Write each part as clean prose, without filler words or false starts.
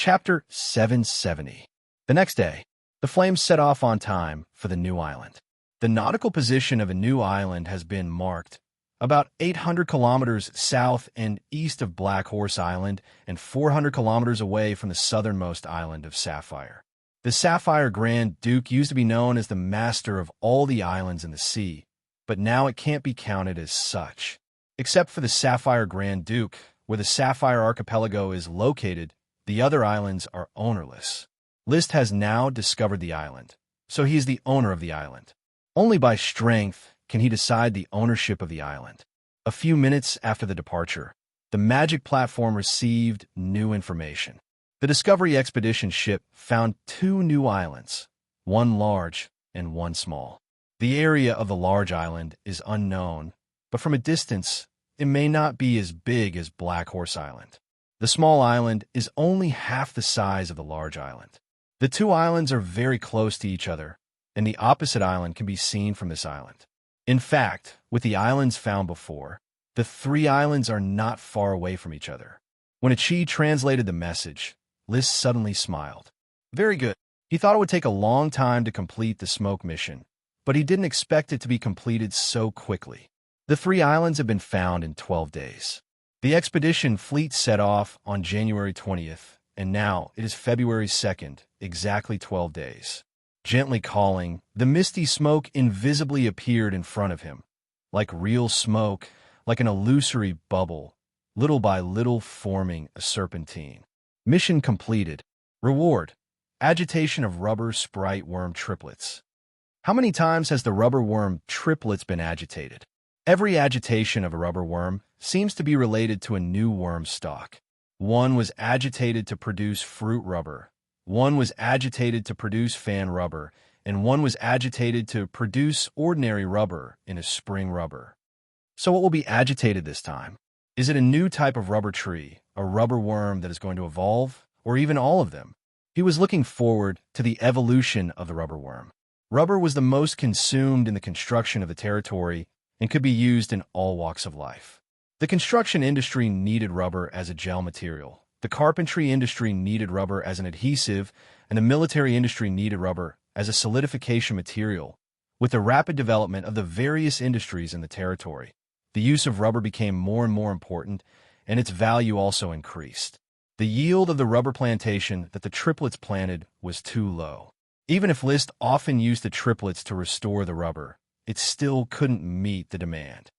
Chapter 770. The next day, the flames set off on time for the new island. The nautical position of a new island has been marked about 800 kilometers south and east of Black Horse Island and 400 kilometers away from the southernmost island of Sapphire. The Sapphire Grand Duke used to be known as the master of all the islands in the sea, but now it can't be counted as such. Except for the Sapphire Grand Duke, where the Sapphire Archipelago is located, the other islands are ownerless. List has now discovered the island, so he is the owner of the island. Only by strength can he decide the ownership of the island. A few minutes after the departure, the magic platform received new information. The Discovery Expedition ship found 2 new islands, one large and one small. The area of the large island is unknown, but from a distance, it may not be as big as Black Horse Island. The small island is only half the size of the large island. The 2 islands are very close to each other, and the opposite island can be seen from this island. In fact, with the islands found before, the 3 islands are not far away from each other. When Achi translated the message, List suddenly smiled. Very good. He thought it would take a long time to complete the smoke mission, but he didn't expect it to be completed so quickly. The 3 islands have been found in 12 days. The expedition fleet set off on January 20th, and now it is February 2nd, exactly 12 days. Gently calling, the misty smoke invisibly appeared in front of him, like real smoke, like an illusory bubble, little by little forming a serpentine. Mission completed. Reward: agitation of rubber sprite worm triplets. How many times has the rubber worm triplets been agitated? Every agitation of a rubber worm seems to be related to a new worm stock. One was agitated to produce fruit rubber, one was agitated to produce fan rubber, and one was agitated to produce ordinary rubber in a spring rubber. So what will be agitated this time? Is it a new type of rubber tree, a rubber worm that is going to evolve, or even all of them? He was looking forward to the evolution of the rubber worm. Rubber was the most consumed in the construction of the territory and could be used in all walks of life. The construction industry needed rubber as a gel material. The carpentry industry needed rubber as an adhesive, and the military industry needed rubber as a solidification material. With the rapid development of the various industries in the territory, the use of rubber became more and more important, and its value also increased. The yield of the rubber plantation that the triplets planted was too low. Even if List often used the triplets to restore the rubber, it still couldn't meet the demand.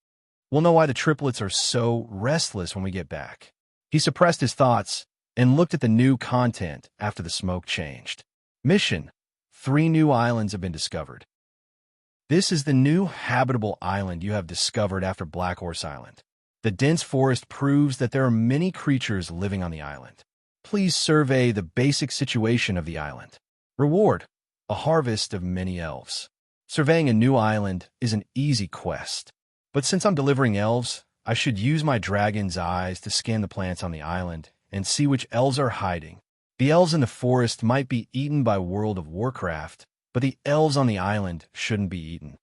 We'll know why the triplets are so restless when we get back. He suppressed his thoughts and looked at the new content after the smoke changed. Mission: 3 new islands have been discovered. This is the new habitable island you have discovered after Black Horse Island. The dense forest proves that there are many creatures living on the island. Please survey the basic situation of the island. Reward: a harvest of many elves. Surveying a new island is an easy quest, but since I'm delivering elves, I should use my dragon's eyes to scan the plants on the island and see which elves are hiding. The elves in the forest might be eaten by World of Warcraft, but the elves on the island shouldn't be eaten.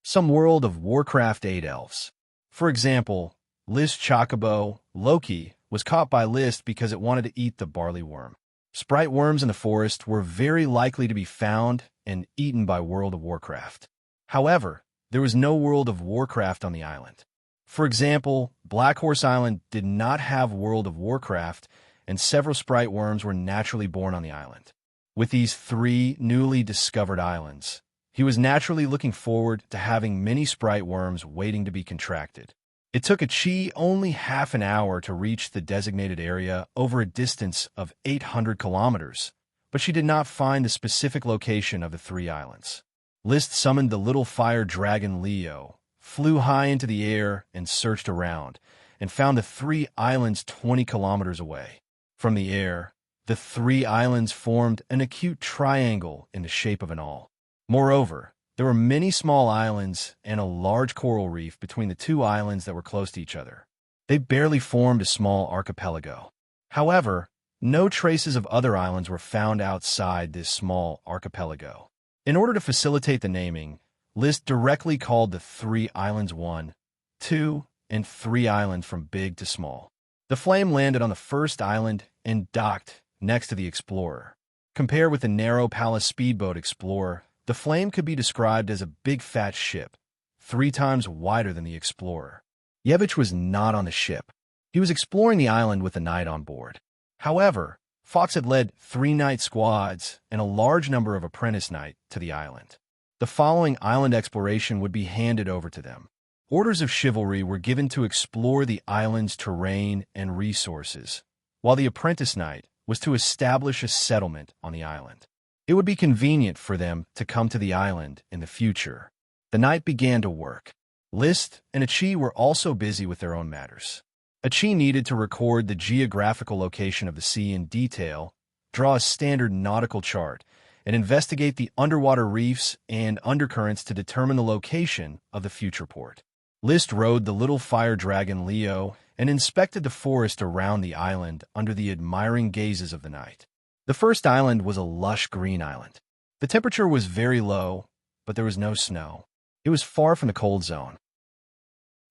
Some World of Warcraft ate elves. For example, List Chocobo, Loki, was caught by List because it wanted to eat the barley worm. Sprite worms in the forest were very likely to be found and eaten by World of Warcraft. However, there was no World of Warcraft on the island. For example, Black Horse Island did not have World of Warcraft, and several sprite worms were naturally born on the island. With these 3 newly discovered islands, he was naturally looking forward to having many sprite worms waiting to be contracted. It took Achi only half an hour to reach the designated area over a distance of 800 kilometers, but she did not find the specific location of the 3 islands. List summoned the little fire dragon Leo, flew high into the air and searched around, and found the 3 islands 20 kilometers away. From the air, the 3 islands formed an acute triangle in the shape of an awl. Moreover, there were many small islands and a large coral reef between the 2 islands that were close to each other. They barely formed a small archipelago. However, no traces of other islands were found outside this small archipelago. In order to facilitate the naming, List directly called the 3 islands 1, 2, and 3 islands from big to small. The flame landed on the first island and docked next to the Explorer. Compared with the narrow Palace speedboat Explorer, the Flame could be described as a big fat ship, 3 times wider than the Explorer. Yevich was not on the ship. He was exploring the island with the knight on board. However, Fox had led 3 knight squads and a large number of apprentice knights to the island. The following island exploration would be handed over to them. Orders of chivalry were given to explore the island's terrain and resources, while the apprentice knight was to establish a settlement on the island. It would be convenient for them to come to the island in the future. The knight began to work. List and Achi were also busy with their own matters. Achi needed to record the geographical location of the sea in detail, draw a standard nautical chart, and investigate the underwater reefs and undercurrents to determine the location of the future port. List rode the little fire dragon Leo and inspected the forest around the island under the admiring gazes of the knight. The first island was a lush green island. The temperature was very low, but there was no snow. It was far from the cold zone.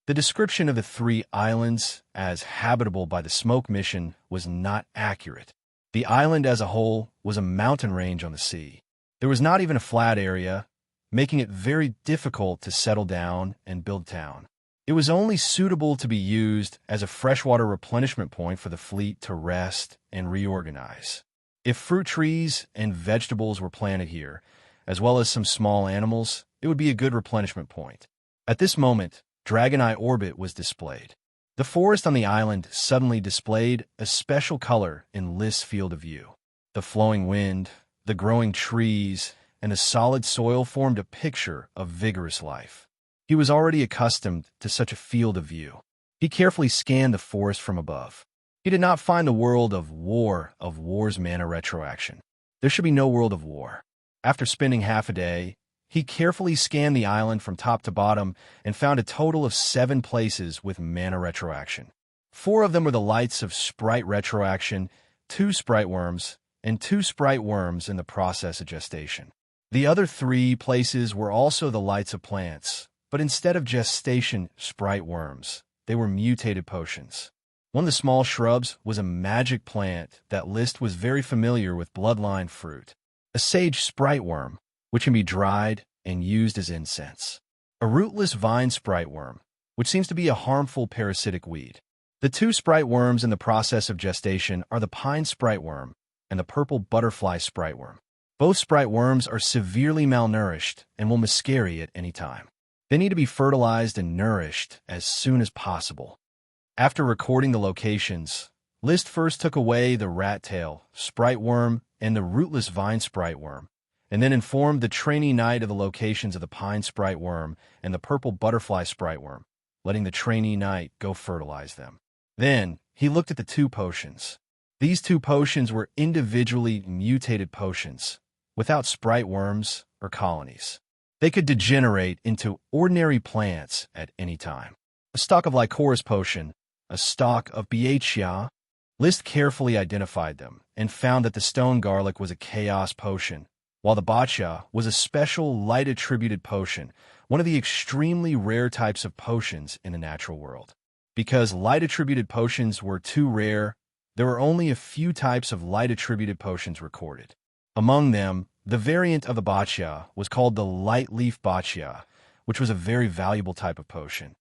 The description of the 3 islands as habitable by the smoke mission was not accurate. The island as a whole was a mountain range on the sea. There was not even a flat area, making it very difficult to settle down and build town. It was only suitable to be used as a freshwater replenishment point for the fleet to rest and reorganize. If fruit trees and vegetables were planted here, as well as some small animals, it would be a good replenishment point. At this moment, Dragon Eye Orbit was displayed. The forest on the island suddenly displayed a special color in List's field of view. The flowing wind, the growing trees, and the solid soil formed a picture of vigorous life. He was already accustomed to such a field of view. He carefully scanned the forest from above. He did not find the world of war's mana retroaction. There should be no world of war. After spending half a day, he carefully scanned the island from top to bottom and found a total of 7 places with mana retroaction. 4 of them were the lights of sprite retroaction, 2 sprite worms, and 2 sprite worms in the process of gestation. The other 3 places were also the lights of plants, but instead of gestation sprite worms, they were mutated potions. One of the small shrubs was a magic plant that List was very familiar with bloodline fruit. A sage sprite worm, which can be dried and used as incense. A rootless vine sprite worm, which seems to be a harmful parasitic weed. The 2 sprite worms in the process of gestation are the pine sprite worm and the purple butterfly sprite worm. Both sprite worms are severely malnourished and will miscarry at any time. They need to be fertilized and nourished as soon as possible. After recording the locations, List first took away the rat tail sprite worm and the rootless vine sprite worm, and then informed the trainee knight of the locations of the pine sprite worm and the purple butterfly sprite worm, letting the trainee knight go fertilize them. Then, he looked at the 2 potions. These 2 potions were individually mutated potions, without sprite worms or colonies. They could degenerate into ordinary plants at any time. A stalk of Lycoris potion, a stalk of Xianxia. List carefully identified them and found that the stone garlic was a chaos potion, while the Wuxia was a special light-attributed potion, one of the extremely rare types of potions in the natural world. Because light-attributed potions were too rare, there were only a few types of light-attributed potions recorded. Among them, the variant of the Wuxia was called the Light Leaf Wuxia, which was a very valuable type of potion.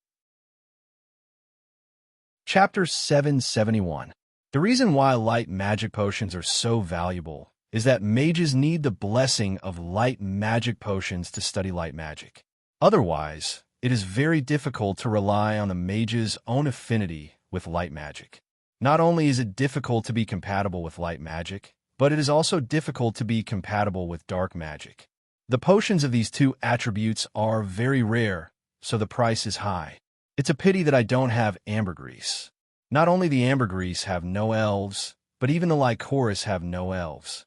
Chapter 771. The reason why light magic potions are so valuable is that mages need the blessing of light magic potions to study light magic. Otherwise, it is very difficult to rely on the mage's own affinity with light magic. Not only is it difficult to be compatible with light magic, but it is also difficult to be compatible with dark magic. The potions of these 2 attributes are very rare, so the price is high. It's a pity that I don't have ambergris. Not only the ambergris have no elves, but even the Lycoris have no elves.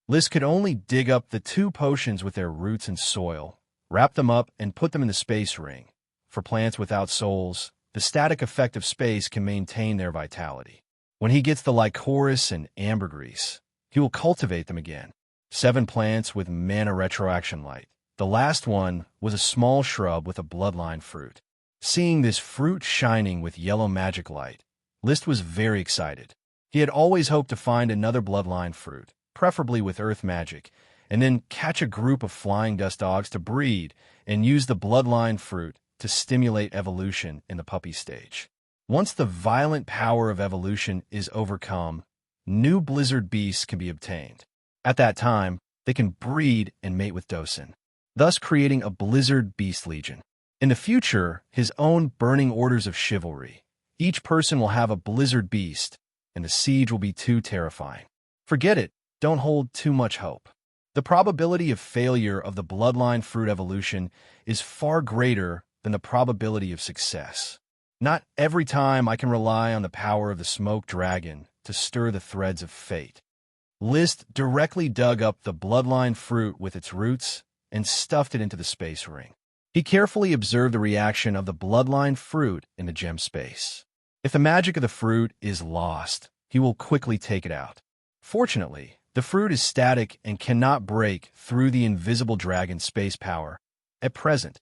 List could only dig up the 2 potions with their roots and soil, wrap them up, and put them in the space ring. For plants without souls, the static effect of space can maintain their vitality. When he gets the Lycoris and ambergris, he will cultivate them again. 7 plants with mana retroaction light. The last one was a small shrub with a bloodline fruit. Seeing this fruit shining with yellow magic light, List was very excited. He had always hoped to find another bloodline fruit, preferably with earth magic, and then catch a group of flying dust dogs to breed and use the bloodline fruit to stimulate evolution in the puppy stage. Once the violent power of evolution is overcome, new blizzard beasts can be obtained. At that time, they can breed and mate with Dosen, thus creating a blizzard beast legion. In the future, his own burning orders of chivalry. Each person will have a blizzard beast, and the siege will be too terrifying. Forget it, don't hold too much hope. The probability of failure of the bloodline fruit evolution is far greater than the probability of success. Not every time I can rely on the power of the smoke dragon to stir the threads of fate. List directly dug up the bloodline fruit with its roots and stuffed it into the space ring. He carefully observed the reaction of the bloodline fruit in the gem space. If the magic of the fruit is lost, he will quickly take it out. Fortunately, the fruit is static and cannot break through the invisible dragon space power. At present,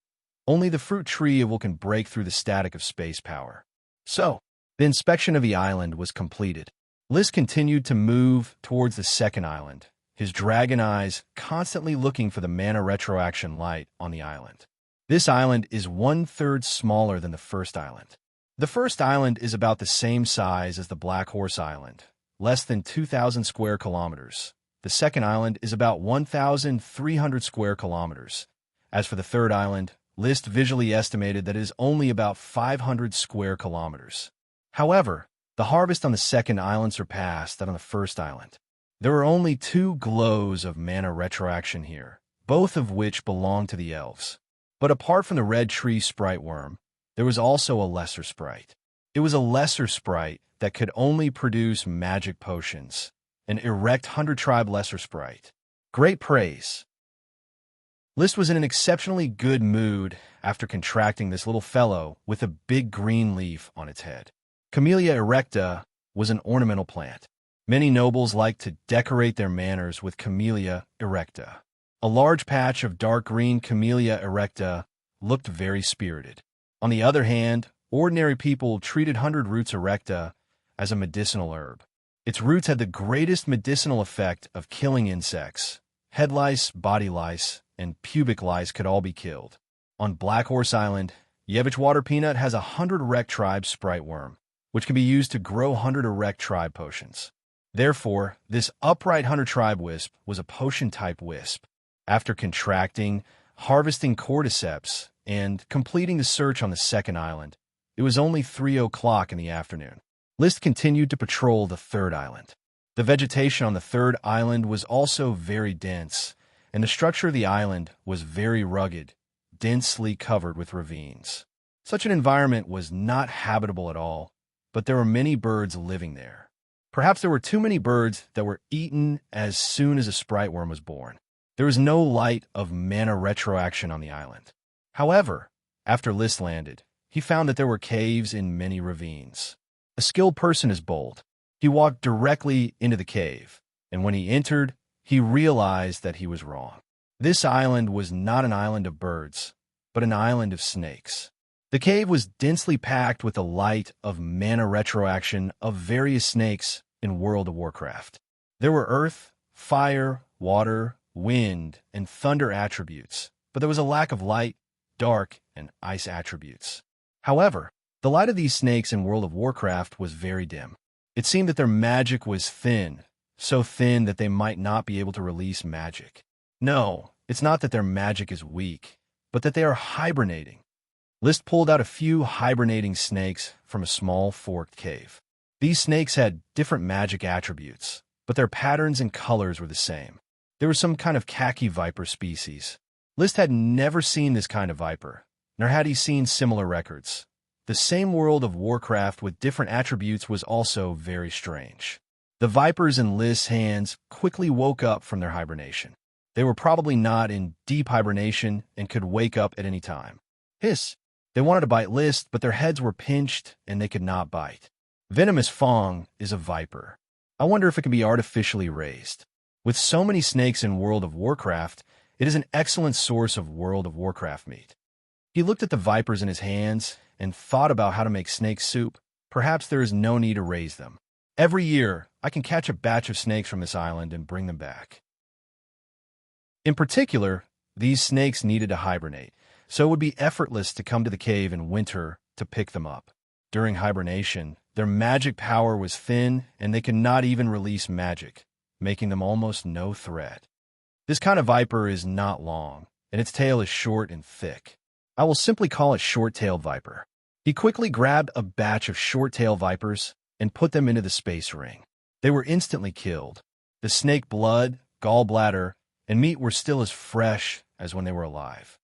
only the fruit tree can break through the static of space power. So, the inspection of the island was completed. List continued to move towards the second island, his dragon eyes constantly looking for the mana retroaction light on the island. This island is 1/3 smaller than the first island. The first island is about the same size as the Black Horse Island, less than 2,000 square kilometers. The second island is about 1,300 square kilometers. As for the third island, List visually estimated that it is only about 500 square kilometers. However, the harvest on the second island surpassed that on the first island. There were only 2 glows of mana retroaction here, both of which belonged to the elves. But apart from the red tree sprite worm, there was also a lesser sprite. It was a lesser sprite that could only produce magic potions, an erect 100-tribe lesser sprite. Great praise. List was in an exceptionally good mood after contracting this little fellow with a big green leaf on its head. Camellia erecta was an ornamental plant. Many nobles liked to decorate their manors with Camellia erecta. A large patch of dark green Camellia erecta looked very spirited. On the other hand, ordinary people treated 100 roots erecta as a medicinal herb. Its roots had the greatest medicinal effect of killing insects. Head lice, body lice, and pubic lice could all be killed. On Black Horse Island, Yevich Water Peanut has 100 erect tribe sprite worm, which can be used to grow 100 erect tribe potions. Therefore, this upright 100 tribe wisp was a potion-type wisp. After contracting, harvesting cordyceps, and completing the search on the second island, it was only 3 o'clock in the afternoon. List continued to patrol the third island. The vegetation on the third island was also very dense, and the structure of the island was very rugged, densely covered with ravines. Such an environment was not habitable at all, but there were many birds living there. Perhaps there were too many birds that were eaten as soon as a sprite worm was born. There was no light of mana retroaction on the island. However, after List landed, he found that there were caves in many ravines. A skilled person is bold. He walked directly into the cave, and when he entered, he realized that he was wrong. This island was not an island of birds, but an island of snakes. The cave was densely packed with the light of mana retroaction of various snakes in World of Warcraft. There were earth, fire, water, wind, and thunder attributes, but there was a lack of light, dark, and ice attributes. However, the light of these snakes in World of Warcraft was very dim. It seemed that their magic was thin, so thin that they might not be able to release magic. No, it's not that their magic is weak, but that they are hibernating. List pulled out a few hibernating snakes from a small forked cave. These snakes had different magic attributes, but their patterns and colors were the same. They were some kind of khaki viper species. List had never seen this kind of viper, nor had he seen similar records. The same World of Warcraft with different attributes was also very strange. The vipers in List's hands quickly woke up from their hibernation. They were probably not in deep hibernation and could wake up at any time. Hiss! They wanted to bite List, but their heads were pinched and they could not bite. Venomous Fong is a viper. I wonder if it can be artificially raised. With so many snakes in World of Warcraft, it is an excellent source of World of Warcraft meat. He looked at the vipers in his hands and thought about how to make snake soup. Perhaps there is no need to raise them. Every year, I can catch a batch of snakes from this island and bring them back. In particular, these snakes needed to hibernate, so it would be effortless to come to the cave in winter to pick them up. During hibernation, their magic power was thin and they could not even release magic, making them almost no threat. This kind of viper is not long, and its tail is short and thick. I will simply call it short-tailed viper. He quickly grabbed a batch of short-tailed vipers and put them into the space ring. They were instantly killed. The snake blood, gallbladder, and meat were still as fresh as when they were alive.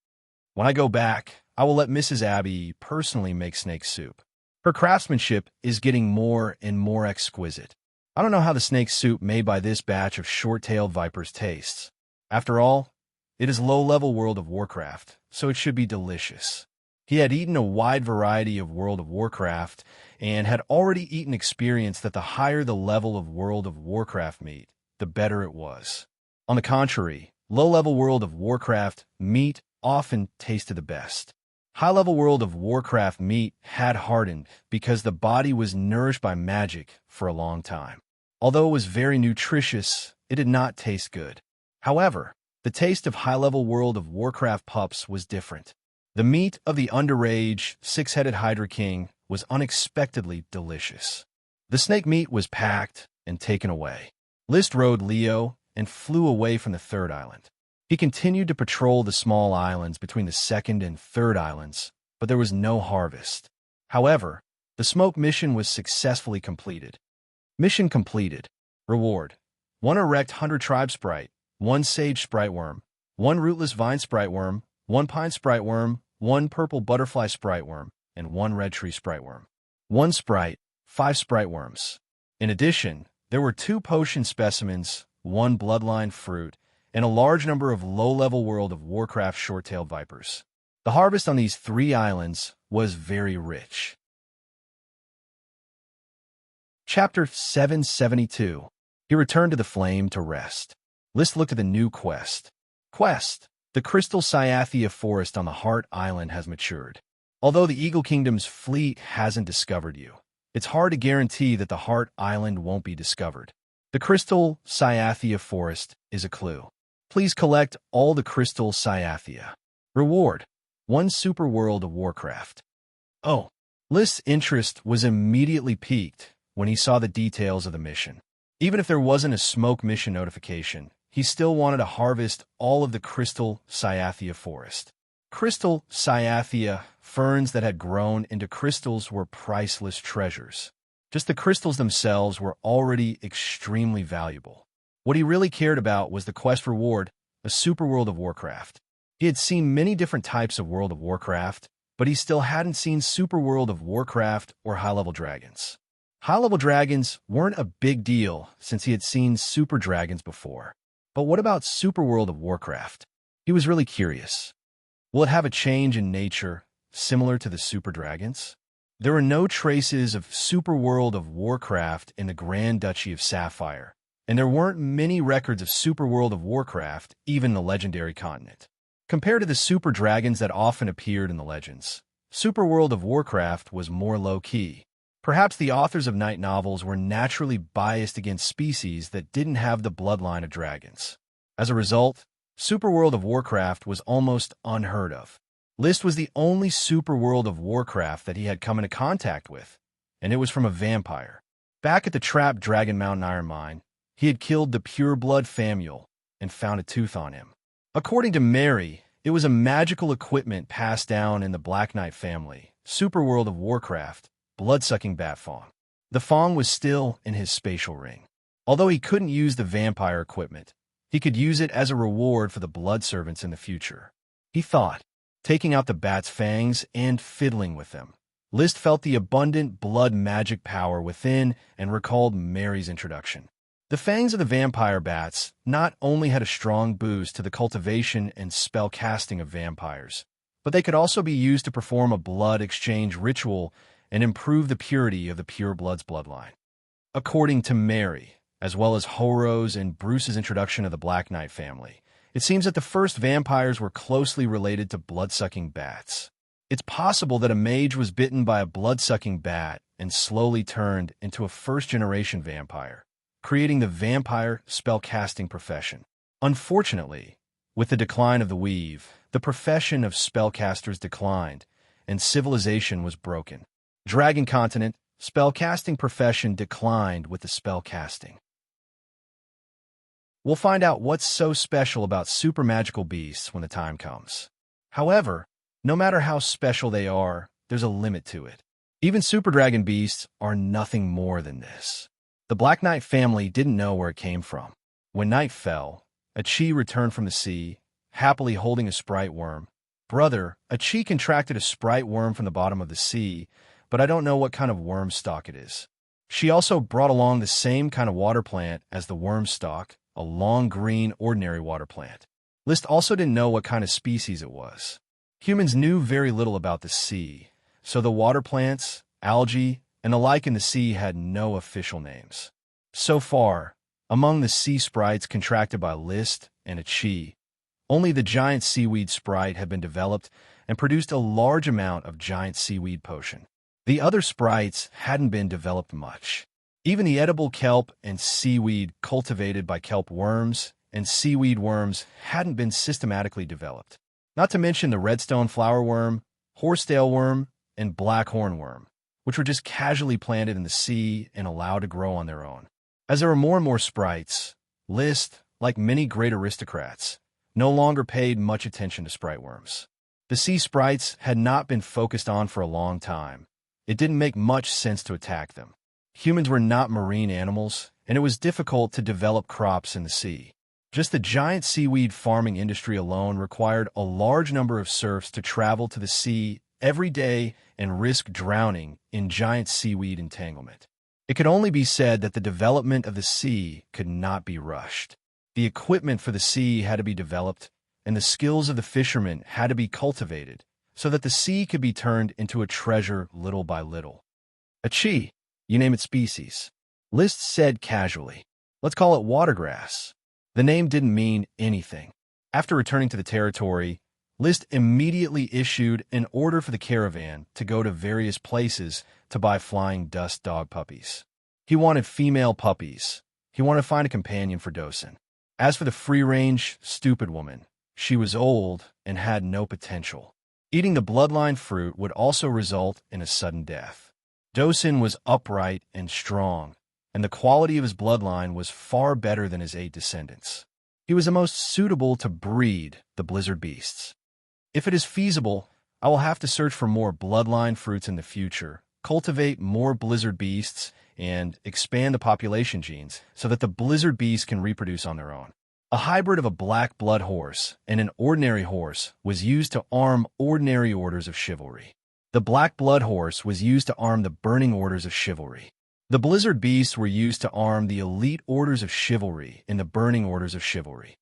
When I go back, I will let Mrs. Abby personally make snake soup. Her craftsmanship is getting more and more exquisite. I don't know how the snake soup made by this batch of short-tailed vipers tastes. After all, it is low-level World of Warcraft, so it should be delicious. He had eaten a wide variety of World of Warcraft and had already eaten experience that the higher the level of World of Warcraft meat, the better it was. On the contrary, low-level World of Warcraft meat often tasted the best. High-level World of Warcraft meat had hardened because the body was nourished by magic for a long time. Although it was very nutritious, it did not taste good. However, the taste of high-level World of Warcraft pups was different. The meat of the underage, six-headed Hydra King was unexpectedly delicious. The snake meat was packed and taken away. List rode Leo and flew away from the third island. He continued to patrol the small islands between the second and third islands, but there was no harvest. However, the smoke mission was successfully completed. Mission completed. Reward: 1 erect 100 tribe sprite, 1 sage sprite worm, 1 rootless vine sprite worm, 1 pine sprite worm, 1 purple butterfly sprite worm, and 1 red tree sprite worm. 1 sprite, 5 sprite worms. In addition, there were 2 potion specimens, 1 bloodline fruit, and a large number of low-level World of Warcraft short-tailed vipers. The harvest on these 3 islands was very rich. Chapter 772. He returned to the flame to rest. List looked at the new quest. Quest: the Crystal Xianxia forest on the Heart Island has matured. Although the Eagle Kingdom's fleet hasn't discovered you, it's hard to guarantee that the Heart Island won't be discovered. The Crystal Xianxia forest is a clue. Please collect all the Crystal Xianxia. Reward: 1 Super World of Warcraft. Oh, List's interest was immediately piqued when he saw the details of the mission. Even if there wasn't a smoke mission notification, he still wanted to harvest all of the Crystal Xianxia forest. Crystal Xianxia ferns that had grown into crystals were priceless treasures. Just the crystals themselves were already extremely valuable. What he really cared about was the quest reward, a Super World of Warcraft. He had seen many different types of World of Warcraft, but he still hadn't seen Super World of Warcraft or high-level dragons. High-level dragons weren't a big deal since he had seen super dragons before. But what about Super World of Warcraft? He was really curious. Will it have a change in nature similar to the super dragons? There were no traces of Super World of Warcraft in the Grand Duchy of Sapphire, and there weren't many records of Super World of Warcraft even in the legendary continent. Compared to the super dragons that often appeared in the legends, Super World of Warcraft was more low-key. Perhaps the authors of night novels were naturally biased against species that didn't have the bloodline of dragons. As a result, Super World of Warcraft was almost unheard of. List was the only Super World of Warcraft that he had come into contact with, and it was from a vampire. Back at the trapped Dragon Mountain iron mine, he had killed the pure-blood Famule and found a tooth on him. According to Mary, it was a magical equipment passed down in the Black Knight family, Super World of Warcraft, blood-sucking bat fong. The fong was still in his spatial ring. Although he couldn't use the vampire equipment, he could use it as a reward for the blood servants in the future. He thought, taking out the bat's fangs and fiddling with them. List felt the abundant blood magic power within and recalled Mary's introduction. The fangs of the vampire bats not only had a strong boost to the cultivation and spell casting of vampires, but they could also be used to perform a blood exchange ritual and improve the purity of the pure blood's bloodline. According to Mary, as well as Horo's and Bruce's introduction of the Black Knight family, it seems that the first vampires were closely related to blood-sucking bats. It's possible that a mage was bitten by a blood-sucking bat and slowly turned into a first-generation vampire, creating the vampire spellcasting profession. Unfortunately, with the decline of the weave, the profession of spellcasters declined, and civilization was broken. Dragon continent, spellcasting profession declined with the spellcasting. We'll find out what's so special about super magical beasts when the time comes. However, no matter how special they are, there's a limit to it. Even super dragon beasts are nothing more than this. The Black Knight family didn't know where it came from. When night fell, a Chi returned from the sea, happily holding a sprite worm. Brother, a Chi contracted a sprite worm from the bottom of the sea, but I don't know what kind of worm stalk it is. She also brought along the same kind of water plant as the worm stalk, a long green ordinary water plant. List also didn't know what kind of species it was. Humans knew very little about the sea, so the water plants, algae, and the like in the sea had no official names. So far, among the sea sprites contracted by List and a Chi, only the giant seaweed sprite had been developed and produced a large amount of giant seaweed potion. The other sprites hadn't been developed much. Even the edible kelp and seaweed cultivated by kelp worms and seaweed worms hadn't been systematically developed. Not to mention the redstone flower worm, horsetail worm, and black hornworm, which were just casually planted in the sea and allowed to grow on their own. As there were more and more sprites, List, like many great aristocrats, no longer paid much attention to sprite worms. The sea sprites had not been focused on for a long time. It didn't make much sense to attack them. Humans were not marine animals, and it was difficult to develop crops in the sea. Just the giant seaweed farming industry alone required a large number of serfs to travel to the sea every day and risk drowning in giant seaweed entanglement. It could only be said that the development of the sea could not be rushed. The equipment for the sea had to be developed, and the skills of the fishermen had to be cultivated, so that the sea could be turned into a treasure little by little. A Chi, you name its species. List said casually. Let's call it watergrass. The name didn't mean anything. After returning to the territory, List immediately issued an order for the caravan to go to various places to buy flying dust dog puppies. He wanted female puppies. He wanted to find a companion for Dosen. As for the free-range, stupid woman, she was old and had no potential. Eating the bloodline fruit would also result in a sudden death. Dosen was upright and strong, and the quality of his bloodline was far better than his 8 descendants. He was the most suitable to breed the blizzard beasts. If it is feasible, I will have to search for more bloodline fruits in the future, cultivate more blizzard beasts, and expand the population genes so that the blizzard beasts can reproduce on their own. A hybrid of a black blood horse and an ordinary horse was used to arm ordinary orders of chivalry. The black blood horse was used to arm the burning orders of chivalry. The blizzard beasts were used to arm the elite orders of chivalry and the burning orders of chivalry.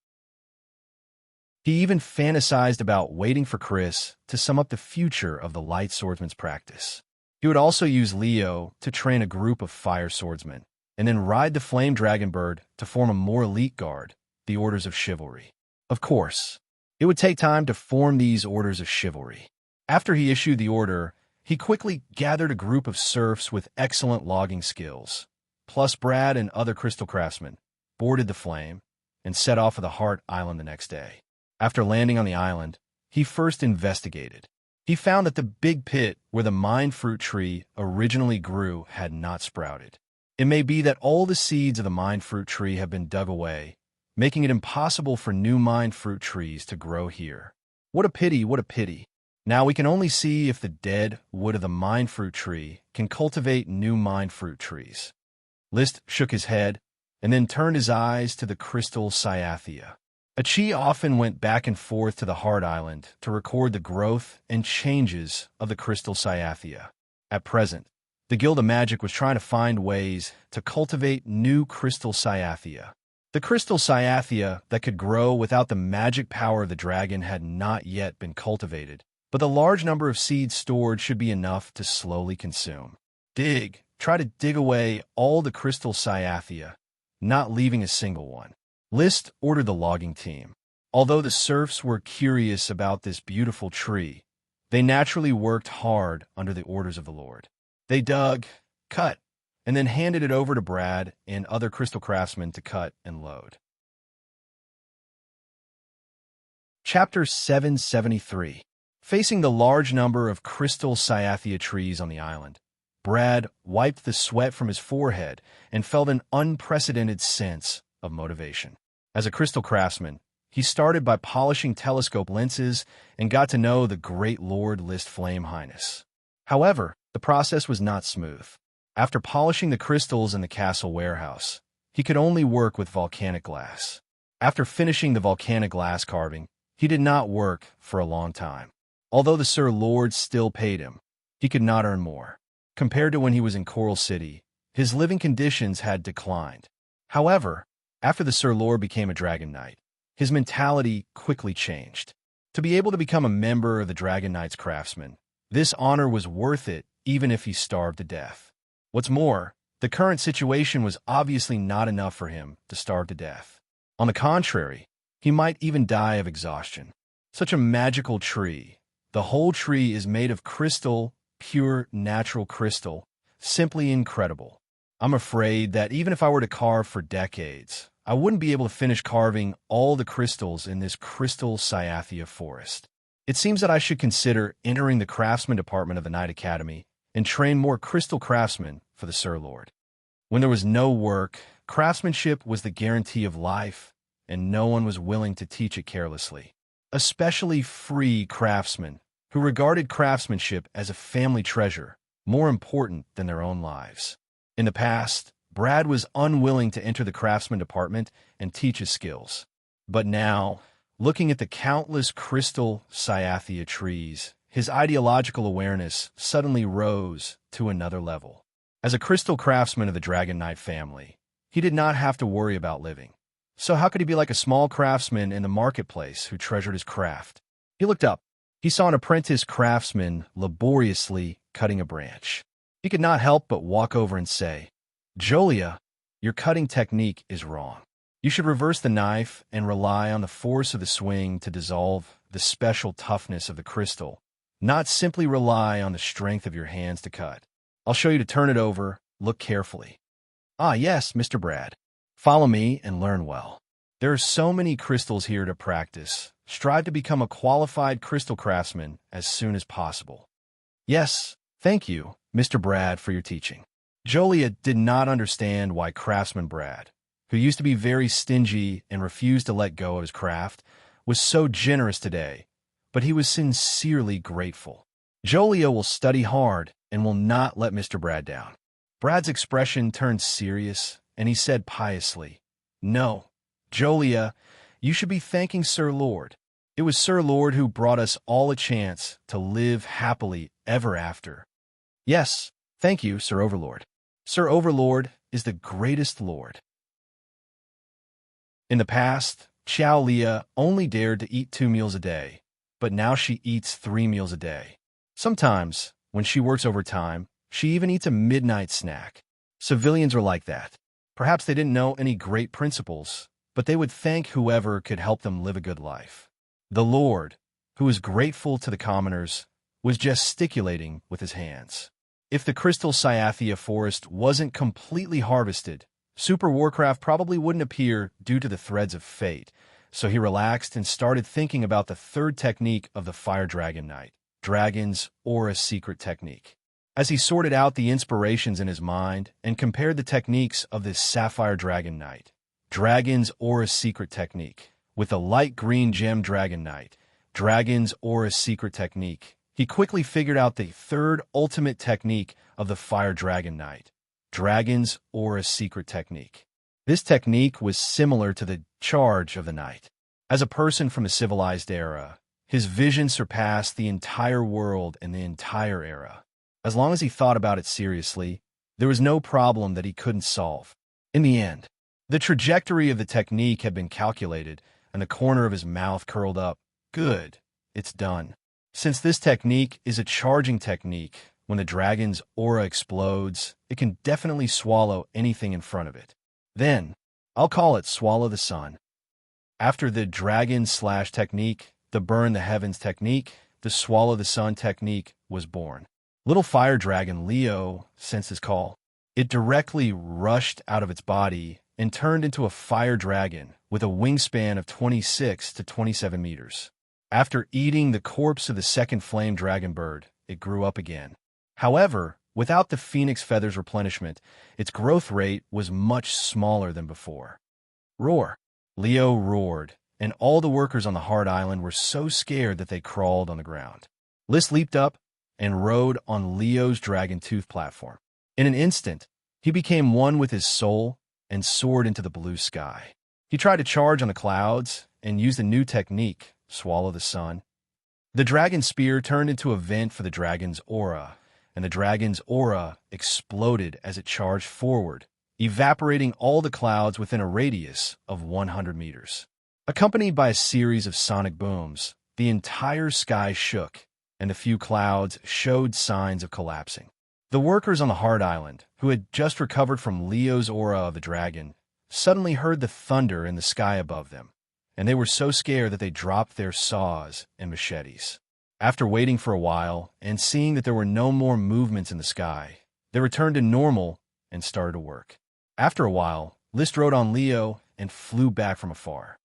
He even fantasized about waiting for Chris to sum up the future of the light swordsman's practice. He would also use Leo to train a group of fire swordsmen, and then ride the flame dragon bird to form a more elite guard, the Orders of Chivalry. Of course, it would take time to form these Orders of Chivalry. After he issued the order, he quickly gathered a group of serfs with excellent logging skills, plus Brad and other crystal craftsmen, boarded the flame, and set off for the Heart Island the next day. After landing on the island, he first investigated. He found that the big pit where the mind fruit tree originally grew had not sprouted. It may be that all the seeds of the mind fruit tree have been dug away, making it impossible for new mind fruit trees to grow here. What a pity, what a pity. Now we can only see if the dead wood of the mind fruit tree can cultivate new mind fruit trees. List shook his head and then turned his eyes to the crystal Xianxia. A Chi often went back and forth to the Heart Island to record the growth and changes of the crystal Xianxia. At present, the Guild of Magic was trying to find ways to cultivate new crystal Xianxia. The crystal Xianxia that could grow without the magic power of the dragon had not yet been cultivated, but the large number of seeds stored should be enough to slowly consume. Try to dig away all the crystal Xianxia, not leaving a single one. List ordered the logging team. Although the serfs were curious about this beautiful tree, They naturally worked hard under the orders of the Lord. They dug, cut, and then handed it over to Brad and other crystal craftsmen to cut and load. Chapter 773. Facing the large number of crystal Xianxia trees on the island, Brad wiped the sweat from his forehead and felt an unprecedented sense of motivation. As a crystal craftsman, he started by polishing telescope lenses and got to know the great Lord List Flame Highness. However, the process was not smooth. After polishing the crystals in the castle warehouse, he could only work with volcanic glass. After finishing the volcanic glass carving, he did not work for a long time. Although the Sir Lord still paid him, he could not earn more. Compared to when he was in Coral City, his living conditions had declined. However, after the Sir Lord became a Dragon Knight, his mentality quickly changed. To be able to become a member of the Dragon Knight's craftsmen, this honor was worth it even if he starved to death. What's more, the current situation was obviously not enough for him to starve to death. On the contrary, he might even die of exhaustion. Such a magical tree. The whole tree is made of crystal, pure natural crystal, simply incredible. I'm afraid that even if I were to carve for decades, I wouldn't be able to finish carving all the crystals in this crystal Xianxia forest. It seems that I should consider entering the craftsman department of the Knight Academy and train more crystal craftsmen for the Sir Lord. When there was no work, craftsmanship was the guarantee of life, and no one was willing to teach it carelessly. Especially free craftsmen, who regarded craftsmanship as a family treasure, more important than their own lives. In the past, Brad was unwilling to enter the craftsman department and teach his skills. But now, looking at the countless crystal Xianxia trees, his ideological awareness suddenly rose to another level. As a crystal craftsman of the Dragon Knight family, he did not have to worry about living. So how could he be like a small craftsman in the marketplace who treasured his craft? He looked up. He saw an apprentice craftsman laboriously cutting a branch. He could not help but walk over and say, "Jolia, your cutting technique is wrong. You should reverse the knife and rely on the force of the swing to dissolve the special toughness of the crystal, not simply rely on the strength of your hands to cut. I'll show you to turn it over. Look carefully." "Ah, yes, Mr. Brad. Follow me and learn well. There are so many crystals here to practice. Strive to become a qualified crystal craftsman as soon as possible." "Yes, thank you, Mr. Brad, for your teaching." Jolia did not understand why Craftsman Brad, who used to be very stingy and refused to let go of his craft, was so generous today, but he was sincerely grateful. Jolia will study hard and will not let Mr. Brad down. Brad's expression turned serious, and he said piously, "No, Jolia, you should be thanking Sir Lord. It was Sir Lord who brought us all a chance to live happily ever after." "Yes, thank you, Sir Overlord. Sir Overlord is the greatest lord." In the past, Xiao Lia only dared to eat 2 meals a day, but now she eats 3 meals a day. Sometimes, when she works overtime, she even eats a midnight snack. Civilians are like that. Perhaps they didn't know any great principles, but they would thank whoever could help them live a good life. The Lord, who is grateful to the commoners, was gesticulating with his hands. If the crystal Xianxia forest wasn't completely harvested, Super Warcraft probably wouldn't appear due to the threads of fate, so he relaxed and started thinking about the third technique of the Fire Dragon Knight, Dragon's Aura Secret Technique. As he sorted out the inspirations in his mind and compared the techniques of this Sapphire Dragon Knight, Dragon's Aura Secret Technique, with the light green gem Dragon Knight, Dragon's Aura Secret Technique, he quickly figured out the third ultimate technique of the Fire Dragon Knight, Dragon's Aura Secret Technique. This technique was similar to the charge of the Knight. As a person from a civilized era, his vision surpassed the entire world and the entire era. As long as he thought about it seriously, there was no problem that he couldn't solve. In the end, the trajectory of the technique had been calculated, and the corner of his mouth curled up. Good, it's done. Since this technique is a charging technique, when the dragon's aura explodes, it can definitely swallow anything in front of it. Then, I'll call it Swallow the Sun. After the dragon/technique, the Burn the Heavens technique, the swallow the sun technique was born. Little fire dragon Leo sensed his call. It directly rushed out of its body and turned into a fire dragon with a wingspan of 26 to 27 meters. After eating the corpse of the second flame dragon bird, it grew up again. However, without the phoenix feathers replenishment, its growth rate was much smaller than before. Roar! Leo roared, and all the workers on the hard island were so scared that they crawled on the ground. Lys leaped up and rode on Leo's dragon tooth platform. In an instant, he became one with his soul and soared into the blue sky. He tried to charge on the clouds and used a new technique, swallow the sun. The dragon spear turned into a vent for the dragon's aura, and the dragon's aura exploded as it charged forward, evaporating all the clouds within a radius of 100 meters. Accompanied by a series of sonic booms, the entire sky shook, and the few clouds showed signs of collapsing. The workers on the hard island, who had just recovered from Leo's aura of the dragon, suddenly heard the thunder in the sky above them, and they were so scared that they dropped their saws and machetes. After waiting for a while and seeing that there were no more movements in the sky, they returned to normal and started to work. After a while, Lys rode on Leo and flew back from afar.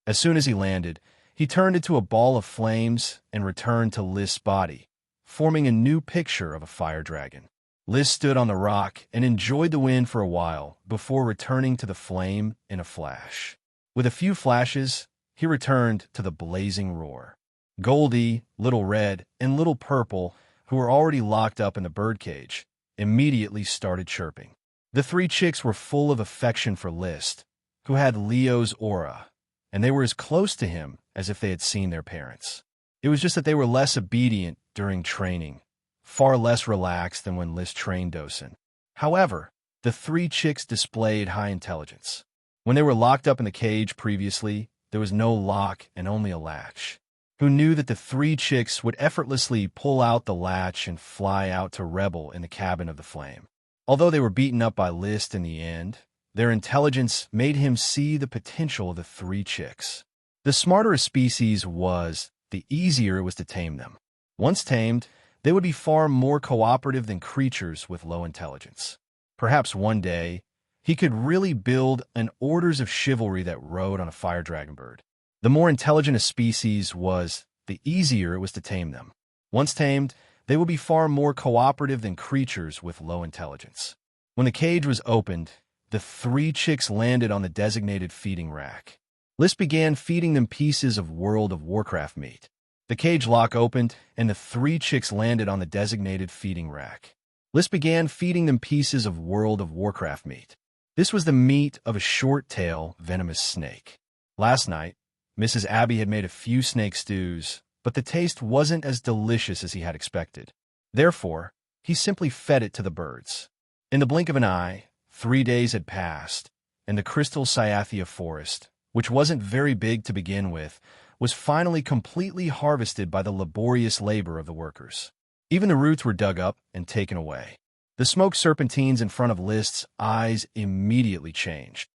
As soon as he landed, he turned into a ball of flames and returned to Lys' body, forming a new picture of a fire dragon. Lys stood on the rock and enjoyed the wind for a while before returning to the flame in a flash. With a few flashes, he returned to the blazing roar. Goldie, Little Red, and Little Purple, who were already locked up in the birdcage, immediately started chirping. The three chicks were full of affection for Lys, who had Leo's aura, and they were as close to him as if they had seen their parents. It was just that they were less obedient during training, far less relaxed than when Lys trained Dosen. However, the three chicks displayed high intelligence. When they were locked up in the cage previously, there was no lock and only a latch. Who knew that the three chicks would effortlessly pull out the latch and fly out to revel in the cabin of the flame. Although they were beaten up by Lys in the end, their intelligence made him see the potential of the three chicks. The smarter a species was, the easier it was to tame them. Once tamed, they would be far more cooperative than creatures with low intelligence. Perhaps one day, he could really build an orders of chivalry that rode on a fire dragon bird. The more intelligent a species was, the easier it was to tame them. Once tamed, they would be far more cooperative than creatures with low intelligence. When the cage was opened, the three chicks landed on the designated feeding rack. Lys began feeding them pieces of World of Warcraft meat. The cage lock opened, and the three chicks landed on the designated feeding rack. Lys began feeding them pieces of World of Warcraft meat. This was the meat of a short-tail, venomous snake. Last night, Mrs. Abby had made a few snake stews, but the taste wasn't as delicious as he had expected. Therefore, he simply fed it to the birds. In the blink of an eye, 3 days had passed, and the crystal Xianxia forest, which wasn't very big to begin with, was finally completely harvested by the laborious labor of the workers. Even the roots were dug up and taken away. The smoke serpentines in front of Lys's eyes immediately changed.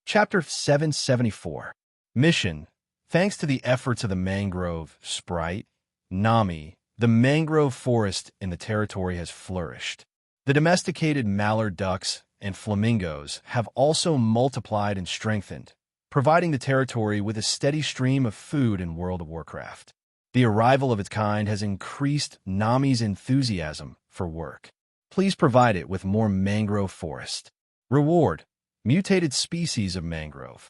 Chapter 774. Mission. Thanks to the efforts of the mangrove sprite, Nami, the mangrove forest in the territory has flourished. The domesticated mallard ducks and flamingos have also multiplied and strengthened, providing the territory with a steady stream of food in World of Warcraft. The arrival of its kind has increased Nami's enthusiasm for work. Please provide it with more mangrove forest. Reward. Mutated species of mangrove.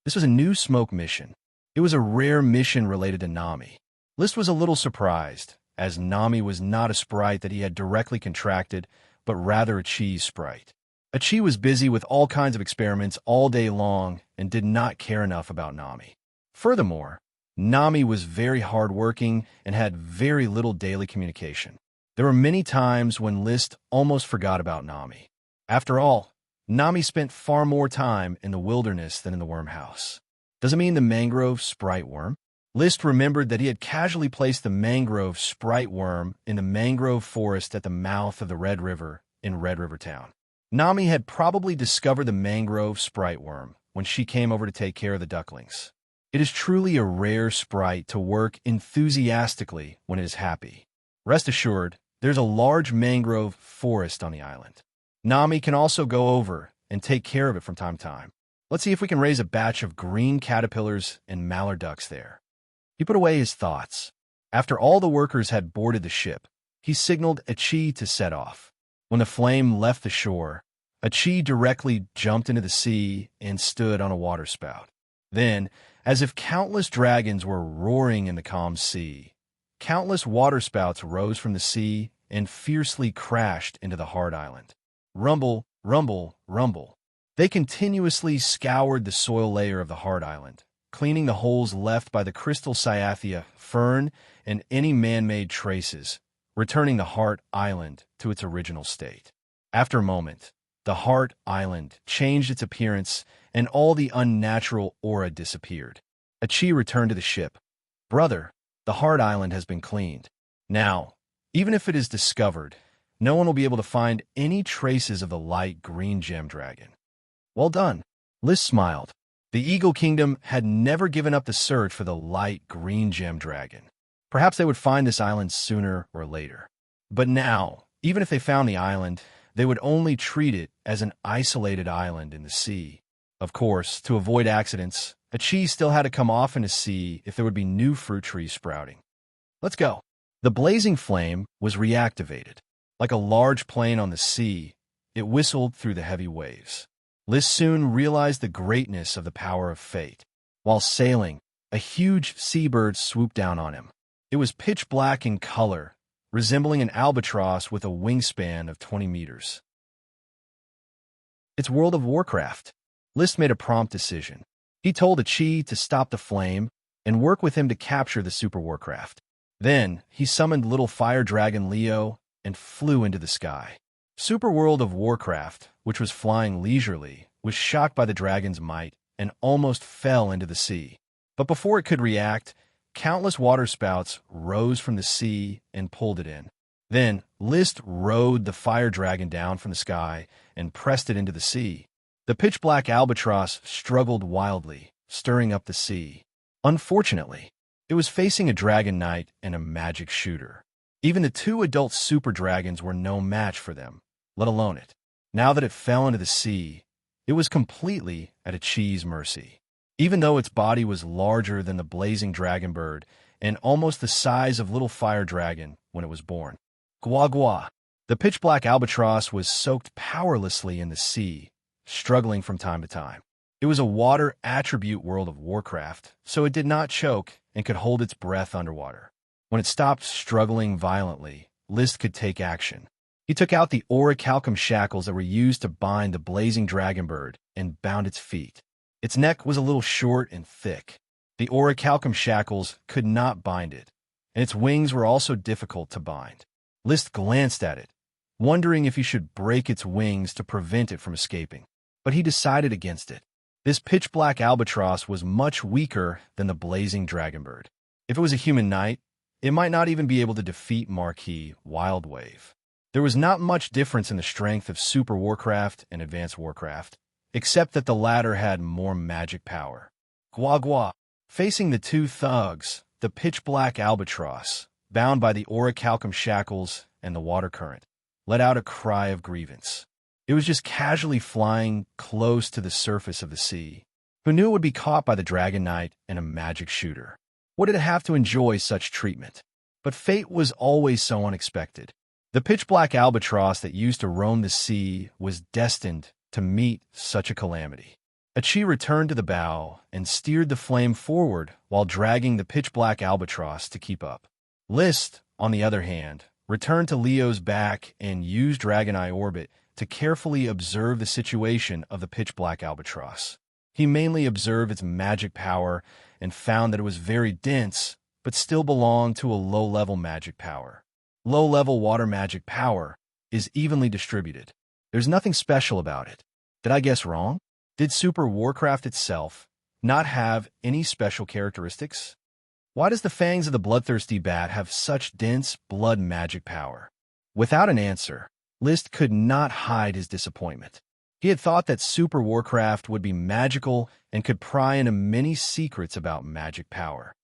This was a new smoke mission. It was a rare mission related to Nami. Lys was a little surprised, as Nami was not a sprite that he had directly contracted, but rather a cheese sprite. Achi was busy with all kinds of experiments all day long and did not care enough about Nami. Furthermore, Nami was very hardworking and had very little daily communication. There were many times when Lys almost forgot about Nami. After all, Nami spent far more time in the wilderness than in the worm house. Does it mean the mangrove sprite worm? Lys remembered that he had casually placed the mangrove sprite worm in the mangrove forest at the mouth of the Red River in Red River Town. Nami had probably discovered the mangrove sprite worm when she came over to take care of the ducklings. It is truly a rare sprite to work enthusiastically when it is happy. Rest assured, there's a large mangrove forest on the island. Nami can also go over and take care of it from time to time. Let's see if we can raise a batch of green caterpillars and mallard ducks there. He put away his thoughts. After all the workers had boarded the ship, he signaled Ichi to set off. When the flame left the shore, Ichi directly jumped into the sea and stood on a waterspout. Then, as if countless dragons were roaring in the calm sea, countless waterspouts rose from the sea and fiercely crashed into the hard island. Rumble, rumble, rumble. They continuously scoured the soil layer of the hard island, cleaning the holes left by the crystal cyathea, fern, and any man-made traces, returning the hard island to its original state. After a moment, the hard island changed its appearance and all the unnatural aura disappeared. Ichi returned to the ship. Brother, the hard island has been cleaned. Now, even if it is discovered, no one will be able to find any traces of the light green gem dragon. Well done. Liz smiled. The Eagle Kingdom had never given up the search for the light green gem dragon. Perhaps they would find this island sooner or later. But now, even if they found the island, they would only treat it as an isolated island in the sea. Of course, to avoid accidents, Ichi still had to come often to see if there would be new fruit trees sprouting. Let's go. The blazing flame was reactivated. Like a large plane on the sea, it whistled through the heavy waves. Liz soon realized the greatness of the power of fate. While sailing, a huge seabird swooped down on him. It was pitch black in color, resembling an albatross with a wingspan of 20 meters. It's World of Warcraft. Liz made a prompt decision. He told Ichi to stop the flame and work with him to capture the Super Warcraft. Then, he summoned little fire dragon Leo and flew into the sky. Super World of Warcraft, which was flying leisurely, was shocked by the dragon's might and almost fell into the sea. But before it could react, countless waterspouts rose from the sea and pulled it in. Then, List rode the fire dragon down from the sky and pressed it into the sea. The pitch-black albatross struggled wildly, stirring up the sea. Unfortunately, it was facing a dragon knight and a magic shooter. Even the two adult super dragons were no match for them, let alone it. Now that it fell into the sea, it was completely at Ichi's mercy. Even though its body was larger than the blazing dragon bird and almost the size of little fire dragon when it was born. Gua gua. The pitch-black albatross was soaked powerlessly in the sea, struggling from time to time. It was a water attribute World of Warcraft, so it did not choke and could hold its breath underwater. When it stopped struggling violently, List could take action. He took out the orichalcum shackles that were used to bind the blazing dragon bird and bound its feet. Its neck was a little short and thick. The orichalcum shackles could not bind it, and its wings were also difficult to bind. List glanced at it, wondering if he should break its wings to prevent it from escaping. But he decided against it. This pitch-black albatross was much weaker than the blazing dragon bird. If it was a human knight, it might not even be able to defeat Marquis Wildwave. There was not much difference in the strength of Super Warcraft and Advanced Warcraft, except that the latter had more magic power. Gua gua. Facing the two thugs, the pitch-black albatross, bound by the orichalcum shackles and the water current, let out a cry of grievance. It was just casually flying close to the surface of the sea. Who knew it would be caught by the Dragon Knight and a magic shooter? What did it have to enjoy such treatment? But fate was always so unexpected. The pitch-black albatross that used to roam the sea was destined to meet such a calamity. Ichi returned to the bow and steered the flame forward while dragging the pitch-black albatross to keep up. List, on the other hand, returned to Leo's back and used Dragon Eye Orbit to carefully observe the situation of the pitch-black albatross. He mainly observed its magic power and found that it was very dense, but still belonged to a low-level magic power. Low-level water magic power is evenly distributed. There's nothing special about it. Did I guess wrong? Did Super Warcraft itself not have any special characteristics? Why does the fangs of the bloodthirsty bat have such dense blood magic power? Without an answer, List could not hide his disappointment. He had thought that Super Warcraft would be magical and could pry into many secrets about magic power.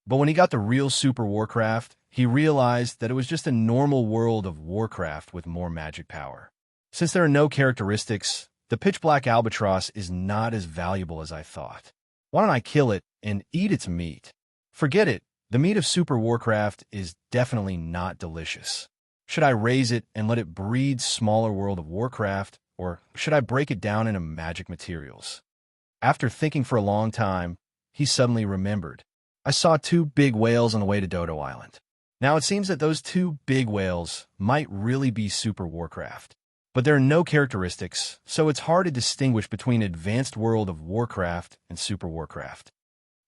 But when he got the real Super Warcraft, he realized that it was just a normal world of Warcraft with more magic power. Since there are no characteristics, the pitch-black albatross is not as valuable as I thought. Why don't I kill it and eat its meat? Forget it, the meat of Super Warcraft is definitely not delicious. Should I raise it and let it breed smaller World of Warcraft, or should I break it down into magic materials? After thinking for a long time, he suddenly remembered. I saw 2 big whales on the way to Dodo Island. Now it seems that those 2 big whales might really be Super Warcraft. But there are no characteristics, so it's hard to distinguish between Advanced World of Warcraft and Super Warcraft.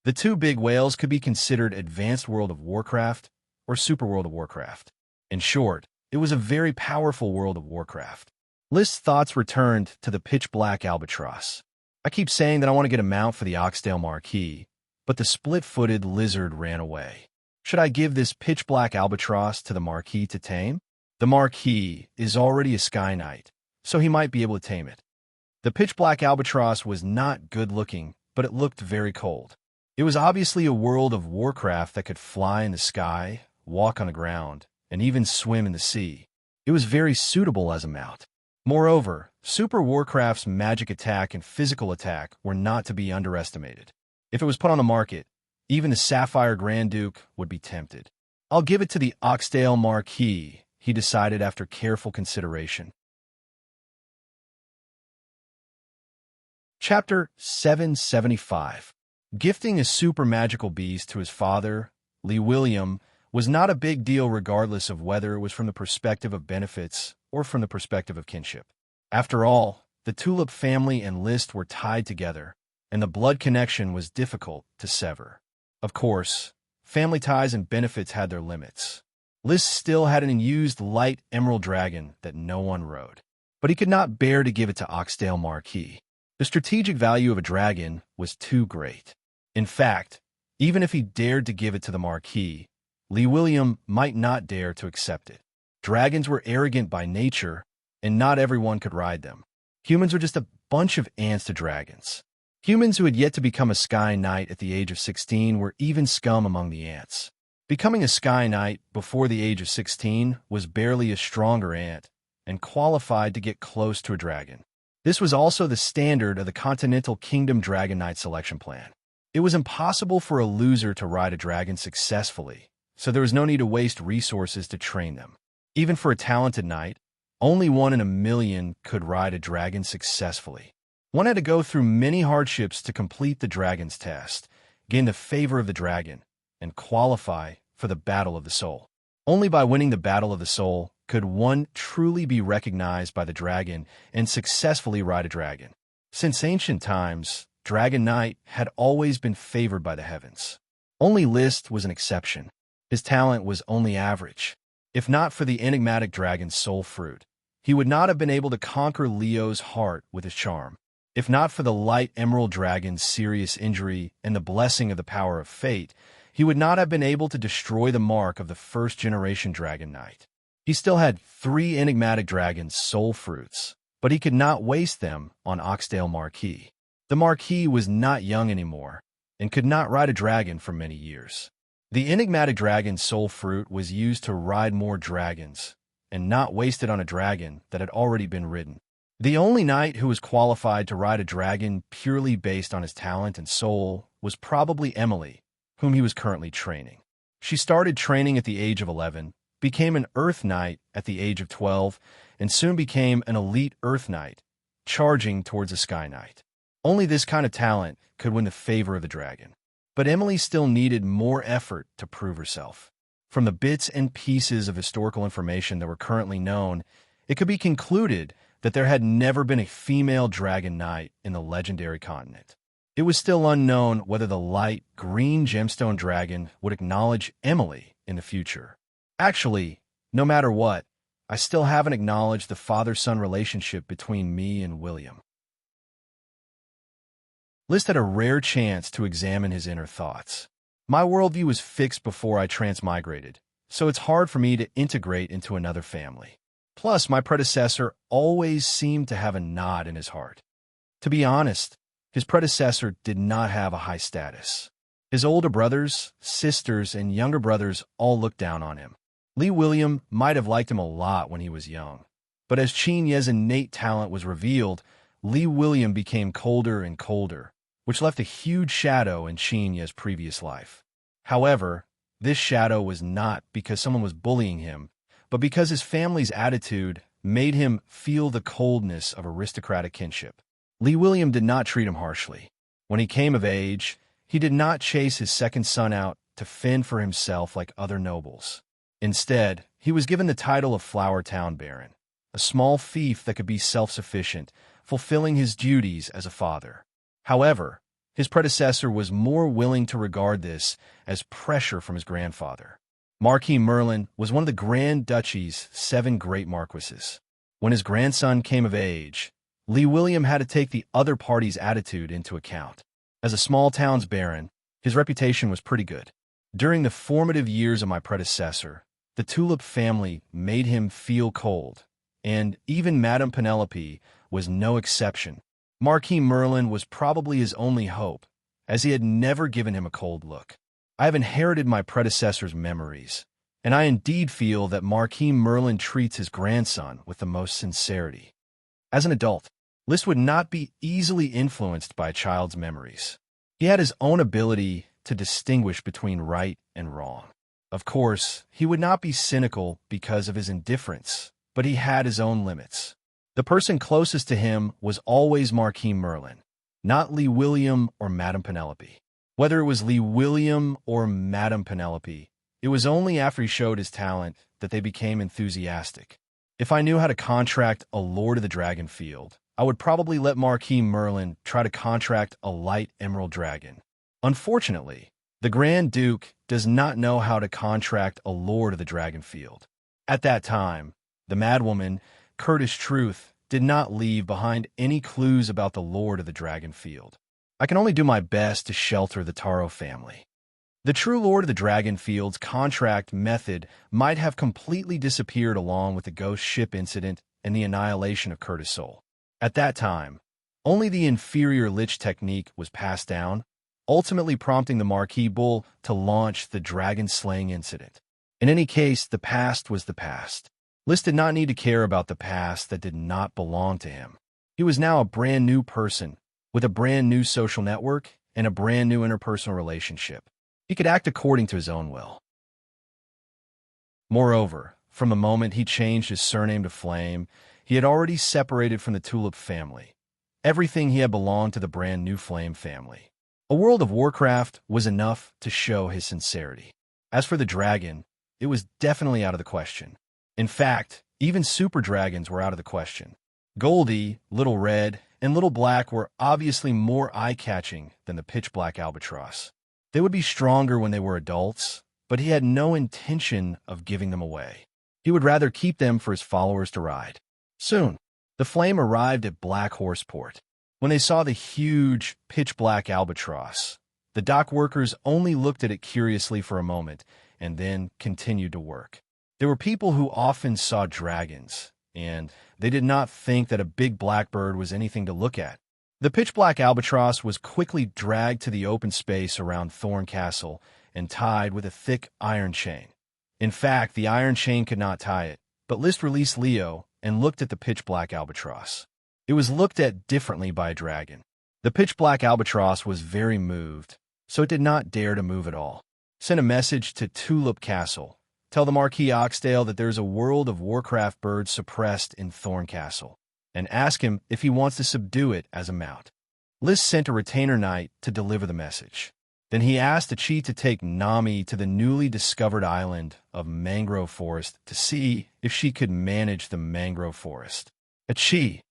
The 2 big whales could be considered Advanced World of Warcraft or Super World of Warcraft. In short, it was a very powerful World of Warcraft. List's thoughts returned to the pitch-black albatross. I keep saying that I want to get a mount for the Oxdale Marquis, but the split-footed lizard ran away. Should I give this pitch-black albatross to the Marquis to tame? The Marquis is already a Sky Knight, so he might be able to tame it. The pitch-black albatross was not good-looking, but it looked very cold. It was obviously a World of Warcraft that could fly in the sky, walk on the ground, and even swim in the sea. It was very suitable as a mount. Moreover, Super Warcraft's magic attack and physical attack were not to be underestimated. If it was put on the market, even the Sapphire Grand Duke would be tempted. I'll give it to the Oxdale Marquis, he decided after careful consideration. Chapter 775. Gifting a super magical beast to his father, Lee William, was not a big deal regardless of whether it was from the perspective of benefits or from the perspective of kinship. After all, the Tulip family and List were tied together, and the blood connection was difficult to sever. Of course, family ties and benefits had their limits. List still had an unused light emerald dragon that no one rode, but he could not bear to give it to Oxdale Marquis. The strategic value of a dragon was too great. In fact, even if he dared to give it to the Marquis, Lee William might not dare to accept it. Dragons were arrogant by nature, and not everyone could ride them. Humans were just a bunch of ants to dragons. Humans who had yet to become a Sky Knight at the age of 16 were even scum among the ants. Becoming a Sky Knight before the age of 16 was barely a stronger ant, and qualified to get close to a dragon. This was also the standard of the Continental Kingdom Dragon Knight selection plan. It was impossible for a loser to ride a dragon successfully, so there was no need to waste resources to train them. Even for a talented knight, only 1 in a million could ride a dragon successfully. One had to go through many hardships to complete the dragon's test, gain the favor of the dragon, and qualify for the Battle of the Soul. Only by winning the Battle of the Soul could one truly be recognized by the dragon and successfully ride a dragon. Since ancient times, Dragon Knight had always been favored by the heavens. Only List was an exception. His talent was only average. If not for the enigmatic dragon's soul fruit, he would not have been able to conquer Leo's heart with his charm. If not for the light emerald dragon's serious injury and the blessing of the power of fate, he would not have been able to destroy the mark of the first-generation Dragon Knight. He still had 3 enigmatic dragon's soul fruits, but he could not waste them on Oxdale Marquis. The Marquis was not young anymore, and could not ride a dragon for many years. The enigmatic dragon's soul fruit was used to ride more dragons, and not wasted on a dragon that had already been ridden. The only knight who was qualified to ride a dragon purely based on his talent and soul was probably Emily, whom he was currently training. She started training at the age of 11, became an Earth Knight at the age of 12, and soon became an elite Earth Knight, charging towards a Sky Knight. Only this kind of talent could win the favor of the dragon. But Emily still needed more effort to prove herself. From the bits and pieces of historical information that were currently known, it could be concluded that there had never been a female Dragon Knight in the legendary continent. It was still unknown whether the light green gemstone dragon would acknowledge Emily in the future. Actually, no matter what, I still haven't acknowledged the father-son relationship between me and William. List had a rare chance to examine his inner thoughts. My worldview was fixed before I transmigrated, so it's hard for me to integrate into another family. Plus, my predecessor always seemed to have a knot in his heart. To be honest, his predecessor did not have a high status. His older brothers, sisters, and younger brothers all looked down on him. Li William might have liked him a lot when he was young, but as Xianxia's innate talent was revealed, Li William became colder and colder, which left a huge shadow in Xianxia's previous life. However, this shadow was not because someone was bullying him, but because his family's attitude made him feel the coldness of aristocratic kinship. Li William did not treat him harshly. When he came of age, he did not chase his second son out to fend for himself like other nobles. Instead, he was given the title of Flower Town Baron, a small fief that could be self-sufficient, fulfilling his duties as a father. However, his predecessor was more willing to regard this as pressure from his grandfather. Marquis Merlin was one of the Grand Duchy's 7 great marquises. When his grandson came of age, Li William had to take the other party's attitude into account. As a small town's baron, his reputation was pretty good. During the formative years of my predecessor, the Tulip family made him feel cold, and even Madame Penelope was no exception. Marquis Merlin was probably his only hope, as he had never given him a cold look. I have inherited my predecessor's memories, and I indeed feel that Marquis Merlin treats his grandson with the most sincerity. As an adult, Liszt would not be easily influenced by a child's memories. He had his own ability to distinguish between right and wrong. Of course, he would not be cynical because of his indifference, but he had his own limits. The person closest to him was always Marquis Merlin, not Li William or Madame Penelope. Whether it was Li William or Madame Penelope, it was only after he showed his talent that they became enthusiastic. If I knew how to contract a Lord of the Dragon field, I would probably let Marquis Merlin try to contract a light emerald dragon. Unfortunately, the Grand Duke does not know how to contract a Lord of the Dragon field. At that time, the madwoman, Curtis Truth, did not leave behind any clues about the Lord of the Dragon field. I can only do my best to shelter the Taro family. The true Lord of the Dragon field's contract method might have completely disappeared along with the ghost ship incident and the annihilation of Curtis' soul. At that time, only the inferior lich technique was passed down, ultimately prompting the Marquis Bull to launch the dragon-slaying incident. In any case, the past was the past. Liszt did not need to care about the past that did not belong to him. He was now a brand new person, with a brand new social network and a brand new interpersonal relationship. He could act according to his own will. Moreover, from the moment he changed his surname to Flame, he had already separated from the Tulip family. Everything he had belonged to the brand new Flame family. A World of Warcraft was enough to show his sincerity. As for the dragon, it was definitely out of the question. In fact, even super dragons were out of the question. Goldie, Little Red, and Little Black were obviously more eye-catching than the pitch-black albatross. They would be stronger when they were adults, but he had no intention of giving them away. He would rather keep them for his followers to ride. Soon, the Flame arrived at Black Horse Port. When they saw the huge, pitch-black albatross, the dock workers only looked at it curiously for a moment and then continued to work. There were people who often saw dragons, and they did not think that a big blackbird was anything to look at. The pitch-black albatross was quickly dragged to the open space around Thorn Castle and tied with a thick iron chain. In fact, the iron chain could not tie it, but Liszt released Leo and looked at the pitch-black albatross. It was looked at differently by a dragon. The pitch-black albatross was very moved, so it did not dare to move at all. Send a message to Tulip Castle. Tell the Marquis Oxdale that there's a World of Warcraft bird suppressed in Thorn Castle, and ask him if he wants to subdue it as a mount. Liszt sent a retainer knight to deliver the message. Then he asked the chief to take Nami to the newly discovered island of Mangrove Forest to see if she could manage the mangrove forest. Achi,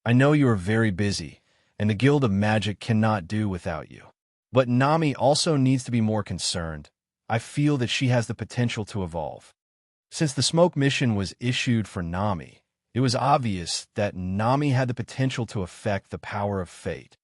I know you are very busy, and the Guild of Magic cannot do without you. But Nami also needs to be more concerned. I feel that she has the potential to evolve. Since the smoke mission was issued for Nami, it was obvious that Nami had the potential to affect the power of fate.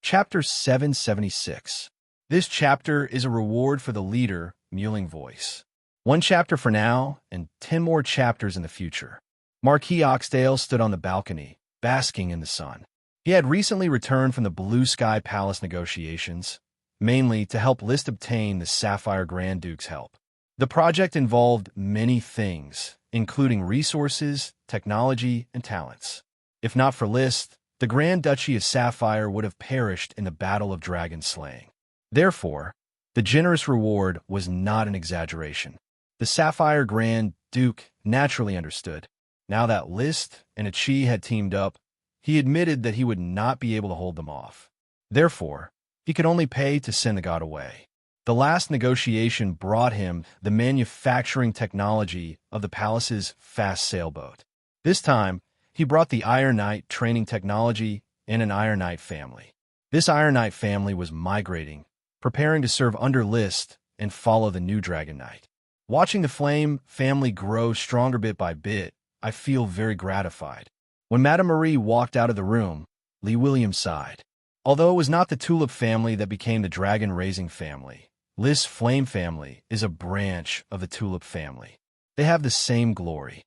Chapter 776. This chapter is a reward for the leader, Mewling Voice. One chapter for now, and 10 more chapters in the future. Marquis Oxdale stood on the balcony, basking in the sun. He had recently returned from the Blue Sky Palace negotiations, mainly to help List obtain the Sapphire Grand Duke's help. The project involved many things, including resources, technology, and talents. If not for List, the Grand Duchy of Sapphire would have perished in the Battle of Dragon Slaying. Therefore, the generous reward was not an exaggeration. The Sapphire Grand Duke naturally understood. Now that List and Achi had teamed up, he admitted that he would not be able to hold them off. Therefore, he could only pay to send the god away. The last negotiation brought him the manufacturing technology of the palace's fast sailboat. This time, he brought the Iron Knight training technology and an Iron Knight family. This Iron Knight family was migrating, preparing to serve under List and follow the new Dragon Knight. Watching the Flame family grow stronger bit by bit, I feel very gratified. When Madame Marie walked out of the room, Lee William sighed. Although it was not the Tulip family that became the dragon-raising family, List's Flame family is a branch of the Tulip family. They have the same glory.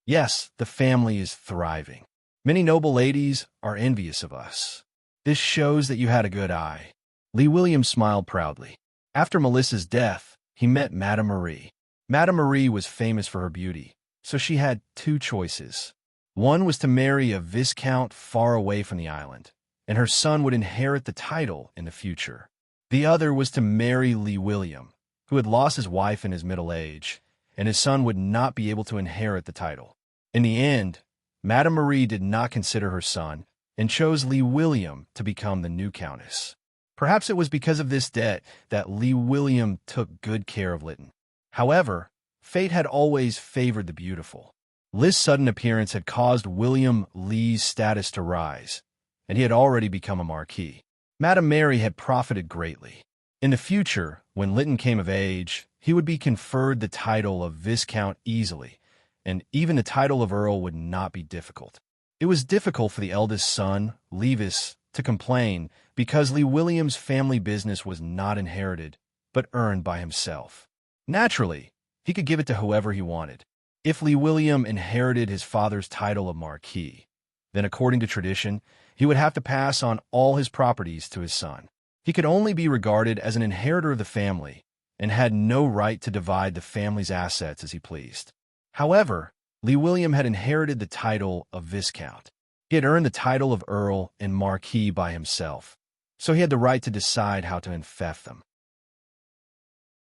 Yes, the family is thriving. Many noble ladies are envious of us. This shows that you had a good eye. Lee William smiled proudly. After Melissa's death, he met Madame Marie. Madame Marie was famous for her beauty, so she had two choices. One was to marry a viscount far away from the island, and her son would inherit the title in the future. The other was to marry Lee William, who had lost his wife in his middle age, and his son would not be able to inherit the title. In the end, Madame Marie did not consider her son and chose Lee William to become the new countess. Perhaps it was because of this debt that Lee William took good care of Lytton. However, fate had always favored the beautiful. List's sudden appearance had caused William Lee's status to rise, and he had already become a marquis. Madame Mary had profited greatly. In the future, when Lytton came of age, he would be conferred the title of Viscount easily, and even the title of Earl would not be difficult. It was difficult for the eldest son, Levis, to complain because Lee William's family business was not inherited, but earned by himself. Naturally, he could give it to whoever he wanted. If Lee William inherited his father's title of marquis, then according to tradition, he would have to pass on all his properties to his son. He could only be regarded as an inheritor of the family and had no right to divide the family's assets as he pleased. However, Lee William had inherited the title of Viscount. He had earned the title of Earl and Marquis by himself, so he had the right to decide how to infect them.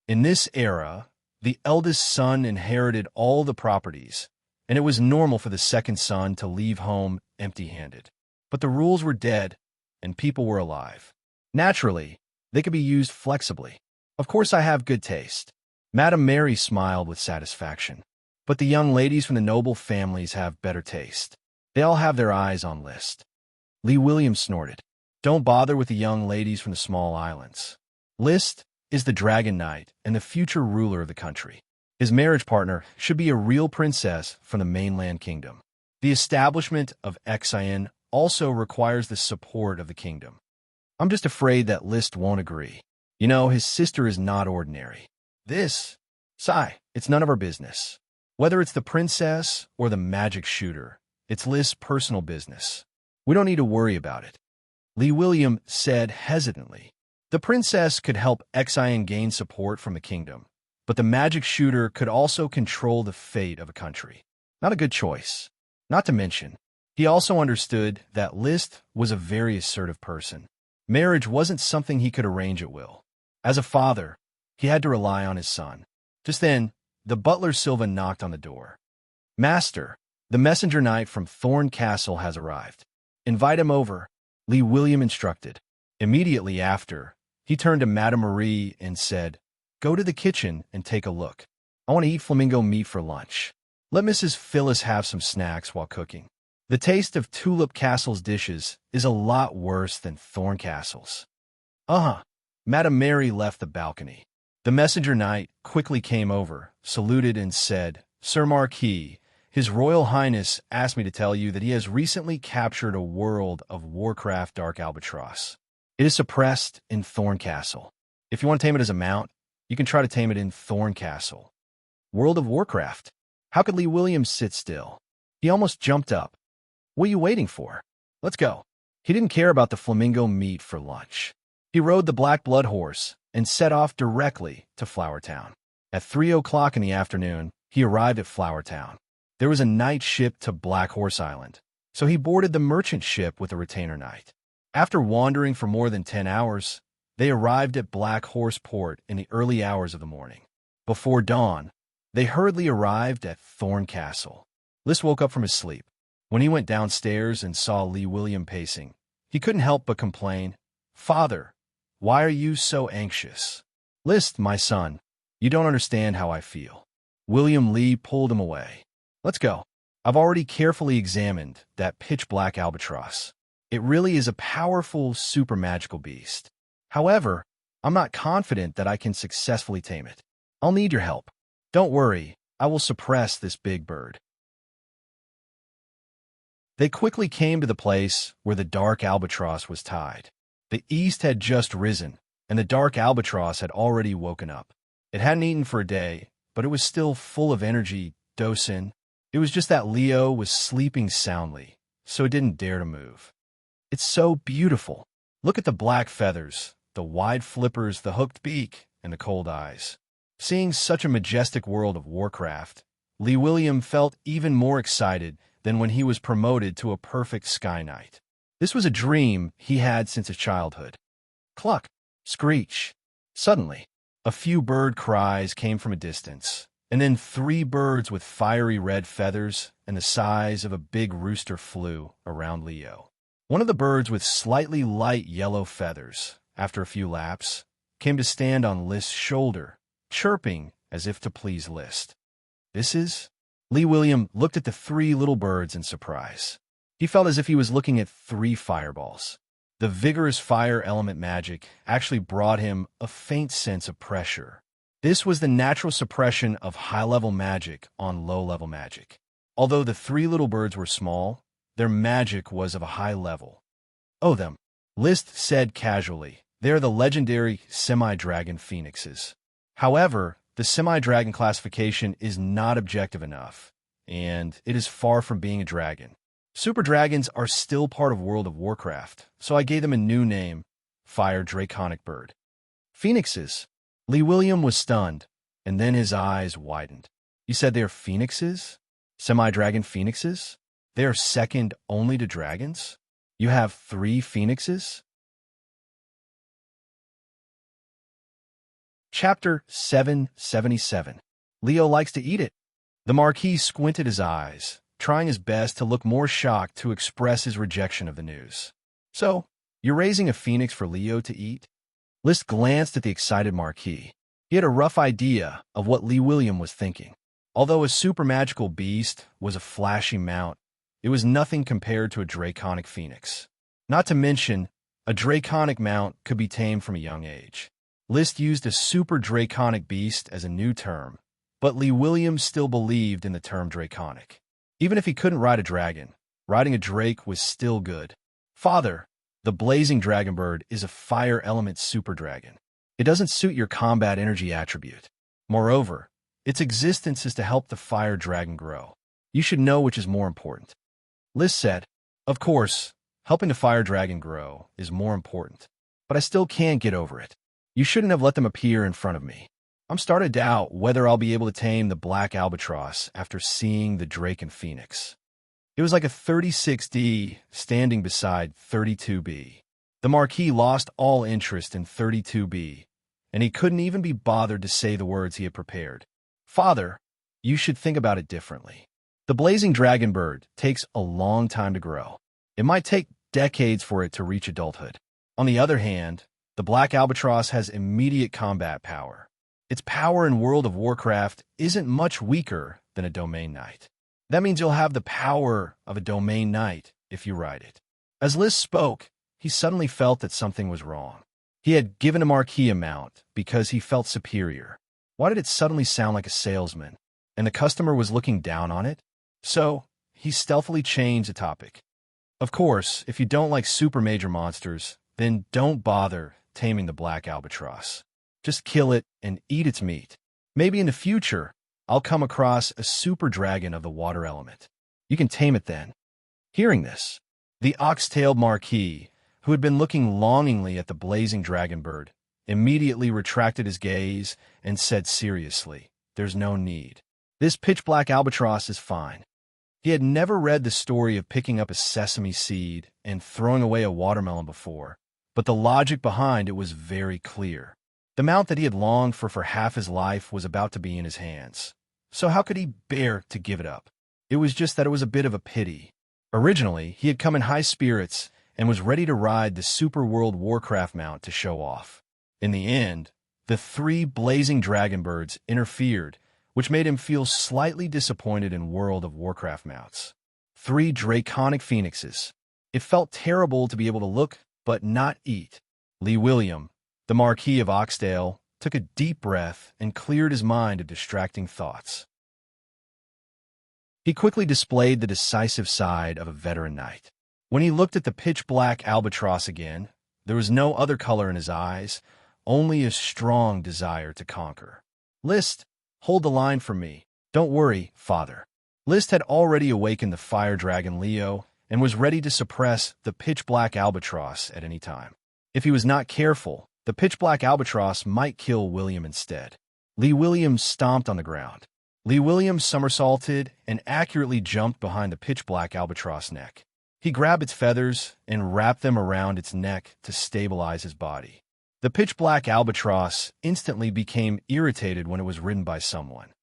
In this era, the eldest son inherited all the properties, and it was normal for the second son to leave home empty-handed. But the rules were dead, and people were alive. Naturally, they could be used flexibly. Of course I have good taste. Madame Mary smiled with satisfaction. But the young ladies from the noble families have better taste. They all have their eyes on List. Lee William snorted. Don't bother with the young ladies from the small islands. List is the Dragon Knight and the future ruler of the country. His marriage partner should be a real princess from the mainland kingdom. The establishment of Xianxia also requires the support of the kingdom. I'm just afraid that List won't agree. You know, his sister is not ordinary. It's none of our business. Whether it's the princess or the magic shooter, it's List's personal business. We don't need to worry about it. Lee William said hesitantly. The princess could help Xianxia gain support from the kingdom, but the magic shooter could also control the fate of a country. Not a good choice. Not to mention, he also understood that List was a very assertive person. Marriage wasn't something he could arrange at will. As a father, he had to rely on his son. Just then, the butler Silva knocked on the door. Master, the messenger knight from Thorn Castle has arrived. Invite him over, Lee William instructed. Immediately after, he turned to Madame Marie and said, Go to the kitchen and take a look. I want to eat flamingo meat for lunch. Let Mrs. Phyllis have some snacks while cooking. The taste of Tulip Castle's dishes is a lot worse than Thorn Castle's. Madame Mary left the balcony. The messenger knight quickly came over, saluted, and said, Sir Marquis, His Royal Highness asked me to tell you that he has recently captured a world of Warcraft Dark Albatross. It is suppressed in Thorn Castle. If you want to tame it as a mount, you can try to tame it in Thorn Castle. World of Warcraft. How could Lee Williams sit still? He almost jumped up. What are you waiting for? Let's go. He didn't care about the flamingo meat for lunch. He rode the Black Blood horse and set off directly to Flower Town. At 3 o'clock in the afternoon, he arrived at Flower Town. There was a night ship to Black Horse Island, so he boarded the merchant ship with a retainer knight. After wandering for more than 10 hours, they arrived at Black Horse Port in the early hours of the morning. Before dawn, they hurriedly arrived at Thorn Castle. Lys woke up from his sleep. When he went downstairs and saw Lee William pacing, he couldn't help but complain, "Father, why are you so anxious?" "Lys, my son, you don't understand how I feel." William Lee pulled him away. "Let's go. I've already carefully examined that pitch-black albatross. It really is a powerful, super magical beast. However, I'm not confident that I can successfully tame it. I'll need your help. Don't worry, I will suppress this big bird." They quickly came to the place where the dark albatross was tied. The east had just risen, and the dark albatross had already woken up. It hadn't eaten for a day, but it was still full of energy, docile. It was just that Leo was sleeping soundly, so it didn't dare to move. "It's so beautiful. Look at the black feathers, the wide flippers, the hooked beak, and the cold eyes." Seeing such a majestic world of Warcraft, Lee William felt even more excited than when he was promoted to a perfect Sky Knight. This was a dream he had since his childhood. Cluck, screech. Suddenly, a few bird cries came from a distance, and then 3 birds with fiery red feathers and the size of a big rooster flew around Leo. One of the birds with slightly light yellow feathers, after a few laps, came to stand on Lyst's shoulder, chirping as if to please Lyst. "This is—" Lee William looked at the 3 little birds in surprise. He felt as if he was looking at 3 fireballs. The vigorous fire element magic actually brought him a faint sense of pressure. This was the natural suppression of high-level magic on low-level magic. Although the 3 little birds were small, their magic was of a high level. "Oh, them," Lyst said casually. "They are the legendary semi-dragon phoenixes. However, the semi-dragon classification is not objective enough, and it is far from being a dragon. Super dragons are still part of World of Warcraft, so I gave them a new name, Fire Draconic Bird." "Phoenixes?" Lee William was stunned, and then his eyes widened. "You said they are phoenixes? Semi-dragon phoenixes? They are second only to dragons? You have 3 phoenixes?" Chapter 777. Leo likes to eat it. The Marquis squinted his eyes, trying his best to look more shocked to express his rejection of the news. "So, you're raising a phoenix for Leo to eat?" List glanced at the excited Marquis. He had a rough idea of what Lee William was thinking. Although a super magical beast was a flashy mount, it was nothing compared to a draconic phoenix. Not to mention, a draconic mount could be tamed from a young age. List used a super draconic beast as a new term, but Lee Williams still believed in the term draconic. Even if he couldn't ride a dragon, riding a drake was still good. "Father, the blazing dragon bird is a fire element super dragon. It doesn't suit your combat energy attribute. Moreover, its existence is to help the fire dragon grow. You should know which is more important." Lys said, "Of course, helping the fire dragon grow is more important, but I still can't get over it. You shouldn't have let them appear in front of me. I'm starting to doubt whether I'll be able to tame the black albatross after seeing the drake and phoenix." It was like a 36D standing beside 32B. The Marquis lost all interest in 32B, and he couldn't even be bothered to say the words he had prepared. "Father, you should think about it differently. The blazing dragon bird takes a long time to grow. It might take decades for it to reach adulthood. On the other hand, the black albatross has immediate combat power. Its power in World of Warcraft isn't much weaker than a domain knight. That means you'll have the power of a domain knight if you ride it." As Lys spoke, he suddenly felt that something was wrong. He had given a Marquis a mount because he felt superior. Why did it suddenly sound like a salesman? And the customer was looking down on it? So, he stealthily changed the topic. "Of course, if you don't like super major monsters, then don't bother taming the black albatross. Just kill it and eat its meat. Maybe in the future, I'll come across a super dragon of the water element. You can tame it then." Hearing this, the ox-tailed marquis, who had been looking longingly at the blazing dragon bird, immediately retracted his gaze and said seriously, "There's no need. This pitch-black albatross is fine." He had never read the story of picking up a sesame seed and throwing away a watermelon before, but the logic behind it was very clear. The mount that he had longed for half his life was about to be in his hands. So how could he bear to give it up? It was just that it was a bit of a pity. Originally, he had come in high spirits and was ready to ride the Super World Warcraft mount to show off. In the end, the 3 blazing dragon birds interfered, which made him feel slightly disappointed in World of Warcraft mounts. 3 draconic phoenixes. It felt terrible to be able to look but not eat. Lee William, the Marquis of Oxdale, took a deep breath and cleared his mind of distracting thoughts. He quickly displayed the decisive side of a veteran knight. When he looked at the pitch-black albatross again, there was no other color in his eyes, only a strong desire to conquer. "List, hold the line for me. Don't worry, father." List had already awakened the fire dragon Leo and was ready to suppress the pitch-black albatross at any time. If he was not careful, the pitch-black albatross might kill William instead. Lee Williams stomped on the ground. Lee Williams somersaulted and accurately jumped behind the pitch-black albatross neck. He grabbed its feathers and wrapped them around its neck to stabilize his body. The pitch-black albatross instantly became irritated when it was ridden by someone.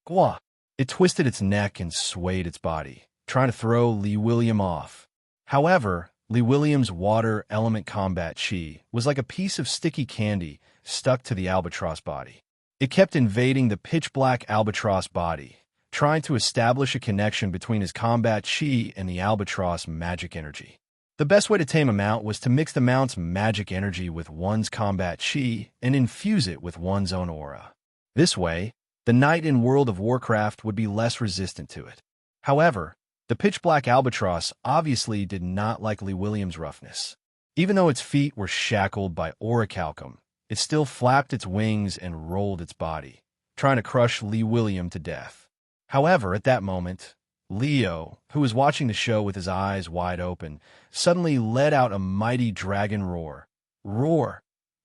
Gwa! It twisted its neck and swayed its body, trying to throw Lee William off. However, Lee William's water element combat chi was like a piece of sticky candy stuck to the albatross body. It kept invading the pitch-black albatross body, trying to establish a connection between his combat chi and the albatross magic energy. The best way to tame a mount was to mix the mount's magic energy with one's combat chi and infuse it with one's own aura. This way, the knight in World of Warcraft would be less resistant to it. However, the pitch-black albatross obviously did not like Lee Williams' roughness. Even though its feet were shackled by orichalcum, it still flapped its wings and rolled its body, trying to crush Lee William to death. However, at that moment, Leo, who was watching the show with his eyes wide open, suddenly let out a mighty dragon roar,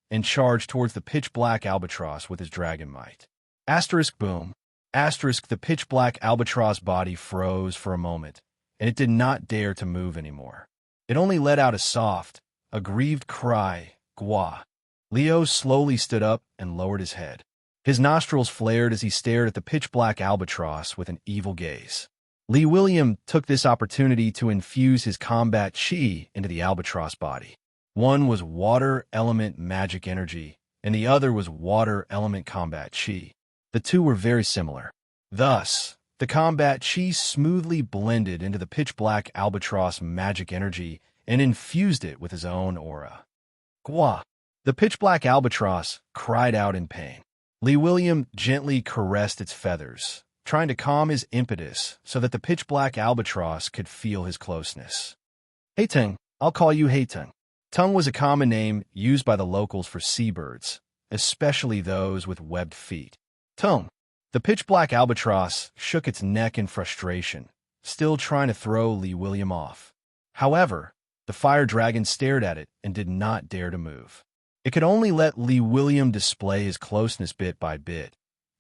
and charged towards the pitch-black albatross with his dragon might. Asterisk boom. Asterisk the pitch-black albatross body froze for a moment, and it did not dare to move anymore. It only let out a soft, aggrieved cry, "Gwa." Leo slowly stood up and lowered his head. His nostrils flared as he stared at the pitch-black albatross with an evil gaze. Lee William took this opportunity to infuse his combat chi into the albatross body. One was water element magic energy, and the other was water element combat chi. The two were very similar. Thus, the combat chi smoothly blended into the pitch-black albatross magic energy and infused it with his own aura. Gwa! The pitch-black albatross cried out in pain. Lee William gently caressed its feathers, trying to calm his impetus so that the pitch-black albatross could feel his closeness. Hatung, I'll call you Hatung. Tung was a common name used by the locals for seabirds, especially those with webbed feet. Tung. The pitch-black albatross shook its neck in frustration, still trying to throw Lee William off. However, the fire dragon stared at it and did not dare to move. It could only let Lee William display his closeness bit by bit,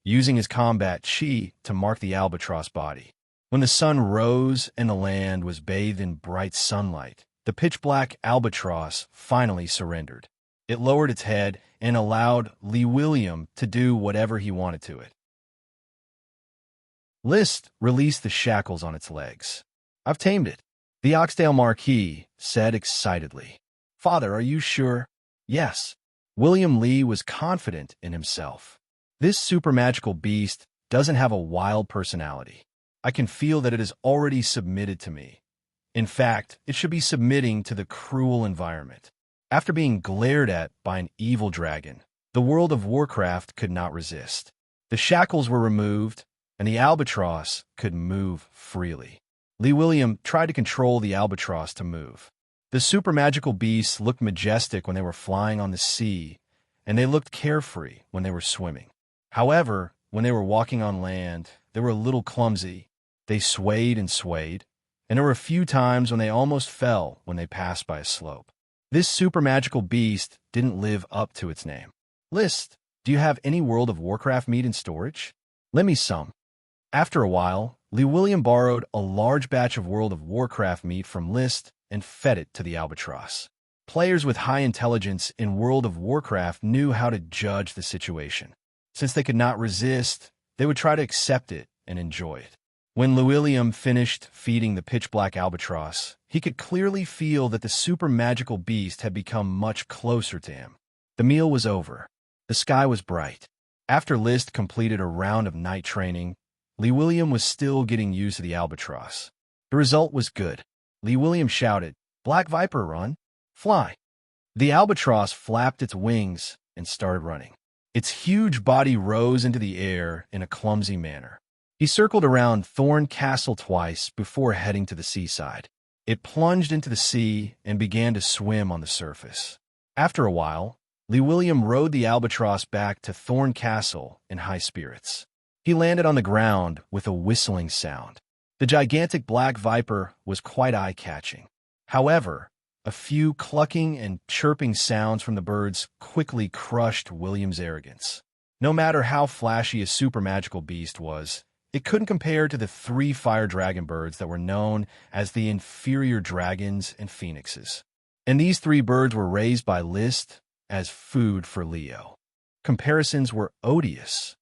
using his combat chi to mark the albatross body. When the sun rose and the land was bathed in bright sunlight, the pitch-black albatross finally surrendered. It lowered its head and allowed Lee William to do whatever he wanted to it. List released the shackles on its legs. I've tamed it, the Oxdale Marquis said excitedly. Father, are you sure? Yes. William Lee was confident in himself. This super magical beast doesn't have a wild personality. I can feel that it is already submitted to me. In fact, it should be submitting to the cruel environment. After being glared at by an evil dragon, the World of Warcraft could not resist. The shackles were removed, and the albatross could move freely. Lee William tried to control the albatross to move. The super magical beasts looked majestic when they were flying on the sea, and they looked carefree when they were swimming. However, when they were walking on land, they were a little clumsy. They swayed and swayed, and there were a few times when they almost fell when they passed by a slope. This super magical beast didn't live up to its name. List, do you have any World of Warcraft meat in storage? Lend me some. After a while, Lee William borrowed a large batch of World of Warcraft meat from List and fed it to the albatross. Players with high intelligence in World of Warcraft knew how to judge the situation. Since they could not resist, they would try to accept it and enjoy it. When Llewellyn finished feeding the pitch-black albatross, he could clearly feel that the super magical beast had become much closer to him. The meal was over. The sky was bright. After List completed a round of night training, Llewellyn was still getting used to the albatross. The result was good. Llewellyn shouted, "Black Viper, run! Fly!" The albatross flapped its wings and started running. Its huge body rose into the air in a clumsy manner. He circled around Thorn Castle twice before heading to the seaside. It plunged into the sea and began to swim on the surface. After a while, Llewellyn rode the albatross back to Thorn Castle in high spirits. He landed on the ground with a whistling sound. The gigantic black viper was quite eye-catching. However, a few clucking and chirping sounds from the birds quickly crushed William's arrogance. No matter how flashy a super magical beast was, it couldn't compare to the 3 fire dragon birds that were known as the inferior dragons and phoenixes. And these 3 birds were raised by List as food for Leo. Comparisons were odious.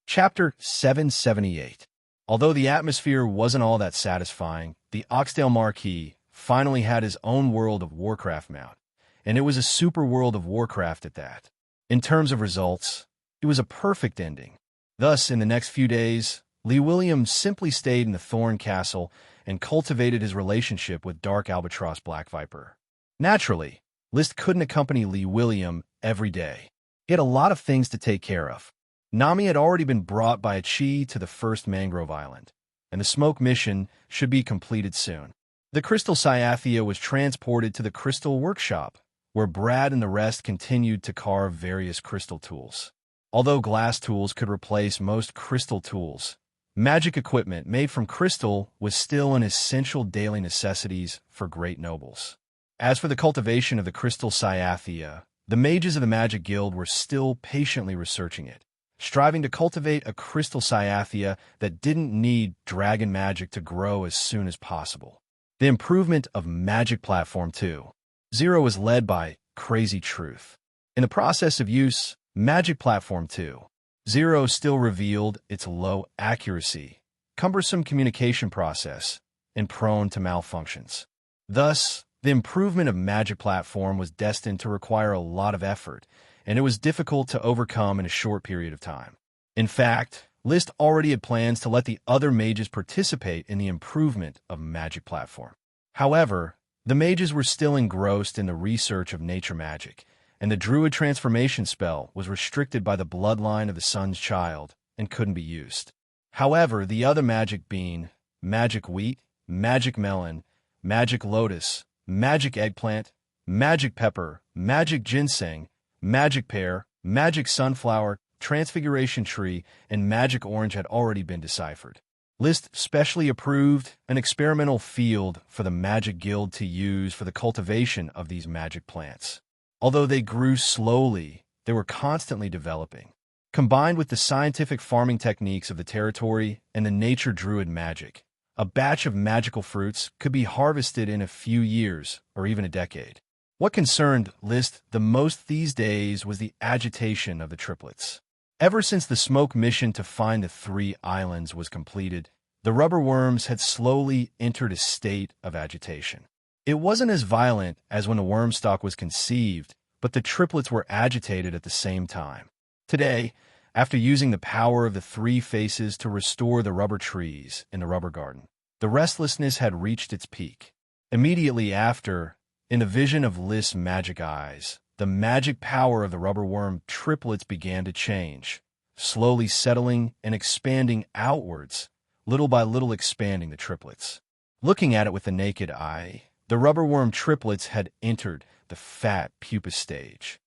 Chapter 778. Although the atmosphere wasn't all that satisfying, the Oxdale Marquis finally had his own World of Warcraft mount, and it was a super World of Warcraft at that. In terms of results, it was a perfect ending. Thus, in the next few days, Llewellyn simply stayed in the Thorn Castle and cultivated his relationship with Dark Albatross Black Viper. Naturally, List couldn't accompany Llewellyn every day. He had a lot of things to take care of. Nami had already been brought by a Chi to the first mangrove island, and the smoke mission should be completed soon. The crystal Xianxia was transported to the crystal workshop, where Brad and the rest continued to carve various crystal tools. Although glass tools could replace most crystal tools, magic equipment made from crystal was still an essential daily necessities for great nobles. As for the cultivation of the crystal Xianxia, the mages of the Magic Guild were still patiently researching it, striving to cultivate a crystal Xianxia that didn't need dragon magic to grow as soon as possible. The improvement of Magic Platform 2.0 was led by Crazy Truth. In the process of use, Magic Platform 2.0 still revealed its low accuracy, cumbersome communication process, and prone to malfunctions. Thus, the improvement of Magic Platform was destined to require a lot of effort, and it was difficult to overcome in a short period of time. In fact, List already had plans to let the other mages participate in the improvement of Magic Platform. However, the mages were still engrossed in the research of nature magic, and the Druid transformation spell was restricted by the bloodline of the Sun's Child and couldn't be used. However, the other magic bean, Magic Wheat, Magic Melon, Magic Lotus, Magic Eggplant, Magic Pepper, Magic Ginseng, Magic Pear, Magic Sunflower, Transfiguration Tree, and Magic Orange had already been deciphered. List specially approved an experimental field for the Magic Guild to use for the cultivation of these magic plants. Although they grew slowly, they were constantly developing. Combined with the scientific farming techniques of the territory and the nature druid magic, a batch of magical fruits could be harvested in a few years or even a decade. What concerned List the most these days was the agitation of the triplets. Ever since the smoke mission to find the 3 islands was completed, the rubber worms had slowly entered a state of agitation. It wasn't as violent as when the worm stock was conceived, but the triplets were agitated at the same time. Today, after using the power of the 3 faces to restore the rubber trees in the rubber garden, the restlessness had reached its peak. Immediately after, in the vision of List's magic eyes, the magic power of the rubber worm triplets began to change, slowly settling and expanding outwards, little by little expanding the triplets. Looking at it with the naked eye, the rubber worm triplets had entered the fat pupa stage.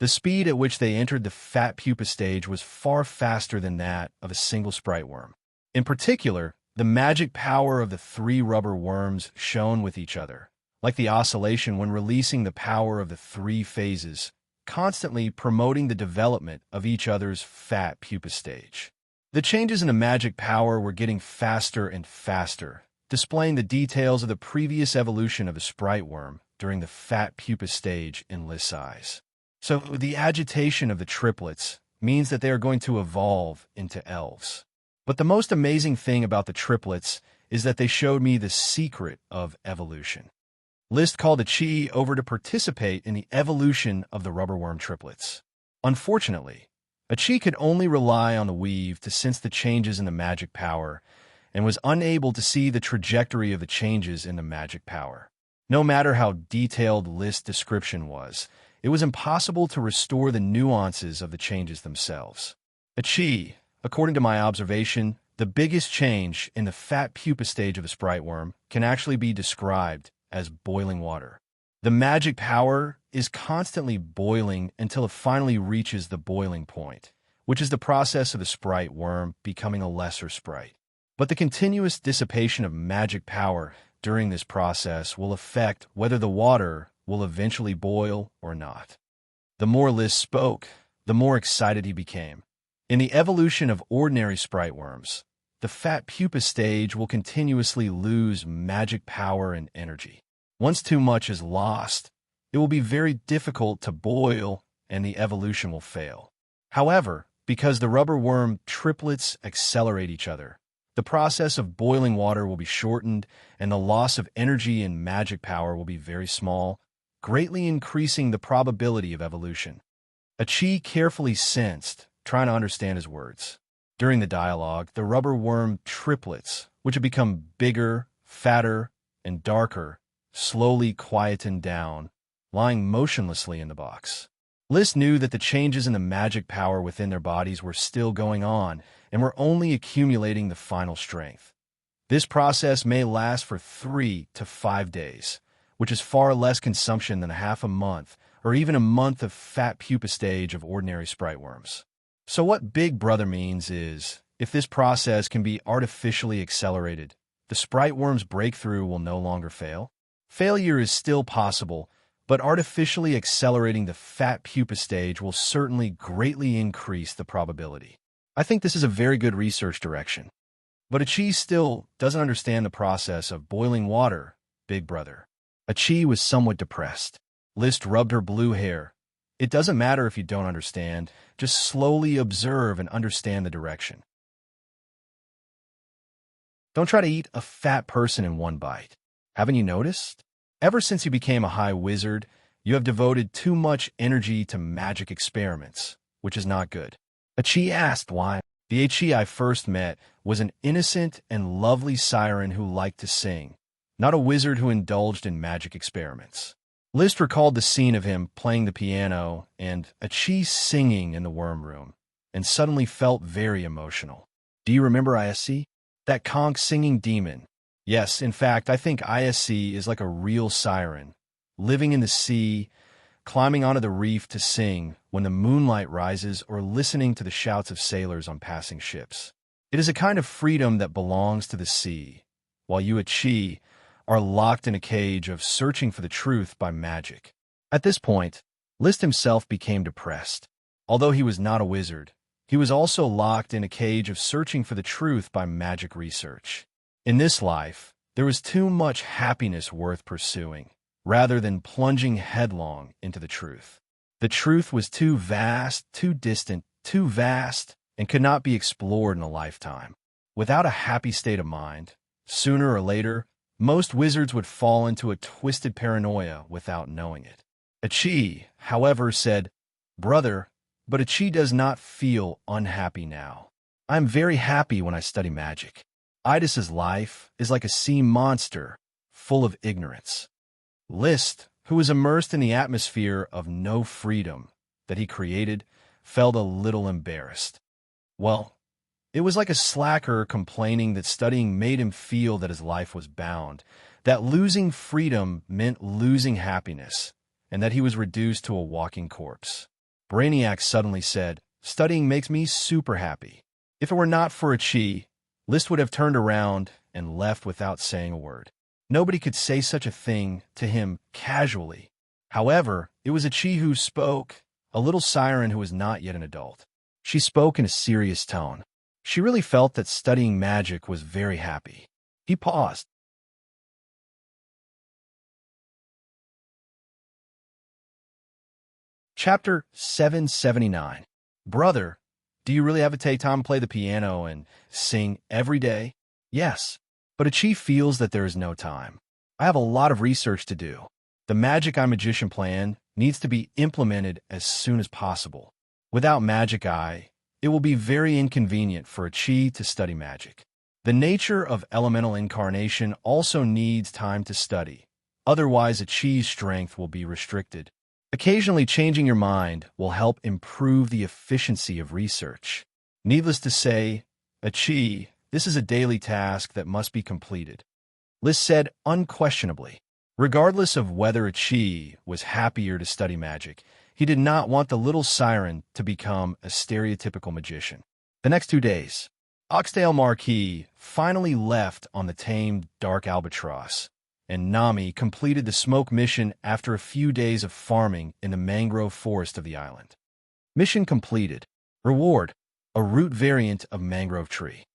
The speed at which they entered the fat pupa stage was far faster than that of a single sprite worm. In particular, the magic power of the three rubber worms shone with each other, like the oscillation when releasing the power of the three phases, constantly promoting the development of each other's fat pupa stage. The changes in the magic power were getting faster and faster, displaying the details of the previous evolution of a sprite worm during the fat pupa stage in List's eyes. So the agitation of the triplets means that they are going to evolve into elves. But the most amazing thing about the triplets is that they showed me the secret of evolution. List called the Chi over to participate in the evolution of the rubberworm triplets. Unfortunately, a Chi could only rely on the weave to sense the changes in the magic power and was unable to see the trajectory of the changes in the magic power. No matter how detailed List's description was, it was impossible to restore the nuances of the changes themselves. A Chi, according to my observation, the biggest change in the fat pupa stage of a sprite worm can actually be described as boiling water. The magic power is constantly boiling until it finally reaches the boiling point, which is the process of the sprite worm becoming a lesser sprite. But the continuous dissipation of magic power during this process will affect whether the water will eventually boil or not. The more List spoke, the more excited he became. In the evolution of ordinary sprite worms, the fat pupa stage will continuously lose magic power and energy. Once too much is lost, it will be very difficult to boil and the evolution will fail. However, because the rubber worm triplets accelerate each other, the process of boiling water will be shortened and the loss of energy and magic power will be very small, greatly increasing the probability of evolution. A Chi carefully sensed, trying to understand his words. During the dialogue, the rubber worm triplets, which had become bigger, fatter, and darker, slowly quietened down, lying motionlessly in the box. List knew that the changes in the magic power within their bodies were still going on and were only accumulating the final strength. This process may last for 3 to 5 days, which is far less consumption than half a month or even a month of fat pupa stage of ordinary sprite worms. So what Big Brother means is, if this process can be artificially accelerated, the sprite worm's breakthrough will no longer fail. Failure is still possible, but artificially accelerating the fat pupa stage will certainly greatly increase the probability. I think this is a very good research direction. But a Chi still doesn't understand the process of boiling water, Big Brother. A Chi was somewhat depressed. List rubbed her blue hair. It doesn't matter if you don't understand, just slowly observe and understand the direction. Don't try to eat a fat person in one bite. Haven't you noticed? Ever since you became a high wizard, you have devoted too much energy to magic experiments, which is not good. A Chi asked why. The Chi I first met was an innocent and lovely siren who liked to sing, not a wizard who indulged in magic experiments. List recalled the scene of him playing the piano and a Chi singing in the worm room, and suddenly felt very emotional. Do you remember ISC? That conch singing demon. Yes, in fact, I think ISC is like a real siren, living in the sea, climbing onto the reef to sing when the moonlight rises or listening to the shouts of sailors on passing ships. It is a kind of freedom that belongs to the sea, while you, a Chi, are locked in a cage of searching for the truth by magic. At this point, List himself became depressed. Although he was not a wizard, he was also locked in a cage of searching for the truth by magic research. In this life, there was too much happiness worth pursuing, rather than plunging headlong into the truth. The truth was too vast, too distant, too vast, and could not be explored in a lifetime. Without a happy state of mind, sooner or later, most wizards would fall into a twisted paranoia without knowing it. A Chi, however, said, "Brother, but a Chi does not feel unhappy now. I am very happy when I study magic. Idis's life is like a sea monster, full of ignorance." List, who was immersed in the atmosphere of no freedom that he created, felt a little embarrassed. Well, it was like a slacker complaining that studying made him feel that his life was bound, that losing freedom meant losing happiness, and that he was reduced to a walking corpse. Brainiac suddenly said, "Studying makes me super happy." If it were not for a Chi, List would have turned around and left without saying a word. Nobody could say such a thing to him casually. However, it was a Chi who spoke, a little siren who was not yet an adult. She spoke in a serious tone. She really felt that studying magic was very happy. He paused. Chapter 779. Brother, do you really have to take time to play the piano and sing every day? Yes, but a chief feels that there is no time. I have a lot of research to do. The Magic Eye Magician plan needs to be implemented as soon as possible. Without Magic Eye, it will be very inconvenient for a Chi to study magic. The nature of elemental incarnation also needs time to study. Otherwise, a Chi's strength will be restricted. Occasionally changing your mind will help improve the efficiency of research. Needless to say, a Chi, this is a daily task that must be completed. Liz said unquestionably. Regardless of whether a Chi was happier to study magic, he did not want the little siren to become a stereotypical magician. The next 2 days, Oxtail Marquis finally left on the tamed Dark Albatross, and Nami completed the smoke mission after a few days of farming in the mangrove forest of the island. Mission completed. Reward: a root variant of mangrove tree.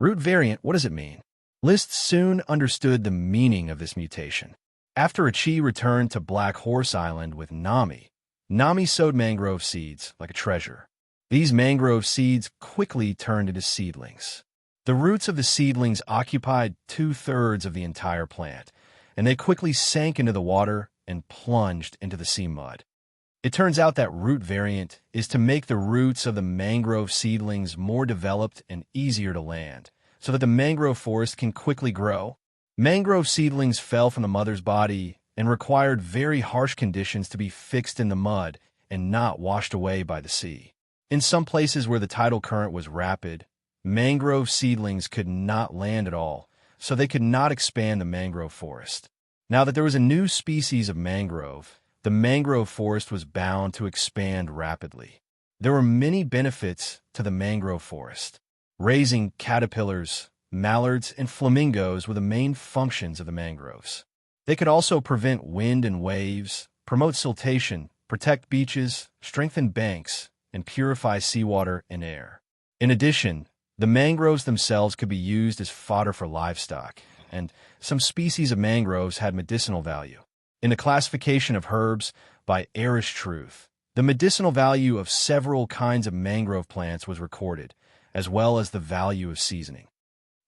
Root variant, what does it mean? List soon understood the meaning of this mutation. After a Chi returned to Black Horse Island with Nami, Nami sowed mangrove seeds like a treasure. These mangrove seeds quickly turned into seedlings. The roots of the seedlings occupied 2/3 of the entire plant, and they quickly sank into the water and plunged into the sea mud. It turns out that root variant is to make the roots of the mangrove seedlings more developed and easier to land, so that the mangrove forest can quickly grow. Mangrove seedlings fell from the mother's body and required very harsh conditions to be fixed in the mud and not washed away by the sea. In some places where the tidal current was rapid, mangrove seedlings could not land at all, so they could not expand the mangrove forest. Now that there was a new species of mangrove, the mangrove forest was bound to expand rapidly. There were many benefits to the mangrove forest. Raising caterpillars, mallards, and flamingos were the main functions of the mangroves. They could also prevent wind and waves, promote siltation, protect beaches, strengthen banks, and purify seawater and air. In addition, the mangroves themselves could be used as fodder for livestock, and some species of mangroves had medicinal value. In the classification of herbs by Arish Truth, the medicinal value of several kinds of mangrove plants was recorded, as well as the value of seasoning.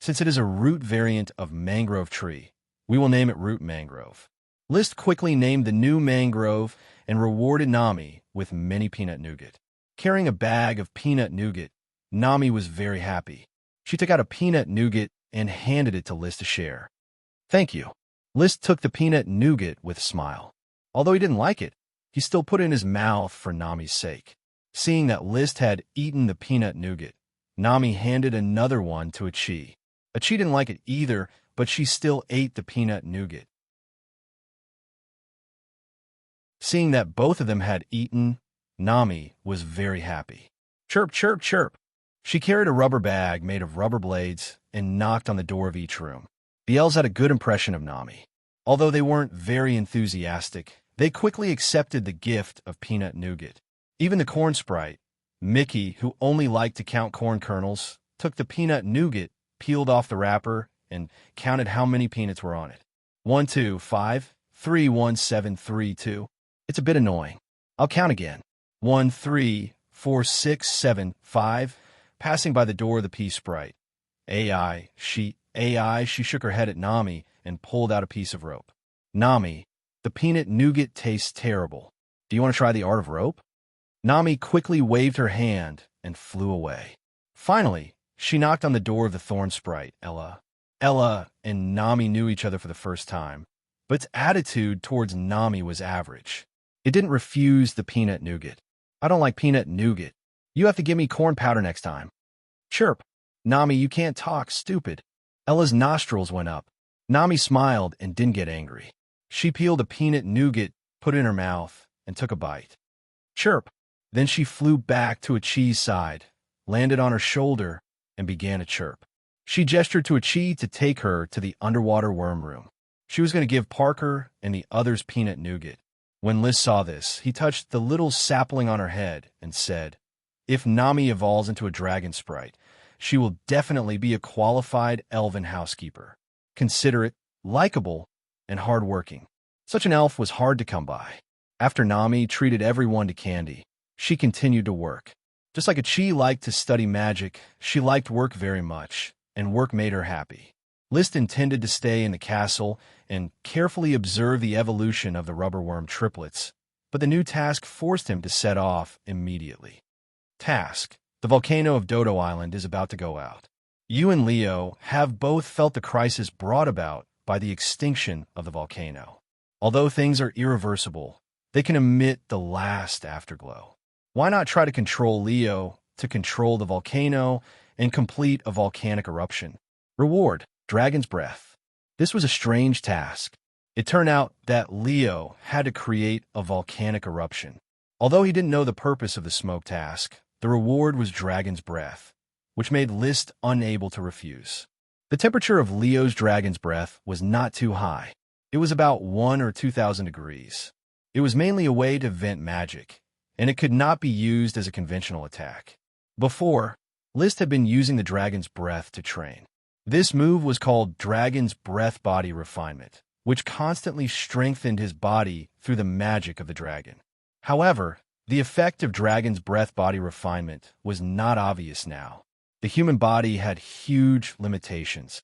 Since it is a root variant of mangrove tree, we will name it root mangrove. List quickly named the new mangrove and rewarded Nami with many peanut nougat. Carrying a bag of peanut nougat, Nami was very happy. She took out a peanut nougat and handed it to List to share. "Thank you." List took the peanut nougat with a smile. Although he didn't like it, he still put it in his mouth for Nami's sake. Seeing that List had eaten the peanut nougat, Nami handed another one to a Chi. A Chi didn't like it either, but she still ate the peanut nougat. Seeing that both of them had eaten, Nami was very happy. Chirp, chirp, chirp. She carried a rubber bag made of rubber blades and knocked on the door of each room. The elves had a good impression of Nami. Although they weren't very enthusiastic, they quickly accepted the gift of peanut nougat. Even the corn sprite, Mickey, who only liked to count corn kernels, took the peanut nougat, peeled off the wrapper, and counted how many peanuts were on it. 1, 2, 5, 3, 1, 7, 3, 2. It's a bit annoying. I'll count again. 1, 3, 4, 6, 7, 5. Passing by the door of the pea sprite. She shook her head at Nami and pulled out a piece of rope. "Nami, the peanut nougat tastes terrible. Do you want to try the art of rope?" Nami quickly waved her hand and flew away. Finally, she knocked on the door of the thorn sprite, Ella. Ella and Nami knew each other for the first time, but its attitude towards Nami was average. It didn't refuse the peanut nougat. "I don't like peanut nougat. You have to give me corn powder next time." "Chirp. Nami, you can't talk, stupid." Ella's nostrils went up. Nami smiled and didn't get angry. She peeled a peanut nougat, put it in her mouth, and took a bite. "Chirp. Then she flew back to Achi's side, landed on her shoulder, and began to chirp. She gestured to Achi to take her to the underwater worm room. She was going to give Parker and the others peanut nougat. When Liz saw this, he touched the little sapling on her head and said, "If Nami evolves into a dragon sprite, she will definitely be a qualified elven housekeeper. Considerate, likable, and hardworking. Such an elf was hard to come by." After Nami treated everyone to candy, she continued to work. Just like Achi liked to study magic, she liked work very much, and work made her happy. List intended to stay in the castle and carefully observe the evolution of the rubberworm triplets, but the new task forced him to set off immediately. Task: the volcano of Dodo Island is about to go out. You and Leo have both felt the crisis brought about by the extinction of the volcano. Although things are irreversible, they can emit the last afterglow. Why not try to control Leo to control the volcano and complete a volcanic eruption? Reward: Dragon's Breath. This was a strange task. It turned out that Leo had to create a volcanic eruption. Although he didn't know the purpose of the smoke task, the reward was Dragon's Breath, which made List unable to refuse. The temperature of Leo's Dragon's Breath was not too high. It was about 1,000 or 2,000 degrees. It was mainly a way to vent magic, and it could not be used as a conventional attack. Before, List had been using the Dragon's Breath to train. This move was called Dragon's Breath Body Refinement, which constantly strengthened his body through the magic of the dragon. However, the effect of Dragon's Breath Body Refinement was not obvious now. The human body had huge limitations.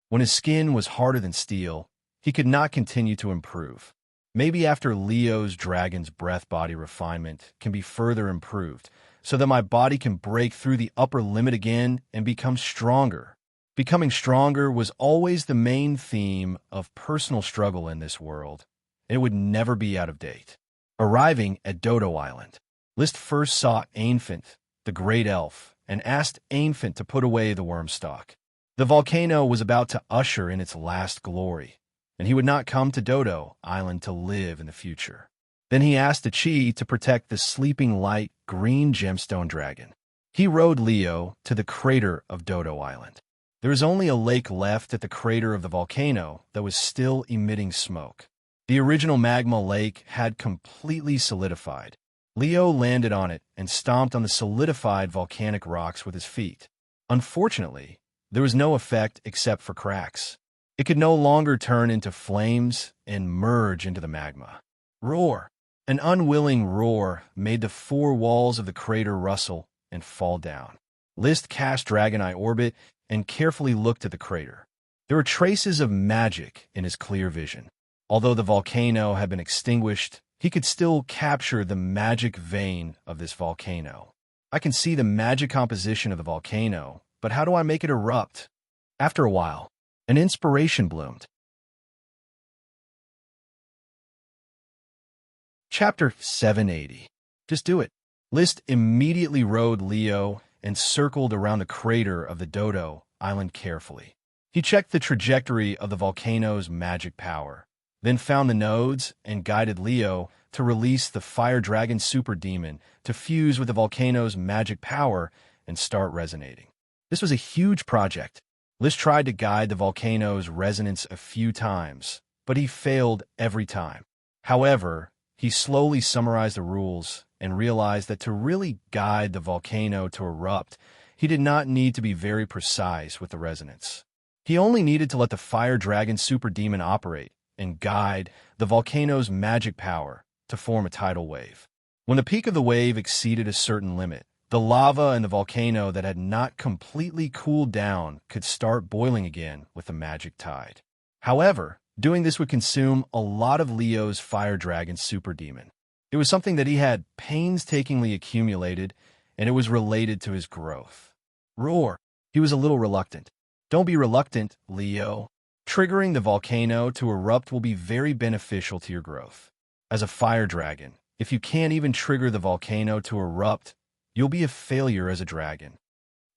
When his skin was harder than steel, he could not continue to improve. Maybe after Leo's Dragon's Breath Body Refinement can be further improved, so that my body can break through the upper limit again and become stronger. Becoming stronger was always the main theme of personal struggle in this world. It would never be out of date. Arriving at Dodo Island, List first saw Ainfant, the great elf, and asked Ainfant to put away the worm stalk. The volcano was about to usher in its last glory, and he would not come to Dodo Island to live in the future. Then he asked Achi to protect the sleeping light green gemstone dragon. He rode Leo to the crater of Dodo Island. There was only a lake left at the crater of the volcano that was still emitting smoke. The original magma lake had completely solidified. Leo landed on it and stomped on the solidified volcanic rocks with his feet. Unfortunately, there was no effect except for cracks. It could no longer turn into flames and merge into the magma. Roar! An unwilling roar made the four walls of the crater rustle and fall down. List cast Dragon Eye Orbit and carefully looked at the crater. There were traces of magic in his clear vision. Although the volcano had been extinguished, he could still capture the magic vein of this volcano. I can see the magic composition of the volcano, but how do I make it erupt? After a while, an inspiration bloomed. Chapter 780. Just do it. List immediately rode Leo and circled around the crater of the Dodo Island carefully. He checked the trajectory of the volcano's magic power, then found the nodes and guided Leo to release the fire dragon super demon to fuse with the volcano's magic power and start resonating. This was a huge project. List tried to guide the volcano's resonance a few times, but he failed every time. However, he slowly summarized the rules and realized that to really guide the volcano to erupt, he did not need to be very precise with the resonance. He only needed to let the fire dragon super demon operate and guide the volcano's magic power to form a tidal wave. When the peak of the wave exceeded a certain limit, the lava in the volcano that had not completely cooled down could start boiling again with the magic tide. However, doing this would consume a lot of Leo's fire dragon super demon. It was something that he had painstakingly accumulated, and it was related to his growth. Roar! He was a little reluctant. Don't be reluctant, Leo. Triggering the volcano to erupt will be very beneficial to your growth. As a fire dragon, if you can't even trigger the volcano to erupt, you'll be a failure as a dragon.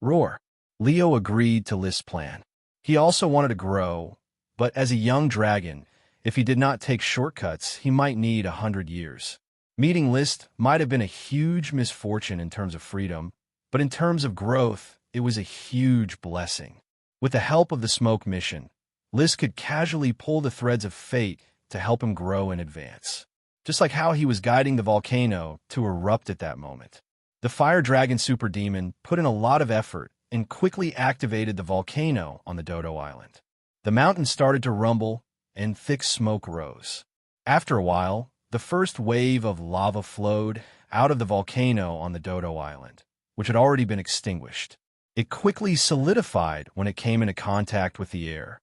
Roar! Leo agreed to List's plan. He also wanted to grow, but as a young dragon, If he did not take shortcuts, he might need 100 years. Meeting List might have been a huge misfortune in terms of freedom, but in terms of growth, it was a huge blessing. With the help of the smoke mission, List could casually pull the threads of fate to help him grow and advance. Just like how he was guiding the volcano to erupt at that moment. The Fire Dragon Superdemon put in a lot of effort and quickly activated the volcano on the Dodo Island. The mountain started to rumble, and thick smoke rose. After a while, the first wave of lava flowed out of the volcano on the Dodo Island, which had already been extinguished. It quickly solidified when it came into contact with the air.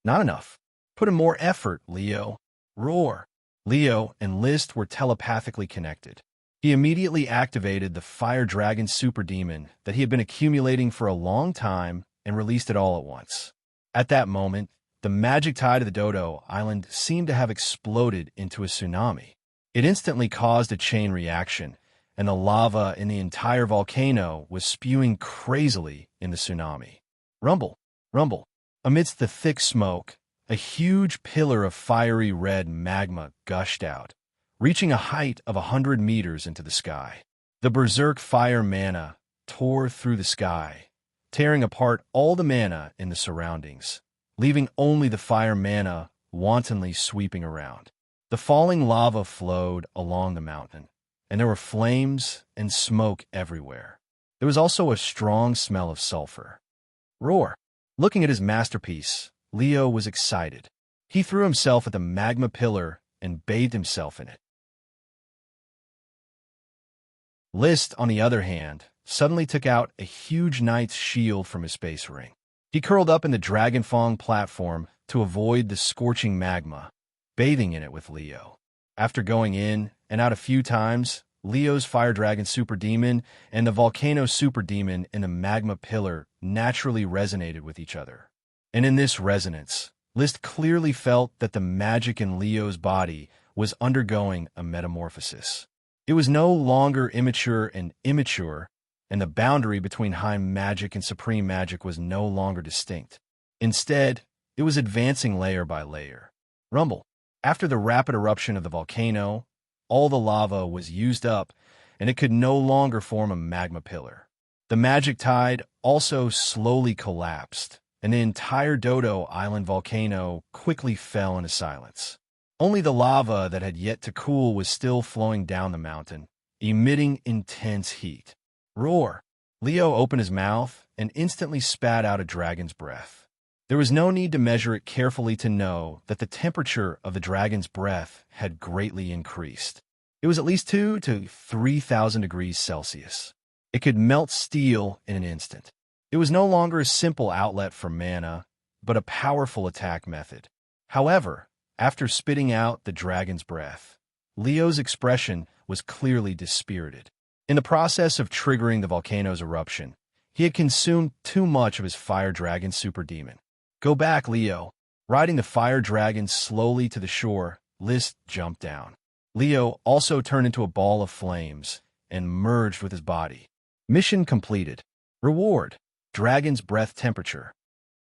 Not enough. Put in more effort, Leo. Roar. Leo and List were telepathically connected. He immediately activated the Fire Dragon Superdemon that he had been accumulating for a long time and released it all at once. At that moment, the magic tide of the Dodo Island seemed to have exploded into a tsunami. It instantly caused a chain reaction, and the lava in the entire volcano was spewing crazily in the tsunami. Rumble, rumble. Amidst the thick smoke, a huge pillar of fiery red magma gushed out, reaching a height of 100 meters into the sky. The berserk fire mana tore through the sky, tearing apart all the mana in the surroundings, leaving only the fire mana wantonly sweeping around. The falling lava flowed along the mountain, and there were flames and smoke everywhere. There was also a strong smell of sulfur. Roar! Looking at his masterpiece, Leo was excited. He threw himself at the magma pillar and bathed himself in it. List, on the other hand, suddenly took out a huge knight's shield from his space ring. He curled up in the Dragonfang platform to avoid the scorching magma, bathing in it with Leo. After going in and out a few times, Leo's Fire Dragon Superdemon and the Volcano Superdemon in the magma pillar naturally resonated with each other. And in this resonance, List clearly felt that the magic in Leo's body was undergoing a metamorphosis. It was no longer immature, and the boundary between high magic and supreme magic was no longer distinct. Instead, it was advancing layer by layer. Rumble. After the rapid eruption of the volcano, all the lava was used up, and it could no longer form a magma pillar. The magic tide also slowly collapsed, and the entire Dodo Island volcano quickly fell into silence. Only the lava that had yet to cool was still flowing down the mountain, emitting intense heat. Roar! Leo opened his mouth and instantly spat out a dragon's breath. There was no need to measure it carefully to know that the temperature of the dragon's breath had greatly increased. It was at least 2,000 to 3,000 degrees Celsius. It could melt steel in an instant. It was no longer a simple outlet for mana, but a powerful attack method. However, after spitting out the dragon's breath, Leo's expression was clearly dispirited. In the process of triggering the volcano's eruption, he had consumed too much of his Fire Dragon Superdemon. Go back, Leo. Riding the Fire Dragon slowly to the shore, List jumped down. Leo also turned into a ball of flames and merged with his body. Mission completed. Reward: Dragon's Breath Temperature.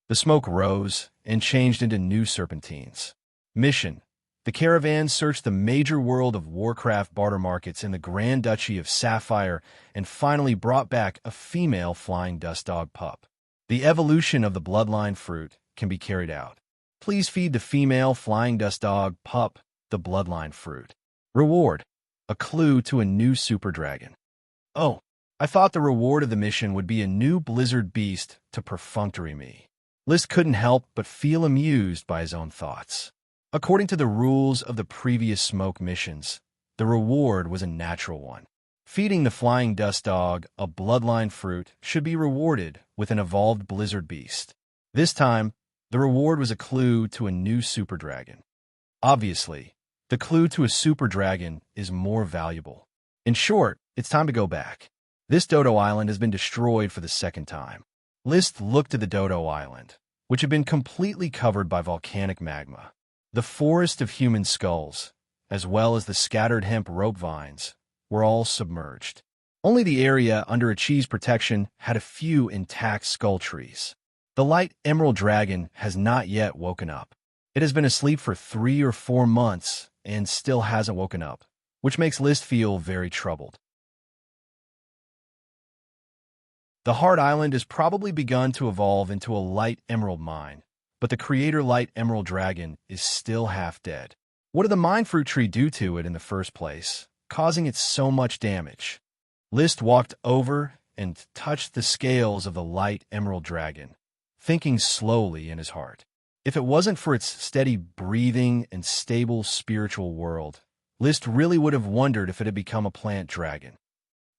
The smoke rose and changed into new serpentines. Mission: the caravan searched the major world of Warcraft barter markets in the Grand Duchy of Sapphire and finally brought back a female flying dust dog pup. The evolution of the bloodline fruit can be carried out. Please feed the female flying dust dog pup the bloodline fruit. Reward: a clue to a new super dragon. Oh, I thought the reward of the mission would be a new blizzard beast to perfunctory me. List couldn't help but feel amused by his own thoughts. According to the rules of the previous smoke missions, the reward was a natural one. Feeding the flying dust dog a bloodline fruit should be rewarded with an evolved blizzard beast. This time, the reward was a clue to a new super dragon. Obviously, the clue to a super dragon is more valuable. In short, it's time to go back. This Dodo Island has been destroyed for the second time. List looked at the Dodo Island, which had been completely covered by volcanic magma. The forest of human skulls, as well as the scattered hemp rope vines, were all submerged. Only the area under a cheese protection had a few intact skull trees. The light emerald dragon has not yet woken up. It has been asleep for 3 or 4 months and still hasn't woken up, which makes List feel very troubled. The Hard Island has probably begun to evolve into a light emerald mine, but the creator light emerald dragon is still half dead. What did the mine fruit tree do to it in the first place, causing it so much damage? List walked over and touched the scales of the light emerald dragon, thinking slowly in his heart. If it wasn't for its steady breathing and stable spiritual world, List really would have wondered if it had become a plant dragon.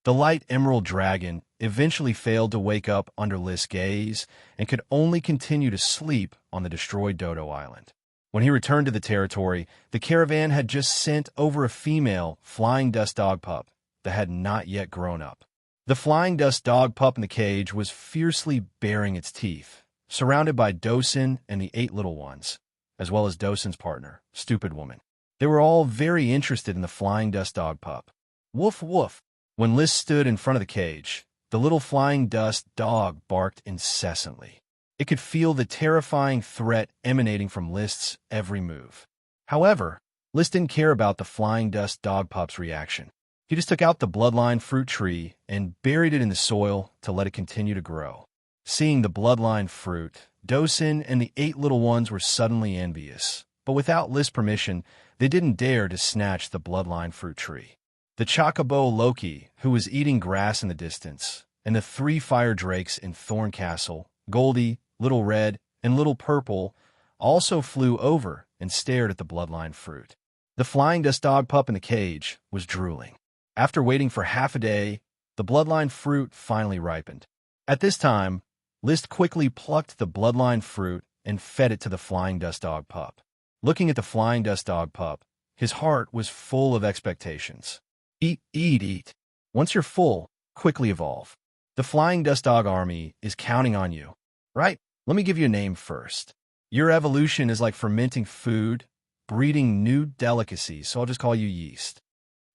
The light emerald dragon eventually failed to wake up under List's gaze and could only continue to sleep on the destroyed Dodo Island. When he returned to the territory, the caravan had just sent over a female flying dust dog pup that had not yet grown up. The flying dust dog pup in the cage was fiercely baring its teeth, surrounded by Dosen and the 8 little ones, as well as Dosen's partner, Stupid Woman. They were all very interested in the flying dust dog pup. Woof woof! When List stood in front of the cage, the little flying dust dog barked incessantly. It could feel the terrifying threat emanating from List's every move. However, List didn't care about the flying dust dog pup's reaction. He just took out the bloodline fruit tree and buried it in the soil to let it continue to grow. Seeing the bloodline fruit, Dosen and the 8 little ones were suddenly envious, but without List's permission, they didn't dare to snatch the bloodline fruit tree. The chocobo Loki, who was eating grass in the distance, and the 3 fire drakes in Thorn Castle, Goldie, Little Red, and Little Purple, also flew over and stared at the bloodline fruit. The flying dust dog pup in the cage was drooling. After waiting for half a day, the bloodline fruit finally ripened. At this time, List quickly plucked the bloodline fruit and fed it to the flying dust dog pup. Looking at the flying dust dog pup, his heart was full of expectations. Eat, eat, eat. Once you're full, quickly evolve. The flying dust dog army is counting on you. Right? Let me give you a name first. Your evolution is like fermenting food, breeding new delicacies, so I'll just call you Yeast.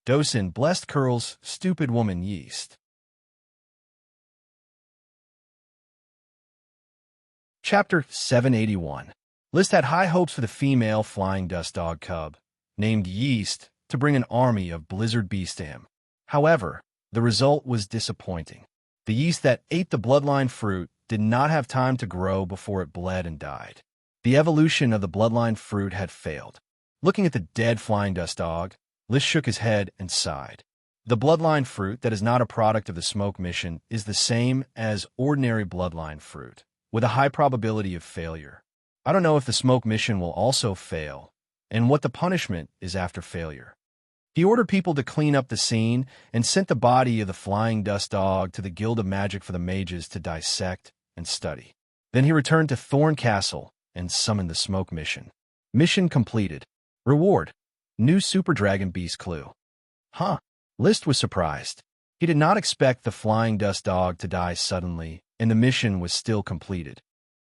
Dosen, Blessed Curls, Stupid Woman, Yeast. Chapter 781. List had high hopes for the female flying dust dog cub, named Yeast, to bring an army of blizzard beasts to him. However, the result was disappointing. The yeast that ate the bloodline fruit did not have time to grow before it bled and died. The evolution of the bloodline fruit had failed. Looking at the dead flying dust dog, List shook his head and sighed. The bloodline fruit that is not a product of the smoke mission is the same as ordinary bloodline fruit, with a high probability of failure. I don't know if the smoke mission will also fail, and what the punishment is after failure. He ordered people to clean up the scene and sent the body of the flying dust dog to the Guild of Magic for the Mages to dissect and study. Then he returned to Thorn Castle and summoned the smoke mission. Mission completed. Reward: new Super Dragon Beast clue. Huh. List was surprised. He did not expect the flying dust dog to die suddenly, and the mission was still completed.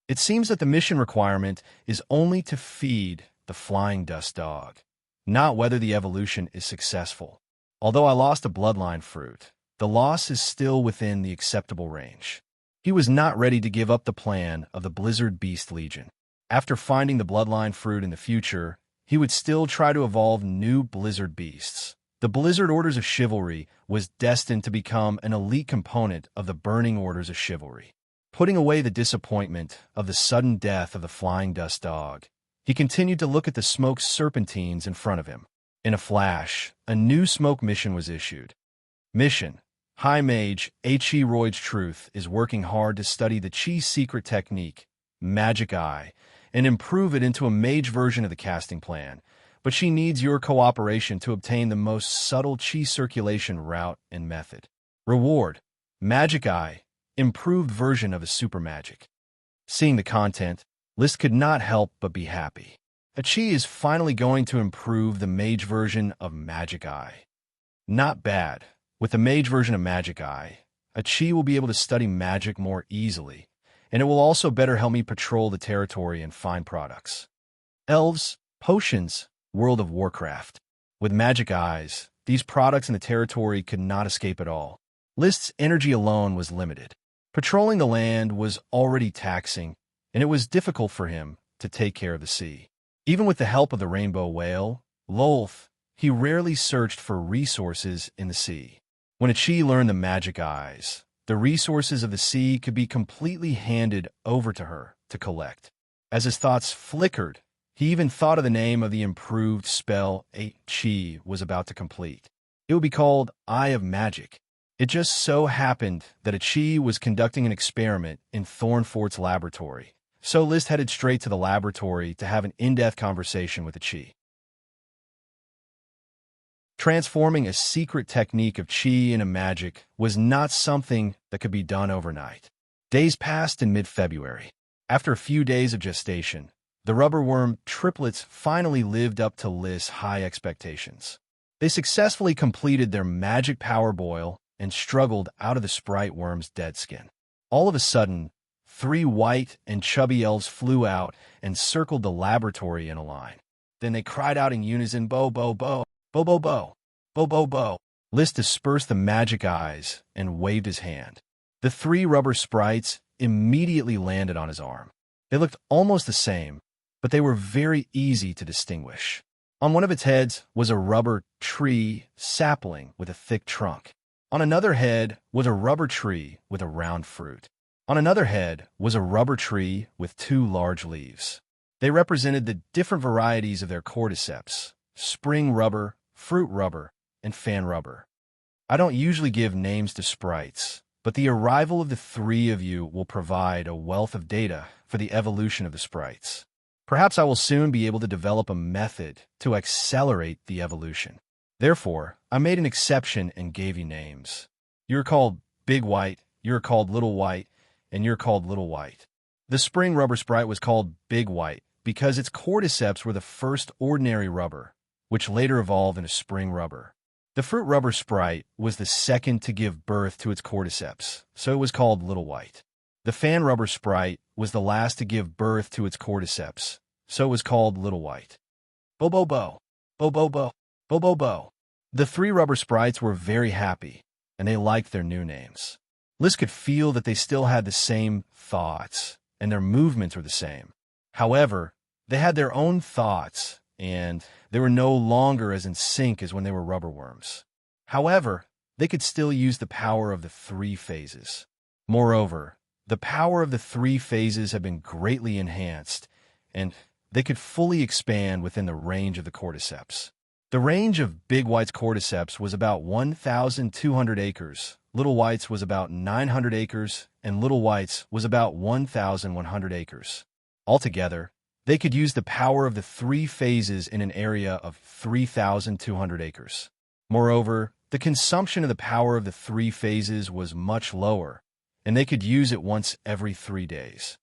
It seems that the mission requirement is only to feed the flying dust dog, not whether the evolution is successful. Although I lost a bloodline fruit, the loss is still within the acceptable range. He was not ready to give up the plan of the Blizzard Beast Legion. After finding the bloodline fruit in the future, he would still try to evolve new Blizzard Beasts. The Blizzard Orders of Chivalry was destined to become an elite component of the Burning Orders of Chivalry. Putting away the disappointment of the sudden death of the flying dust dog, he continued to look at the smoke serpentines in front of him. In a flash, a new smoke mission was issued. Mission: High Mage H.E. Royd's Truth is working hard to study the Chi's secret technique, Magic Eye, and improve it into a mage version of the casting plan, but she needs your cooperation to obtain the most subtle Chi circulation route and method. Reward: Magic Eye, improved version of a super magic. Seeing the content, List could not help but be happy. A Chi is finally going to improve the mage version of Magic Eye. Not bad. With the mage version of Magic Eye, a Chi will be able to study magic more easily, and it will also better help me patrol the territory and find products. Elves, Potions, World of Warcraft. With Magic Eyes, these products in the territory could not escape at all. List's energy alone was limited. Patrolling the land was already taxing, and it was difficult for him to take care of the sea. Even with the help of the rainbow whale, Lolth, he rarely searched for resources in the sea. When a Chi learned the magic eyes, the resources of the sea could be completely handed over to her to collect. As his thoughts flickered, he even thought of the name of the improved spell a Chi was about to complete. It would be called Eye of Magic. It just so happened that a Chi was conducting an experiment in Thornfort's laboratory, so List headed straight to the laboratory to have an in-depth conversation with the Chi. Transforming a secret technique of Chi into magic was not something that could be done overnight. Days passed in mid-February. After a few days of gestation, the rubberworm triplets finally lived up to List's high expectations. They successfully completed their magic power boil and struggled out of the sprite worm's dead skin. All of a sudden, 3 white and chubby elves flew out and circled the laboratory in a line. Then they cried out in unison, "Bo, bo, bo, bo, bo, bo, bo, bo, bo." List dispersed the magic eyes and waved his hand. The 3 rubber sprites immediately landed on his arm. They looked almost the same, but they were very easy to distinguish. On one of its heads was a rubber tree sapling with a thick trunk. On another head was a rubber tree with a round fruit. On another head was a rubber tree with 2 large leaves. They represented the different varieties of their cordyceps: spring rubber, fruit rubber, and fan rubber. I don't usually give names to sprites, but the arrival of the 3 of you will provide a wealth of data for the evolution of the sprites. Perhaps I will soon be able to develop a method to accelerate the evolution. Therefore, I made an exception and gave you names. You're called Big White, you're called Little White, and you're called Little White. The spring rubber sprite was called Big White because its cordyceps were the first ordinary rubber, which later evolved into spring rubber. The fruit rubber sprite was the second to give birth to its cordyceps, so it was called Little White. The fan rubber sprite was the last to give birth to its cordyceps, so it was called Little White. Bo, bo, bo, bo, bo, bo, bo, bo, bo. The 3 rubber sprites were very happy, and they liked their new names. Liz could feel that they still had the same thoughts, and their movements were the same. However, they had their own thoughts, and they were no longer as in sync as when they were rubberworms. However, they could still use the power of the 3 phases. Moreover, the power of the 3 phases had been greatly enhanced, and they could fully expand within the range of the cordyceps. The range of Big White's cordyceps was about 1,200 acres, Little White's was about 900 acres, and Little White's was about 1,100 acres. Altogether, they could use the power of the 3 phases in an area of 3,200 acres. Moreover, the consumption of the power of the 3 phases was much lower, and they could use it once every 3 days.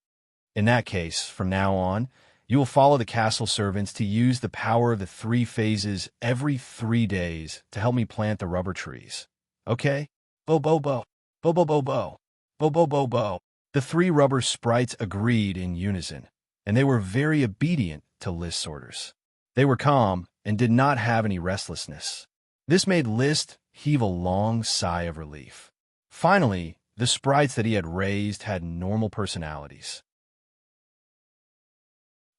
In that case, from now on, you will follow the castle servants to use the power of the 3 phases every 3 days to help me plant the rubber trees. Okay? Bo, bo, bo, bo, bo, bo, bo, bo, bo, bo, bo. The 3 rubber sprites agreed in unison, and they were very obedient to List's orders. They were calm and did not have any restlessness. This made List heave a long sigh of relief. Finally, the sprites that he had raised had normal personalities.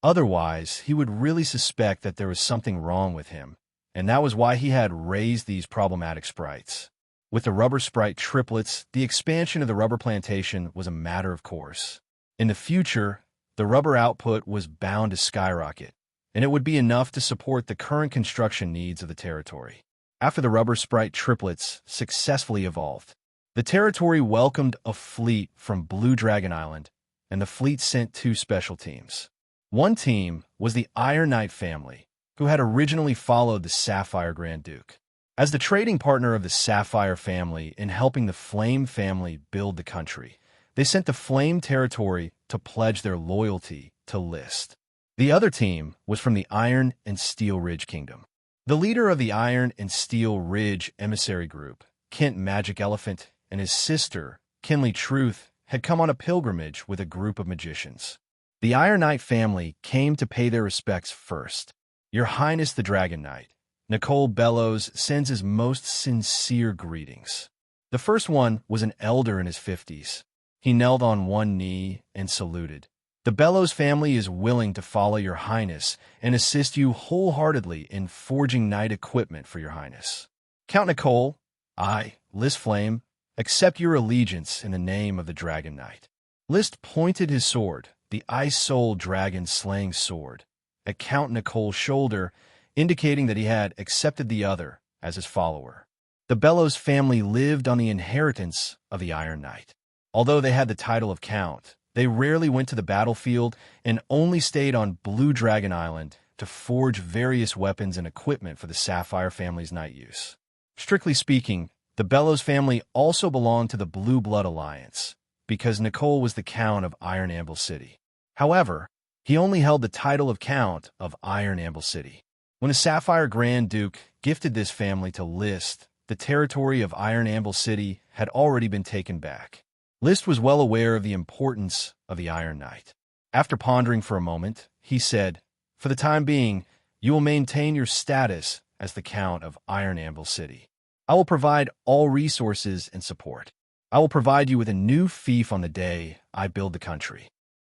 Otherwise, he would really suspect that there was something wrong with him, and that was why he had raised these problematic sprites. With the rubber sprite triplets, the expansion of the rubber plantation was a matter of course. In the future, the rubber output was bound to skyrocket, and it would be enough to support the current construction needs of the territory. After the rubber sprite triplets successfully evolved, the territory welcomed a fleet from Blue Dragon Island, and the fleet sent 2 special teams. One team was the Iron Knight family, who had originally followed the Sapphire Grand Duke. As the trading partner of the Sapphire family in helping the Flame family build the country, they sent the Flame territory to pledge their loyalty to List. The other team was from the Iron and Steel Ridge Kingdom. The leader of the Iron and Steel Ridge emissary group, Kent Magic Elephant, and his sister, Kinley Truth, had come on a pilgrimage with a group of magicians. The Iron Knight family came to pay their respects first. Your Highness the Dragon Knight, Nicole Bellows sends his most sincere greetings. The first one was an elder in his 50s. He knelt on one knee and saluted. The Bellows family is willing to follow your highness and assist you wholeheartedly in forging knight equipment for your highness. Count Nicole, I, List Flame, accept your allegiance in the name of the Dragon Knight. List pointed his sword, the Ice Soul Dragon Slaying Sword, at Count Nicole's shoulder, indicating that he had accepted the other as his follower. The Bellows family lived on the inheritance of the Iron Knight. Although they had the title of Count, they rarely went to the battlefield and only stayed on Blue Dragon Island to forge various weapons and equipment for the Sapphire family's night use. Strictly speaking, the Bellows family also belonged to the Blue Blood Alliance, because Nicole was the Count of Iron Anvil City. However, he only held the title of Count of Iron Anvil City. When the Sapphire Grand Duke gifted this family to List, the territory of Iron Anvil City had already been taken back. List was well aware of the importance of the Iron Knight. After pondering for a moment, he said, "For the time being, you will maintain your status as the Count of Iron Anvil City. I will provide all resources and support. I will provide you with a new fief on the day I build the country.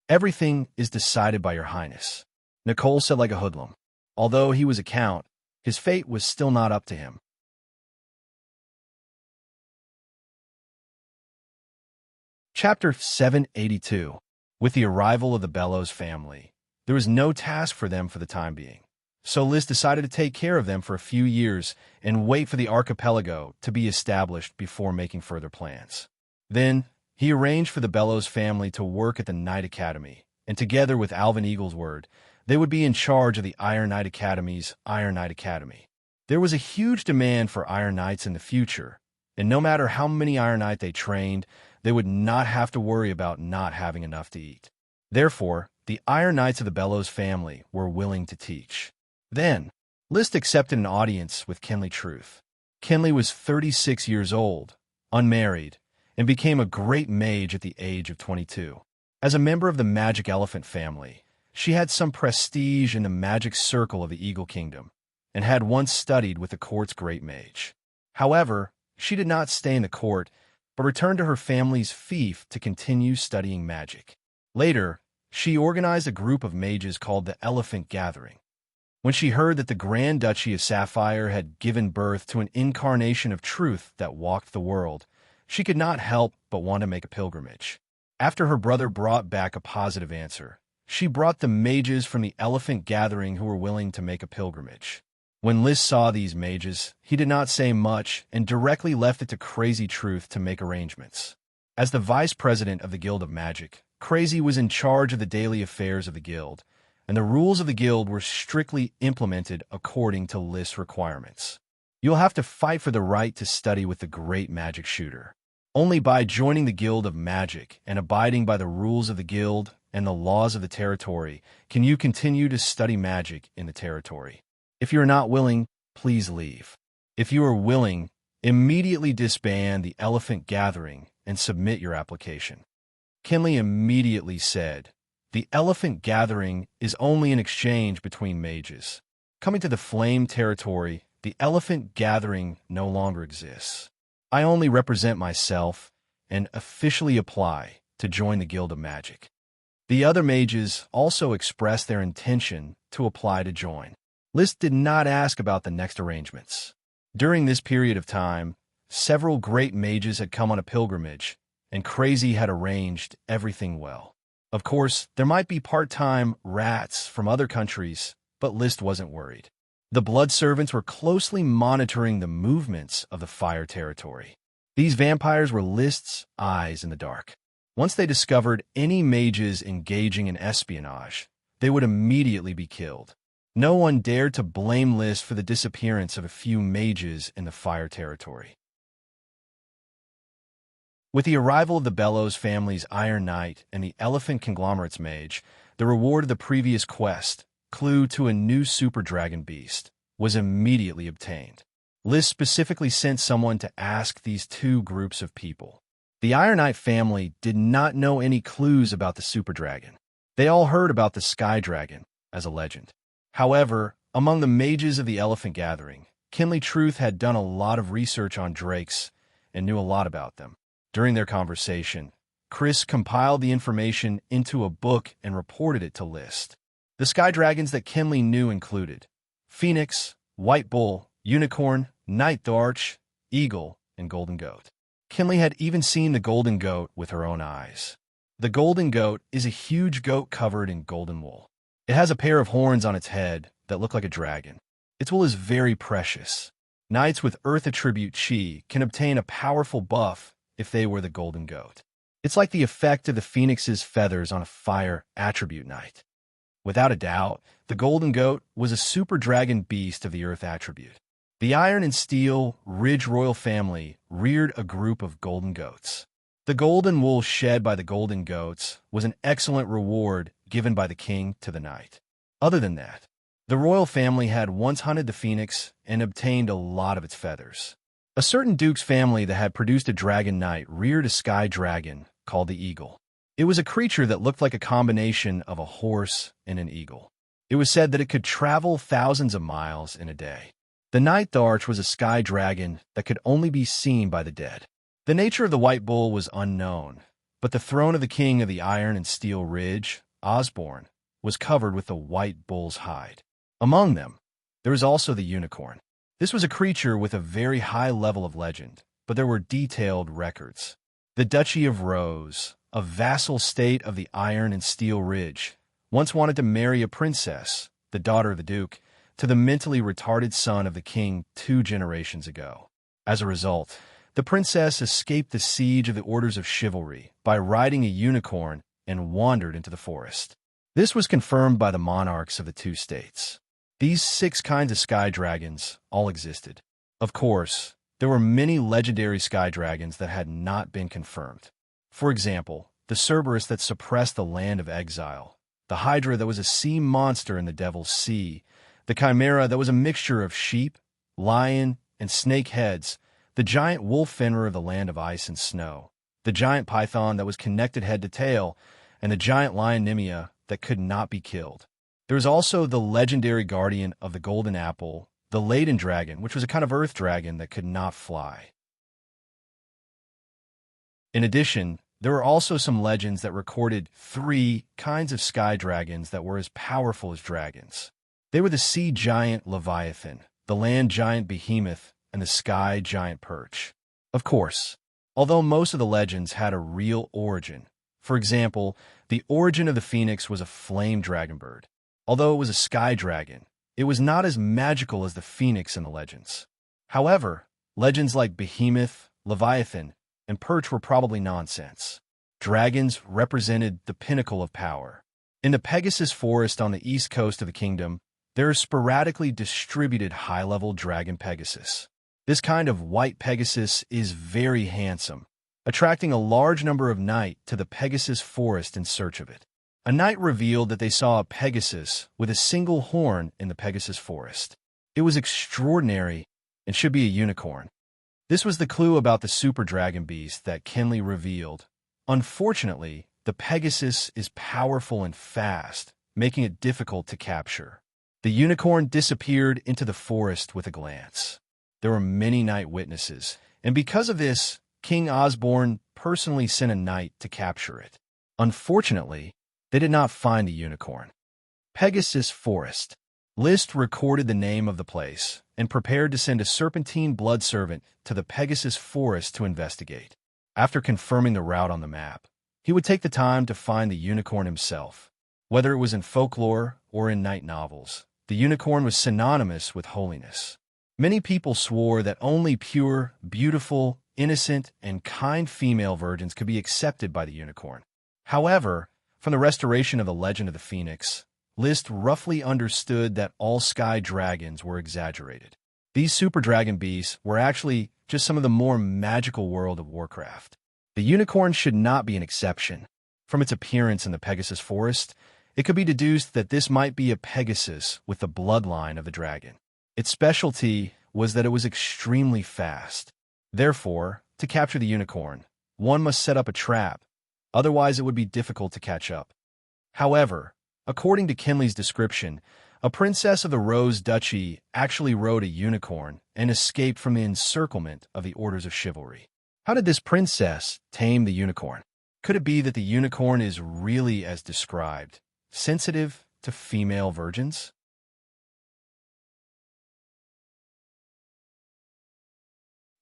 Everything is decided by your highness." Nicole said like a hoodlum. Although he was a count, his fate was still not up to him. Chapter 782. With the arrival of the Bellows family, there was no task for them for the time being. So Liz decided to take care of them for a few years and wait for the archipelago to be established before making further plans. Then, he arranged for the Bellows family to work at the Knight Academy, and together with Alvin Eaglesword, they would be in charge of the Iron Knight Academy's Iron Knight Academy. There was a huge demand for Iron Knights in the future, and no matter how many Iron Knight they trained, they would not have to worry about not having enough to eat. Therefore, the Iron Knights of the Bellows family were willing to teach. Then, List accepted an audience with Kenley Truth. Kenley was 36 years old, unmarried, and became a great mage at the age of 22. As a member of the Magic Elephant family, she had some prestige in the magic circle of the Eagle Kingdom, and had once studied with the court's great mage. However, she did not stay in the court, but returned to her family's fief to continue studying magic. Later, she organized a group of mages called the Elephant Gathering. When she heard that the Grand Duchy of Sapphire had given birth to an incarnation of truth that walked the world, she could not help but want to make a pilgrimage. After her brother brought back a positive answer, she brought the mages from the Elephant Gathering who were willing to make a pilgrimage. When Liz saw these mages, he did not say much and directly left it to Crazy Truth to make arrangements. As the vice president of the Guild of Magic, Crazy was in charge of the daily affairs of the guild, and the rules of the guild were strictly implemented according to List's requirements. You'll have to fight for the right to study with the great magic shooter. Only by joining the Guild of Magic and abiding by the rules of the guild and the laws of the territory can you continue to study magic in the territory. If you are not willing, please leave. If you are willing, immediately disband the Elephant Gathering and submit your application. Kenley immediately said, "The Elephant Gathering is only an exchange between mages. Coming to the Flame territory, the Elephant Gathering no longer exists. I only represent myself and officially apply to join the Guild of Magic." The other mages also expressed their intention to apply to join. List did not ask about the next arrangements. During this period of time, several great mages had come on a pilgrimage, and Crazy had arranged everything well. Of course, there might be part-time rats from other countries, but List wasn't worried. The Blood Servants were closely monitoring the movements of the Fire territory. These vampires were List's eyes in the dark. Once they discovered any mages engaging in espionage, they would immediately be killed. No one dared to blame List for the disappearance of a few mages in the Fire territory. With the arrival of the Bellows family's Iron Knight and the Elephant Conglomerate's mage, the reward of the previous quest, clue to a new super dragon beast, was immediately obtained. List specifically sent someone to ask these two groups of people. The Iron Knight family did not know any clues about the super dragon. They all heard about the Sky Dragon as a legend. However, among the mages of the Elephant Gathering, Kenley Truth had done a lot of research on drakes and knew a lot about them. During their conversation, Chris compiled the information into a book and reported it to List. The sky dragons that Kinley knew included Phoenix, White Bull, Unicorn, Night Darch, Eagle, and Golden Goat. Kinley had even seen the Golden Goat with her own eyes. The Golden Goat is a huge goat covered in golden wool. It has a pair of horns on its head that look like a dragon. Its wool is very precious. Knights with Earth attribute Qi can obtain a powerful buff if they wear the Golden Goat. It's like the effect of the Phoenix's feathers on a fire attribute knight. Without a doubt, the Golden Goat was a super dragon beast of the Earth attribute. The Iron and Steel Ridge royal family reared a group of golden goats. The golden wool shed by the golden goats was an excellent reward given by the king to the knight. Other than that, the royal family had once hunted the phoenix and obtained a lot of its feathers. A certain duke's family that had produced a dragon knight reared a sky dragon called the eagle. It was a creature that looked like a combination of a horse and an eagle. It was said that it could travel thousands of miles in a day. The Night Darch was a sky dragon that could only be seen by the dead. The nature of the White Bull was unknown, but the throne of the king of the Iron and Steel Ridge, Osborne, was covered with the White Bull's hide. Among them, there was also the Unicorn. This was a creature with a very high level of legend, but there were detailed records. The Duchy of Rose, a vassal state of the Iron and Steel Ridge, once wanted to marry a princess, the daughter of the duke, to the mentally retarded son of the king 2 generations ago. As a result, the princess escaped the siege of the Orders of Chivalry by riding a unicorn and wandered into the forest. This was confirmed by the monarchs of the 2 states. These 6 kinds of sky dragons all existed. Of course, there were many legendary sky dragons that had not been confirmed. For example, the Cerberus that suppressed the land of exile, the Hydra that was a sea monster in the Devil's Sea, the Chimera that was a mixture of sheep, lion, and snake heads, the giant wolf fenrir of the land of ice and snow, the giant python that was connected head to tail, and the giant lion Nemea that could not be killed. There was also the legendary guardian of the golden apple, the Laden dragon, which was a kind of earth dragon that could not fly. In addition, there were also some legends that recorded 3 kinds of sky dragons that were as powerful as dragons. They were the sea giant Leviathan, the land giant Behemoth, and the sky giant Perch. Of course, although most of the legends had a real origin, for example, the origin of the phoenix was a flame dragon bird. Although it was a sky dragon, it was not as magical as the phoenix in the legends. However, legends like Behemoth, Leviathan, and Perch were probably nonsense. Dragons represented the pinnacle of power. In the Pegasus Forest on the east coast of the kingdom, there are sporadically distributed high-level dragon Pegasus. This kind of white Pegasus is very handsome, attracting a large number of knights to the Pegasus Forest in search of it. A knight revealed that they saw a Pegasus with a single horn in the Pegasus Forest. It was extraordinary and should be a unicorn. This was the clue about the super dragon beast that Kinley revealed. Unfortunately, the Pegasus is powerful and fast, making it difficult to capture. The unicorn disappeared into the forest with a glance. There were many night witnesses, and because of this, King Osborne personally sent a knight to capture it. Unfortunately, they did not find the unicorn. Pegasus Forest. List recorded the name of the place and prepared to send a serpentine blood servant to the Pegasus Forest to investigate. After confirming the route on the map, he would take the time to find the unicorn himself. Whether it was in folklore or in night novels, the unicorn was synonymous with holiness. Many people swore that only pure, beautiful, innocent, and kind female virgins could be accepted by the unicorn. However, from the restoration of the legend of the Phoenix, List roughly understood that all sky dragons were exaggerated. These super dragon beasts were actually just some of the more magical world of Warcraft. The unicorn should not be an exception. From its appearance in the Pegasus Forest, it could be deduced that this might be a Pegasus with the bloodline of the dragon. Its specialty was that it was extremely fast. Therefore, to capture the unicorn, one must set up a trap, otherwise it would be difficult to catch up. However, according to Kinley's description, a princess of the Rose Duchy actually rode a unicorn and escaped from the encirclement of the Orders of Chivalry. How did this princess tame the unicorn? Could it be that the unicorn is really as described, sensitive to female virgins?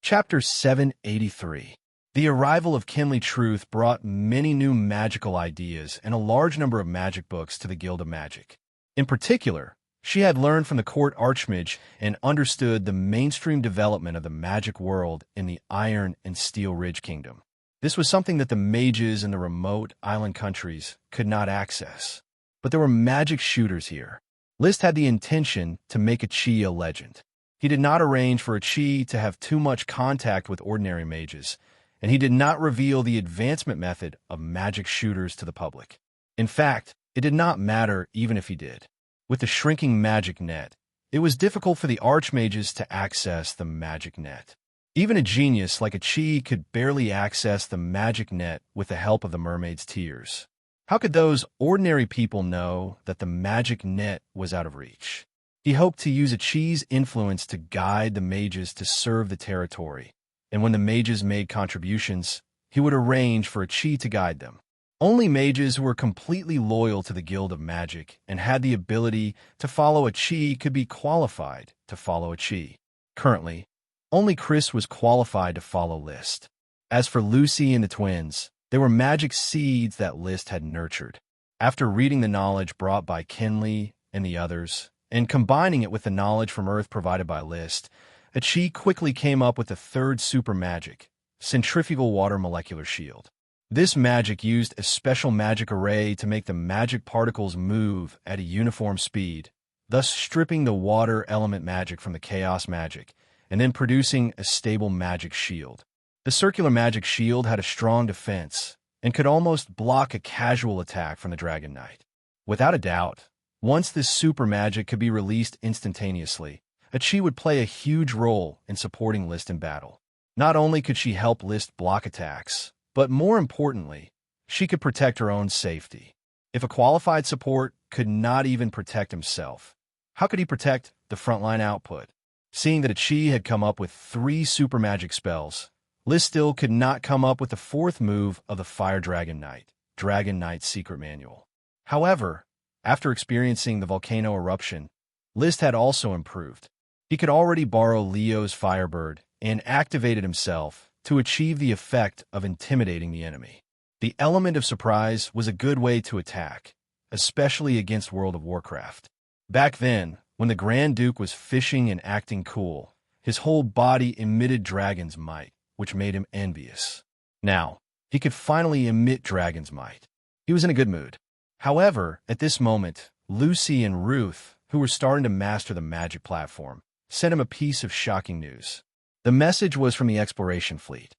Chapter 783. The arrival of Kinley Truth brought many new magical ideas and a large number of magic books to the Guild of Magic. In particular, she had learned from the court archmage and understood the mainstream development of the magic world in the Iron and Steel Ridge Kingdom. This was something that the mages in the remote island countries could not access. But there were magic shooters here. List had the intention to make a Chi a legend. He did not arrange for a Chi to have too much contact with ordinary mages, and he did not reveal the advancement method of magic shooters to the public. In fact, it did not matter even if he did. With the shrinking magic net, it was difficult for the archmages to access the magic net. Even a genius like a Chi could barely access the magic net with the help of the mermaid's tears. How could those ordinary people know that the magic net was out of reach? He hoped to use a Chi's influence to guide the mages to serve the territory, and when the mages made contributions, he would arrange for a Chi to guide them. Only mages who were completely loyal to the Guild of Magic and had the ability to follow a Chi could be qualified to follow a Chi. Currently, only Chris was qualified to follow List. As for Lucy and the twins, they were magic seeds that List had nurtured. After reading the knowledge brought by Kinley and the others, and combining it with the knowledge from Earth provided by List, a Chi quickly came up with the third super magic, Centrifugal Water Molecular Shield. This magic used a special magic array to make the magic particles move at a uniform speed, thus stripping the water element magic from the chaos magic, and then producing a stable magic shield. The circular magic shield had a strong defense, and could almost block a casual attack from the Dragon Knight. Without a doubt, once this super magic could be released instantaneously, a Chi would play a huge role in supporting List in battle. Not only could she help List block attacks, but more importantly, she could protect her own safety. If a qualified support could not even protect himself, how could he protect the frontline output? Seeing that a Chi had come up with 3 super magic spells, List still could not come up with the 4th move of the Fire Dragon Knight's secret manual. However, after experiencing the volcano eruption, List had also improved. He could already borrow Leo's Firebird and activated himself to achieve the effect of intimidating the enemy. The element of surprise was a good way to attack, especially against World of Warcraft. Back then, when the Grand Duke was fishing and acting cool, his whole body emitted dragon's might, which made him envious. Now, he could finally emit dragon's might. He was in a good mood. However, at this moment, Lucy and Ruth, who were starting to master the magic platform, sent him a piece of shocking news. The message was from the exploration fleet.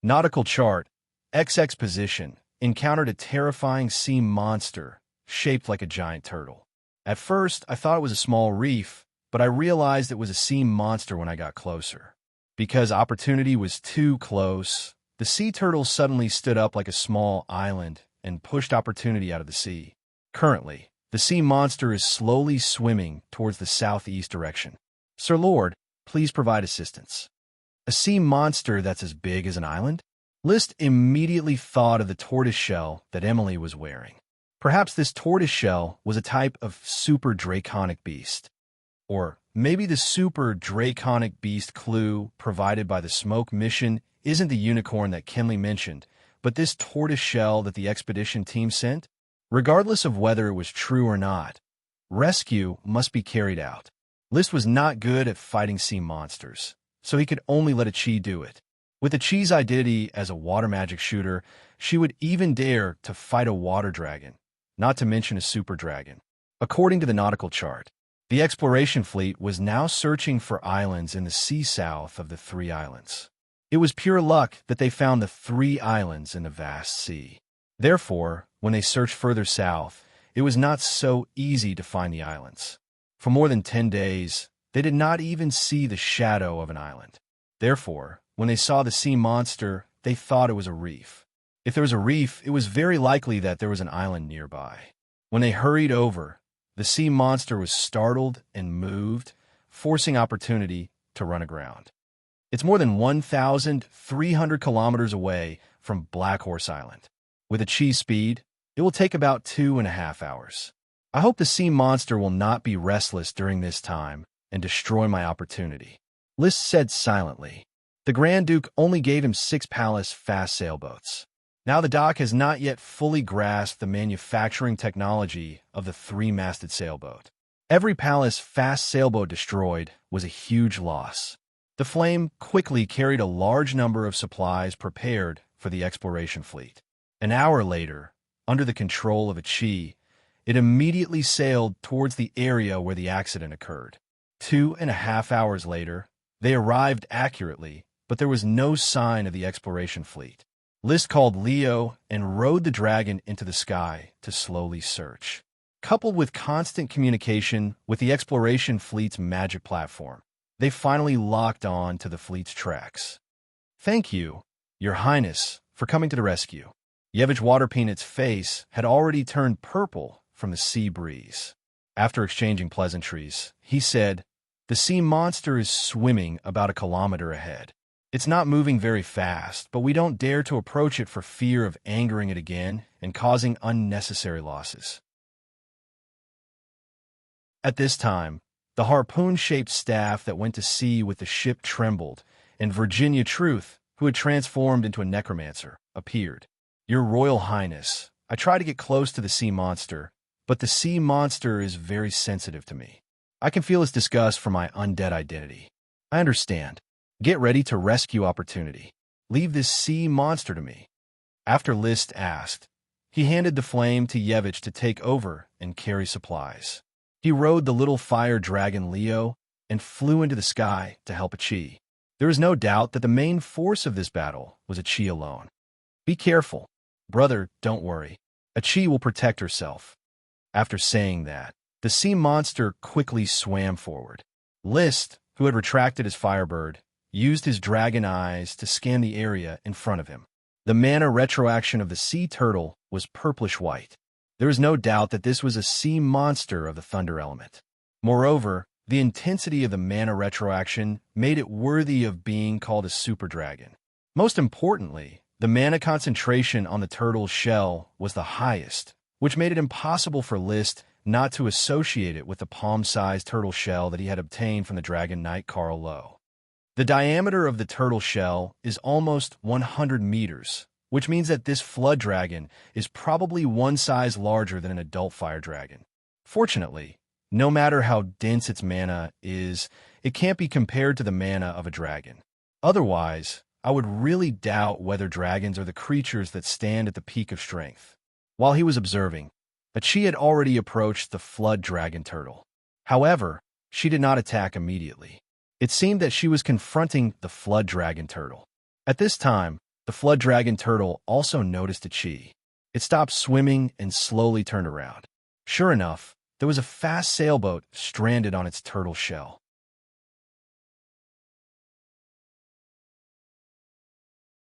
Nautical chart, XX position, encountered a terrifying sea monster shaped like a giant turtle. At first, I thought it was a small reef, but I realized it was a sea monster when I got closer. Because opportunity was too close, the sea turtle suddenly stood up like a small island and pushed opportunity out of the sea. Currently, the sea monster is slowly swimming towards the southeast direction. Sir Lord, please provide assistance. A sea monster that's as big as an island? List immediately thought of the tortoiseshell that Emily was wearing. Perhaps this tortoiseshell was a type of super draconic beast. Or maybe the super draconic beast clue provided by the smoke mission isn't the unicorn that Kinley mentioned, but this tortoiseshell that the expedition team sent? Regardless of whether it was true or not, rescue must be carried out. List was not good at fighting sea monsters, so he could only let a Chi do it. With the Chi's identity as a water magic shooter, she would even dare to fight a water dragon, not to mention a super dragon. According to the nautical chart, the exploration fleet was now searching for islands in the sea south of the 3 islands. It was pure luck that they found the 3 islands in the vast sea. Therefore, when they searched further south, it was not so easy to find the islands. For more than 10 days, they did not even see the shadow of an island. Therefore, when they saw the sea monster, they thought it was a reef. If there was a reef, it was very likely that there was an island nearby. When they hurried over, the sea monster was startled and moved, forcing opportunity to run aground. It's more than 1,300 kilometers away from Black Horse Island. With a chi speed, it will take about 2.5 hours. I hope the sea monster will not be restless during this time and destroy my opportunity. List said silently. The Grand Duke only gave him 6 palace fast sailboats. Now the dock has not yet fully grasped the manufacturing technology of the 3-masted sailboat. Every palace fast sailboat destroyed was a huge loss. The Flame quickly carried a large number of supplies prepared for the exploration fleet. An hour later, under the control of a chi, it immediately sailed towards the area where the accident occurred. 2.5 hours later, they arrived accurately, but there was no sign of the exploration fleet. List called Leo and rode the dragon into the sky to slowly search. Coupled with constant communication with the exploration fleet's magic platform, they finally locked on to the fleet's tracks. "Thank you, Your Highness, for coming to the rescue." Yevich Waterpeanut's face had already turned purple from the sea breeze. After exchanging pleasantries, he said, "The sea monster is swimming about a kilometer ahead. It's not moving very fast, but we don't dare to approach it for fear of angering it again and causing unnecessary losses." At this time, the harpoon-shaped staff that went to sea with the ship trembled, and Virginia Truth, who had transformed into a necromancer, appeared. "Your Royal Highness, I try to get close to the sea monster, but the sea monster is very sensitive to me. I can feel its disgust for my undead identity. I understand. Get ready to rescue opportunity. Leave this sea monster to me." After List asked, he handed the Flame to Yevich to take over and carry supplies. He rode the little fire dragon Leo and flew into the sky to help a chi. There is no doubt that the main force of this battle was a chi alone. "Be careful. Brother, don't worry. A chi will protect herself." After saying that, the sea monster quickly swam forward. List, who had retracted his firebird, used his dragon eyes to scan the area in front of him. The mana retroaction of the sea turtle was purplish-white. There is no doubt that this was a sea monster of the thunder element. Moreover, the intensity of the mana retroaction made it worthy of being called a super dragon. Most importantly, the mana concentration on the turtle's shell was the highest, which made it impossible for List not to associate it with the palm-sized turtle shell that he had obtained from the dragon knight Carl Lowe. The diameter of the turtle shell is almost 100 meters, which means that this flood dragon is probably one size larger than an adult fire dragon. Fortunately, no matter how dense its mana is, it can't be compared to the mana of a dragon. Otherwise, I would really doubt whether dragons are the creatures that stand at the peak of strength. While he was observing, a chi had already approached the flood dragon turtle. However, she did not attack immediately. It seemed that she was confronting the flood dragon turtle. At this time, the flood dragon turtle also noticed a chi. It stopped swimming and slowly turned around. Sure enough, there was a fast sailboat stranded on its turtle shell.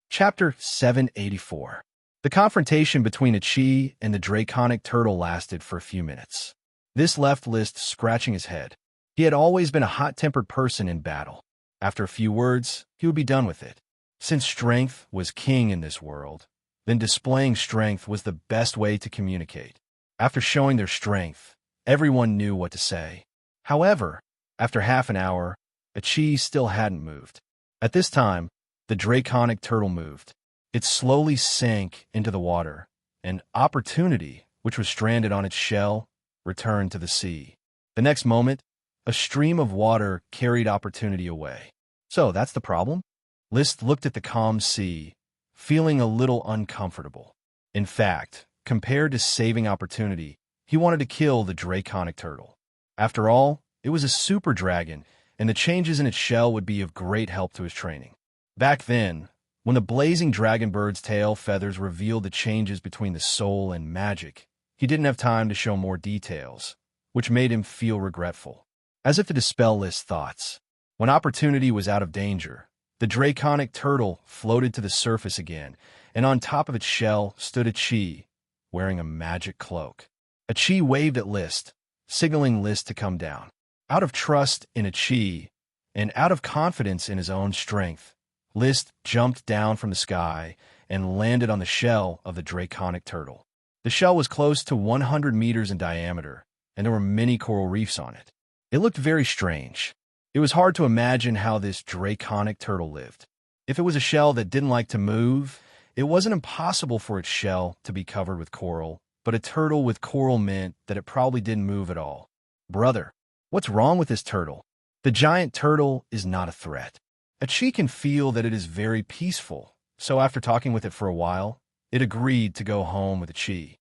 Chapter 784. The confrontation between a chi and the draconic turtle lasted for a few minutes. This left List scratching his head. He had always been a hot-tempered person in battle. After a few words, he would be done with it. Since strength was king in this world, then displaying strength was the best way to communicate. After showing their strength, everyone knew what to say. However, after half an hour, a chi still hadn't moved. At this time, the draconic turtle moved. It slowly sank into the water, and Opportunity, which was stranded on its shell, returned to the sea. The next moment, a stream of water carried Opportunity away. "So that's the problem?" List looked at the calm sea, feeling a little uncomfortable. In fact, compared to saving Opportunity, he wanted to kill the draconic turtle. After all, it was a super dragon, and the changes in its shell would be of great help to his training. Back then, when the blazing dragon bird's tail feathers revealed the changes between the soul and magic, he didn't have time to show more details, which made him feel regretful. As if to dispel List's thoughts, when Opportunity was out of danger, the draconic turtle floated to the surface again, and on top of its shell stood a chi, wearing a magic cloak. A chi waved at List, signaling List to come down. Out of trust in a chi, and out of confidence in his own strength, List jumped down from the sky and landed on the shell of the draconic turtle. The shell was close to 100 meters in diameter, and there were many coral reefs on it. It looked very strange. It was hard to imagine how this draconic turtle lived. If it was a shell that didn't like to move, it wasn't impossible for its shell to be covered with coral, but a turtle with coral meant that it probably didn't move at all. Brother, what's wrong with this turtle? The giant turtle is not a threat. Achi can feel that it is very peaceful, so after talking with it for a while, it agreed to go home with Achi.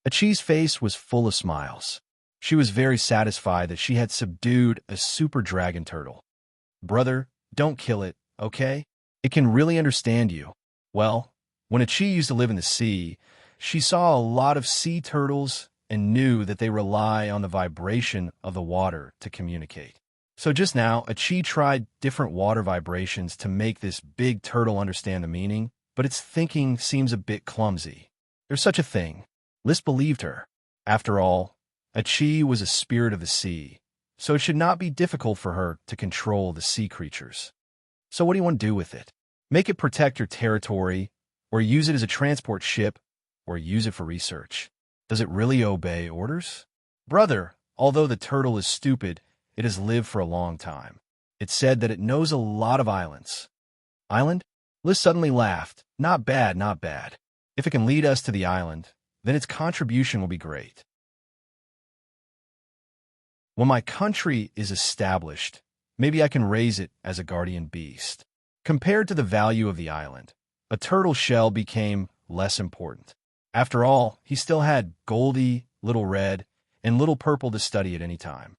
Achi's face was full of smiles. She was very satisfied that she had subdued a super dragon turtle. Brother, don't kill it, okay? It can really understand you. Well, when Achi used to live in the sea, she saw a lot of sea turtles and knew that they rely on the vibration of the water to communicate. So just now, Achi tried different water vibrations to make this big turtle understand the meaning, but its thinking seems a bit clumsy. There's such a thing. List believed her. After all, Achi was a spirit of the sea, so it should not be difficult for her to control the sea creatures. So what do you want to do with it? Make it protect your territory, or use it as a transport ship, or use it for research. Does it really obey orders? Brother, although the turtle is stupid, it has lived for a long time. It said that it knows a lot of islands. Island? Liz suddenly laughed. Not bad, not bad. If it can lead us to the island, then its contribution will be great. When my country is established, maybe I can raise it as a guardian beast. Compared to the value of the island, a turtle shell became less important. After all, he still had Goldie, Little Red, and Little Purple to study at any time.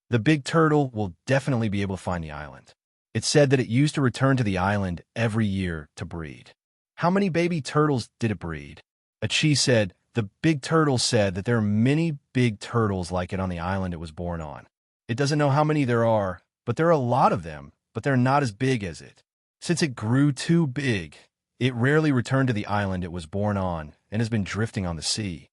The big turtle will definitely be able to find the island. It said that it used to return to the island every year to breed. How many baby turtles did it breed? Achi said, the big turtle said that there are many big turtles like it on the island it was born on. It doesn't know how many there are, but there are a lot of them, but they're not as big as it. Since it grew too big, it rarely returned to the island it was born on and has been drifting on the sea.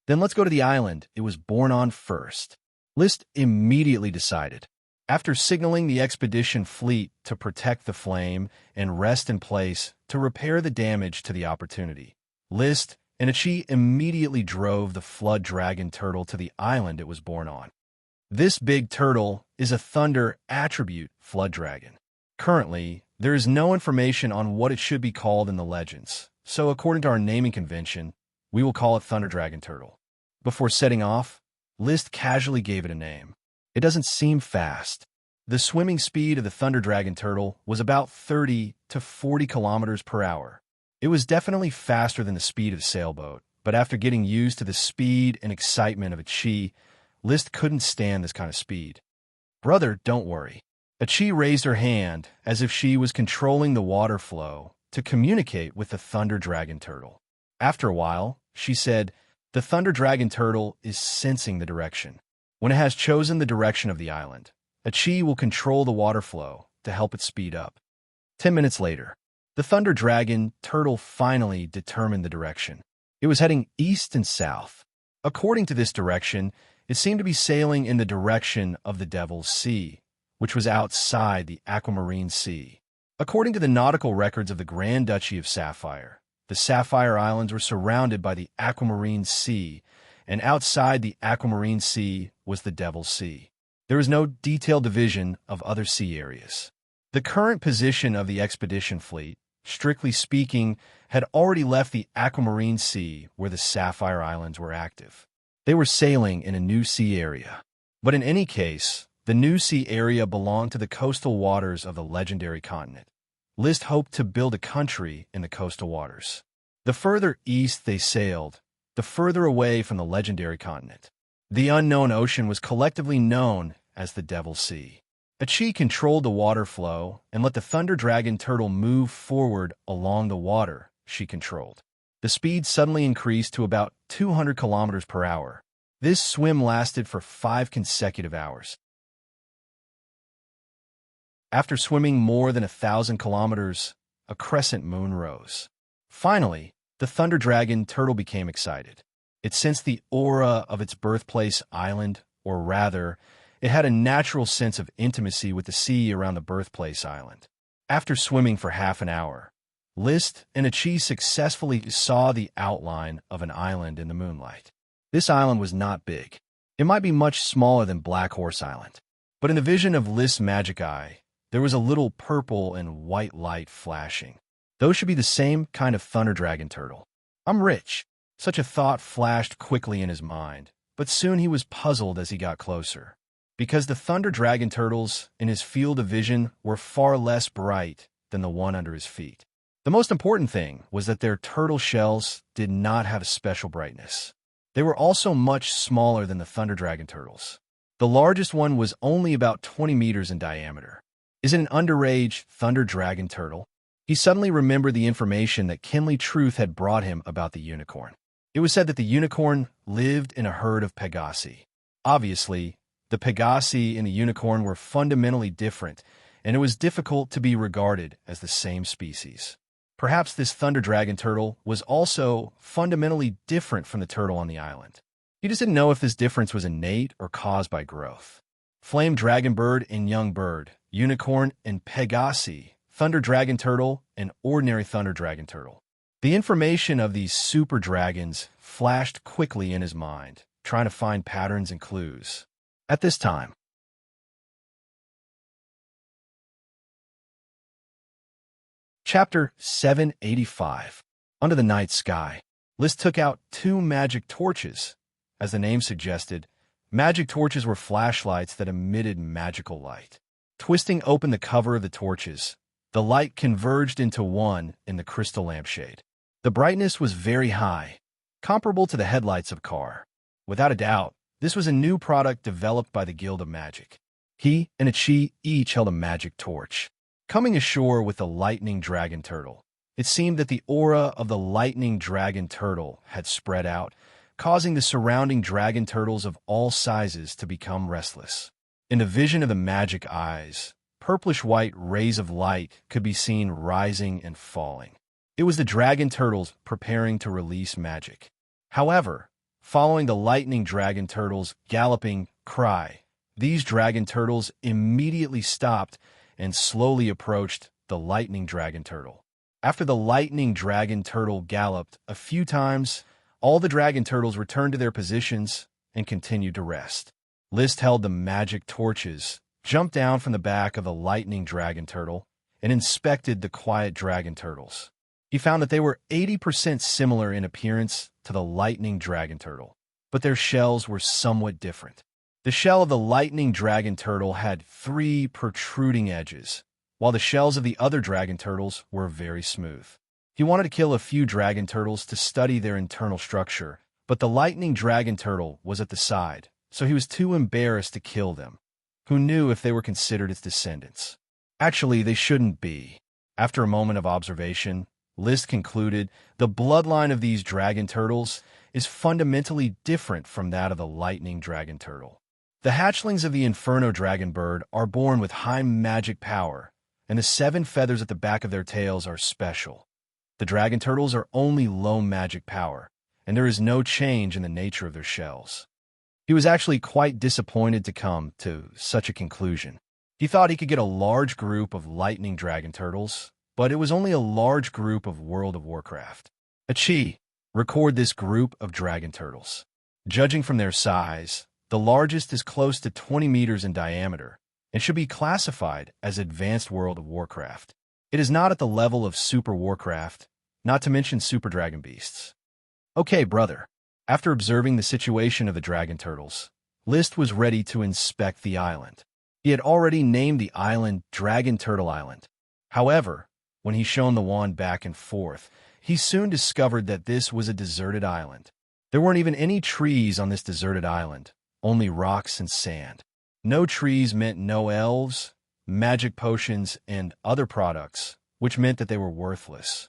Then let's go to the island it was born on first. List immediately decided. After signaling the expedition fleet to protect the flame and rest in place to repair the damage to the opportunity, List and Achi immediately drove the flood dragon turtle to the island it was born on. This big turtle is a thunder attribute flood dragon. Currently, there is no information on what it should be called in the legends, so according to our naming convention, we will call it Thunder Dragon Turtle. Before setting off, List casually gave it a name. It doesn't seem fast. The swimming speed of the Thunder Dragon Turtle was about 30 to 40 kilometers per hour. It was definitely faster than the speed of a sailboat, but after getting used to the speed and excitement of Achi, List couldn't stand this kind of speed. Brother, don't worry. Achi raised her hand as if she was controlling the water flow to communicate with the Thunder Dragon Turtle. After a while, she said, the Thunder Dragon Turtle is sensing the direction. When it has chosen the direction of the island, Achi will control the water flow to help it speed up. 10 minutes later, the Thunder Dragon Turtle finally determined the direction. It was heading east and south. According to this direction, it seemed to be sailing in the direction of the Devil's Sea, which was outside the Aquamarine Sea. According to the nautical records of the Grand Duchy of Sapphire, the Sapphire Islands were surrounded by the Aquamarine Sea, and outside the Aquamarine Sea was the Devil's Sea. There is no detailed division of other sea areas. The current position of the expedition fleet, strictly speaking, had already left the Aquamarine Sea where the Sapphire Islands were active. They were sailing in a new sea area. But in any case, the new sea area belonged to the coastal waters of the legendary continent. List hoped to build a country in the coastal waters. The further east they sailed, the further away from the legendary continent. The unknown ocean was collectively known as the Devil's Sea. Achi controlled the water flow and let the Thunder Dragon Turtle move forward along the water she controlled. The speed suddenly increased to about 200 kilometers per hour. This swim lasted for 5 consecutive hours. After swimming more than 1,000 kilometers, a crescent moon rose. Finally, the Thunder Dragon Turtle became excited. It sensed the aura of its birthplace island, or rather, It had a natural sense of intimacy with the sea around the birthplace island. After swimming for half an hour, List and Achi successfully saw the outline of an island in the moonlight. This island was not big. It might be much smaller than Black Horse Island. But in the vision of List's magic eye, there was a little purple and white light flashing. Those should be the same kind of thunder dragon turtle. I'm rich. Such a thought flashed quickly in his mind, but soon he was puzzled as he got closer. Because the thunder dragon turtles in his field of vision were far less bright than the one under his feet. The most important thing was that their turtle shells did not have special brightness. They were also much smaller than the thunder dragon turtles. The largest one was only about 20 meters in diameter. Is it an underage thunder dragon turtle? He suddenly remembered the information that Kinley Truth had brought him about the unicorn. It was said that the unicorn lived in a herd of Pegasi. Obviously, the Pegasi and the unicorn were fundamentally different, and it was difficult to be regarded as the same species. Perhaps this thunder dragon turtle was also fundamentally different from the turtle on the island. He just didn't know if this difference was innate or caused by growth. Flame dragon bird and young bird, unicorn and Pegasi, thunder dragon turtle and ordinary thunder dragon turtle. The information of these super dragons flashed quickly in his mind, trying to find patterns and clues. At this time, Chapter 785. Under the night sky, List took out 2 magic torches. As the name suggested, magic torches were flashlights that emitted magical light. Twisting open the cover of the torches, the light converged into one in the crystal lampshade. The brightness was very high, comparable to the headlights of a car. Without a doubt, this was a new product developed by the Guild of Magic. He and Achi each held a magic torch. Coming ashore with the lightning dragon turtle, it seemed that the aura of the lightning dragon turtle had spread out, causing the surrounding dragon turtles of all sizes to become restless. In the vision of the magic eyes, purplish-white rays of light could be seen rising and falling. It was the dragon turtles preparing to release magic. However, following the lightning dragon turtle's galloping cry, these dragon turtles immediately stopped and slowly approached the lightning dragon turtle. After the lightning dragon turtle galloped a few times, all the dragon turtles returned to their positions and continued to rest. List held the magic torches, jumped down from the back of the lightning dragon turtle, and inspected the quiet dragon turtles. He found that they were 80% similar in appearance to the lightning dragon turtle, but their shells were somewhat different. The shell of the lightning dragon turtle had 3 protruding edges, while the shells of the other dragon turtles were very smooth. He wanted to kill a few dragon turtles to study their internal structure, but the lightning dragon turtle was at the side, so he was too embarrassed to kill them. Who knew if they were considered its descendants? Actually, they shouldn't be. After a moment of observation, List concluded the bloodline of these dragon turtles is fundamentally different from that of the lightning dragon turtle. The hatchlings of the Inferno dragon bird are born with high magic power, and the 7 feathers at the back of their tails are special. The dragon turtles are only low magic power, and there is no change in the nature of their shells. He was actually quite disappointed to come to such a conclusion. He thought he could get a large group of lightning dragon turtles, but it was only a large group of World of Warcraft. Achi, record this group of dragon turtles. Judging from their size, the largest is close to 20 meters in diameter and should be classified as Advanced World of Warcraft. It is not at the level of Super Warcraft, not to mention Super Dragon Beasts. Okay, brother. After observing the situation of the dragon turtles, List was ready to inspect the island. He had already named the island Dragon Turtle Island. However, when he shone the wand back and forth, he soon discovered that this was a deserted island. There weren't even any trees on this deserted island, only rocks and sand. No trees meant no elves, magic potions, and other products, which meant that they were worthless.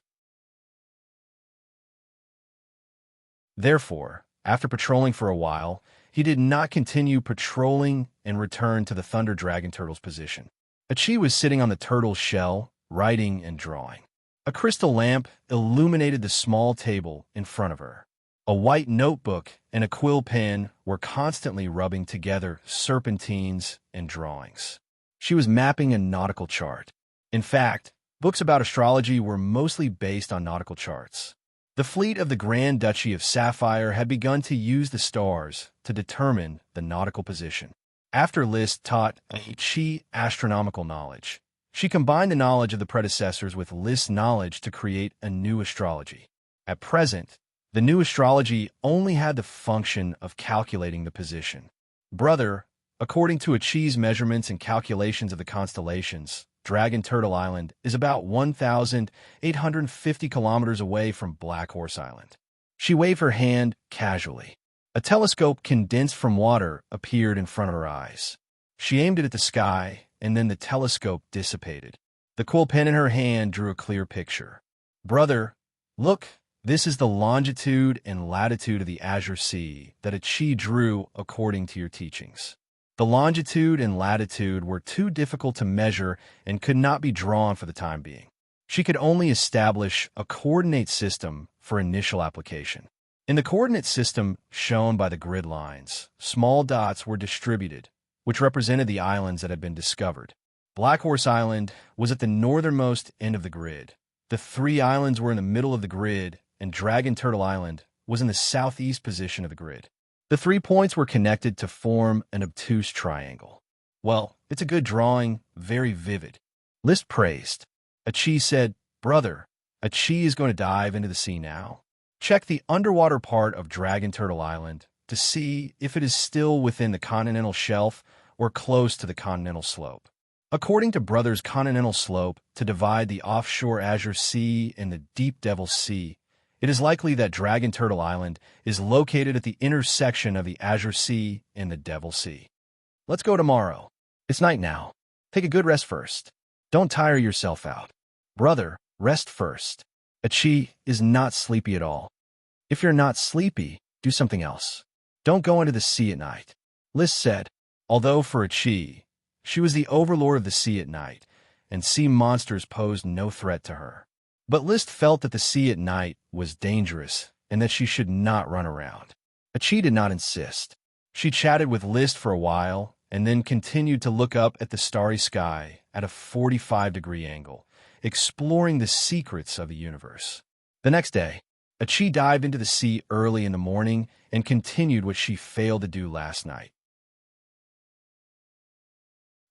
Therefore, after patrolling for a while, he did not continue patrolling and returned to the Thunder Dragon Turtle's position. Achi was sitting on the turtle's shell, writing and drawing. A crystal lamp illuminated the small table in front of her. A white notebook and a quill pen were constantly rubbing together serpentines and drawings. She was mapping a nautical chart. In fact, books about astrology were mostly based on nautical charts. The fleet of the Grand Duchy of Sapphire had begun to use the stars to determine the nautical position. After Liszt taught Qi astronomical knowledge, she combined the knowledge of the predecessors with Liszt's knowledge to create a new astrology. At present, the new astrology only had the function of calculating the position. Brother, according to Qi's measurements and calculations of the constellations, Dragon Turtle Island is about 1,850 kilometers away from Black Horse Island. She waved her hand casually. A telescope condensed from water appeared in front of her eyes. She aimed it at the sky, and then the telescope dissipated. The quill pen in her hand drew a clear picture. Brother, look, this is the longitude and latitude of the Azure Sea that Qi drew according to your teachings. The longitude and latitude were too difficult to measure and could not be drawn for the time being. She could only establish a coordinate system for initial application. In the coordinate system shown by the grid lines, small dots were distributed, which represented the islands that had been discovered. Black Horse Island was at the northernmost end of the grid. The 3 islands were in the middle of the grid, and Dragon Turtle Island was in the southeast position of the grid. The 3 points were connected to form an obtuse triangle. Well, it's a good drawing, very vivid. Liszt praised. Qi said, Brother, Qi is going to dive into the sea now. Check the underwater part of Dragon Turtle Island to see if it is still within the continental shelf or close to the continental slope. According to Brother's continental slope to divide the offshore Azure Sea and the Deep Devil's Sea, it is likely that Dragon Turtle Island is located at the intersection of the Azure Sea and the Devil's Sea. Let's go tomorrow. It's night now. Take a good rest first. Don't tire yourself out. Brother, rest first. Qi is not sleepy at all. If you're not sleepy, do something else. Don't go into the sea at night. Liszt said, although for Qi, she was the overlord of the sea at night, and sea monsters posed no threat to her. But Liszt felt that the sea at night was dangerous and that she should not run around. Qi did not insist. She chatted with Liszt for a while and then continued to look up at the starry sky at a 45-degree angle, exploring the secrets of the universe. The next day, Qi dived into the sea early in the morning and continued what she failed to do last night.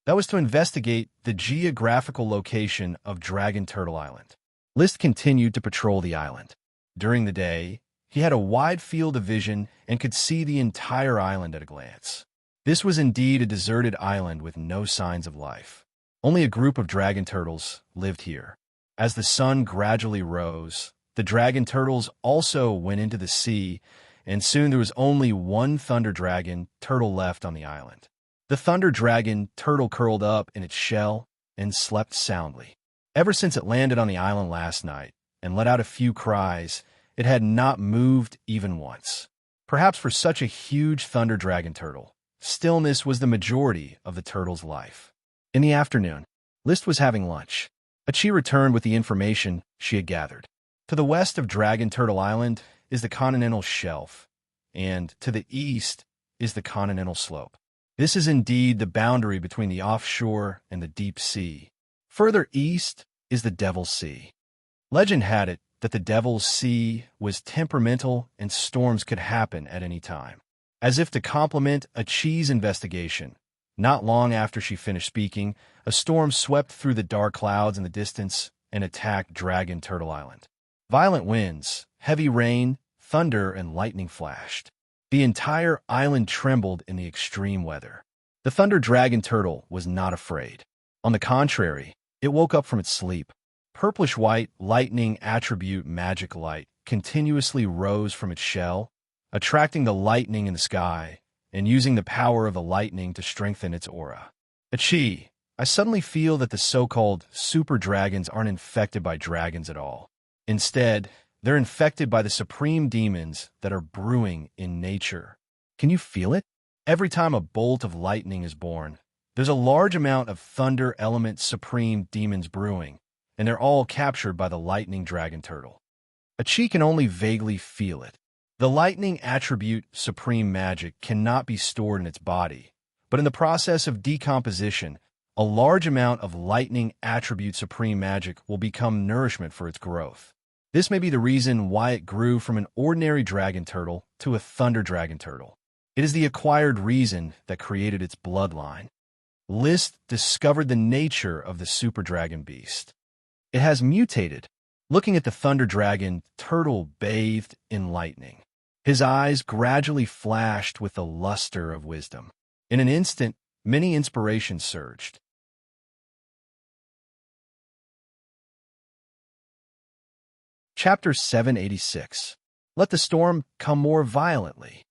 That was to investigate the geographical location of Dragon Turtle Island. Liszt continued to patrol the island. During the day, he had a wide field of vision and could see the entire island at a glance. This was indeed a deserted island with no signs of life. Only a group of dragon turtles lived here. As the sun gradually rose, the dragon turtles also went into the sea, and soon there was only one thunder dragon turtle left on the island. The thunder dragon turtle curled up in its shell and slept soundly. Ever since it landed on the island last night and let out a few cries, it had not moved even once. Perhaps for such a huge thunder dragon turtle, stillness was the majority of the turtle's life. In the afternoon, Liszt was having lunch. Qi returned with the information she had gathered. To the west of Dragon Turtle Island is the continental shelf, and to the east is the continental slope. This is indeed the boundary between the offshore and the deep sea. Further east is the Devil's Sea. Legend had it that the Devil's Sea was temperamental and storms could happen at any time. As if to complement Qi's investigation, not long after she finished speaking, a storm swept through the dark clouds in the distance and attacked Dragon Turtle Island. Violent winds, heavy rain, thunder, and lightning flashed. The entire island trembled in the extreme weather. The thunder dragon turtle was not afraid. On the contrary, it woke up from its sleep. Purplish-white lightning attribute magic light continuously rose from its shell, attracting the lightning in the sky and using the power of the lightning to strengthen its aura. Qi, I suddenly feel that the so-called super dragons aren't infected by dragons at all. Instead, they're infected by the supreme demons that are brewing in nature. Can you feel it? Every time a bolt of lightning is born, there's a large amount of thunder element supreme demons brewing, and they're all captured by the lightning dragon turtle. Qi can only vaguely feel it. The lightning attribute supreme magic cannot be stored in its body, but in the process of decomposition, a large amount of lightning attribute supreme magic will become nourishment for its growth. This may be the reason why it grew from an ordinary dragon turtle to a thunder dragon turtle. It is the acquired reason that created its bloodline. List discovered the nature of the super dragon beast. It has mutated. Looking at the thunder dragon turtle bathed in lightning, his eyes gradually flashed with the luster of wisdom. In an instant, many inspirations surged. Chapter 786. Let the storm come more violently.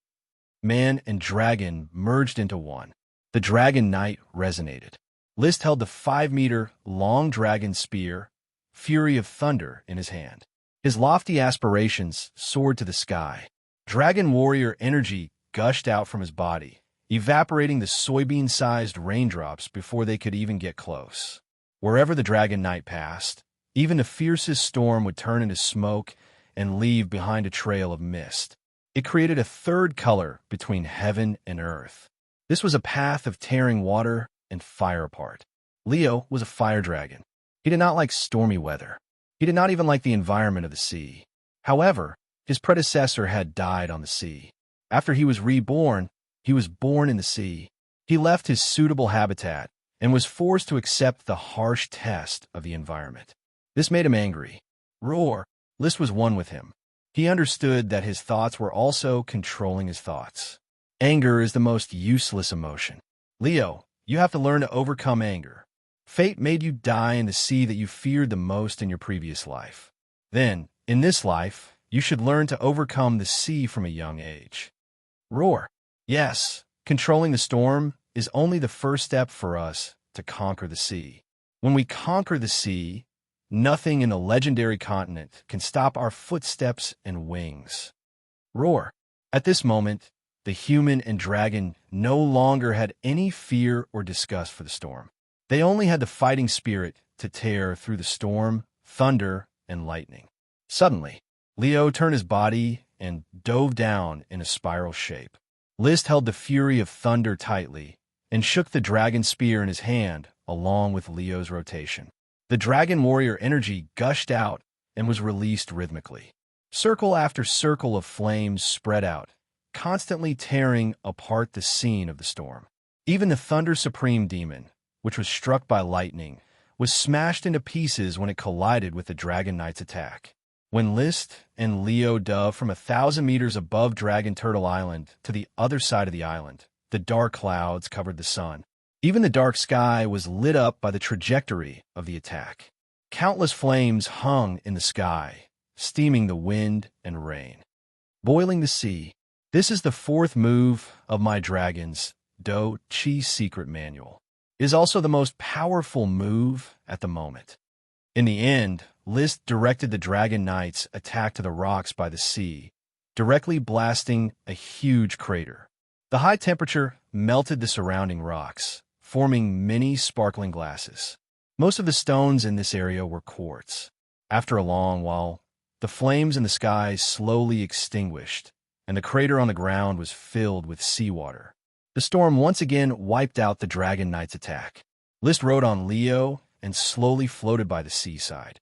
Man and dragon merged into one. The dragon knight resonated. List held the 5-meter-long dragon spear, Fury of Thunder, in his hand. His lofty aspirations soared to the sky. Dragon warrior energy gushed out from his body, evaporating the soybean-sized raindrops before they could even get close. Wherever the dragon knight passed, even the fiercest storm would turn into smoke and leave behind a trail of mist. It created a third color between heaven and earth. This was a path of tearing water and fire apart. Leo was a fire dragon. He did not like stormy weather. He did not even like the environment of the sea. However, his predecessor had died on the sea. After he was reborn, he was born in the sea. He left his suitable habitat and was forced to accept the harsh test of the environment. This made him angry. Roar! List was one with him. He understood that his thoughts were also controlling his thoughts. Anger is the most useless emotion. Leo, you have to learn to overcome anger. Fate made you die in the sea that you feared the most in your previous life. Then, in this life, you should learn to overcome the sea from a young age. Roar! Yes, controlling the storm is only the first step for us to conquer the sea. When we conquer the sea, nothing in the legendary continent can stop our footsteps and wings. Roar! At this moment, the human and dragon no longer had any fear or disgust for the storm. They only had the fighting spirit to tear through the storm, thunder, and lightning. Suddenly, Leo turned his body and dove down in a spiral shape. List held the Fury of Thunder tightly and shook the dragon spear in his hand along with Leo's rotation. The dragon warrior energy gushed out and was released rhythmically. Circle after circle of flames spread out, constantly tearing apart the scene of the storm. Even the Thunder Supreme Demon, which was struck by lightning, was smashed into pieces when it collided with the Dragon Knight's attack. When List and Leo dove from 1,000 meters above Dragon Turtle Island to the other side of the island, the dark clouds covered the sun. Even the dark sky was lit up by the trajectory of the attack. Countless flames hung in the sky, steaming the wind and rain. Boiling the sea. This is the fourth move of my dragon's Do Chi secret manual. It is also the most powerful move at the moment. In the end, List directed the Dragon Knight's attack to the rocks by the sea, directly blasting a huge crater. The high temperature melted the surrounding rocks, forming many sparkling glasses. Most of the stones in this area were quartz. After a long while, the flames in the sky slowly extinguished, and the crater on the ground was filled with seawater. The storm once again wiped out the Dragon Knight's attack. List rode on Leo and slowly floated by the seaside.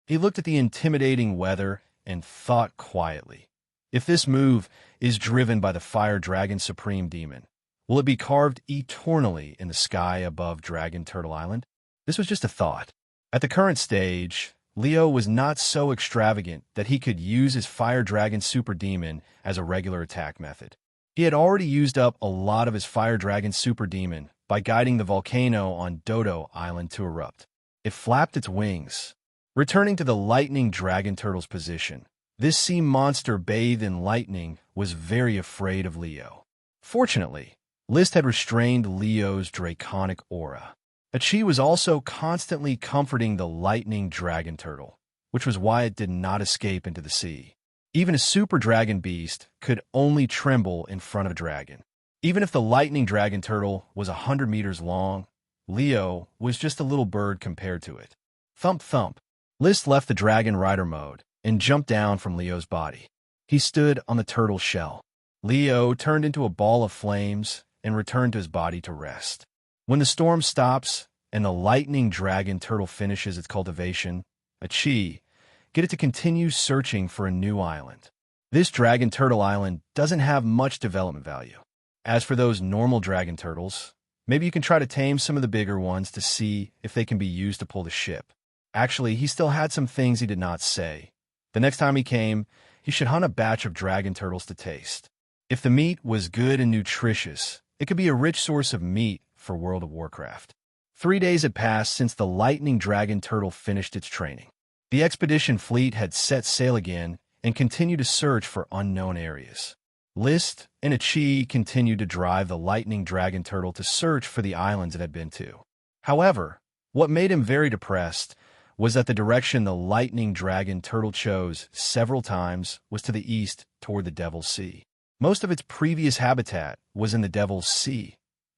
He looked at the intimidating weather and thought quietly. If this move is driven by the Fire Dragon Supreme Demon, will it be carved eternally in the sky above Dragon Turtle Island? This was just a thought. At the current stage, Leo was not so extravagant that he could use his Fire Dragon Super Demon as a regular attack method. He had already used up a lot of his Fire Dragon Super Demon by guiding the volcano on Dodo Island to erupt. It flapped its wings. Returning to the lightning dragon turtle's position, this sea monster bathed in lightning was very afraid of Leo. Fortunately, List had restrained Leo's draconic aura. Achi was also constantly comforting the lightning dragon turtle, which was why it did not escape into the sea. Even a super dragon beast could only tremble in front of a dragon. Even if the lightning dragon turtle was 100 meters long, Leo was just a little bird compared to it. Thump thump. List left the dragon rider mode and jumped down from Leo's body. He stood on the turtle's shell. Leo turned into a ball of flames and returned to his body to rest. When the storm stops and the lightning dragon turtle finishes its cultivation, get it to continue searching for a new island. This dragon turtle island doesn't have much development value. As for those normal dragon turtles, maybe you can try to tame some of the bigger ones to see if they can be used to pull the ship. Actually, he still had some things he did not say. The next time he came, he should hunt a batch of dragon turtles to taste. If the meat was good and nutritious, it could be a rich source of meat for World of Warcraft. 3 days had passed since the lightning dragon turtle finished its training. The expedition fleet had set sail again and continued to search for unknown areas. List and Ichi continued to drive the lightning dragon turtle to search for the islands it had been to. However, what made him very depressed was that the direction the lightning dragon turtle chose several times was to the east toward the Devil's Sea. Most of its previous habitat was in the Devil's Sea,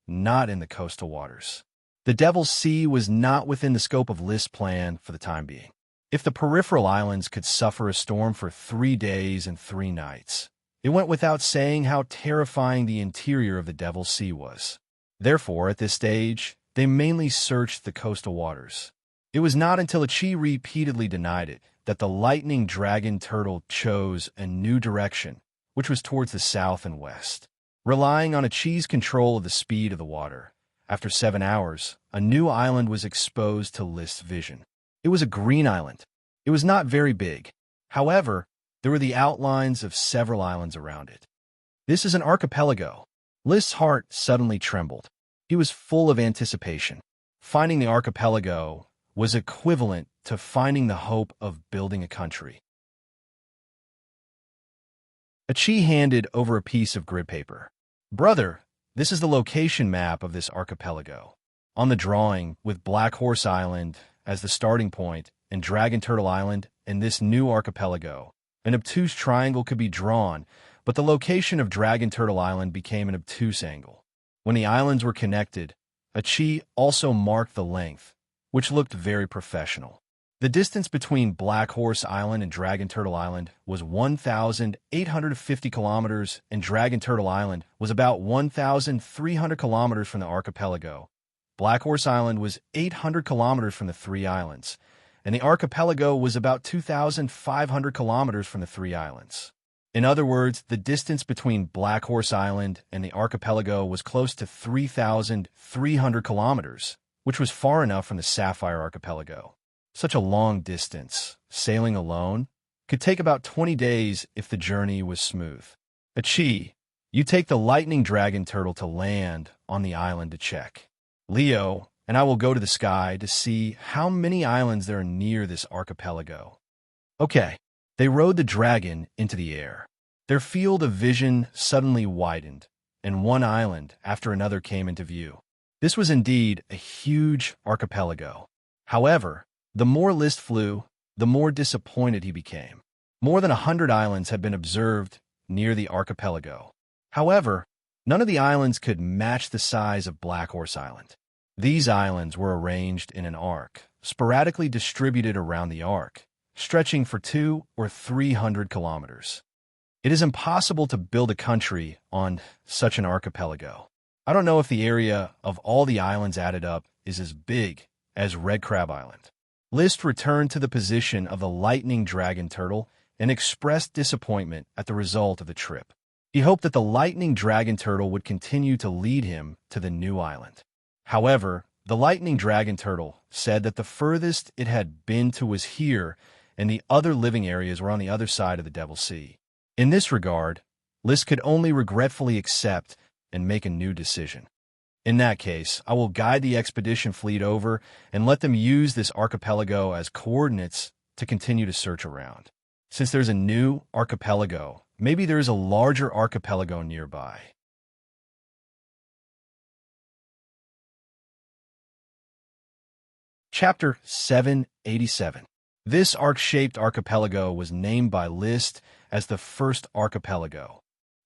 not in the coastal waters. The Devil's Sea was not within the scope of List's plan for the time being. If the peripheral islands could suffer a storm for 3 days and 3 nights, it went without saying how terrifying the interior of the Devil's Sea was. Therefore, at this stage, they mainly searched the coastal waters. It was not until Ichi repeatedly denied it that the lightning dragon turtle chose a new direction, which was towards the south and west. Relying on Ichi's control of the speed of the water, after 7 hours, a new island was exposed to List's vision. It was a green island. It was not very big. However, there were the outlines of several islands around it. This is an archipelago. List's heart suddenly trembled. He was full of anticipation. Finding the archipelago was equivalent to finding the hope of building a country. Ichi handed over a piece of grid paper. "Brother, this is the location map of this archipelago. On the drawing, with Black Horse Island as the starting point and Dragon Turtle Island and this new archipelago, an obtuse triangle could be drawn, but the location of Dragon Turtle Island became an obtuse angle. When the islands were connected, Ichi also marked the length, which looked very professional. The distance between Black Horse Island and Dragon Turtle Island was 1,850 kilometers, and Dragon Turtle Island was about 1,300 kilometers from the archipelago. Black Horse Island was 800 kilometers from the 3 islands, and the archipelago was about 2,500 kilometers from the 3 islands. In other words, the distance between Black Horse Island and the archipelago was close to 3,300 kilometers, which was far enough from the Sapphire Archipelago. Such a long distance, sailing alone, could take about 20 days if the journey was smooth. Ichi, you take the lightning dragon turtle to land on the island to check. Leo and I will go to the sky to see how many islands there are near this archipelago." Okay. They rode the dragon into the air. Their field of vision suddenly widened, and one island after another came into view. This was indeed a huge archipelago. However, the more List flew, the more disappointed he became. More than 100 islands had been observed near the archipelago. However, none of the islands could match the size of Black Horse Island. These islands were arranged in an arc, sporadically distributed around the arc, stretching for 200 or 300 kilometers. It is impossible to build a country on such an archipelago. I don't know if the area of all the islands added up is as big as Red Crab Island. List returned to the position of the lightning dragon turtle and expressed disappointment at the result of the trip. He hoped that the lightning dragon turtle would continue to lead him to the new island. However, the lightning dragon turtle said that the furthest it had been to was here, and the other living areas were on the other side of the Devil's Sea. In this regard, List could only regretfully accept and make a new decision. In that case, I will guide the expedition fleet over and let them use this archipelago as coordinates to continue to search around. Since there's a new archipelago, maybe there is a larger archipelago nearby. Chapter 787. This arc-shaped archipelago was named by List as the first archipelago.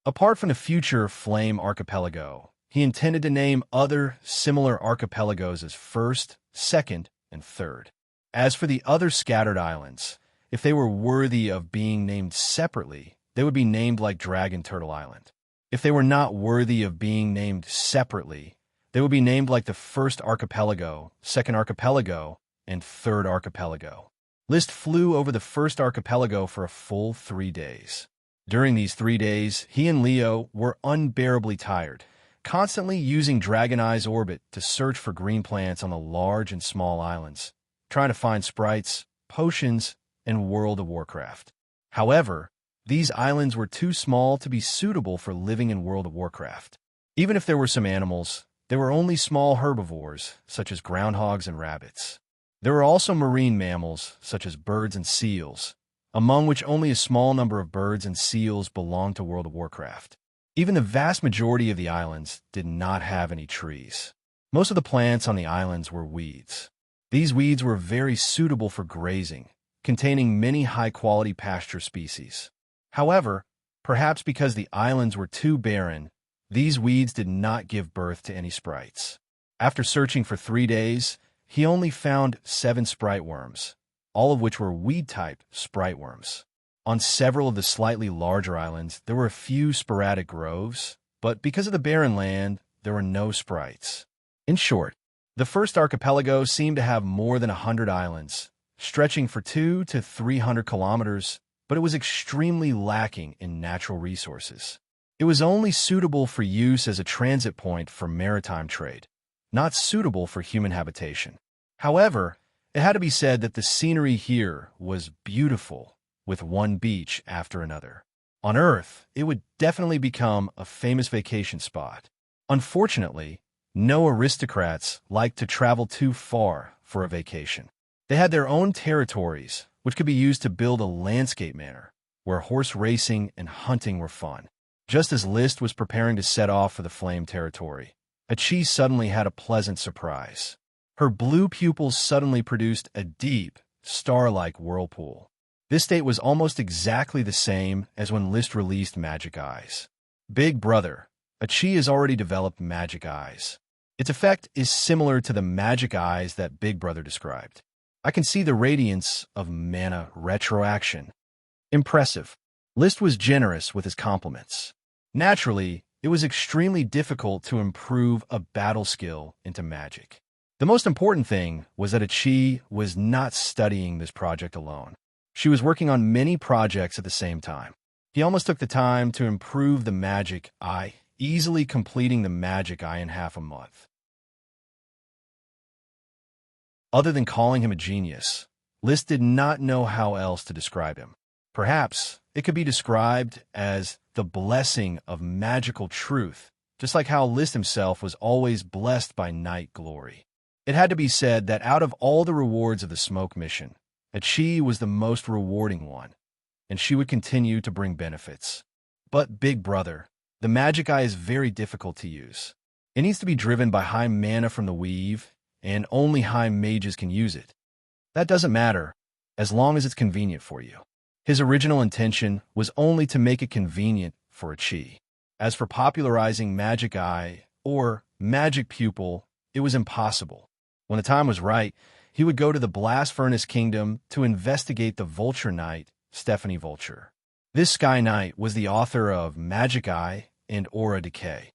Apart from the future Flame Archipelago, he intended to name other similar archipelagos as first, second, and third. As for the other scattered islands, If they were worthy of being named separately, they would be named like Dragon Turtle Island. If they were not worthy of being named separately, they would be named like the first archipelago, second archipelago, and third archipelago. Liszt flew over the first archipelago for a full 3 days. During these 3 days, he and Leo were unbearably tired, constantly using Dragon Eye's orbit to search for green plants on the large and small islands, trying to find sprites, potions, and World of Warcraft. However, these islands were too small to be suitable for living in World of Warcraft. Even if there were some animals, there were only small herbivores, such as groundhogs and rabbits. There were also marine mammals, such as birds and seals, among which only a small number of birds and seals belonged to World of Warcraft. Even the vast majority of the islands did not have any trees. Most of the plants on the islands were weeds. These weeds were very suitable for grazing, containing many high-quality pasture species. However, perhaps because the islands were too barren, these weeds did not give birth to any sprites. After searching for 3 days, he only found 7 sprite worms, all of which were weed-type sprite worms. On several of the slightly larger islands, there were a few sporadic groves, but because of the barren land, there were no sprites. In short, the first archipelago seemed to have more than 100 islands, stretching for 200 to 300 kilometers, but it was extremely lacking in natural resources. It was only suitable for use as a transit point for maritime trade, not suitable for human habitation. However, it had to be said that the scenery here was beautiful, with one beach after another. On Earth, it would definitely become a famous vacation spot. Unfortunately, no aristocrats liked to travel too far for a vacation. They had their own territories, which could be used to build a landscape manor, where horse racing and hunting were fun. Just as Liszt was preparing to set off for the Flame territory, Achi suddenly had a pleasant surprise. Her blue pupils suddenly produced a deep, star-like whirlpool. This state was almost exactly the same as when Liszt released Magic Eyes. Big Brother, Achi has already developed Magic Eyes. Its effect is similar to the Magic Eyes that Big Brother described. I can see the radiance of mana retroaction. Impressive. Liszt was generous with his compliments. Naturally, it was extremely difficult to improve a battle skill into magic. The most important thing was that Achi was not studying this project alone. She was working on many projects at the same time. He almost took the time to improve the Magic Eye, easily completing the Magic Eye in half a month. Other than calling him a genius, Liszt did not know how else to describe him. Perhaps it could be described as the blessing of magical truth, just like how Liszt himself was always blessed by night glory. It had to be said that out of all the rewards of the smoke mission, Achi was the most rewarding one, and she would continue to bring benefits. But Big Brother, the Magic Eye is very difficult to use. It needs to be driven by high mana from the weave, and only high mages can use it. That doesn't matter, as long as it's convenient for you. His original intention was only to make it convenient for Achi. As for popularizing Magic Eye or Magic Pupil, it was impossible. When the time was right, he would go to the Blast Furnace Kingdom to investigate the Vulture Knight, Stephanie Vulture. This Sky Knight was the author of Magic Eye and Aura Decay.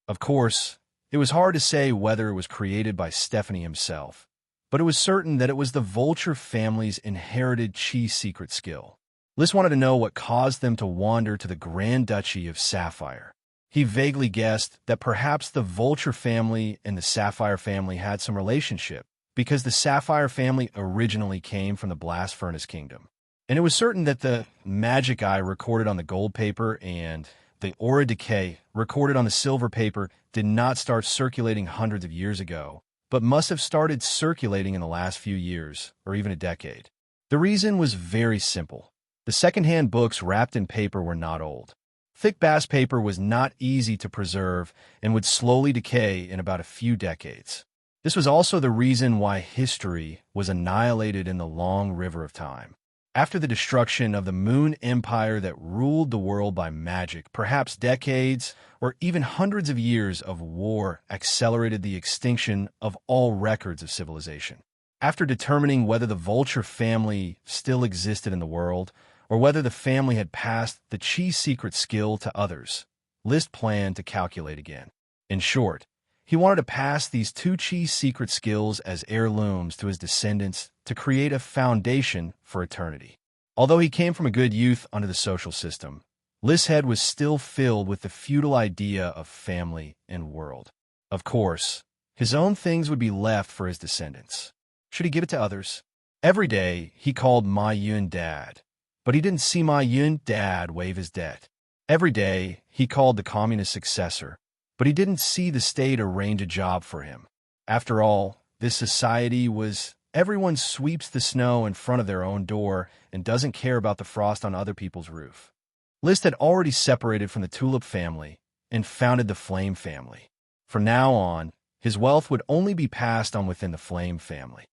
Of course, it was hard to say whether it was created by Stephanie himself, but it was certain that it was the Vulture family's inherited chi secret skill. Liszt wanted to know what caused them to wander to the Grand Duchy of Sapphire. He vaguely guessed that perhaps the Vulture family and the Sapphire family had some relationship, because the Sapphire family originally came from the Blast Furnace Kingdom. And it was certain that the Magic Eye recorded on the gold paper and the Aura Decay recorded on the silver paper did not start circulating hundreds of years ago, but must have started circulating in the last few years, or even a decade. The reason was very simple. The secondhand books wrapped in paper were not old. Thick bass paper was not easy to preserve and would slowly decay in about a few decades. This was also the reason why history was annihilated in the long river of time. After the destruction of the Moon Empire that ruled the world by magic, perhaps decades or even hundreds of years of war accelerated the extinction of all records of civilization. After determining whether the vulture family still existed in the world, or whether the family had passed the chi secret skill to others, Liszt planned to calculate again. In short, he wanted to pass these two chi secret skills as heirlooms to his descendants to create a foundation for eternity. Although he came from a good youth under the social system, Liszt's head was still filled with the feudal idea of family and world. Of course, his own things would be left for his descendants. Should he give it to others? Every day, he called Ma Yun dad, but he didn't see Ma Yun dad waive his debt. Every day, he called the communist successor, but he didn't see the state arrange a job for him. After all, this society was everyone sweeps the snow in front of their own door and doesn't care about the frost on other people's roof. Liszt had already separated from the Tulip family and founded the Flame family. From now on, his wealth would only be passed on within the Flame family.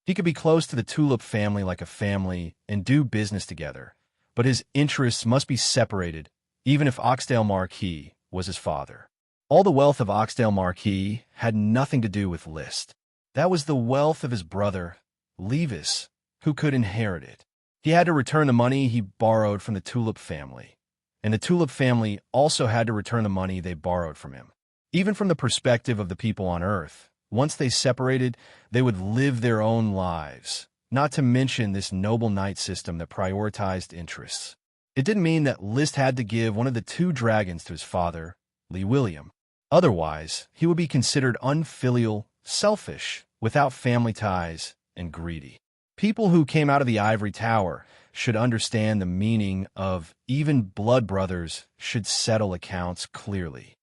He could be close to the Tulip family like a family and do business together, but his interests must be separated, even if Oxdale Marquis was his father. All the wealth of Oxdale Marquis had nothing to do with Liszt. That was the wealth of his brother, Levis, who could inherit it. He had to return the money he borrowed from the Tulip family, and the Tulip family also had to return the money they borrowed from him. Even from the perspective of the people on Earth, once they separated, they would live their own lives, not to mention this noble knight system that prioritized interests. It didn't mean that Liszt had to give one of the two dragons to his father, Lee William. Otherwise, he would be considered unfilial, selfish, without family ties, and greedy. People who came out of the ivory tower should understand the meaning of even blood brothers should settle accounts clearly.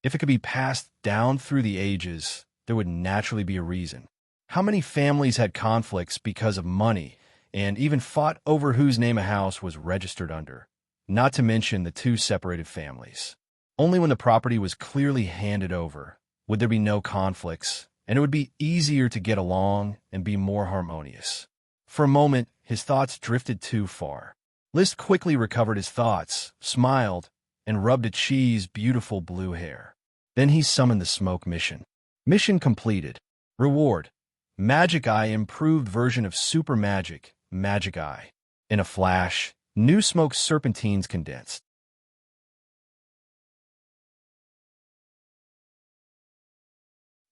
If it could be passed down through the ages, there would naturally be a reason. How many families had conflicts because of money and even fought over whose name a house was registered under? Not to mention the two separated families. Only when the property was clearly handed over would there be no conflicts, and it would be easier to get along and be more harmonious. For a moment, his thoughts drifted too far. Liszt quickly recovered his thoughts, smiled, and rubbed at Chi's beautiful blue hair. Then he summoned the smoke mission. Mission completed. Reward: Magic Eye improved version of Super Magic, Magic Eye. In a flash, new smoke serpentines condensed.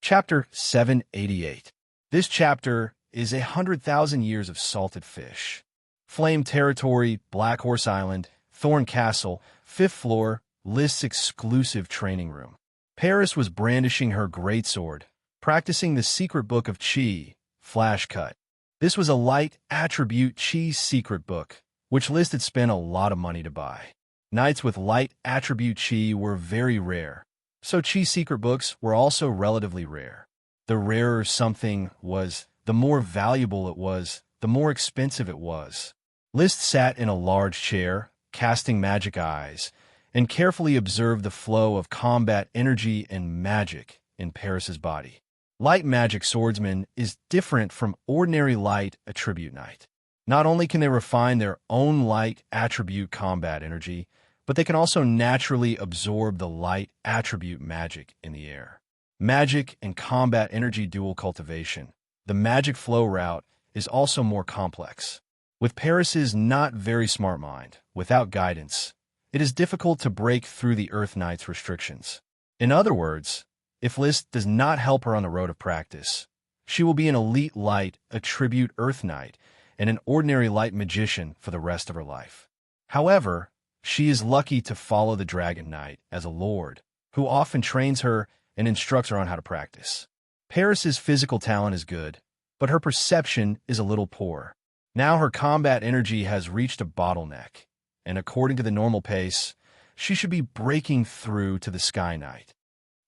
Chapter 788. This chapter is 100,000 years of salted fish. Flame Territory, Black Horse Island, Thorn Castle, 5th floor, Liszt's exclusive training room. Paris was brandishing her greatsword, practicing the secret book of Qi, Flash Cut. This was a light attribute Qi secret book, which Liszt had spent a lot of money to buy. Knights with light attribute Qi were very rare, so Qi secret books were also relatively rare. The rarer something was, the more valuable it was, the more expensive it was. Liszt sat in a large chair, casting magic eyes, and carefully observed the flow of combat energy and magic in Paris's body. Light magic swordsman is different from ordinary light attribute knight. Not only can they refine their own light attribute combat energy, but they can also naturally absorb the light attribute magic in the air. Magic and combat energy dual cultivation. The magic flow route is also more complex. With Paris's not very smart mind, without guidance, it is difficult to break through the Earth Knight's restrictions. In other words, if Liszt does not help her on the road of practice, she will be an elite light attribute Earth Knight and an ordinary light magician for the rest of her life. However, she is lucky to follow the Dragon Knight as a lord, who often trains her and instructs her on how to practice. Paris's physical talent is good, but her perception is a little poor. Now her combat energy has reached a bottleneck, and according to the normal pace, she should be breaking through to the Sky Knight.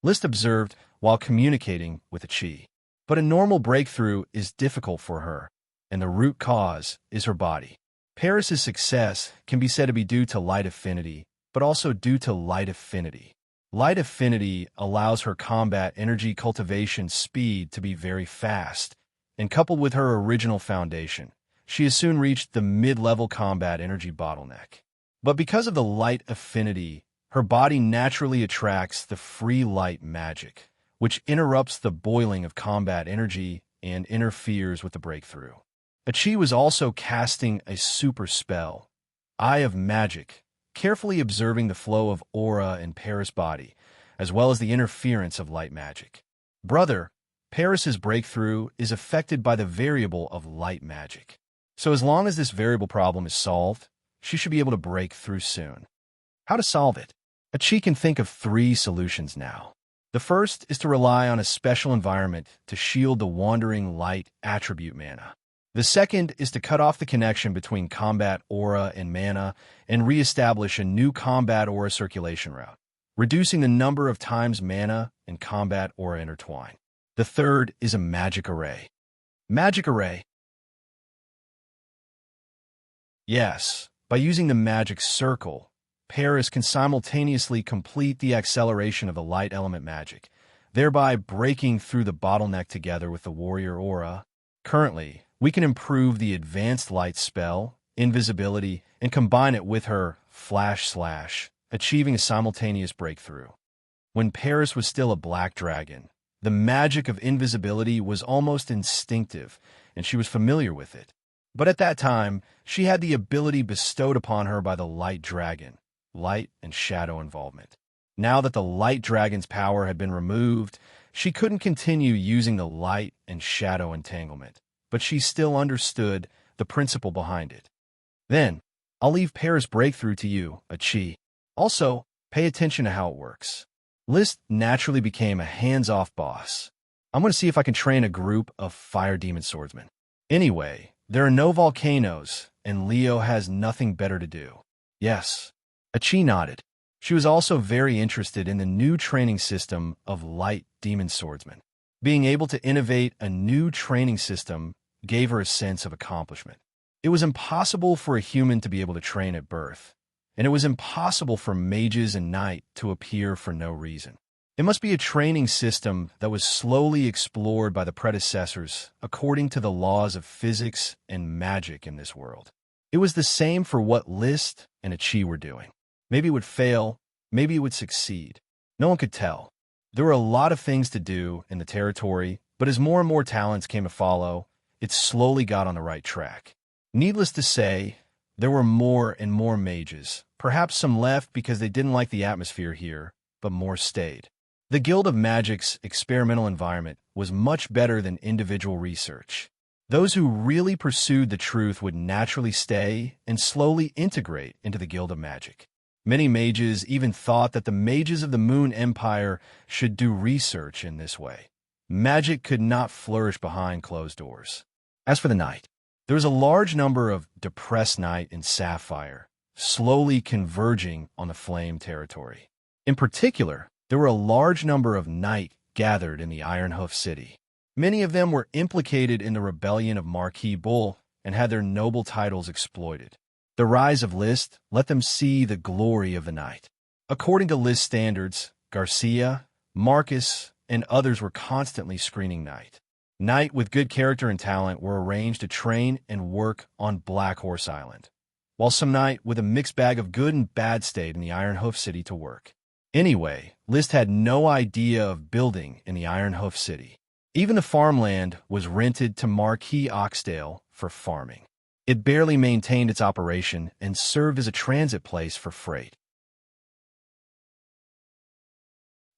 Liszt observed while communicating with the Qi. But a normal breakthrough is difficult for her, and the root cause is her body. Paris's success can be said to be due to light affinity, but also due to light affinity. Light affinity allows her combat energy cultivation speed to be very fast, and coupled with her original foundation, she has soon reached the mid-level combat energy bottleneck. But because of the light affinity, her body naturally attracts the free light magic, which interrupts the boiling of combat energy and interferes with the breakthrough. Qi was also casting a super spell, Eye of Magic, carefully observing the flow of aura in Paris' body, as well as the interference of light magic. Brother, Paris's breakthrough is affected by the variable of light magic. So as long as this variable problem is solved, she should be able to break through soon. How to solve it? Qi can think of 3 solutions now. The first is to rely on a special environment to shield the wandering light attribute mana. The second is to cut off the connection between combat aura and mana and re-establish a new combat aura circulation route, reducing the number of times mana and combat aura intertwine. The third is a magic array. Magic array? Yes, by using the magic circle, Paris can simultaneously complete the acceleration of the light element magic, thereby breaking through the bottleneck together with the warrior aura. Currently, we can improve the advanced light spell, invisibility, and combine it with her flash slash, achieving a simultaneous breakthrough. When Paris was still a black dragon, the magic of invisibility was almost instinctive, and she was familiar with it. But at that time, she had the ability bestowed upon her by the light dragon, light and shadow involvement. Now that the light dragon's power had been removed, she couldn't continue using the light and shadow entanglement, but she still understood the principle behind it. Then, I'll leave Paris' breakthrough to you, Qi. Also, pay attention to how it works. List naturally became a hands-off boss. I'm going to see if I can train a group of fire demon swordsmen. Anyway, there are no volcanoes, and Leo has nothing better to do. Yes. Qi nodded. She was also very interested in the new training system of light demon swordsmen. Being able to innovate a new training system gave her a sense of accomplishment. It was impossible for a human to be able to train at birth, and it was impossible for mages and knights to appear for no reason. It must be a training system that was slowly explored by the predecessors according to the laws of physics and magic in this world. It was the same for what List and Qi were doing. Maybe it would fail, maybe it would succeed. No one could tell. There were a lot of things to do in the territory, but as more and more talents came to follow, it slowly got on the right track. Needless to say, there were more and more mages. Perhaps some left because they didn't like the atmosphere here, but more stayed. The Guild of Magic's experimental environment was much better than individual research. Those who really pursued the truth would naturally stay and slowly integrate into the Guild of Magic. Many mages even thought that the mages of the Moon Empire should do research in this way. Magic could not flourish behind closed doors. As for the Knight, there was a large number of depressed Knight in Sapphire, slowly converging on the Flame territory. In particular, there were a large number of Knight gathered in the Ironhoof city. Many of them were implicated in the rebellion of Marquis Bull and had their noble titles exploited. The rise of List let them see the glory of the Knight. According to List standards, Garcia, Marcus, and others were constantly screening Knight. Knight with good character and talent were arranged to train and work on Black Horse Island, while some Knight with a mixed bag of good and bad stayed in the Ironhoof city to work. Anyway, List had no idea of building in the Ironhoof city. Even the farmland was rented to Marquis Oxdale for farming. It barely maintained its operation and served as a transit place for freight.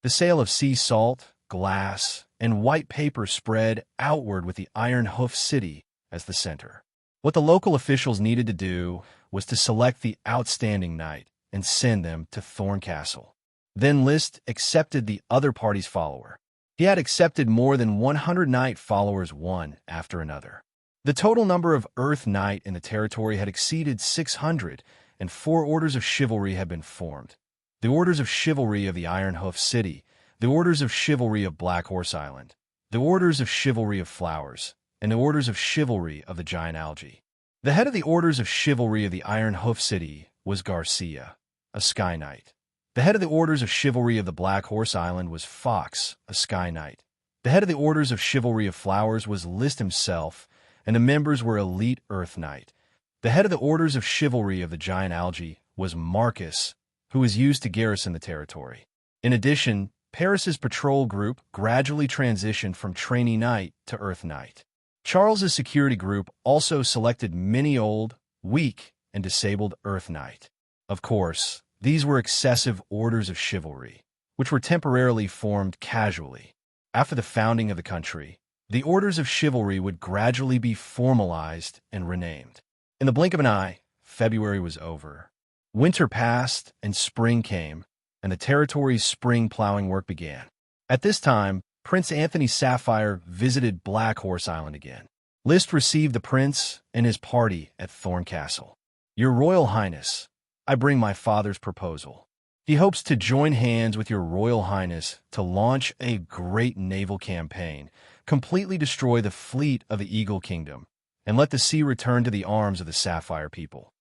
The sale of sea salt, glass, and white paper spread outward with the Ironhoof city as the center. What the local officials needed to do was to select the outstanding Knight and send them to Thorncastle. Then List accepted the other party's follower. He had accepted more than 100 Knight followers one after another. The total number of Earth Knight in the territory had exceeded 600, and 4 orders of chivalry had been formed. The Orders of Chivalry of the Ironhoof City, the Orders of Chivalry of Black Horse Island, the Orders of Chivalry of Flowers, and the Orders of Chivalry of the Giant Algae. The head of the Orders of Chivalry of the Ironhoof City was Garcia, a Sky Knight. The head of the Orders of Chivalry of the Black Horse Island was Fox, a Sky Knight. The head of the Orders of Chivalry of Flowers was List himself, and the members were Elite Earth Knight. The head of the Orders of Chivalry of the Giant Algae was Marcus, who was used to garrison the territory. In addition, Paris's patrol group gradually transitioned from trainee knight to Earth Knight. Charles's security group also selected many old, weak, and disabled Earth Knight. Of course, these were excessive orders of chivalry, which were temporarily formed casually. After the founding of the country, the orders of chivalry would gradually be formalized and renamed. In the blink of an eye, February was over. Winter passed and spring came, and the territory's spring plowing work began. At this time, Prince Anthony Sapphire visited Black Horse Island again. List received the prince and his party at Thorn Castle. "Your Royal Highness, I bring my father's proposal. He hopes to join hands with your Royal Highness to launch a great naval campaign, completely destroy the fleet of the Eagle Kingdom, and let the sea return to the arms of the Sapphire people."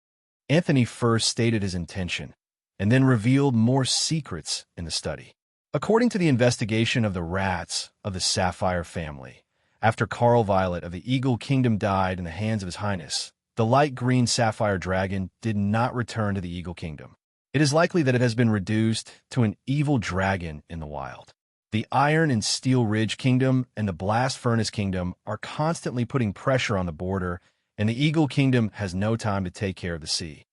Anthony first stated his intention, and then revealed more secrets in the study. According to the investigation of the rats of the Sapphire family, after Carl Violet of the Eagle Kingdom died in the hands of His Highness, the light green sapphire dragon did not return to the Eagle Kingdom. It is likely that it has been reduced to an evil dragon in the wild. The Iron and Steel Ridge Kingdom and the Blast Furnace Kingdom are constantly putting pressure on the border, and the Eagle Kingdom has no time to take care of the sea.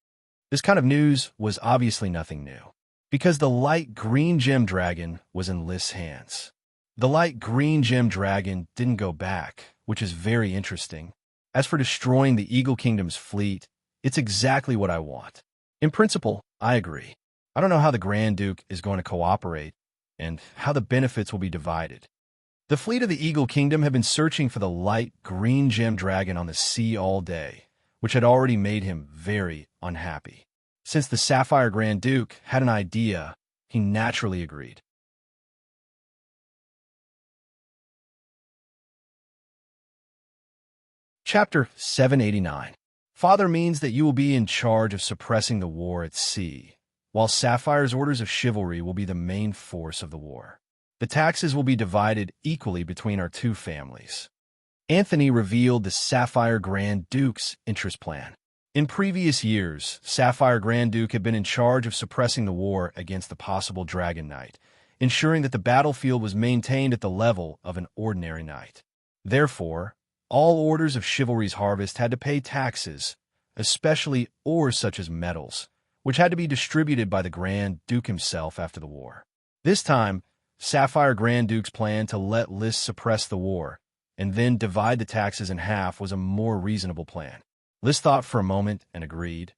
This kind of news was obviously nothing new, because the light green gem dragon was in List's hands. The light green gem dragon didn't go back, which is very interesting. As for destroying the Eagle Kingdom's fleet, it's exactly what I want. In principle, I agree. I don't know how the Grand Duke is going to cooperate and how the benefits will be divided. The fleet of the Eagle Kingdom had been searching for the light green gem dragon on the sea all day, which had already made him very unhappy. Since the Sapphire Grand Duke had an idea, he naturally agreed. Chapter 789. Father means that you will be in charge of suppressing the war at sea, while Sapphire's orders of chivalry will be the main force of the war. The taxes will be divided equally between our two families. Anthony revealed the Sapphire Grand Duke's interest plan. In previous years, Sapphire Grand Duke had been in charge of suppressing the war against the possible Dragon Knight, ensuring that the battlefield was maintained at the level of an ordinary knight. Therefore, all orders of chivalry's harvest had to pay taxes, especially ores such as metals, which had to be distributed by the Grand Duke himself after the war. This time, Sapphire Grand Duke's plan to let List suppress the war and then divide the taxes in half was a more reasonable plan. List thought for a moment and agreed.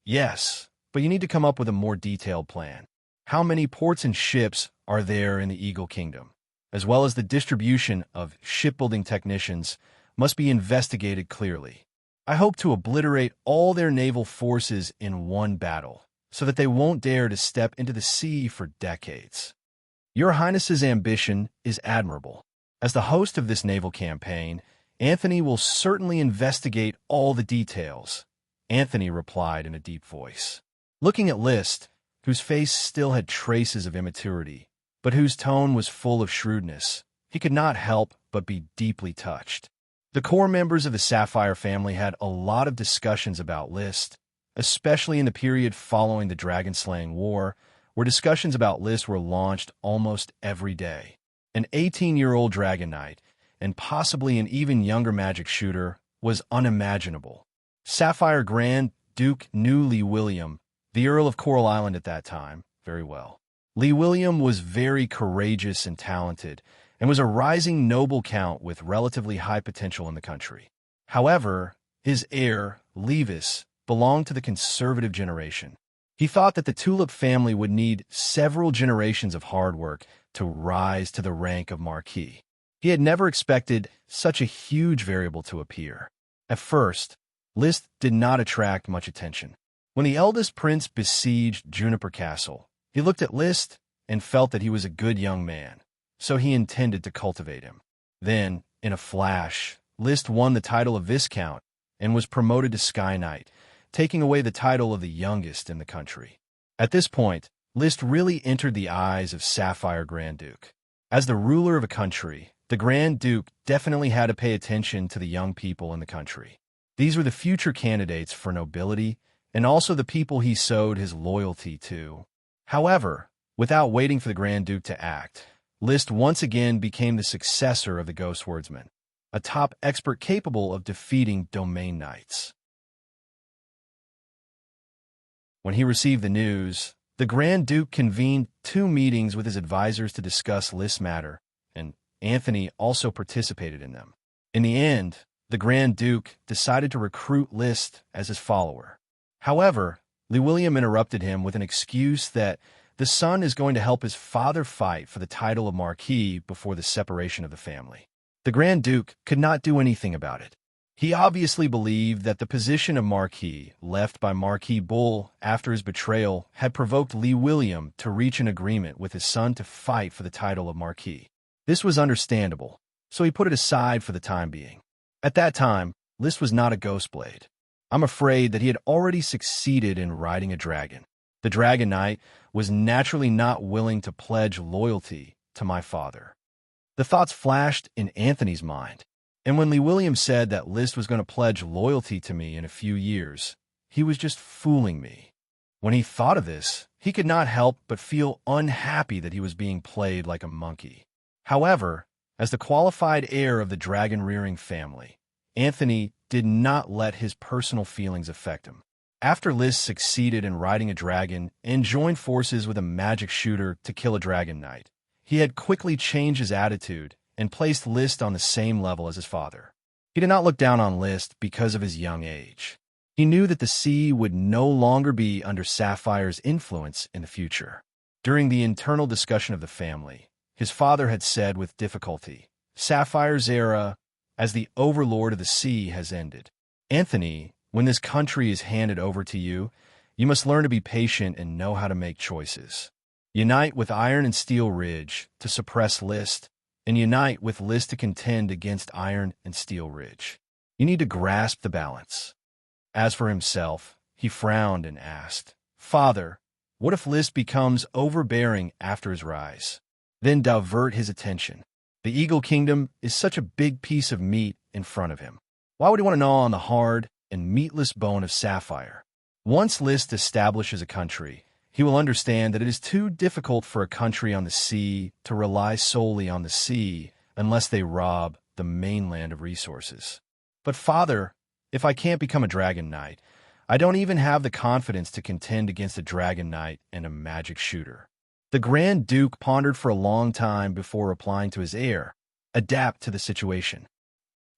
"Yes, but you need to come up with a more detailed plan. How many ports and ships are there in the Eagle Kingdom, as well as the distribution of shipbuilding technicians, must be investigated clearly. I hope to obliterate all their naval forces in one battle, so that they won't dare to step into the sea for decades. Your Highness's ambition is admirable. As the host of this naval campaign, Anthony will certainly investigate all the details," Anthony replied in a deep voice. Looking at List, whose face still had traces of immaturity, but whose tone was full of shrewdness, he could not help but be deeply touched. The core members of the Sapphire family had a lot of discussions about List, especially in the period following the Dragon-slaying war, where discussions about List were launched almost every day. An 18-year-old Dragon Knight, and possibly an even younger magic shooter, was unimaginable. Sapphire Grand Duke knew Lee William, the Earl of Coral Island at that time, very well. Lee William was very courageous and talented, and was a rising noble count with relatively high potential in the country. However, his heir, Levis, belonged to the conservative generation. He thought that the Tulip family would need several generations of hard work to rise to the rank of Marquis. He had never expected such a huge variable to appear. At first, List did not attract much attention. When the eldest prince besieged Juniper Castle, he looked at List and felt that he was a good young man, so he intended to cultivate him. Then, in a flash, List won the title of Viscount and was promoted to Sky Knight, taking away the title of the youngest in the country. At this point, List really entered the eyes of Sapphire Grand Duke. As the ruler of a country, the Grand Duke definitely had to pay attention to the young people in the country. These were the future candidates for nobility and also the people he sowed his loyalty to. However, without waiting for the Grand Duke to act, List once again became the successor of the Ghost Wordsman, a top expert capable of defeating domain knights. When he received the news, the Grand Duke convened 2 meetings with his advisors to discuss List's matter, and Anthony also participated in them. In the end, the Grand Duke decided to recruit List as his follower. However, Llywelyn interrupted him with an excuse that the son is going to help his father fight for the title of Marquis before the separation of the family. The Grand Duke could not do anything about it. He obviously believed that the position of Marquis, left by Marquis Bull after his betrayal, had provoked Llywelyn to reach an agreement with his son to fight for the title of Marquis. This was understandable, so he put it aside for the time being. At that time, List was not a Ghostblade. I'm afraid that he had already succeeded in riding a dragon. The Dragon Knight was naturally not willing to pledge loyalty to my father. The thoughts flashed in Anthony's mind. And when Llywelyn said that List was going to pledge loyalty to me in a few years, he was just fooling me. When he thought of this, he could not help but feel unhappy that he was being played like a monkey. However, as the qualified heir of the dragon-rearing family, Anthony did not let his personal feelings affect him. After List succeeded in riding a dragon and joined forces with a magic shooter to kill a dragon knight, he had quickly changed his attitude and placed List on the same level as his father. He did not look down on List because of his young age. He knew that the sea would no longer be under Sapphire's influence in the future. During the internal discussion of the family, his father had said with difficulty, "Sapphire's era as the overlord of the sea has ended. Anthony, when this country is handed over to you, you must learn to be patient and know how to make choices. Unite with Iron and Steel Ridge to suppress List, and unite with List to contend against Iron and Steel Ridge. You need to grasp the balance." As for himself, he frowned and asked, "Father, what if List becomes overbearing after his rise? Then divert his attention. The Eagle Kingdom is such a big piece of meat in front of him. Why would he want to gnaw on the hard and meatless bone of Sapphire? Once List establishes a country, he will understand that it is too difficult for a country on the sea to rely solely on the sea unless they rob the mainland of resources. But father, if I can't become a dragon knight, I don't even have the confidence to contend against a dragon knight and a magic shooter." The Grand Duke pondered for a long time before replying to his heir, "Adapt to the situation."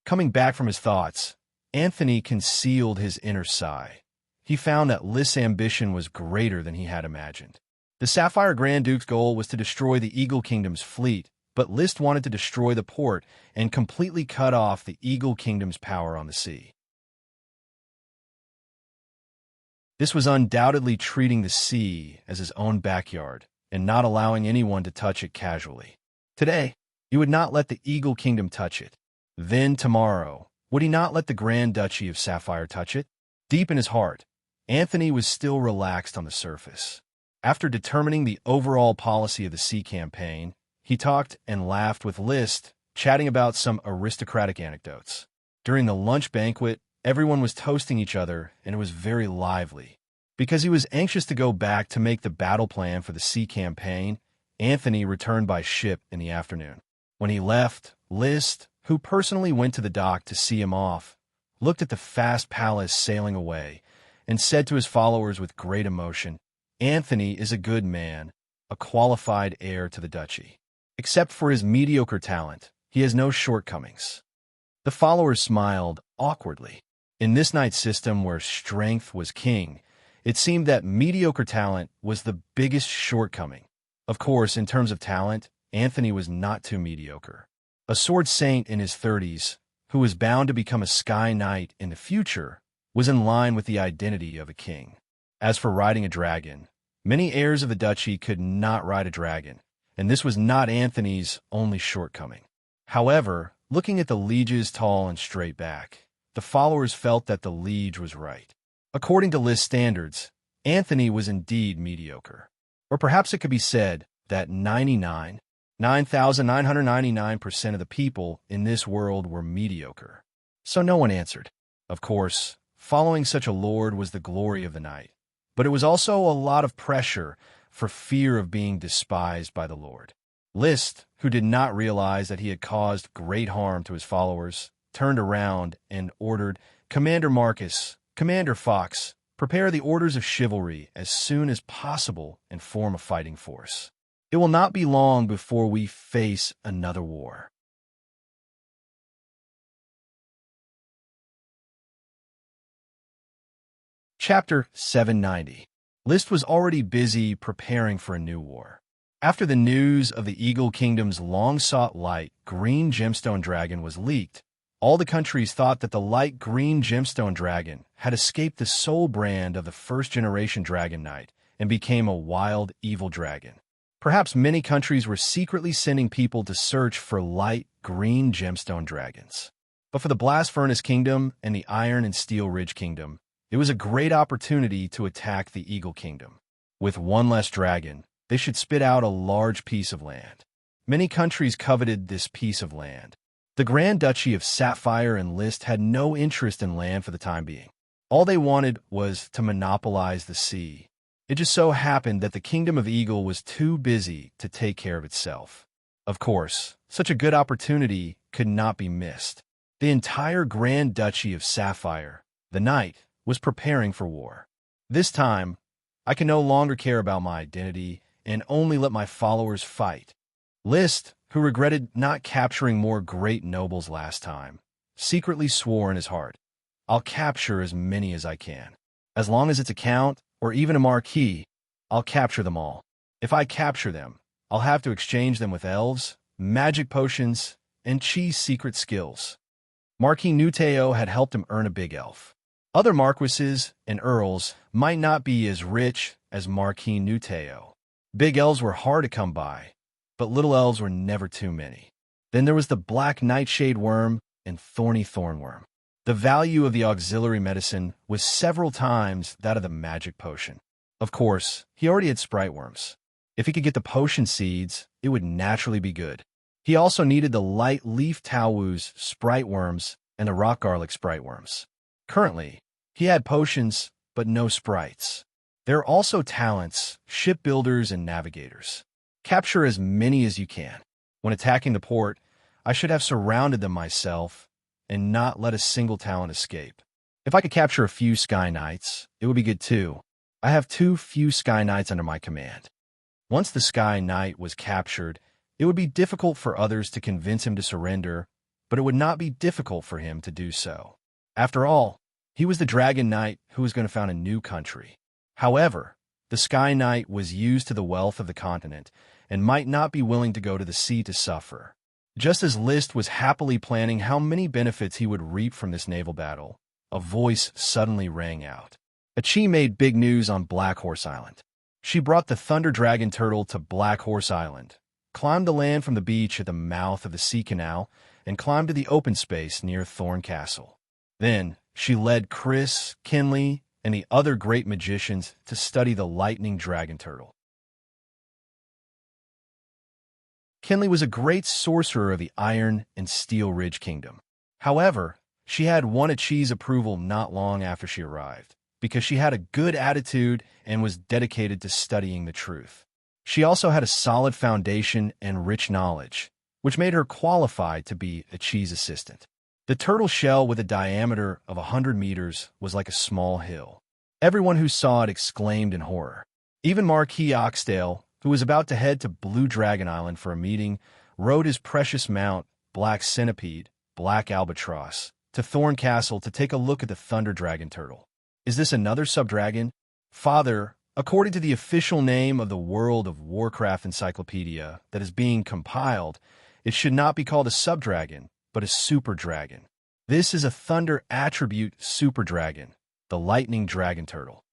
Coming back from his thoughts, Anthony concealed his inner sigh. He found that List's ambition was greater than he had imagined. The Sapphire Grand Duke's goal was to destroy the Eagle Kingdom's fleet, but List wanted to destroy the port and completely cut off the Eagle Kingdom's power on the sea. This was undoubtedly treating the sea as his own backyard and not allowing anyone to touch it casually. Today, he would not let the Eagle Kingdom touch it. Then tomorrow, would he not let the Grand Duchy of Sapphire touch it? Deep in his heart, Anthony was still relaxed on the surface. After determining the overall policy of the sea campaign, he talked and laughed with List, chatting about some aristocratic anecdotes. During the lunch banquet, everyone was toasting each other, and it was very lively. Because he was anxious to go back to make the battle plan for the sea campaign, Anthony returned by ship in the afternoon. When he left, List, who personally went to the dock to see him off, looked at the fast palace sailing away and said to his followers with great emotion, "Anthony is a good man, a qualified heir to the duchy. Except for his mediocre talent, he has no shortcomings." The followers smiled awkwardly. In this knight's system where strength was king, it seemed that mediocre talent was the biggest shortcoming. Of course, in terms of talent, Anthony was not too mediocre. A sword saint in his 30s, who was bound to become a sky knight in the future, was in line with the identity of a king. As for riding a dragon, many heirs of the duchy could not ride a dragon, and this was not Anthony's only shortcoming. However, looking at the liege's tall and straight back, the followers felt that the liege was right. According to List standards, Anthony was indeed mediocre. Or perhaps it could be said that 9,999% of the people in this world were mediocre. So no one answered. Of course, following such a lord was the glory of the night, but it was also a lot of pressure for fear of being despised by the lord. List, who did not realize that he had caused great harm to his followers, turned around and ordered, "Commander Marcus, Commander Fox, prepare the orders of chivalry as soon as possible and form a fighting force. It will not be long before we face another war." Chapter 790. List was already busy preparing for a new war. After the news of the Eagle Kingdom's long-sought light green gemstone dragon was leaked, all the countries thought that the light green gemstone dragon had escaped the soul brand of the first-generation Dragon Knight and became a wild, evil dragon. Perhaps many countries were secretly sending people to search for light green gemstone dragons. But for the Blast Furnace Kingdom and the Iron and Steel Ridge Kingdom, it was a great opportunity to attack the Eagle Kingdom. With one less dragon, they should spit out a large piece of land. Many countries coveted this piece of land. The Grand Duchy of Sapphire and List had no interest in land for the time being. All they wanted was to monopolize the sea. It just so happened that the Kingdom of Eagle was too busy to take care of itself. Of course, such a good opportunity could not be missed. The entire Grand Duchy of Sapphire, the Knight, was preparing for war. This time, I can no longer care about my identity and only let my followers fight. List, who regretted not capturing more great nobles last time, secretly swore in his heart, "I'll capture as many as I can. As long as it's a count or even a marquis, I'll capture them all. If I capture them, I'll have to exchange them with elves, magic potions, and Chi's secret skills." Marquis Nuteo had helped him earn a big elf. Other marquises and earls might not be as rich as Marquis Nuteo. Big elves were hard to come by, but little elves were never too many. Then there was the black nightshade worm and thorny thornworm. The value of the auxiliary medicine was several times that of the magic potion. Of course, he already had sprite worms. If he could get the potion seeds, it would naturally be good. He also needed the light leaf towwoos sprite worms and the rock garlic sprite worms. Currently, he had potions, but no sprites. There are also talents, shipbuilders, and navigators. Capture as many as you can. When attacking the port, I should have surrounded them myself and not let a single talent escape. If I could capture a few Sky Knights, it would be good too. I have too few Sky Knights under my command. Once the Sky Knight was captured, it would be difficult for others to convince him to surrender, but it would not be difficult for him to do so. After all, he was the Dragon Knight who was going to found a new country. However, the Sky Knight was used to the wealth of the continent and might not be willing to go to the sea to suffer. Just as List was happily planning how many benefits he would reap from this naval battle, a voice suddenly rang out. Chi made big news on Black Horse Island. She brought the Thunder Dragon Turtle to Black Horse Island, climbed the land from the beach at the mouth of the Sea Canal, and climbed to the open space near Thorn Castle. Then, she led Chris, Kinley, and the other great magicians to study the Lightning Dragon Turtle. Kinley was a great sorcerer of the Iron and Steel Ridge Kingdom. However, she had won Chi's approval not long after she arrived, because she had a good attitude and was dedicated to studying the truth. She also had a solid foundation and rich knowledge, which made her qualified to be Chi's assistant. The turtle shell with a diameter of 100 meters was like a small hill. Everyone who saw it exclaimed in horror. Even Marquis Oxdale, who was about to head to Blue Dragon Island for a meeting, rode his precious mount, Black Centipede, Black Albatross, to Thorn Castle to take a look at the Thunder Dragon Turtle. Is this another subdragon? Father, according to the official name of the World of Warcraft Encyclopedia that is being compiled, it should not be called a subdragon, but a super dragon. This is a thunder attribute super dragon, the Lightning Dragon Turtle.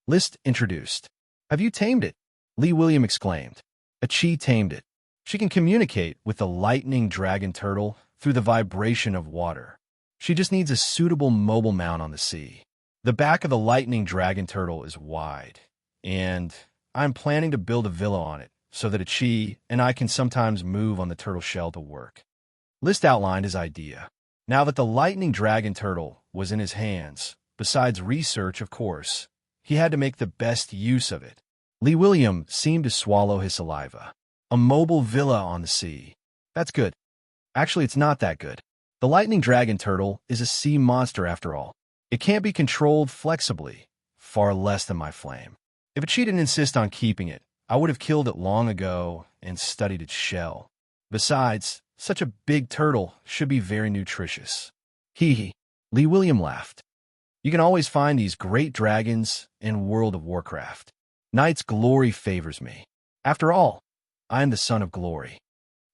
List introduced. Have you tamed it? Lee William exclaimed. Chi tamed it. She can communicate with the Lightning Dragon Turtle through the vibration of water. She just needs a suitable mobile mount on the sea. The back of the Lightning Dragon Turtle is wide, and I'm planning to build a villa on it so that Chi and I can sometimes move on the turtle shell to work. List outlined his idea. Now that the Lightning Dragon Turtle was in his hands, besides research, of course, he had to make the best use of it. Lee William seemed to swallow his saliva. A mobile villa on the sea. That's good. Actually, it's not that good. The lightning dragon turtle is a sea monster after all. It can't be controlled flexibly, far less than my flame. If a chi didn't insist on keeping it, I would have killed it long ago and studied its shell. Besides, such a big turtle should be very nutritious. Hee hee. Lee William laughed. You can always find these great dragons in World of Warcraft. Knight's glory favors me. After all, I am the son of glory.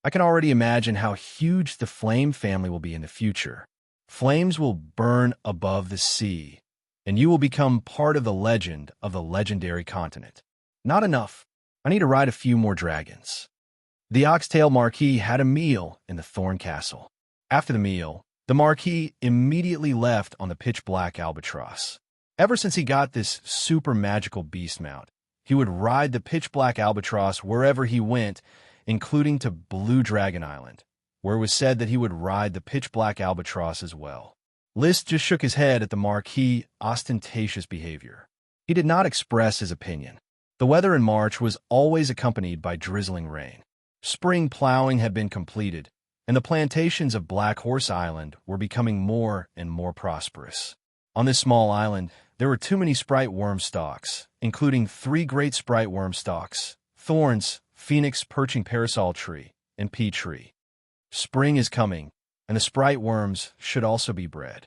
I can already imagine how huge the Flame family will be in the future. Flames will burn above the sea, and you will become part of the legend of the legendary continent. Not enough. I need to ride a few more dragons. The Oxtail Marquis had a meal in the Thorn Castle. After the meal, the Marquis immediately left on the pitch-black albatross. Ever since he got this super magical beast mount, he would ride the pitch-black albatross wherever he went, including to Blue Dragon Island, where it was said that he would ride the pitch-black albatross as well. List just shook his head at the Marquis' ostentatious behavior. He did not express his opinion. The weather in March was always accompanied by drizzling rain. Spring plowing had been completed, and the plantations of Black Horse Island were becoming more and more prosperous. On this small island, there were too many sprite worm stalks, including 3 great sprite worm stalks, thorns, phoenix perching parasol tree, and pea tree. Spring is coming, and the sprite worms should also be bred.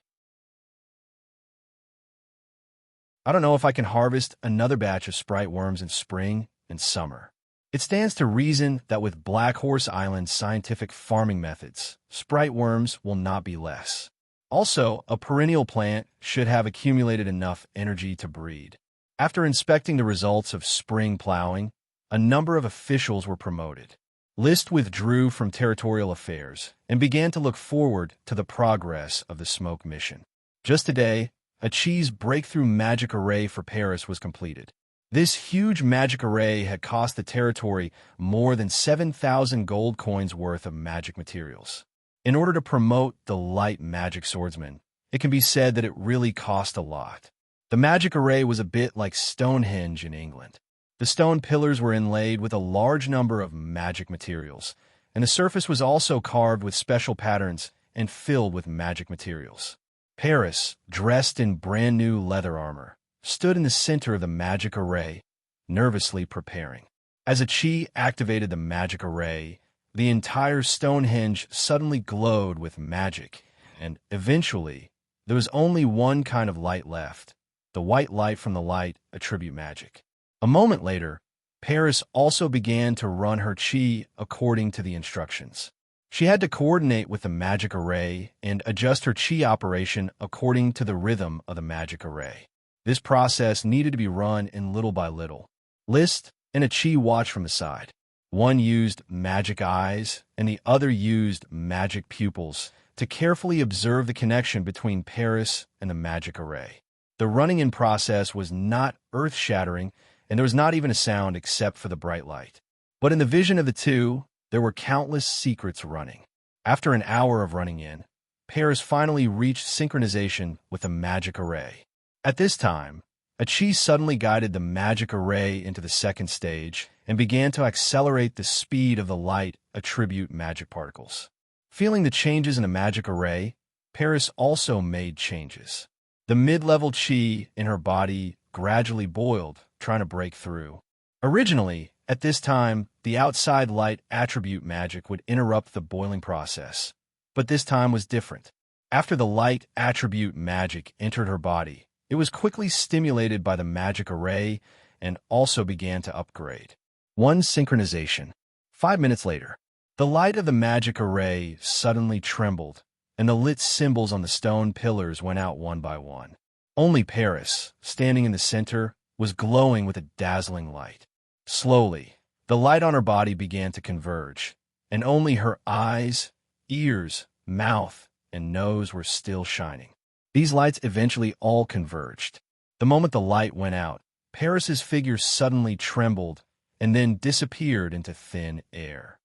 I don't know if I can harvest another batch of sprite worms in spring and summer. It stands to reason that with Black Horse Island's scientific farming methods, sprite worms will not be less. Also, a perennial plant should have accumulated enough energy to breed. After inspecting the results of spring plowing, a number of officials were promoted. List withdrew from territorial affairs and began to look forward to the progress of the smoke mission. Just today, a cheese breakthrough magic array for Paris was completed. This huge magic array had cost the territory more than 7,000 gold coins worth of magic materials. In order to promote the light magic swordsman, it can be said that it really cost a lot. The magic array was a bit like Stonehenge in England. The stone pillars were inlaid with a large number of magic materials, and the surface was also carved with special patterns and filled with magic materials. Paris, dressed in brand new leather armor, stood in the center of the magic array, nervously preparing. As a chi activated the magic array, the entire Stonehenge suddenly glowed with magic, and eventually, there was only one kind of light left, the white light from the light attribute magic. A moment later, Paris also began to run her chi according to the instructions. She had to coordinate with the magic array and adjust her chi operation according to the rhythm of the magic array. This process needed to be run in little by little. List and a chi watched from the side. One used magic eyes and the other used magic pupils to carefully observe the connection between Paris and the magic array. The running-in process was not earth-shattering, and there was not even a sound except for the bright light. But in the vision of the two, there were countless secrets running. After an hour of running in, Paris finally reached synchronization with the magic array. At this time, a chi suddenly guided the magic array into the second stage and began to accelerate the speed of the light attribute magic particles. Feeling the changes in the magic array, Paris also made changes. The mid-level chi in her body gradually boiled, trying to break through. Originally, at this time, the outside light attribute magic would interrupt the boiling process, but this time was different. After the light attribute magic entered her body, it was quickly stimulated by the magic array and also began to upgrade. One synchronization. 5 minutes later, the light of the magic array suddenly trembled, and the lit symbols on the stone pillars went out one by one. Only Paris, standing in the center, was glowing with a dazzling light. Slowly, the light on her body began to converge, and only her eyes, ears, mouth, and nose were still shining. These lights eventually all converged. The moment the light went out, Paris's figure suddenly trembled and then disappeared into thin air.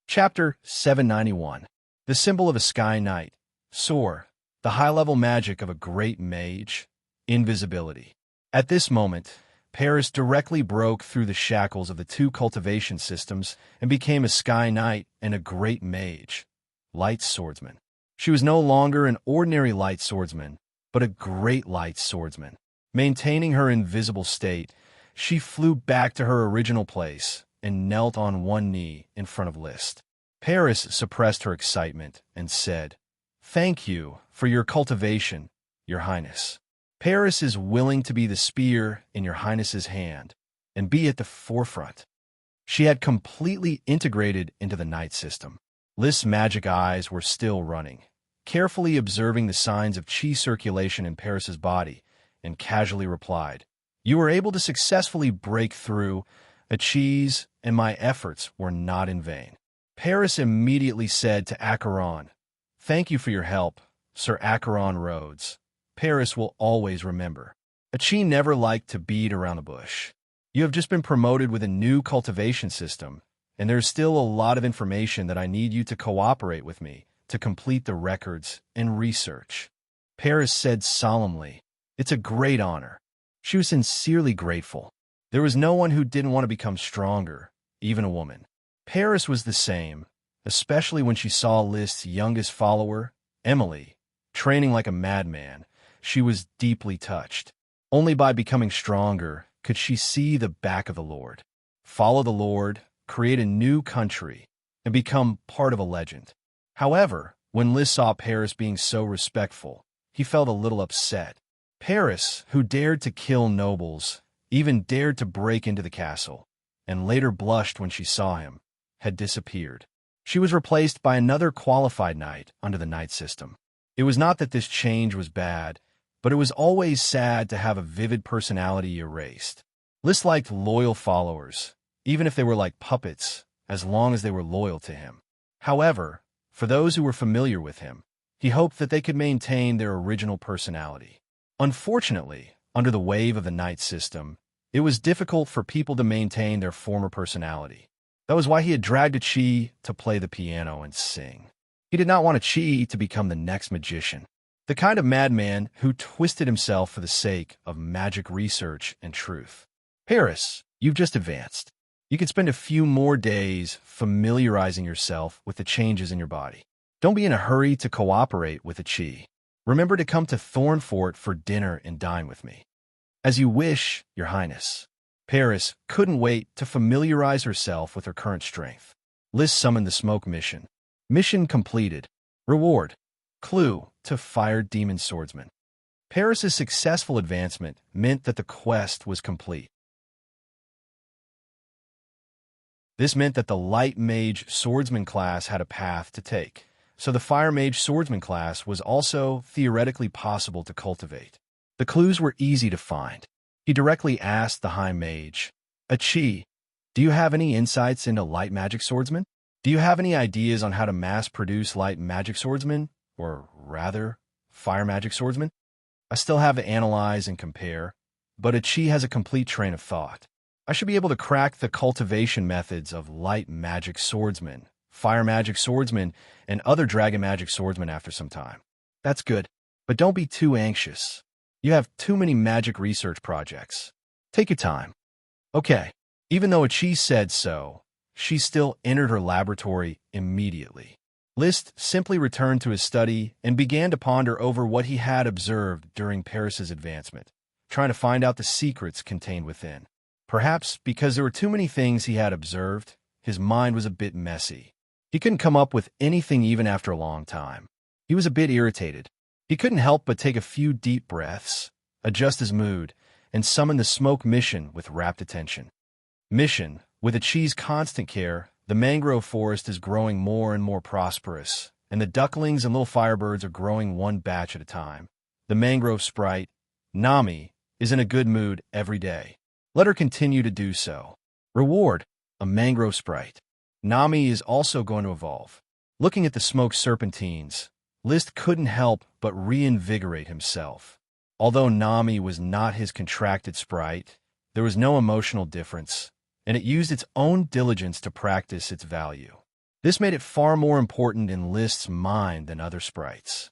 Chapter 791. The symbol of a sky knight. Soar. The high-level magic of a great mage. Invisibility. At this moment, Paris directly broke through the shackles of the two cultivation systems and became a sky knight and a great mage, light swordsman. She was no longer an ordinary light swordsman, but a great light swordsman. Maintaining her invisible state, she flew back to her original place and knelt on one knee in front of Liszt. Paris suppressed her excitement and said, "Thank you for your cultivation, Your Highness. Paris is willing to be the spear in Your Highness's hand and be at the forefront." She had completely integrated into the night system. Liszt's magic eyes were still running, carefully observing the signs of qi circulation in Paris's body, and casually replied, "You were able to successfully break through a qis, and my efforts were not in vain." Paris immediately said to Acheron, "Thank you for your help, Sir Acheron Rhodes. Paris will always remember. A qi never liked to beat around the bush. You have just been promoted with a new cultivation system, and there's still a lot of information that I need you to cooperate with me to complete the records and research." Paris said solemnly, "It's a great honor." She was sincerely grateful. There was no one who didn't want to become stronger, even a woman. Paris was the same, especially when she saw Liszt's youngest follower, Emily, training like a madman. She was deeply touched. Only by becoming stronger could she see the back of the Lord, follow the Lord, create a new country, and become part of a legend. However, when Liszt saw Paris being so respectful, he felt a little upset. Paris, who dared to kill nobles, even dared to break into the castle, and later blushed when she saw him, had disappeared. She was replaced by another qualified knight under the knight system. It was not that this change was bad, but it was always sad to have a vivid personality erased. Liszt liked loyal followers, even if they were like puppets, as long as they were loyal to him. However, for those who were familiar with him, he hoped that they could maintain their original personality. Unfortunately, under the wave of the knight system, it was difficult for people to maintain their former personality. That was why he had dragged a qi to play the piano and sing. He did not want a qi to become the next magician, the kind of madman who twisted himself for the sake of magic research and truth. Paris, you've just advanced. You can spend a few more days familiarizing yourself with the changes in your body. Don't be in a hurry to cooperate with the qi. Remember to come to Thornfort for dinner and dine with me. As you wish, Your Highness. Paris couldn't wait to familiarize herself with her current strength. Liszt summoned the smoke mission. Mission completed. Reward. Clue to Fire Demon Swordsman. Paris's successful advancement meant that the quest was complete. This meant that the Light Mage Swordsman class had a path to take, so the Fire Mage Swordsman class was also theoretically possible to cultivate. The clues were easy to find. He directly asked the High Mage, "Qi, do you have any insights into light magic swordsmen? Do you have any ideas on how to mass-produce light magic swordsmen, or rather, fire magic swordsmen? I still have to analyze and compare, but Qi has a complete train of thought. I should be able to crack the cultivation methods of light magic swordsmen, fire magic swordsmen, and other dragon magic swordsmen after some time." "That's good, but don't be too anxious. You have too many magic research projects. Take your time." Okay. Even though Qi said so, she still entered her laboratory immediately. Liszt simply returned to his study and began to ponder over what he had observed during Paris's advancement, trying to find out the secrets contained within. Perhaps because there were too many things he had observed, his mind was a bit messy. He couldn't come up with anything even after a long time. He was a bit irritated. He couldn't help but take a few deep breaths, adjust his mood, and summon the smoke mission with rapt attention. Mission, with a Qi's constant care, the mangrove forest is growing more and more prosperous, and the ducklings and little firebirds are growing one batch at a time. The mangrove sprite, Nami, is in a good mood every day. Let her continue to do so. Reward, a mangrove sprite. Nami is also going to evolve. Looking at the smoke serpentines, Liszt couldn't help but reinvigorate himself. Although Nami was not his contracted sprite, there was no emotional difference, and it used its own diligence to practice its value. This made it far more important in Liszt's mind than other sprites.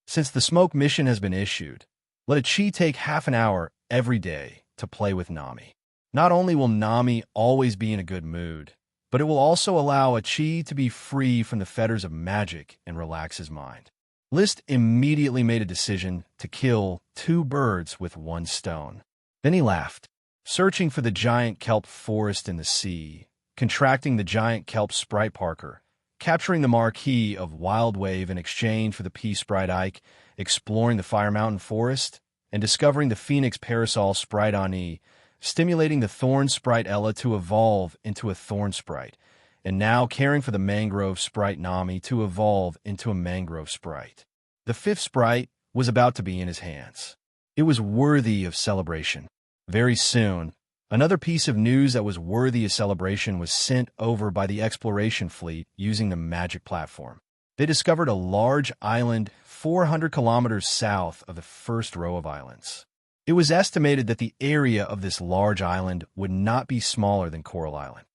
Since the smoke mission has been issued, let a Qi take half an hour every day to play with Nami. Not only will Nami always be in a good mood, but it will also allow Chi to be free from the fetters of magic and relax his mind. List immediately made a decision to kill 2 birds with 1 stone. Then he laughed, searching for the giant kelp forest in the sea, contracting the giant kelp sprite Parker, capturing the marquee of Wild Wave in exchange for the pea sprite Ike, exploring the Fire Mountain forest, and discovering the Phoenix Parasol sprite Ani, stimulating the Thorn sprite Ella to evolve into a Thorn sprite, and now caring for the Mangrove sprite Nami to evolve into a Mangrove sprite. The 5th sprite was about to be in his hands. It was worthy of celebration. Very soon, another piece of news that was worthy of celebration was sent over by the exploration fleet using the magic platform. They discovered a large island 400 kilometers south of the first row of islands. It was estimated that the area of this large island would not be smaller than Coral Island.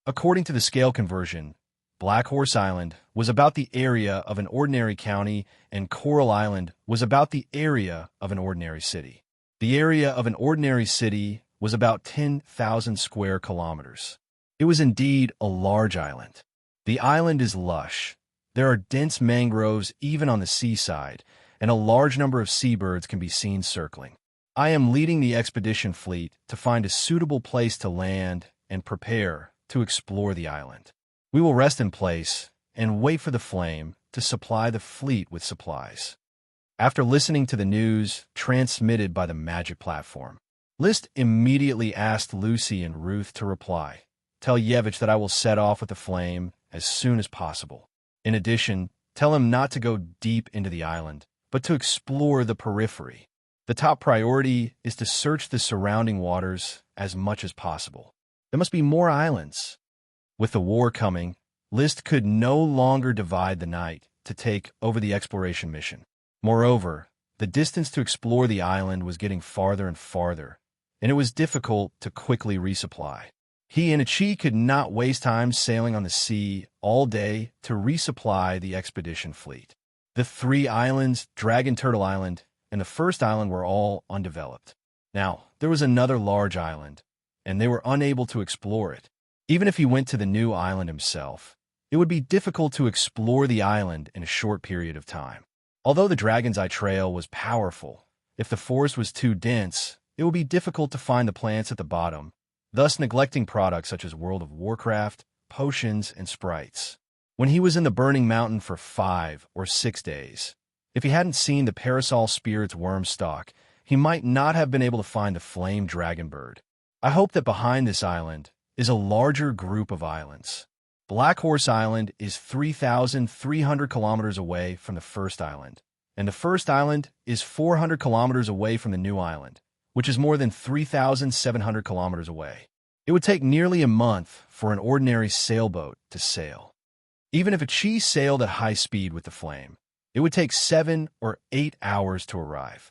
According to the scale conversion, Black Horse Island was about the area of an ordinary county and Coral Island was about the area of an ordinary city. The area of an ordinary city was about 10,000 square kilometers. It was indeed a large island. The island is lush. There are dense mangroves even on the seaside, and a large number of seabirds can be seen circling. I am leading the expedition fleet to find a suitable place to land and prepare to explore the island. We will rest in place and wait for the flame to supply the fleet with supplies. After listening to the news transmitted by the magic platform, List immediately asked Lucy and Ruth to reply. Tell Yevich that I will set off with the flame as soon as possible. In addition, tell him not to go deep into the island, but to explore the periphery. The top priority is to search the surrounding waters as much as possible. There must be more islands. With the war coming, List could no longer divide the night to take over the exploration mission. Moreover, the distance to explore the island was getting farther and farther, and it was difficult to quickly resupply. He and Chi could not waste time sailing on the sea all day to resupply the expedition fleet. The 3 islands, Dragon Turtle Island, and the first island were all undeveloped. Now, there was another large island, and they were unable to explore it. Even if he went to the new island himself, it would be difficult to explore the island in a short period of time. Although the Dragon's Eye Trail was powerful, if the forest was too dense, it would be difficult to find the plants at the bottom, thus neglecting products such as World of Warcraft, potions, and sprites. When he was in the Burning Mountain for 5 or 6 days, if he hadn't seen the Parasol Spirit's worm stalk, he might not have been able to find the Flame Dragon Bird. I hope that behind this island is a larger group of islands. Black Horse Island is 3,300 kilometers away from the first island, and the first island is 400 kilometers away from the new island, which is more than 3,700 kilometers away. It would take nearly a month for an ordinary sailboat to sail. Even if a Chi sailed at high speed with the flame, it would take 7 or 8 hours to arrive.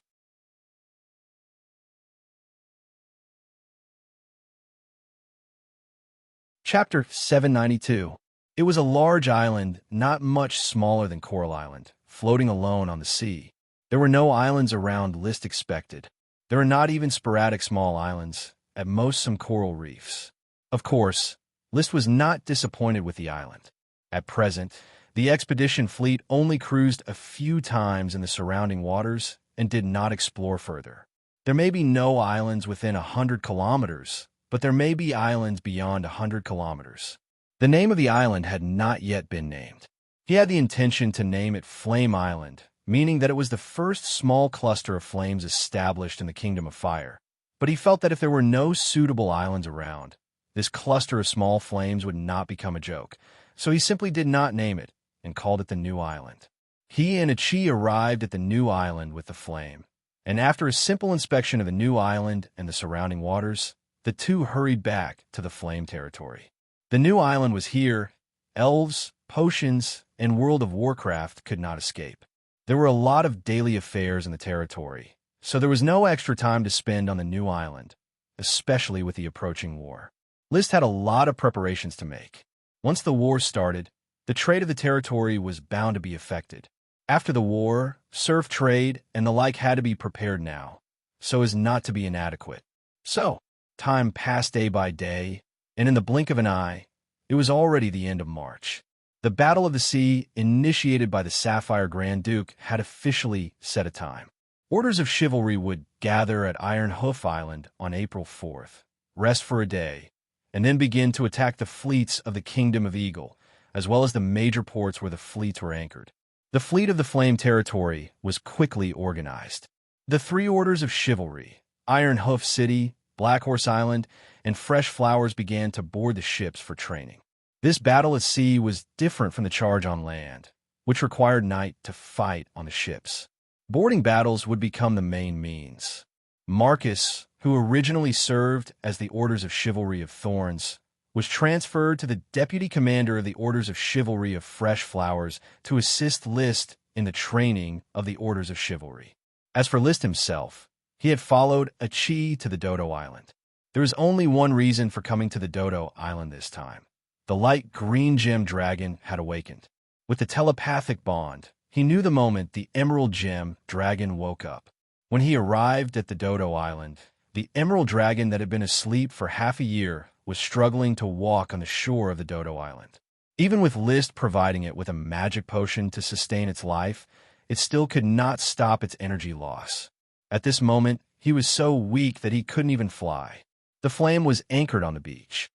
Chapter 792. It was a large island, not much smaller than Coral Island, floating alone on the sea. There were no islands around List expected. There are not even sporadic small islands, at most some coral reefs. Of course, List was not disappointed with the island. At present, the expedition fleet only cruised a few times in the surrounding waters and did not explore further. There may be no islands within 100 kilometers, but there may be islands beyond 100 kilometers. The name of the island had not yet been named. He had the intention to name it Flame Island, meaning that it was the first small cluster of flames established in the Kingdom of Fire. But he felt that if there were no suitable islands around, this cluster of small flames would not become a joke, so he simply did not name it and called it the New Island. He and Chi arrived at the new island with the flame, and after a simple inspection of the new island and the surrounding waters, the two hurried back to the flame territory. The new island was here. Elves, potions, and World of Warcraft could not escape. There were a lot of daily affairs in the territory, so there was no extra time to spend on the new island, especially with the approaching war. List had a lot of preparations to make. Once the war started, the trade of the territory was bound to be affected. After the war, surf trade and the like had to be prepared now, so as not to be inadequate. So, time passed day by day, and in the blink of an eye, it was already the end of March. The Battle of the Sea, initiated by the Sapphire Grand Duke, had officially set a time. Orders of chivalry would gather at Iron Hoof Island on April 4th, rest for a day, and then begin to attack the fleets of the Kingdom of Eagle, as well as the major ports where the fleets were anchored. The Fleet of the Flame territory was quickly organized. The three orders of chivalry, Iron Hoof City, Black Horse Island, and Fresh Flowers began to board the ships for training. This battle at sea was different from the charge on land, which required knight to fight on the ships. Boarding battles would become the main means. Marcus, who originally served as the Orders of Chivalry of Thorns, was transferred to the deputy commander of the Orders of Chivalry of Fresh Flowers to assist List in the training of the Orders of Chivalry. As for List himself, he had followed Achi to the Dodo Island. There was only one reason for coming to the Dodo Island this time. The light green gem dragon had awakened. With the telepathic bond, he knew the moment the emerald gem dragon woke up. When he arrived at the Dodo Island, the emerald dragon that had been asleep for half a year was struggling to walk on the shore of the Dodo Island. Even with List providing it with a magic potion to sustain its life, it still could not stop its energy loss. At this moment, he was so weak that he couldn't even fly. The flame was anchored on the beach.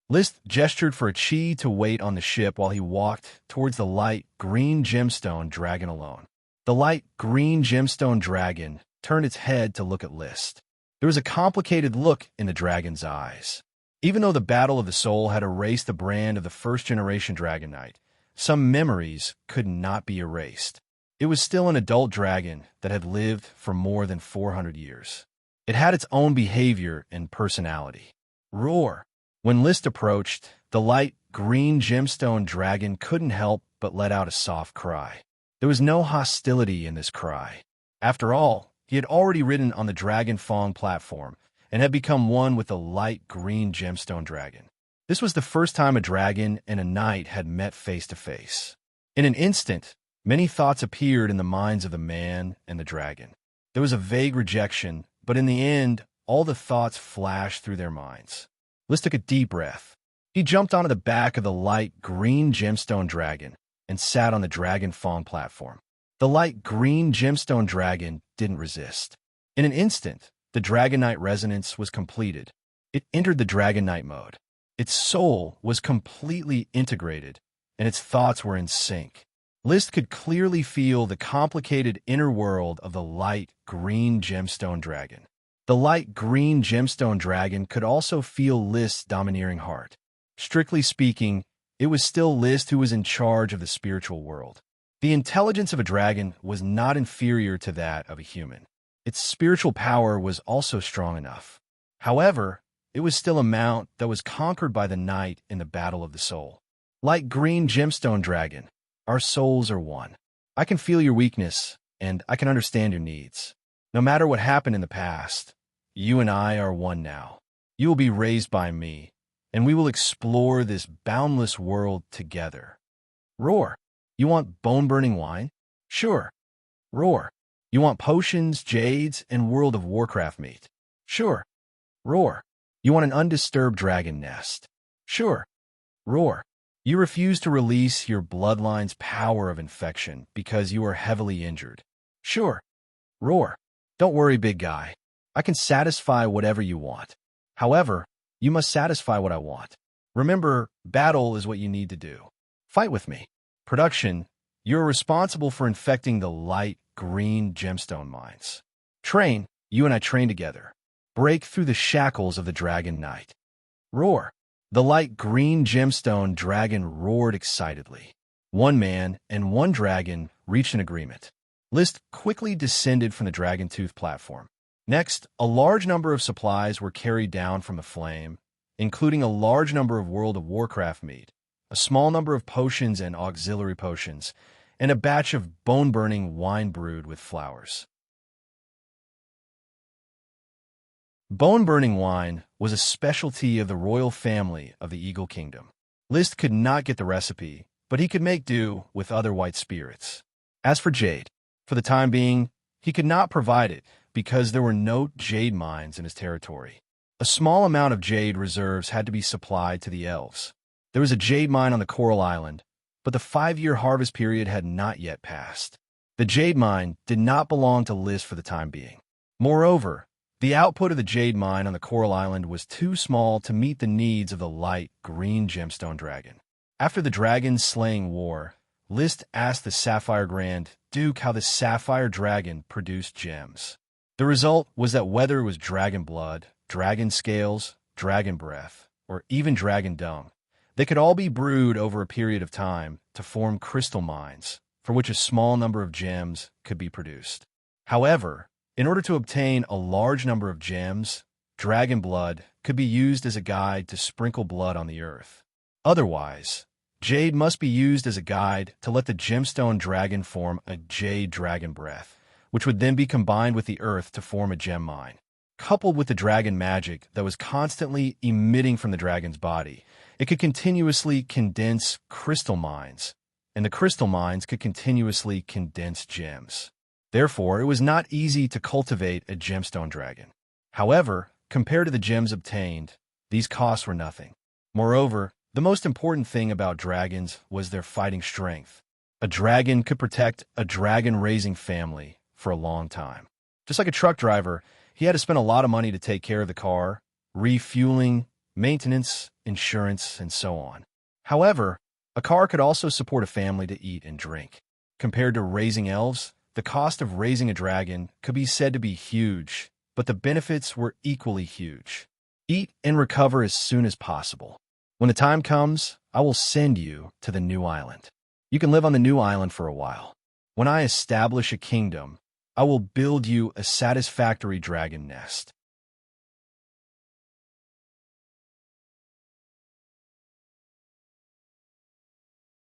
List gestured for Achi to wait on the ship while he walked towards the light green gemstone dragon alone. The light green gemstone dragon turned its head to look at List. There was a complicated look in the dragon's eyes. Even though the Battle of the Soul had erased the brand of the first-generation Dragon Knight, some memories could not be erased. It was still an adult dragon that had lived for more than 400 years. It had its own behavior and personality. Roar! When List approached, the light green gemstone dragon couldn't help but let out a soft cry. There was no hostility in this cry. After all, he had already ridden on the Dragon Fong platform and had become one with the light green gemstone dragon. This was the first time a dragon and a knight had met face to face. In an instant, many thoughts appeared in the minds of the man and the dragon. There was a vague rejection, but in the end, all the thoughts flashed through their minds. List took a deep breath. He jumped onto the back of the light green gemstone dragon and sat on the Dragon Fong platform. The light green gemstone dragon didn't resist. In an instant, the Dragon Knight resonance was completed. It entered the Dragon Knight mode. Its soul was completely integrated, and its thoughts were in sync. List could clearly feel the complicated inner world of the light green gemstone dragon. The light green gemstone dragon could also feel List's domineering heart. Strictly speaking, it was still List who was in charge of the spiritual world. The intelligence of a dragon was not inferior to that of a human. Its spiritual power was also strong enough. However, it was still a mount that was conquered by the knight in the Battle of the Soul. Light green gemstone dragon, our souls are one. I can feel your weakness, and I can understand your needs. No matter what happened in the past, you and I are one now. You will be raised by me, and we will explore this boundless world together. Roar! You want bone-burning wine? Sure. Roar! You want potions, jades, and World of Warcraft meat? Sure. Roar! You want an undisturbed dragon nest? Sure. Roar! You refuse to release your bloodline's power of infection because you are heavily injured? Sure. Roar! Don't worry, big guy. I can satisfy whatever you want. However, you must satisfy what I want. Remember, battle is what you need to do. Fight with me. Production, you're responsible for infecting the light green gemstone mines. Train, you and I train together. Break through the shackles of the Dragon Knight. Roar! The light green gemstone dragon roared excitedly. One man and one dragon reached an agreement. List quickly descended from the Dragon Tooth platform. Next, a large number of supplies were carried down from the flame, including a large number of World of Warcraft meat, a small number of potions and auxiliary potions, and a batch of bone-burning wine brewed with flowers. Bone-burning wine was a specialty of the royal family of the Eagle Kingdom. List could not get the recipe, but he could make do with other white spirits. As for jade, for the time being, he could not provide it because there were no jade mines in his territory. A small amount of jade reserves had to be supplied to the elves. There was a jade mine on the Coral Island, but the 5-year harvest period had not yet passed. The jade mine did not belong to List for the time being. Moreover, the output of the jade mine on the Coral Island was too small to meet the needs of the light green gemstone dragon. After the dragon-slaying war, List asked the Sapphire Grand Duke how the Sapphire Dragon produced gems. The result was that whether it was dragon blood, dragon scales, dragon breath, or even dragon dung, they could all be brewed over a period of time to form crystal mines, for which a small number of gems could be produced. However, in order to obtain a large number of gems, dragon blood could be used as a guide to sprinkle blood on the earth. Otherwise, jade must be used as a guide to let the gemstone dragon form a jade dragon breath, which would then be combined with the earth to form a gem mine. Coupled with the dragon magic that was constantly emitting from the dragon's body, it could continuously condense crystal mines, and the crystal mines could continuously condense gems. Therefore, it was not easy to cultivate a gemstone dragon. However, compared to the gems obtained, these costs were nothing. Moreover, the most important thing about dragons was their fighting strength. A dragon could protect a dragon-raising family for a long time. Just like a truck driver, he had to spend a lot of money to take care of the car, refueling, maintenance, insurance, and so on. However, a car could also support a family to eat and drink. Compared to raising elves, the cost of raising a dragon could be said to be huge, but the benefits were equally huge. Eat and recover as soon as possible. When the time comes, I will send you to the new island. You can live on the new island for a while. When I establish a kingdom, I will build you a satisfactory dragon nest.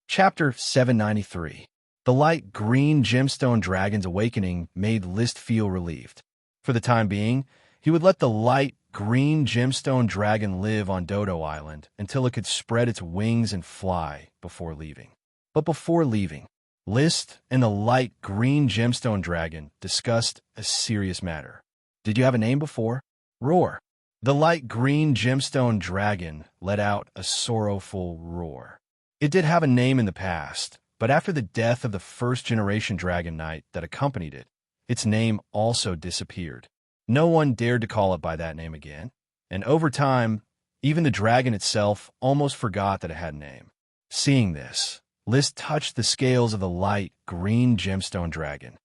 Chapter 793. The light green gemstone dragon's awakening made List feel relieved. For the time being, he would let the light green gemstone dragon live on Dodo Island until it could spread its wings and fly before leaving. But before leaving, List and the light green gemstone dragon discussed a serious matter. Did you have a name before? Roar. The light green gemstone dragon let out a sorrowful roar. It did have a name in the past, but after the death of the first-generation Dragon Knight that accompanied it, its name also disappeared. No one dared to call it by that name again, and over time, even the dragon itself almost forgot that it had a name. Seeing this, List touched the scales of the light green gemstone dragon.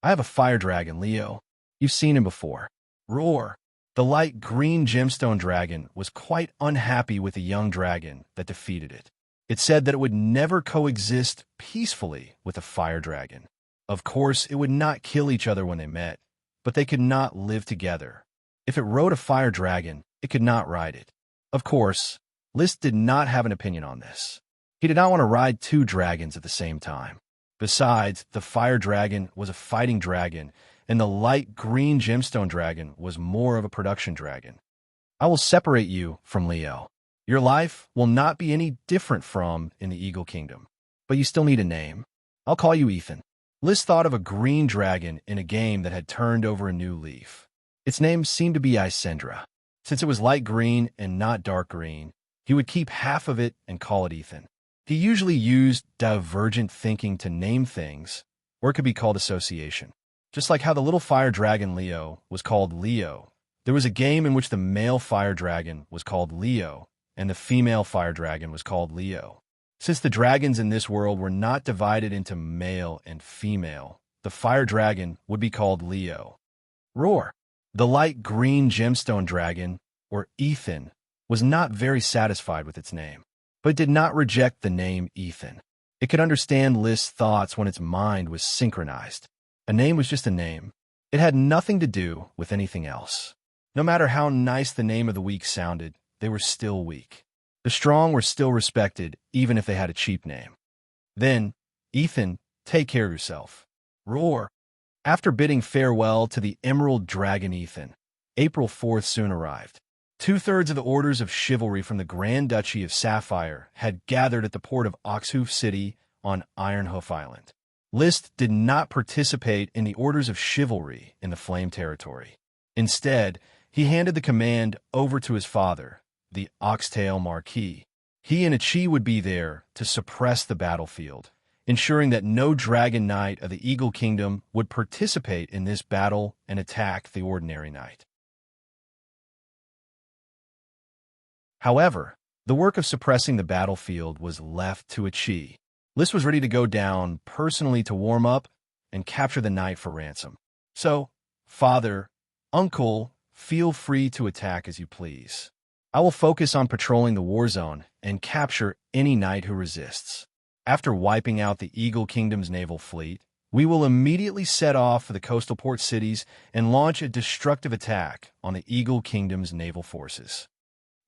I have a fire dragon, Leo. You've seen him before. Roar. The light green gemstone dragon was quite unhappy with the young dragon that defeated it. It said that it would never coexist peacefully with a fire dragon. Of course, it would not kill each other when they met, but they could not live together. If it rode a fire dragon, it could not ride it. Of course, List did not have an opinion on this. He did not want to ride two dragons at the same time. Besides, the fire dragon was a fighting dragon, and the light green gemstone dragon was more of a production dragon. I will separate you from Leo. Your life will not be any different from in the Eagle Kingdom, but you still need a name. I'll call you Ethan. List thought of a green dragon in a game that had turned over a new leaf. Its name seemed to be Isendra. Since it was light green and not dark green, he would keep half of it and call it Ethan. He usually used divergent thinking to name things, or it could be called association. Just like how the little fire dragon Leo was called Leo, there was a game in which the male fire dragon was called Leo, and the female fire dragon was called Leo. Since the dragons in this world were not divided into male and female, the fire dragon would be called Leo. Roar. The light green gemstone dragon, or Ethan, was not very satisfied with its name, but did not reject the name Ethan. It could understand List's thoughts when its mind was synchronized. A name was just a name. It had nothing to do with anything else. No matter how nice the name of the weak sounded, they were still weak. The strong were still respected, even if they had a cheap name. Then, Ethan, take care of yourself. Roar. After bidding farewell to the Emerald Dragon Ethan, April 4th soon arrived. Two-thirds of the orders of chivalry from the Grand Duchy of Sapphire had gathered at the port of Oxhoof City on Ironhoof Island. List did not participate in the orders of chivalry in the Flame territory. Instead, he handed the command over to his father, the Oxtail Marquis. He and Ichi would be there to suppress the battlefield, ensuring that no Dragon Knight of the Eagle Kingdom would participate in this battle and attack the ordinary knight. However, the work of suppressing the battlefield was left to Ichi. List was ready to go down personally to warm up and capture the knight for ransom. So, father, uncle, feel free to attack as you please. I will focus on patrolling the war zone and capture any knight who resists. After wiping out the Eagle Kingdom's naval fleet, we will immediately set off for the coastal port cities and launch a destructive attack on the Eagle Kingdom's naval forces.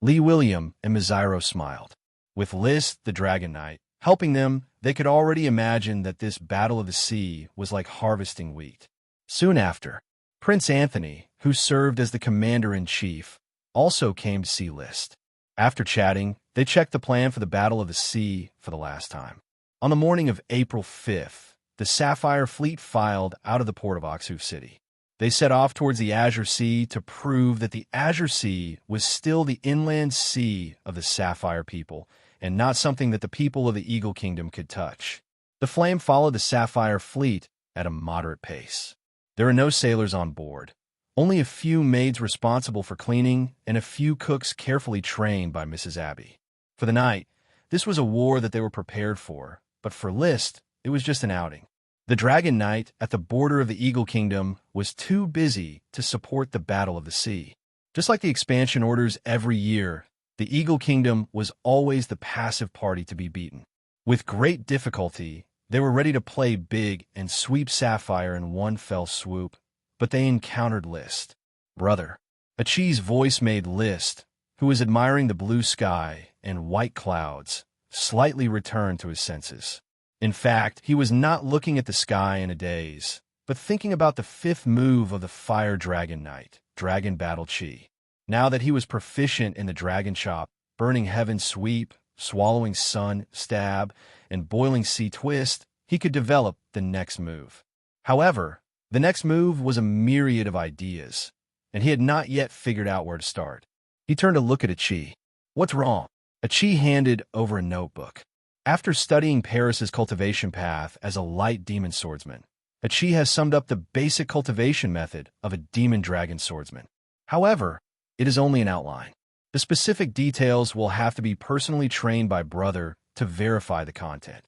Lee William and Miziro smiled. With List, the Dragon Knight, helping them, they could already imagine that this battle of the sea was like harvesting wheat. Soon after, Prince Anthony, who served as the commander-in-chief, also came to see List. After chatting, they checked the plan for the Battle of the Sea for the last time. On the morning of April 5th, the Sapphire Fleet filed out of the port of Oxhoof City. They set off towards the Azure Sea to prove that the Azure Sea was still the inland sea of the Sapphire people, and not something that the people of the Eagle Kingdom could touch. The Flame followed the Sapphire Fleet at a moderate pace. There are no sailors on board, only a few maids responsible for cleaning and a few cooks carefully trained by Mrs. Abbey. For the night, this was a war that they were prepared for, but for List, it was just an outing. The Dragon Knight at the border of the Eagle Kingdom was too busy to support the Battle of the Sea. Just like the expansion orders every year, the Eagle Kingdom was always the passive party to be beaten. With great difficulty, they were ready to play big and sweep Sapphire in one fell swoop, but they encountered List. Brother. Ichi's voice made List, who was admiring the blue sky and white clouds, slightly return to his senses. In fact, he was not looking at the sky in a daze, but thinking about the fifth move of the Fire Dragon Knight, Dragon Battle Chi. Now that he was proficient in the Dragon Chop, Burning Heaven Sweep, Swallowing Sun Stab, and Boiling Sea Twist, he could develop the next move. However, the next move was a myriad of ideas, and he had not yet figured out where to start. He turned to look at Ichi. What's wrong? Ichi handed over a notebook. After studying Paris's cultivation path as a light demon swordsman, Ichi has summed up the basic cultivation method of a demon dragon swordsman. However, it is only an outline. The specific details will have to be personally trained by Brother to verify the content.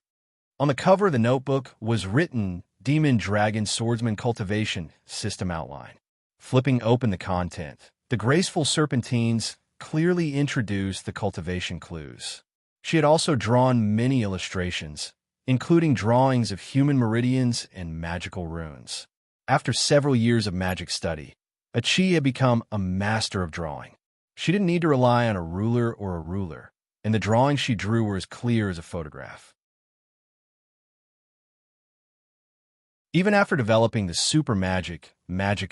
On the cover of the notebook was written Demon Dragon Swordsman Cultivation System Outline. Flipping open the content, the graceful serpentines clearly introduced the cultivation clues. She had also drawn many illustrations, including drawings of human meridians and magical runes. After several years of magic study, Ichi had become a master of drawing. She didn't need to rely on a ruler, and the drawings she drew were as clear as a photograph. Even after developing the super magic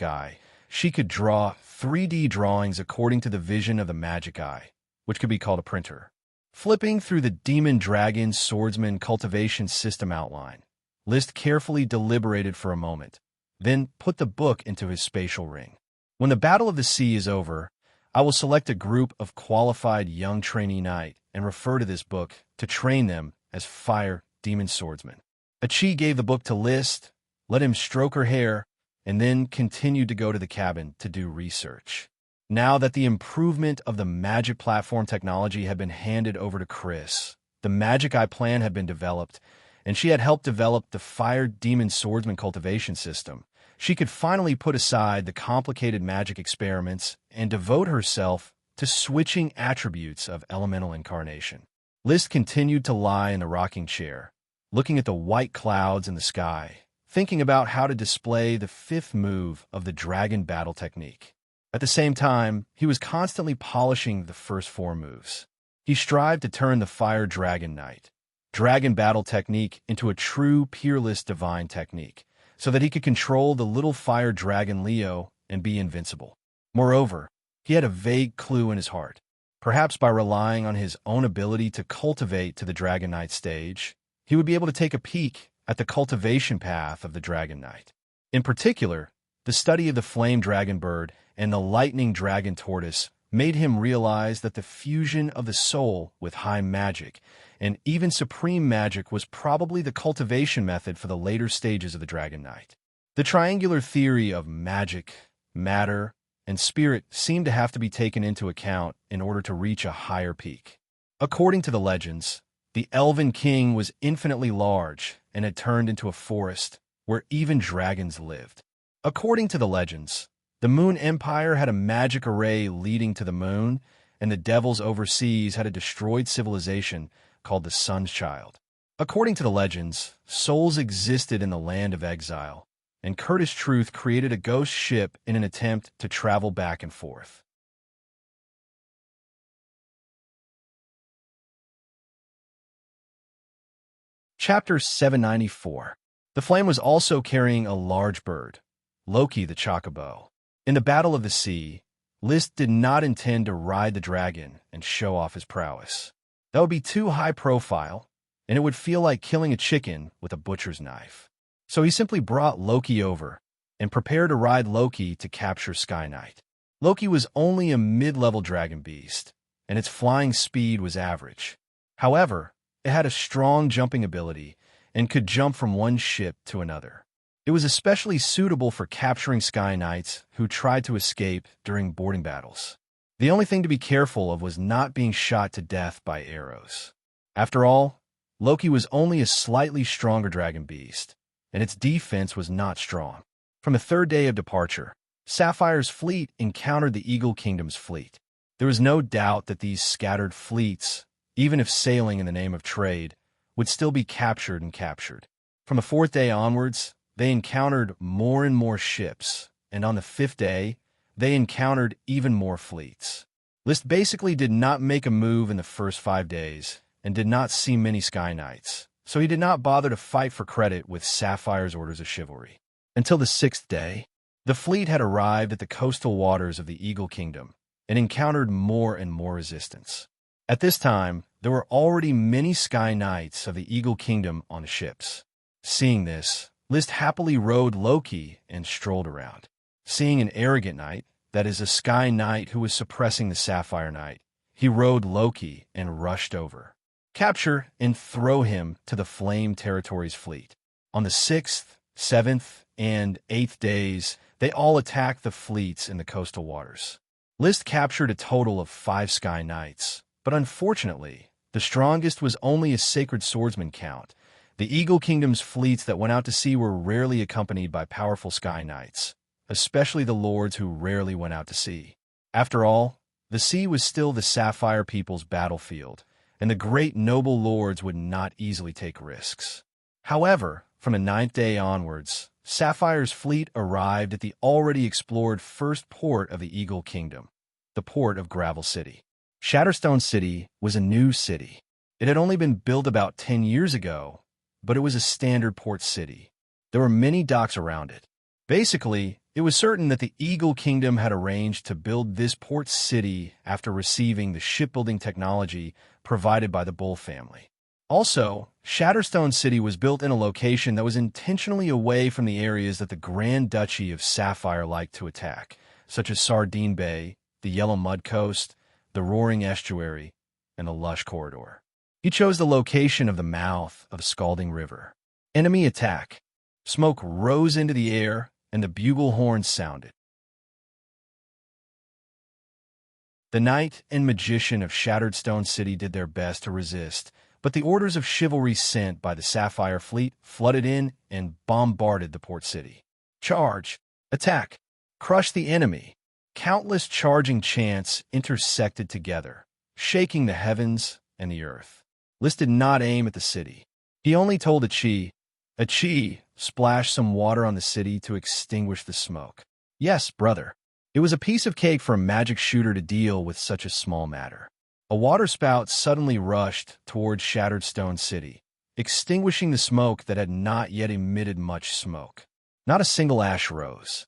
eye, she could draw 3D drawings according to the vision of the magic eye, which could be called a printer. Flipping through the Demon Dragon Swordsman Cultivation System Outline, List carefully deliberated for a moment, then put the book into his spatial ring. When the Battle of the Sea is over, I will select a group of qualified young trainee knight and refer to this book to train them as Fire Demon Swordsmen. Ichi gave the book to List, let him stroke her hair, and then continued to go to the cabin to do research. Now that the improvement of the magic platform technology had been handed over to Chris, the Magic Eye plan had been developed, and she had helped develop the Fire Demon Swordsman cultivation system. She could finally put aside the complicated magic experiments and devote herself to switching attributes of elemental incarnation. List continued to lie in the rocking chair, looking at the white clouds in the sky, thinking about how to display the fifth move of the dragon battle technique. At the same time, he was constantly polishing the first four moves. He strived to turn the Fire Dragon Knight, Dragon Battle technique into a true peerless divine technique, so that he could control the little fire dragon Leo and be invincible. Moreover, He had a vague clue in his heart. Perhaps by relying on his own ability to cultivate to the Dragon Knight stage, he would be able to take a peek at the cultivation path of the Dragon Knight. In particular, the study of the flame dragon bird and the lightning dragon tortoise made him realize that the fusion of the soul with high magic and even supreme magic was probably the cultivation method for the later stages of the Dragon Knight. The triangular theory of magic, matter, and spirit seemed to have to be taken into account in order to reach a higher peak. According to the legends, the Elven King was infinitely large and had turned into a forest where even dragons lived. According to the legends, the Moon Empire had a magic array leading to the moon, and the devils overseas had a destroyed civilization called the Sun's Child. According to the legends, souls existed in the land of exile, and Curtis Truth created a ghost ship in an attempt to travel back and forth. Chapter 794. The flame was also carrying a large bird, Loki the Chocobo. In the Battle of the Sea, List did not intend to ride the dragon and show off his prowess. That would be too high profile, and it would feel like killing a chicken with a butcher's knife. So he simply brought Loki over and prepared to ride Loki to capture Sky Knight. Loki was only a mid-level dragon beast, and its flying speed was average. However, it had a strong jumping ability and could jump from one ship to another. It was especially suitable for capturing Sky Knights who tried to escape during boarding battles. The only thing to be careful of was not being shot to death by arrows. After all, Loki was only a slightly stronger dragon beast, and its defense was not strong. From the third day of departure, Sapphire's fleet encountered the Eagle Kingdom's fleet. There was no doubt that these scattered fleets, even if sailing in the name of trade, would still be captured and captured. From the fourth day onwards, they encountered more and more ships, and on the fifth day, they encountered even more fleets. List basically did not make a move in the first 5 days, and did not see many Sky Knights, so he did not bother to fight for credit with Sapphire's orders of chivalry. Until the sixth day, the fleet had arrived at the coastal waters of the Eagle Kingdom, and encountered more and more resistance. At this time, there were already many Sky Knights of the Eagle Kingdom on the ships. Seeing this, List happily rode Loki and strolled around. Seeing an arrogant knight, that is a Sky Knight who was suppressing the Sapphire Knight, he rode Loki and rushed over. Capture and throw him to the Flame Territories fleet. On the 6th, 7th, and 8th days, they all attacked the fleets in the coastal waters. List captured a total of 5 Sky Knights, but unfortunately, the strongest was only a Sacred Swordsman count. The Eagle Kingdom's fleets that went out to sea were rarely accompanied by powerful Sky Knights, especially the lords who rarely went out to sea. After all, the sea was still the Sapphire people's battlefield, and the great noble lords would not easily take risks. However, from the 9th day onwards, Sapphire's fleet arrived at the already explored first port of the Eagle Kingdom, the port of Gravel City. Shatterstone City was a new city. It had only been built about 10 years ago, but it was a standard port city. There were many docks around it. Basically, it was certain that the Eagle Kingdom had arranged to build this port city after receiving the shipbuilding technology provided by the Bull family. Also, Shatterstone City was built in a location that was intentionally away from the areas that the Grand Duchy of Sapphire liked to attack, such as Sardine Bay, the Yellow Mud Coast, the Roaring Estuary, and the Lush Corridor. He chose the location of the mouth of the Scalding River. Enemy attack. Smoke rose into the air, and the bugle horns sounded. The knight and magician of Shattered Stone City did their best to resist, but the orders of chivalry sent by the Sapphire fleet flooded in and bombarded the port city. Charge! Attack! Crush the enemy! Countless charging chants intersected together, shaking the heavens and the earth. List did not aim at the city. He only told Achi, splash some water on the city to extinguish the smoke. Yes, brother. It was a piece of cake for a magic shooter to deal with such a small matter. A waterspout suddenly rushed towards Shattered Stone City, extinguishing the smoke that had not yet emitted much smoke. Not a single ash rose.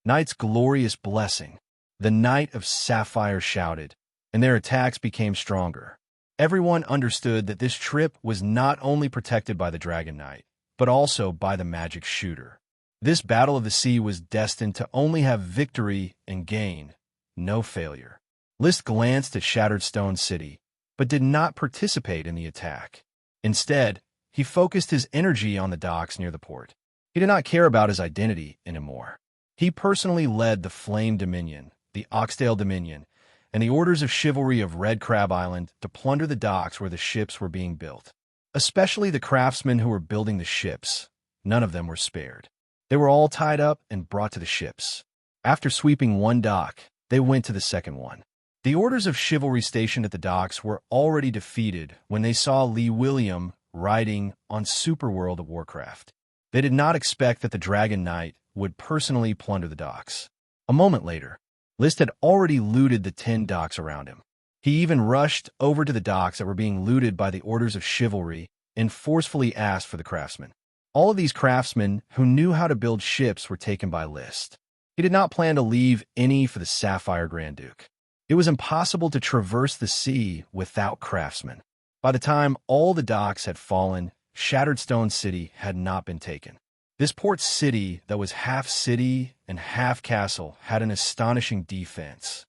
Night's glorious blessing. The Knight of Sapphire shouted, and their attacks became stronger. Everyone understood that this trip was not only protected by the Dragon Knight, but also by the magic shooter. This Battle of the Sea was destined to only have victory and gain, no failure. List glanced at Shattered Stone City, but did not participate in the attack. Instead, he focused his energy on the docks near the port. He did not care about his identity anymore. He personally led the Flame Dominion, the Oxdale Dominion, and the Orders of Chivalry of Red Crab Island to plunder the docks where the ships were being built. Especially the craftsmen who were building the ships. None of them were spared. They were all tied up and brought to the ships. After sweeping one dock, they went to the second one. The Orders of Chivalry stationed at the docks were already defeated when they saw Lee William riding on Superworld of Warcraft. They did not expect that the Dragon Knight would personally plunder the docks. A moment later, List had already looted the 10 docks around him. He even rushed over to the docks that were being looted by the Orders of Chivalry and forcefully asked for the craftsmen. All of these craftsmen who knew how to build ships were taken by List. He did not plan to leave any for the Sapphire Grand Duke. It was impossible to traverse the sea without craftsmen. By the time all the docks had fallen, Shattered Stone City had not been taken. This port city that was half city and half castle had an astonishing defense.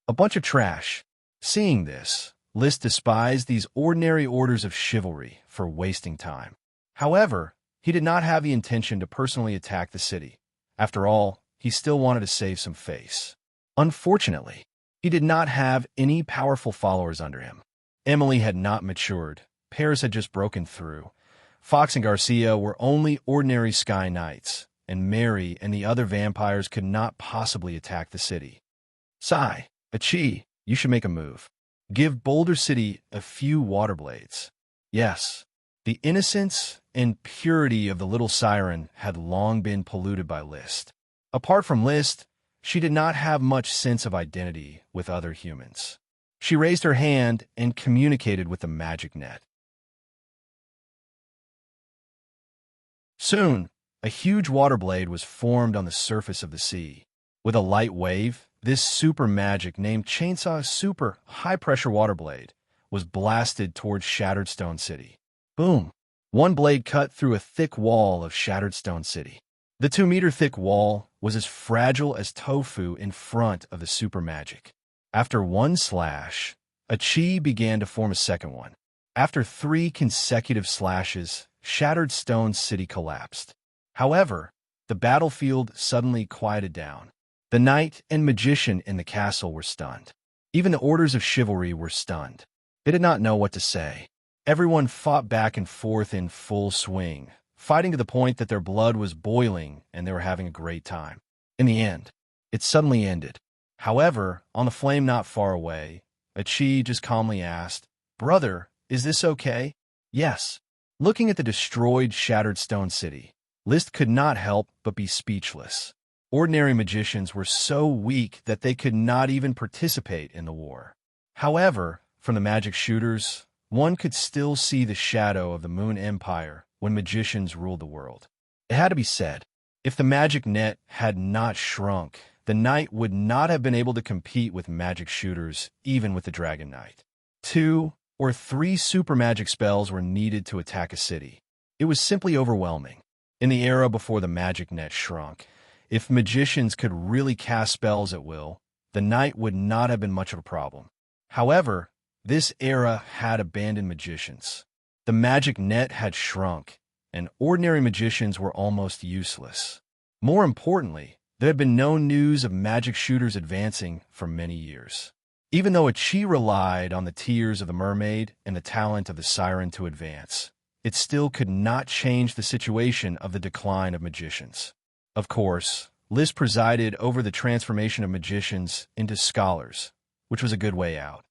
A bunch of trash. Seeing this, List despised these ordinary Orders of Chivalry for wasting time. However, he did not have the intention to personally attack the city. After all, he still wanted to save some face. Unfortunately, he did not have any powerful followers under him. Emily had not matured. Paris had just broken through. Fox and Garcia were only ordinary Sky Knights, and Mary and the other vampires could not possibly attack the city. Sai, Achi, you should make a move. Give Boulder City a few water blades. Yes, the innocence and purity of the little siren had long been polluted by List. Apart from List, she did not have much sense of identity with other humans. She raised her hand and communicated with the magic net. Soon, a huge water blade was formed on the surface of the sea. With a light wave, this super magic named Xianxia Super High-Pressure Water Blade was blasted towards Shattered Stone City. Boom! One blade cut through a thick wall of Shattered Stone City. The 2-meter-thick wall was as fragile as tofu in front of the super magic. After one slash, a chi began to form a second one. After 3 consecutive slashes, Shattered Stone City collapsed. However, the battlefield suddenly quieted down. The knight and magician in the castle were stunned. Even the Orders of Chivalry were stunned. They did not know what to say. Everyone fought back and forth in full swing, fighting to the point that their blood was boiling and they were having a great time. In the end, it suddenly ended. However, on the flame not far away, Achi just calmly asked, "Brother, is this okay?" "Yes." Looking at the destroyed, Shattered Stone City, List could not help but be speechless. Ordinary magicians were so weak that they could not even participate in the war. However, from the magic shooters, one could still see the shadow of the Moon Empire when magicians ruled the world. It had to be said, if the magic net had not shrunk, the knight would not have been able to compete with magic shooters, even with the Dragon Knight. 2 or 3 super magic spells were needed to attack a city. It was simply overwhelming. In the era before the magic net shrunk, if magicians could really cast spells at will, the knight would not have been much of a problem. However, this era had abandoned magicians. The magic net had shrunk, and ordinary magicians were almost useless. More importantly, there had been no news of magic shooters advancing for many years. Even though Achi relied on the tears of the mermaid and the talent of the siren to advance, it still could not change the situation of the decline of magicians. Of course, Liz presided over the transformation of magicians into scholars, which was a good way out.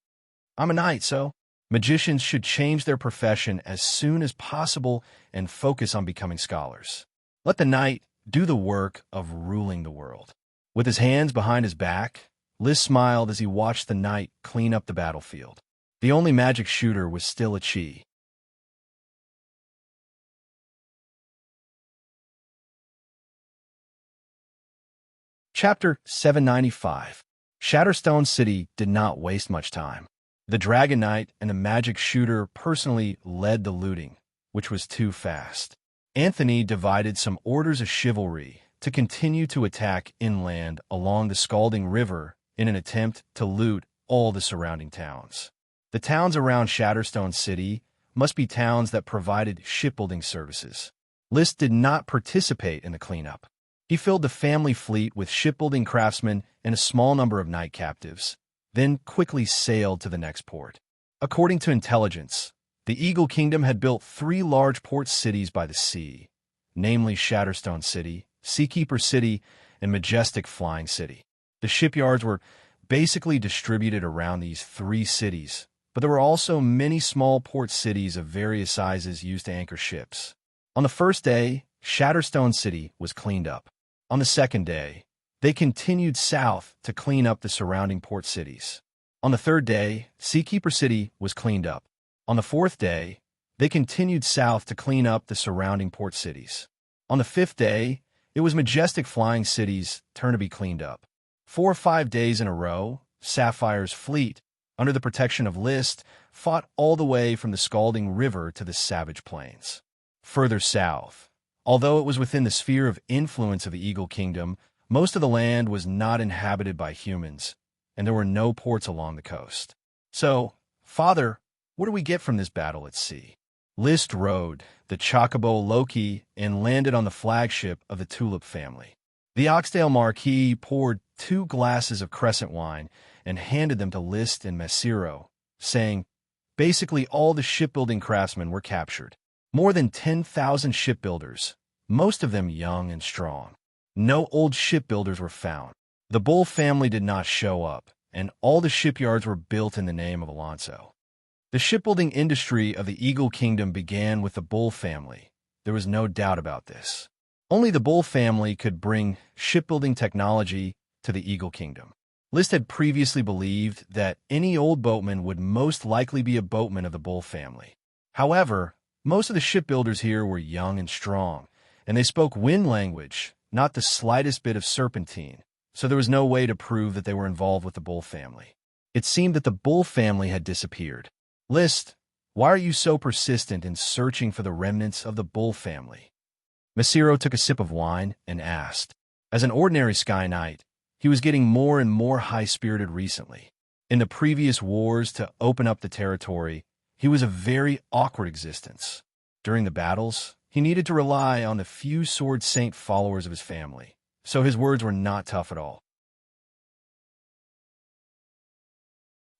I'm a knight, so magicians should change their profession as soon as possible and focus on becoming scholars. Let the knight do the work of ruling the world. With his hands behind his back, Liz smiled as he watched the knight clean up the battlefield. The only magic shooter was still Achi. Chapter 795. Shatterstone City did not waste much time. The Dragon Knight and the Magic Shooter personally led the looting, which was too fast. Anthony divided some orders of chivalry to continue to attack inland along the Scalding River in an attempt to loot all the surrounding towns. The towns around Shatterstone City must be towns that provided shipbuilding services. List did not participate in the cleanup. He filled the family fleet with shipbuilding craftsmen and a small number of night captives, then quickly sailed to the next port. According to intelligence, the Eagle Kingdom had built 3 large port cities by the sea, namely Shatterstone City, Seakeeper City, and Majestic Flying City. The shipyards were basically distributed around these 3 cities, but there were also many small port cities of various sizes used to anchor ships. On the first day, Shatterstone City was cleaned up. On the second day, they continued south to clean up the surrounding port cities. On the third day, Seakeeper City was cleaned up. On the fourth day, they continued south to clean up the surrounding port cities. On the fifth day, it was Majestic Flying City's turn to be cleaned up. 4 or 5 days in a row, Sapphire's fleet, under the protection of List, fought all the way from the Scalding River to the Savage Plains. Further south, although it was within the sphere of influence of the Eagle Kingdom, most of the land was not inhabited by humans, and there were no ports along the coast. So, Father, what do we get from this battle at sea? List rode the Chocobo Loki and landed on the flagship of the Tulip family. The Oxdale Marquis poured 2 glasses of crescent wine and handed them to List and Messiro, saying, basically all the shipbuilding craftsmen were captured. More than 10,000 shipbuilders, most of them young and strong. No old shipbuilders were found. The Bull family did not show up, and all the shipyards were built in the name of Alonso. The shipbuilding industry of the Eagle Kingdom began with the Bull family. There was no doubt about this. Only the Bull family could bring shipbuilding technology to the Eagle Kingdom. List had previously believed that any old boatman would most likely be a boatman of the Bull family. However, most of the shipbuilders here were young and strong, and they spoke wind language, not the slightest bit of serpentine, so there was no way to prove that they were involved with the Bull family. It seemed that the Bull family had disappeared. List, why are you so persistent in searching for the remnants of the Bull family? Messiro took a sip of wine and asked. As an ordinary Sky Knight, he was getting more and more high-spirited recently. In the previous wars to open up the territory, he was a very awkward existence. During the battles, he needed to rely on the few Sword Saint followers of his family, so his words were not tough at all.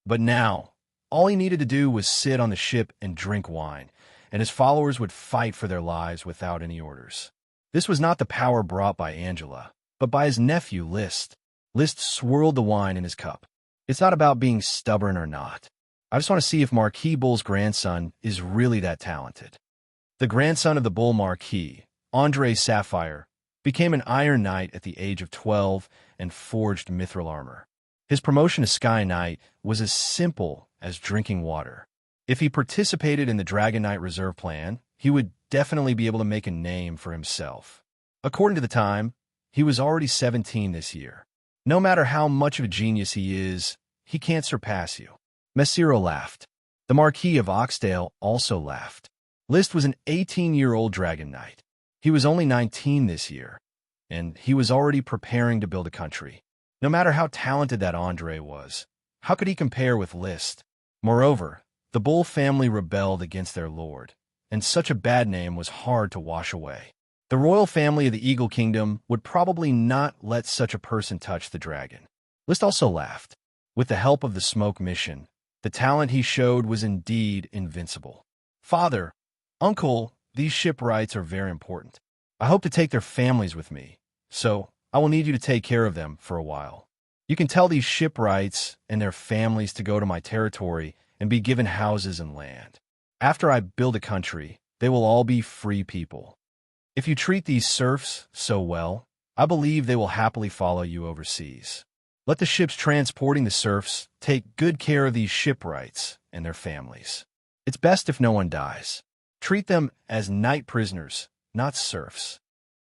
But now, all he needed to do was sit on the ship and drink wine, and his followers would fight for their lives without any orders. This was not the power brought by Angela, but by his nephew, List. List swirled the wine in his cup. It's not about being stubborn or not. I just want to see if Marquis Bull's grandson is really that talented. The grandson of the Bull Marquis, Andre Sapphire, became an Iron Knight at the age of 12 and forged mithril armor. His promotion to Sky Knight was as simple as drinking water. If he participated in the Dragon Knight Reserve Plan, he would definitely be able to make a name for himself. According to the time, he was already 17 this year. No matter how much of a genius he is, he can't surpass you. Messiro laughed. The Marquis of Oxdale also laughed. List was an 18-year-old Dragon Knight. He was only 19 this year, and he was already preparing to build a country. No matter how talented that Andre was, how could he compare with List? Moreover, the Bull family rebelled against their lord, and such a bad name was hard to wash away. The royal family of the Eagle Kingdom would probably not let such a person touch the dragon. List also laughed. With the help of the smoke mission, the talent he showed was indeed invincible. Father, Uncle, these shipwrights are very important. I hope to take their families with me, so I will need you to take care of them for a while. You can tell these shipwrights and their families to go to my territory and be given houses and land. After I build a country, they will all be free people. If you treat these serfs so well, I believe they will happily follow you overseas. Let the ships transporting the serfs take good care of these shipwrights and their families. It's best if no one dies. Treat them as night prisoners, not serfs.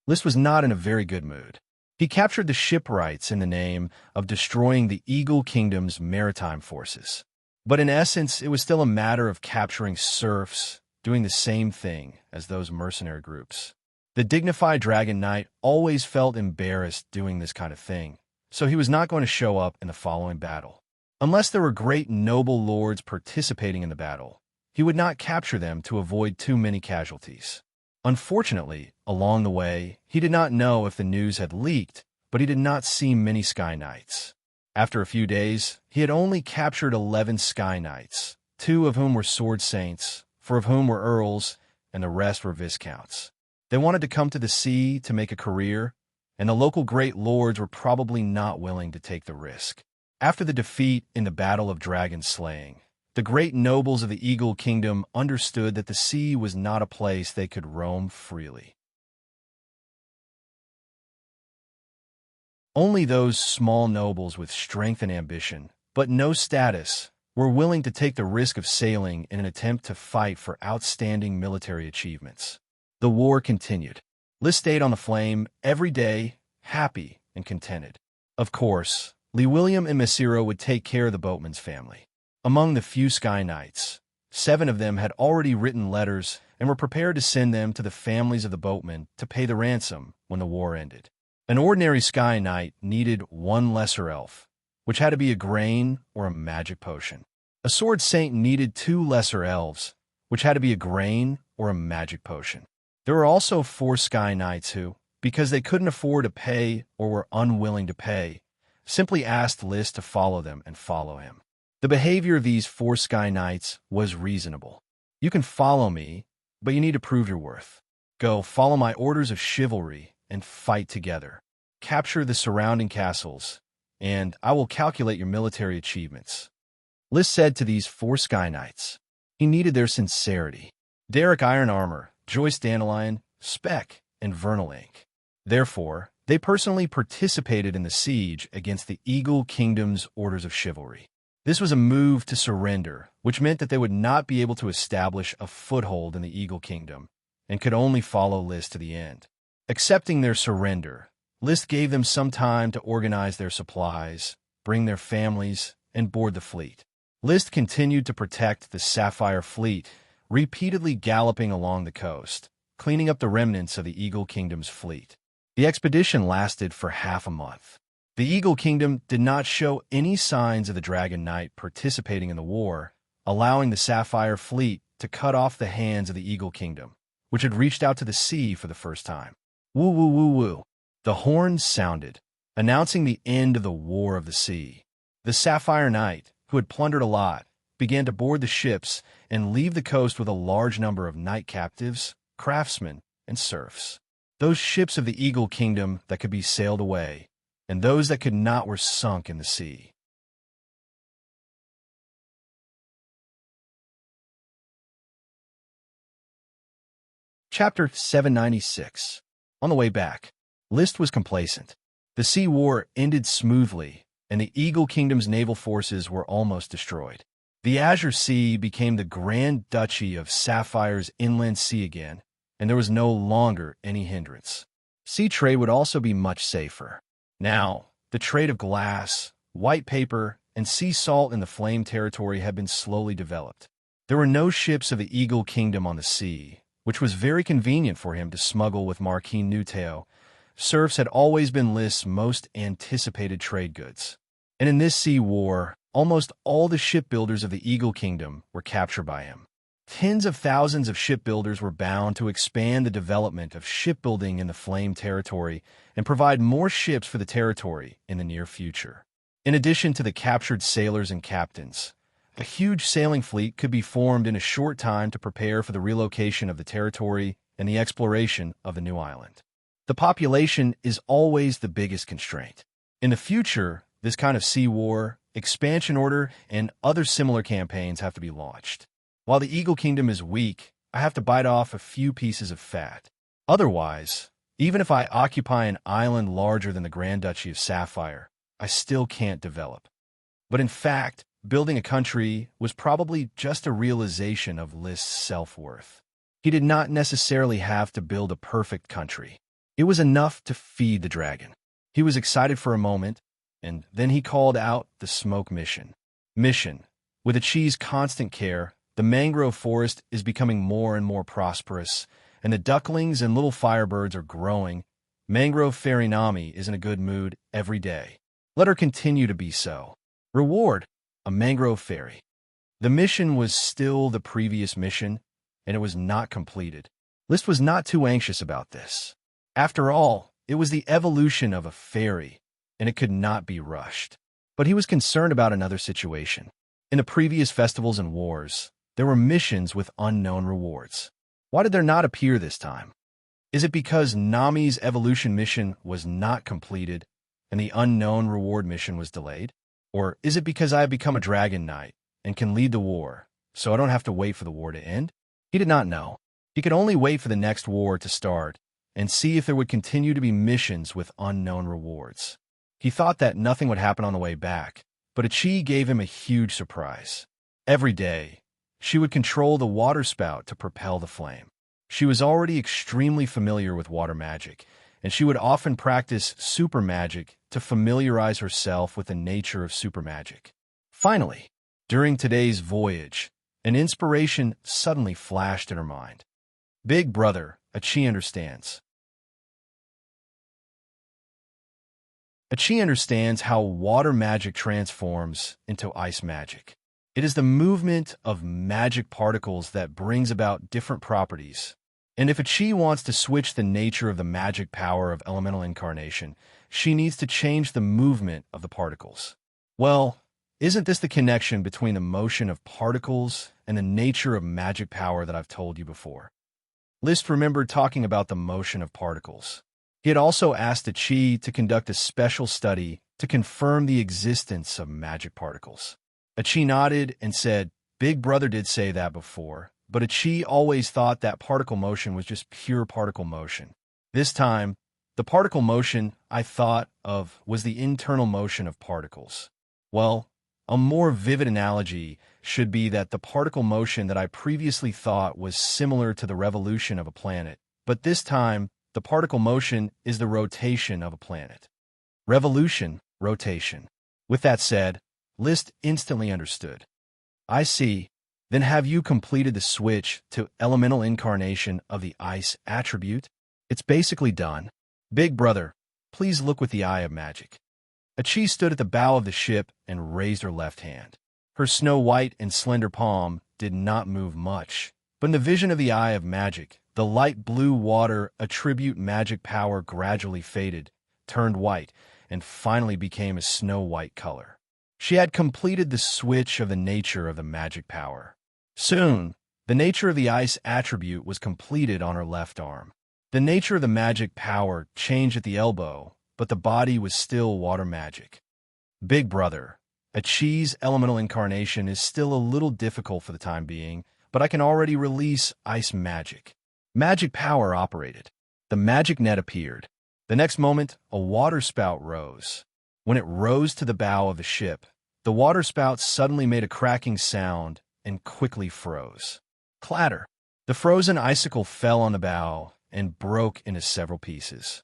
List was not in a very good mood. He captured the shipwrights in the name of destroying the Eagle Kingdom's maritime forces. But in essence, it was still a matter of capturing serfs, doing the same thing as those mercenary groups. The dignified Dragon Knight always felt embarrassed doing this kind of thing, so he was not going to show up in the following battle. Unless there were great noble lords participating in the battle, he would not capture them to avoid too many casualties. Unfortunately, along the way, he did not know if the news had leaked, but he did not see many Sky Knights. After a few days, he had only captured 11 Sky Knights, 2 of whom were sword saints, 4 of whom were earls, and the rest were viscounts. They wanted to come to the sea to make a career, and the local great lords were probably not willing to take the risk. After the defeat in the Battle of Dragon Slaying, the great nobles of the Eagle Kingdom understood that the sea was not a place they could roam freely. Only those small nobles with strength and ambition, but no status, were willing to take the risk of sailing in an attempt to fight for outstanding military achievements. The war continued. Liz stayed on the flame every day, happy and contented. Of course, Lee William and Messiro would take care of the boatman's family. Among the few Sky Knights, 7 of them had already written letters and were prepared to send them to the families of the boatmen to pay the ransom when the war ended. An ordinary Sky Knight needed 1 lesser elf, which had to be a grain or a magic potion. A sword saint needed 2 lesser elves, which had to be a grain or a magic potion. There were also 4 Sky Knights who, because they couldn't afford to pay or were unwilling to pay, simply asked Lys to follow them and follow him. The behavior of these 4 Sky Knights was reasonable. You can follow me, but you need to prove your worth. Go, follow my orders of chivalry and fight together. Capture the surrounding castles, and I will calculate your military achievements. Lys said to these 4 Sky Knights. He needed their sincerity. Derek Iron Armor, Joyce Dandelion, Speck, and Vernal Ink. Therefore, they personally participated in the siege against the Eagle Kingdom's orders of chivalry. This was a move to surrender, which meant that they would not be able to establish a foothold in the Eagle Kingdom and could only follow Lys to the end. Accepting their surrender, Lys gave them some time to organize their supplies, bring their families, and board the fleet. Lys continued to protect the Sapphire Fleet, repeatedly galloping along the coast, cleaning up the remnants of the Eagle Kingdom's fleet. The expedition lasted for half a month. The Eagle Kingdom did not show any signs of the Dragon Knight participating in the war, allowing the Sapphire Fleet to cut off the hands of the Eagle Kingdom, which had reached out to the sea for the first time. Woo woo woo woo. The horn sounded, announcing the end of the War of the Sea. The Sapphire Knight, who had plundered a lot, began to board the ships and leave the coast with a large number of knight captives, craftsmen, and serfs. Those ships of the Eagle Kingdom that could be sailed away, and those that could not were sunk in the sea. Chapter 796. On the way back, Lys was complacent. The sea war ended smoothly, and the Eagle Kingdom's naval forces were almost destroyed. The Azure Sea became the Grand Duchy of Sapphire's inland sea again, and there was no longer any hindrance. Sea trade would also be much safer. Now, the trade of glass, white paper, and sea salt in the Flame territory had been slowly developed. There were no ships of the Eagle Kingdom on the sea, which was very convenient for him to smuggle with Marquis Nuteo. Serfs had always been Lys' most anticipated trade goods. And in this sea war, almost all the shipbuilders of the Eagle Kingdom were captured by him. Tens of thousands of shipbuilders were bound to expand the development of shipbuilding in the Flame territory and provide more ships for the territory in the near future. In addition to the captured sailors and captains, a huge sailing fleet could be formed in a short time to prepare for the relocation of the territory and the exploration of the new island. The population is always the biggest constraint. In the future, this kind of sea war, expansion order, and other similar campaigns have to be launched. While the Eagle Kingdom is weak, I have to bite off a few pieces of fat. Otherwise, even if I occupy an island larger than the Grand Duchy of Sapphire, I still can't develop. But in fact, building a country was probably just a realization of Lys' self-worth. He did not necessarily have to build a perfect country. It was enough to feed the dragon. He was excited for a moment, and then he called out the smoke mission. Mission. With Ichi's constant care, the mangrove forest is becoming more and more prosperous, and the ducklings and little firebirds are growing. Mangrove Fairy Nami is in a good mood every day. Let her continue to be so. Reward, a mangrove fairy. The mission was still the previous mission, and it was not completed. List was not too anxious about this. After all, it was the evolution of a fairy, and it could not be rushed. But he was concerned about another situation. In the previous festivals and wars, there were missions with unknown rewards. Why did there not appear this time? Is it because Nami's evolution mission was not completed and the unknown reward mission was delayed? Or is it because I have become a dragon knight and can lead the war, so I don't have to wait for the war to end? He did not know. He could only wait for the next war to start and see if there would continue to be missions with unknown rewards. He thought that nothing would happen on the way back, but Ichi gave him a huge surprise. Every day, she would control the water spout to propel the flame. She was already extremely familiar with water magic, and she would often practice super magic to familiarize herself with the nature of super magic. Finally, during today's voyage, an inspiration suddenly flashed in her mind. Big brother, Ichi understands. Ichi understands how water magic transforms into ice magic. It is the movement of magic particles that brings about different properties. And if Ichi wants to switch the nature of the magic power of elemental incarnation, she needs to change the movement of the particles. Well, isn't this the connection between the motion of particles and the nature of magic power that I've told you before? List remembered talking about the motion of particles. He had also asked Ichi to conduct a special study to confirm the existence of magic particles. Ichi nodded and said, Big brother did say that before, but Ichi always thought that particle motion was just pure particle motion. This time, the particle motion I thought of was the internal motion of particles. Well, a more vivid analogy should be that the particle motion that I previously thought was similar to the revolution of a planet, but this time, the particle motion is the rotation of a planet. Revolution, rotation. With that said, List instantly understood. I see. Then have you completed the switch to elemental incarnation of the ice attribute? It's basically done. Big brother, please look with the eye of magic. Ichi stood at the bow of the ship and raised her left hand. Her snow-white and slender palm did not move much, but in the vision of the eye of magic, the light blue water attribute magic power gradually faded, turned white, and finally became a snow-white color. She had completed the switch of the nature of the magic power. Soon, the nature of the ice attribute was completed on her left arm. The nature of the magic power changed at the elbow, but the body was still water magic. Big brother, Ichi's elemental incarnation is still a little difficult for the time being, but I can already release ice magic. Magic power operated. The magic net appeared. The next moment, a water spout rose. When it rose to the bow of the ship, the water spout suddenly made a cracking sound and quickly froze. Clatter! The frozen icicle fell on the bow and broke into several pieces.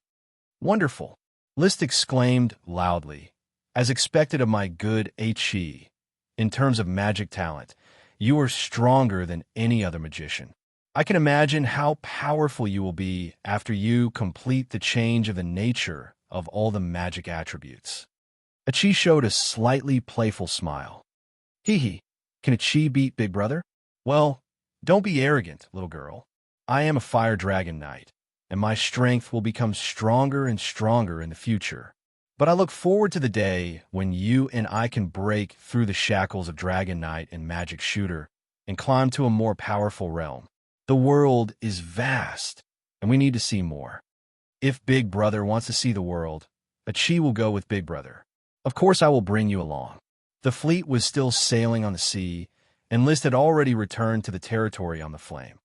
Wonderful! List exclaimed loudly. As expected of my good Ichi, in terms of magic talent, you are stronger than any other magician. I can imagine how powerful you will be after you complete the change of the nature of all the magic attributes. Ichi showed a slightly playful smile. Hee, can Ichi beat Big Brother? Well, don't be arrogant, little girl. I am a fire dragon knight, and my strength will become stronger and stronger in the future. But I look forward to the day when you and I can break through the shackles of Dragon Knight and Magic Shooter and climb to a more powerful realm. The world is vast, and we need to see more. If Big Brother wants to see the world, Ichi will go with Big Brother. Of course I will bring you along. The fleet was still sailing on the sea, and List had already returned to the territory on the flame.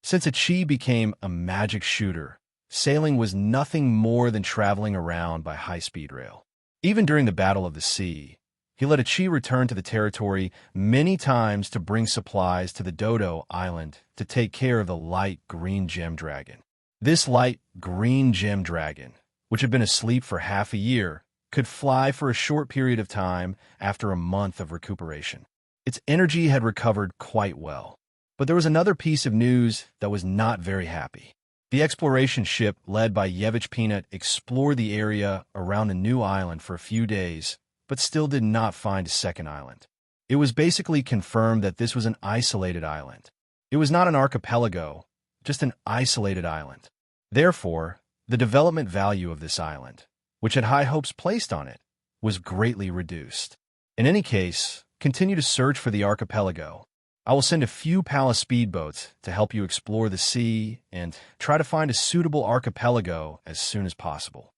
Since Ichi became a magic shooter, sailing was nothing more than traveling around by high-speed rail. Even during the Battle of the Sea, he let Ichi return to the territory many times to bring supplies to the Dodo Island to take care of the light green gem dragon. This light green gem dragon, which had been asleep for half a year, could fly for a short period of time after a month of recuperation. Its energy had recovered quite well. But there was another piece of news that was not very happy. The exploration ship led by Yevich Peanut explored the area around the new island for a few days, but still did not find a second island. It was basically confirmed that this was an isolated island. It was not an archipelago, just an isolated island. Therefore, the development value of this island, which had high hopes placed on it, was greatly reduced. In any case, continue to search for the archipelago. I will send a few palace speedboats to help you explore the sea and try to find a suitable archipelago as soon as possible.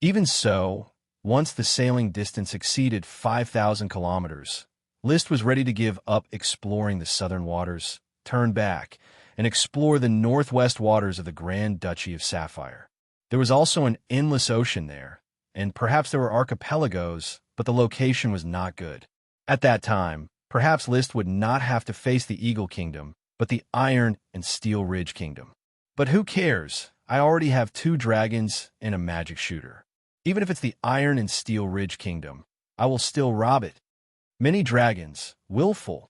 Even so, once the sailing distance exceeded 5,000 kilometers, List was ready to give up exploring the southern waters, turn back, and explore the northwest waters of the Grand Duchy of Sapphire. There was also an endless ocean there, and perhaps there were archipelagos, but the location was not good. At that time, perhaps List would not have to face the Eagle Kingdom, but the Iron and Steel Ridge Kingdom. But who cares? I already have 2 dragons and a magic shooter. Even if it's the Iron and Steel Ridge Kingdom, I will still rob it. Many dragons, willful.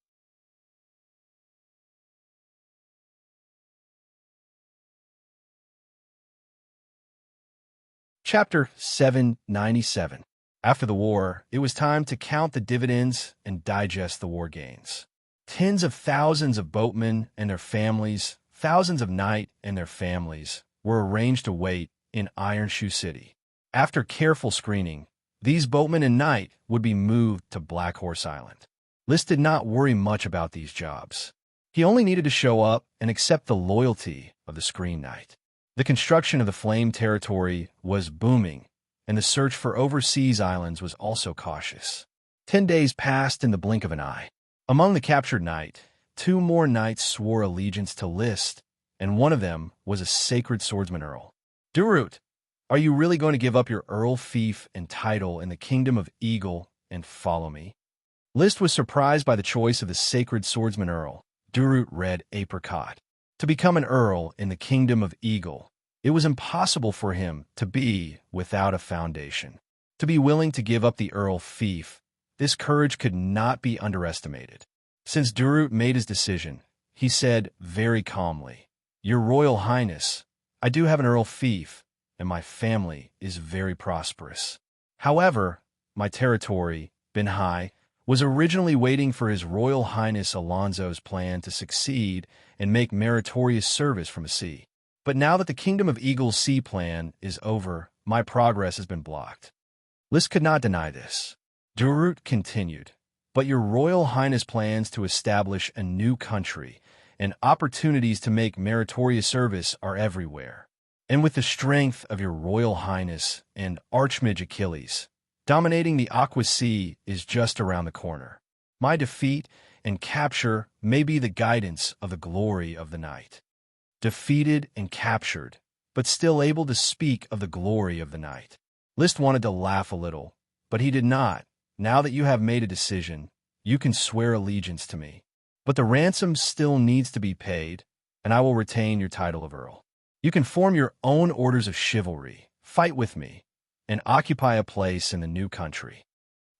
Chapter 797. After the war, it was time to count the dividends and digest the war gains. Tens of thousands of boatmen and their families, thousands of knights and their families, were arranged to wait in Iron Shoe City. After careful screening, these boatmen and knights would be moved to Black Horse Island. List did not worry much about these jobs. He only needed to show up and accept the loyalty of the Screen Knight. The construction of the Flame Territory was booming, and the search for overseas islands was also cautious. 10 days passed in the blink of an eye. Among the captured knights, 2 more knights swore allegiance to List, and one of them was a sacred swordsman earl. Durut, are you really going to give up your earl fief and title in the kingdom of Eagle and follow me? List was surprised by the choice of the sacred swordsman earl, Durut Red Apricot. To become an earl in the kingdom of Eagle, it was impossible for him to be without a foundation. To be willing to give up the earl fief, this courage could not be underestimated. Since Durut made his decision, he said very calmly, "Your Royal Highness, I do have an earl fief, and my family is very prosperous. However, my territory, Binhai, was originally waiting for His Royal Highness Alonso's plan to succeed and make meritorious service from a sea. But now that the Kingdom of Eagle's sea plan is over, my progress has been blocked." List could not deny this. Durut continued, "But your Royal Highness plans to establish a new country, and opportunities to make meritorious service are everywhere. And with the strength of your Royal Highness and Archmage Achilles, dominating the Aqua Sea is just around the corner. My defeat and capture may be the guidance of the glory of the night." Defeated and captured, but still able to speak of the glory of the night. List wanted to laugh a little, but he did not. "Now that you have made a decision, you can swear allegiance to me. But the ransom still needs to be paid, and I will retain your title of Earl. You can form your own orders of chivalry, fight with me, and occupy a place in the new country.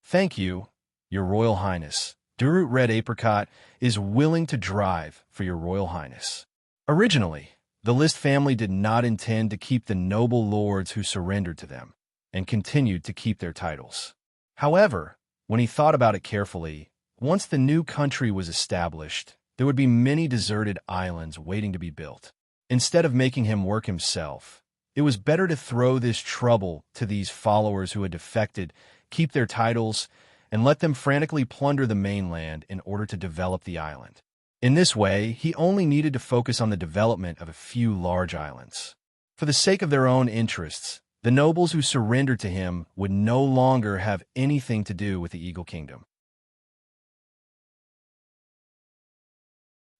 Thank you, your Royal Highness. Durut Red Apricot is willing to drive for your Royal Highness." Originally, the List family did not intend to keep the noble lords who surrendered to them, and continued to keep their titles. However, when he thought about it carefully, once the new country was established, there would be many deserted islands waiting to be built. Instead of making him work himself, it was better to throw this trouble to these followers who had defected, keep their titles, and let them frantically plunder the mainland in order to develop the island. In this way, he only needed to focus on the development of a few large islands. For the sake of their own interests, the nobles who surrendered to him would no longer have anything to do with the Eagle Kingdom.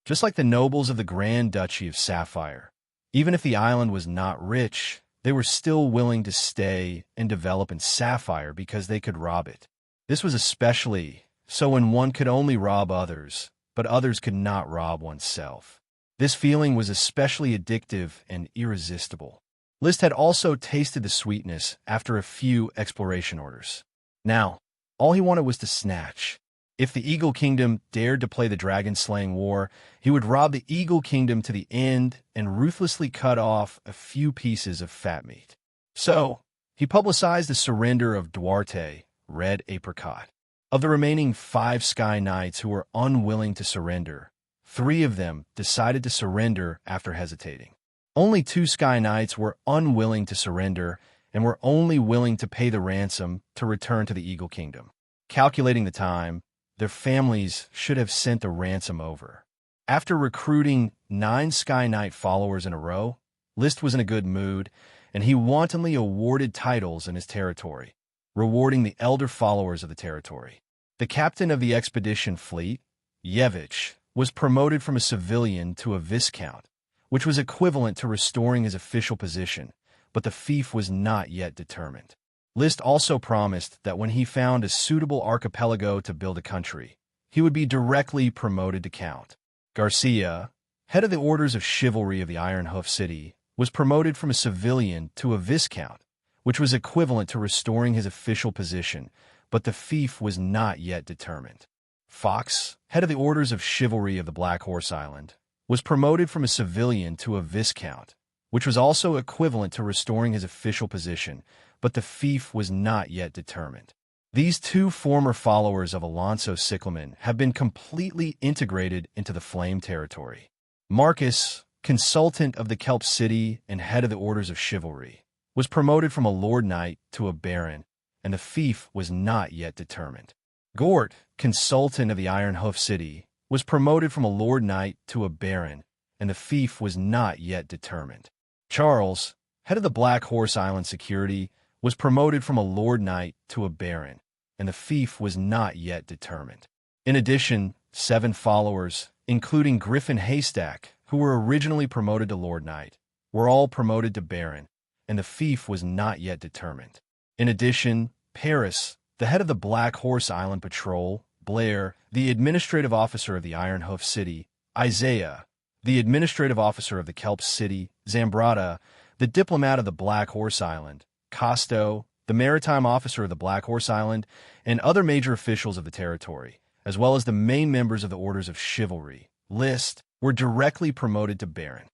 Just like the nobles of the Grand Duchy of Sapphire, even if the island was not rich, they were still willing to stay and develop in Sapphire because they could rob it. This was especially so when one could only rob others, but others could not rob oneself. This feeling was especially addictive and irresistible. List had also tasted the sweetness after a few exploration orders. Now, all he wanted was to snatch. If the Eagle Kingdom dared to play the dragon-slaying war, he would rob the Eagle Kingdom to the end and ruthlessly cut off a few pieces of fat meat. So, he publicized the surrender of Duarte, Red Apricot. Of the remaining 5 Sky Knights who were unwilling to surrender, 3 of them decided to surrender after hesitating. Only 2 Sky Knights were unwilling to surrender and were only willing to pay the ransom to return to the Eagle Kingdom. Calculating the time, their families should have sent the ransom over. After recruiting 9 Sky Knight followers in a row, List was in a good mood, and he wantonly awarded titles in his territory, rewarding the elder followers of the territory. The captain of the expedition fleet, Yevich, was promoted from a civilian to a viscount, which was equivalent to restoring his official position, but the fief was not yet determined. List also promised that when he found a suitable archipelago to build a country, he would be directly promoted to count. Garcia, head of the Orders of Chivalry of the Iron Hoof City, was promoted from a civilian to a viscount, which was equivalent to restoring his official position, but the fief was not yet determined. Fox, head of the Orders of Chivalry of the Black Horse Island, was promoted from a civilian to a viscount, which was also equivalent to restoring his official position, but the fief was not yet determined. These 2 former followers of Alonso Cyclamen have been completely integrated into the Flame territory. Marcus, consultant of the Kelp City and head of the Orders of Chivalry, was promoted from a Lord Knight to a Baron, and the fief was not yet determined. Gort, consultant of the Iron Hoof City, was promoted from a Lord Knight to a Baron, and the fief was not yet determined. Charles, head of the Black Horse Island Security, was promoted from a Lord Knight to a Baron, and the fief was not yet determined. In addition, 7 followers, including Griffin Haystack, who were originally promoted to Lord Knight, were all promoted to Baron, and the fief was not yet determined. In addition, Paris, the head of the Black Horse Island Patrol, Blair, the administrative officer of the Iron Hoof City, Isaiah, the administrative officer of the Kelp City, Zambrata, the diplomat of the Black Horse Island, Costo, the maritime officer of the Black Horse Island, and other major officials of the territory, as well as the main members of the Orders of Chivalry, List, were directly promoted to Baron.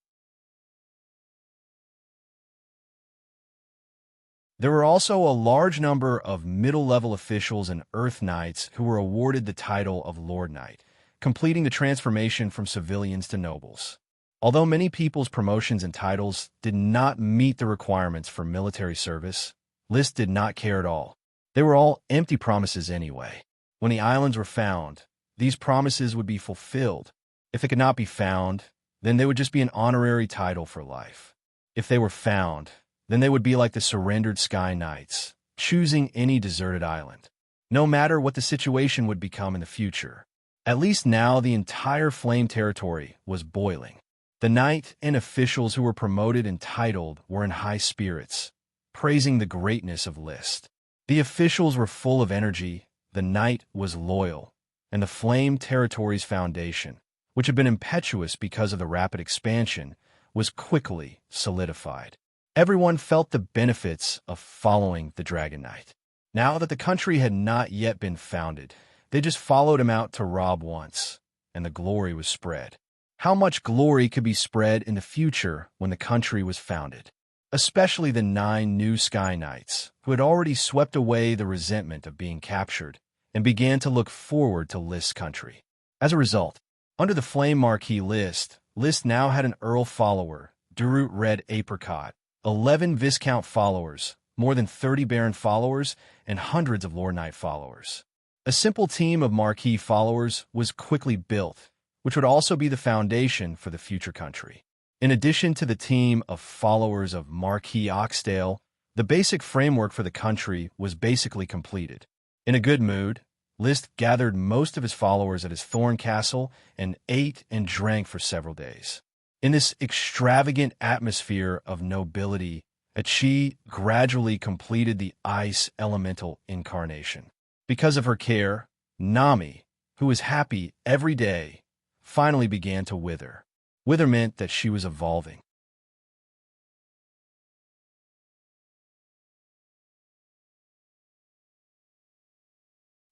There were also a large number of middle-level officials and Earth Knights who were awarded the title of Lord Knight, completing the transformation from civilians to nobles. Although many people's promotions and titles did not meet the requirements for military service, List did not care at all. They were all empty promises anyway. When the islands were found, these promises would be fulfilled. If they could not be found, then they would just be an honorary title for life. If they were found, then they would be like the surrendered Sky Knights, choosing any deserted island, no matter what the situation would become in the future. At least now the entire Flame territory was boiling. The knight and officials who were promoted and titled were in high spirits, praising the greatness of List. The officials were full of energy, the knight was loyal, and the Flame territory's foundation, which had been impetuous because of the rapid expansion, was quickly solidified. Everyone felt the benefits of following the Dragon Knight. Now that the country had not yet been founded, they just followed him out to rob once, and the glory was spread. How much glory could be spread in the future when the country was founded? Especially the 9 new Sky Knights, who had already swept away the resentment of being captured and began to look forward to List's country. As a result, under the Flame Marquis List now had an Earl follower, Durut Red Apricot, 11 Viscount followers, more than 30 Baron followers, and hundreds of Lord Knight followers. A simple team of Marquis followers was quickly built, which would also be the foundation for the future country. In addition to the team of followers of Marquis Oxdale, the basic framework for the country was basically completed. In a good mood, List gathered most of his followers at his Thorn Castle and ate and drank for several days. In this extravagant atmosphere of nobility, Achi gradually completed the ice elemental incarnation. Because of her care, Nami, who was happy every day, finally began to wither. Wither meant that she was evolving.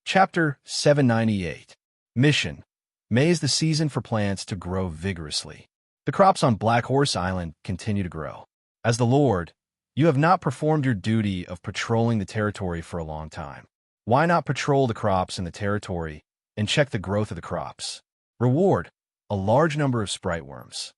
Chapter 798. Mission. May is the season for plants to grow vigorously. The crops on Black Horse Island continue to grow. As the Lord, you have not performed your duty of patrolling the territory for a long time. Why not patrol the crops in the territory and check the growth of the crops? Reward. A large number of sprite worms.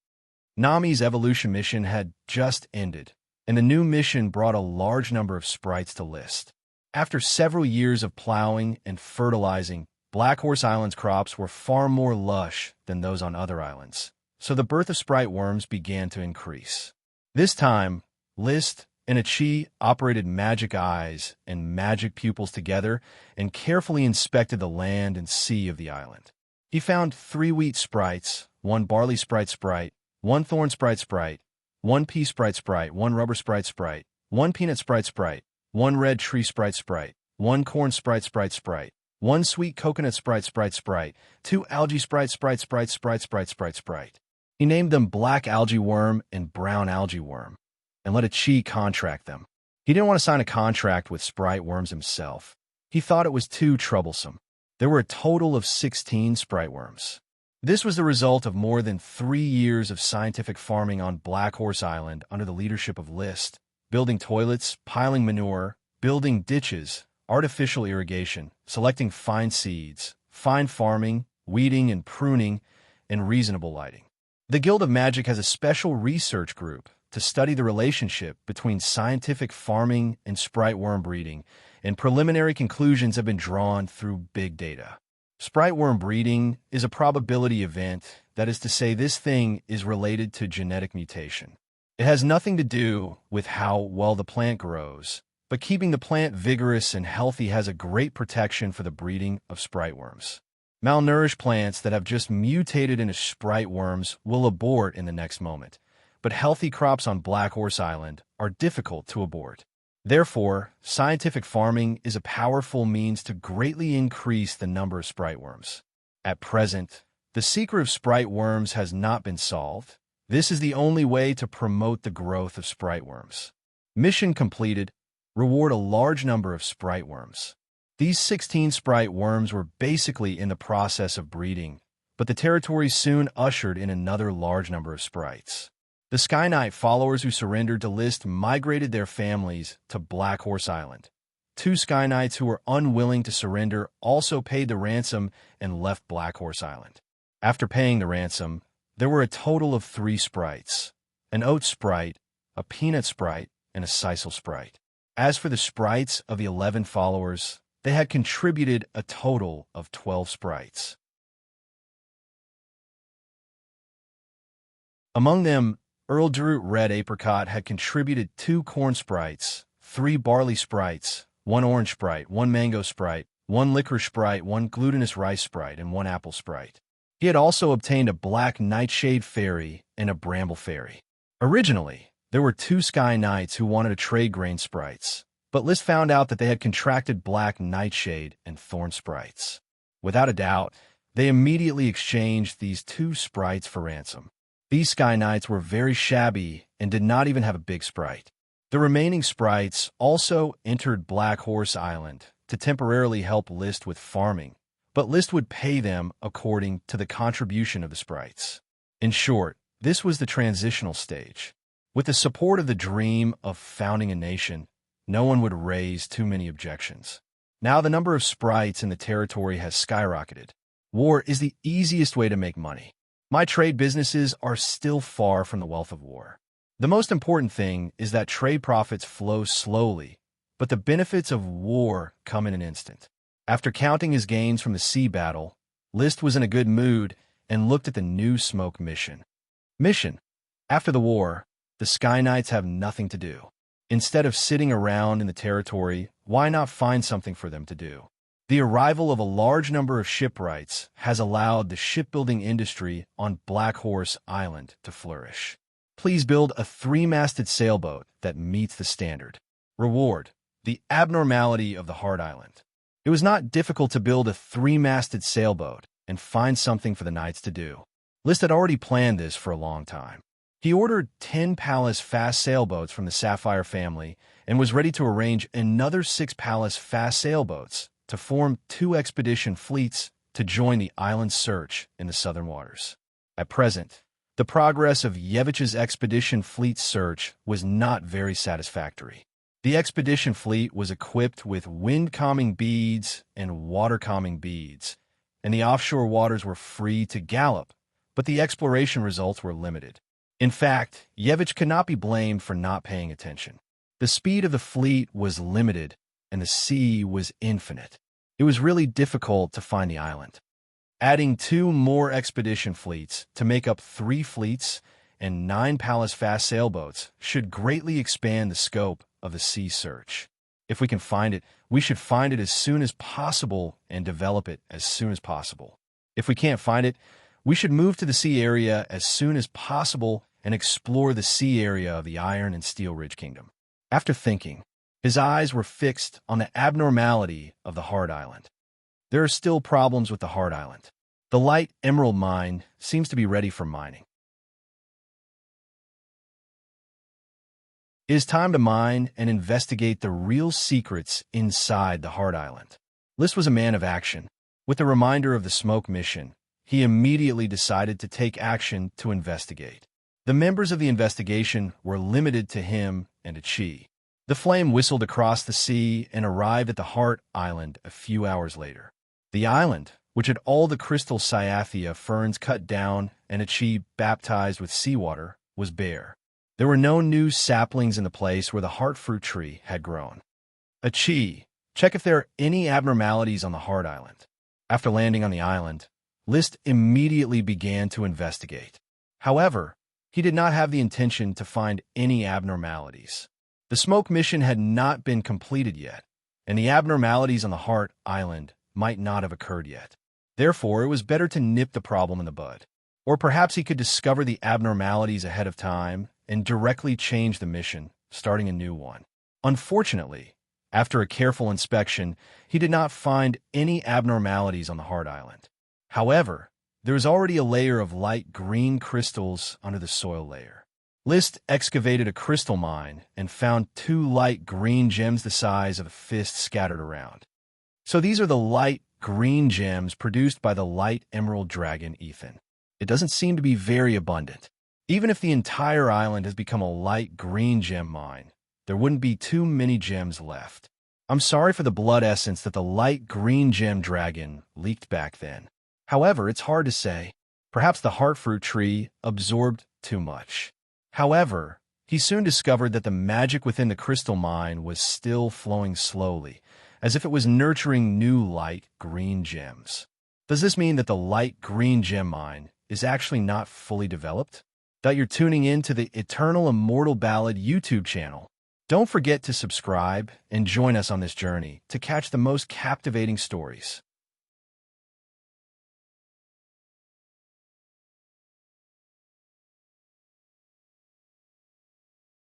Nami's evolution mission had just ended, and the new mission brought a large number of sprites to list. After several years of plowing and fertilizing, Black Horse Island's crops were far more lush than those on other islands, so the birth of sprite worms began to increase. This time, List and Achi operated magic eyes and magic pupils together and carefully inspected the land and sea of the island. He found 3 wheat sprites, 1 barley sprite, 1 thorn sprite, 1 pea sprite, 1 rubber sprite, 1 peanut sprite, 1 red tree sprite, 1 corn sprite, 1 sweet coconut sprite, 2 algae sprite. He named them black algae worm and brown algae worm, and let Achi contract them. He didn't want to sign a contract with sprite worms himself. He thought it was too troublesome. There were a total of 16 sprite worms. This was the result of more than 3 years of scientific farming on Black Horse Island under the leadership of List, building toilets, piling manure, building ditches, artificial irrigation, selecting fine seeds, fine farming, weeding and pruning, and reasonable lighting. The Guild of Magic has a special research group to study the relationship between scientific farming and sprite worm breeding, and preliminary conclusions have been drawn through big data. Sprite worm breeding is a probability event, that is to say this thing is related to genetic mutation. It has nothing to do with how well the plant grows, but keeping the plant vigorous and healthy has a great protection for the breeding of sprite worms. Malnourished plants that have just mutated into sprite worms will abort in the next moment, but healthy crops on Black Horse Island are difficult to abort. Therefore, scientific farming is a powerful means to greatly increase the number of sprite worms. At present, the secret of sprite worms has not been solved. This is the only way to promote the growth of sprite worms. Mission completed. Reward a large number of sprite worms. These 16 sprite worms were basically in the process of breeding, but the territory soon ushered in another large number of sprites. The Sky Knight followers who surrendered to List migrated their families to Black Horse Island. 2 Sky Knights who were unwilling to surrender also paid the ransom and left Black Horse Island. After paying the ransom, there were a total of 3 sprites: an oat sprite, a peanut sprite, and a sisal sprite. As for the sprites of the 11 followers, they had contributed a total of 12 sprites. Among them, Earl Drute Red Apricot had contributed 2 corn sprites, 3 barley sprites, 1 orange sprite, 1 mango sprite, 1 licorice sprite, 1 glutinous rice sprite, and 1 apple sprite. He had also obtained a black nightshade fairy and a bramble fairy. Originally, there were 2 Sky Knights who wanted to trade grain sprites, but List found out that they had contracted black nightshade and thorn sprites. Without a doubt, they immediately exchanged these 2 sprites for ransom. These Sky Knights were very shabby and did not even have a big sprite. The remaining sprites also entered Black Horse Island to temporarily help List with farming, but List would pay them according to the contribution of the sprites. In short, this was the transitional stage. With the support of the dream of founding a nation, no one would raise too many objections. Now the number of sprites in the territory has skyrocketed. War is the easiest way to make money. My trade businesses are still far from the wealth of war. The most important thing is that trade profits flow slowly, but the benefits of war come in an instant. After counting his gains from the sea battle, List was in a good mood and looked at the new smoke mission. After the war, the Sky Knights have nothing to do. Instead of sitting around in the territory, why not find something for them to do? The arrival of a large number of shipwrights has allowed the shipbuilding industry on Black Horse Island to flourish. Please build a 3-masted sailboat that meets the standard. Reward: the abnormality of the hard island. It was not difficult to build a 3-masted sailboat and find something for the knights to do. List had already planned this for a long time. He ordered 10 palace fast sailboats from the Sapphire family and was ready to arrange another 6 palace fast sailboats to form 2 expedition fleets to join the island's search in the southern waters. At present, the progress of Yevich's expedition fleet search was not very satisfactory. The expedition fleet was equipped with wind-calming beads and water-calming beads, and the offshore waters were free to gallop, but the exploration results were limited. In fact, Yevich cannot be blamed for not paying attention. The speed of the fleet was limited, and the sea was infinite. It was really difficult to find the island. Adding 2 more expedition fleets to make up 3 fleets and 9 palace fast sailboats should greatly expand the scope of the sea search. If we can find it, we should find it as soon as possible and develop it as soon as possible. If we can't find it, we should move to the sea area as soon as possible and explore the sea area of the Iron and Steel Ridge Kingdom. After thinking, his eyes were fixed on the abnormality of the Hard Island. There are still problems with the Hard Island. The light emerald mine seems to be ready for mining. It is time to mine and investigate the real secrets inside the Hard Island. List was a man of action. With the reminder of the smoke mission, he immediately decided to take action to investigate. The members of the investigation were limited to him and a Chi. The flame whistled across the sea and arrived at the Heart Island a few hours later. The island, which had all the crystal cyathea ferns cut down and a Chi baptized with seawater, was bare. There were no new saplings in the place where the heart fruit tree had grown. A Chi, check if there are any abnormalities on the Heart Island. After landing on the island, List immediately began to investigate. However, he did not have the intention to find any abnormalities. The smoke mission had not been completed yet, and the abnormalities on the Heart Island might not have occurred yet. Therefore, it was better to nip the problem in the bud. Or perhaps he could discover the abnormalities ahead of time and directly change the mission, starting a new one. Unfortunately, after a careful inspection, he did not find any abnormalities on the Heart Island. However, there was already a layer of light green crystals under the soil layer. List excavated a crystal mine and found 2 light green gems the size of a fist scattered around. So these are the light green gems produced by the light emerald dragon Ethan. It doesn't seem to be very abundant. Even if the entire island has become a light green gem mine, there wouldn't be too many gems left. I'm sorry for the blood essence that the light green gem dragon leaked back then. However, it's hard to say. Perhaps the heart fruit tree absorbed too much. However, he soon discovered that the magic within the crystal mine was still flowing slowly, as if it was nurturing new light green gems. Does this mean that the light green gem mine is actually not fully developed? That you're tuning in to the Eternal Immortal Ballad YouTube channel. Don't forget to subscribe and join us on this journey to catch the most captivating stories.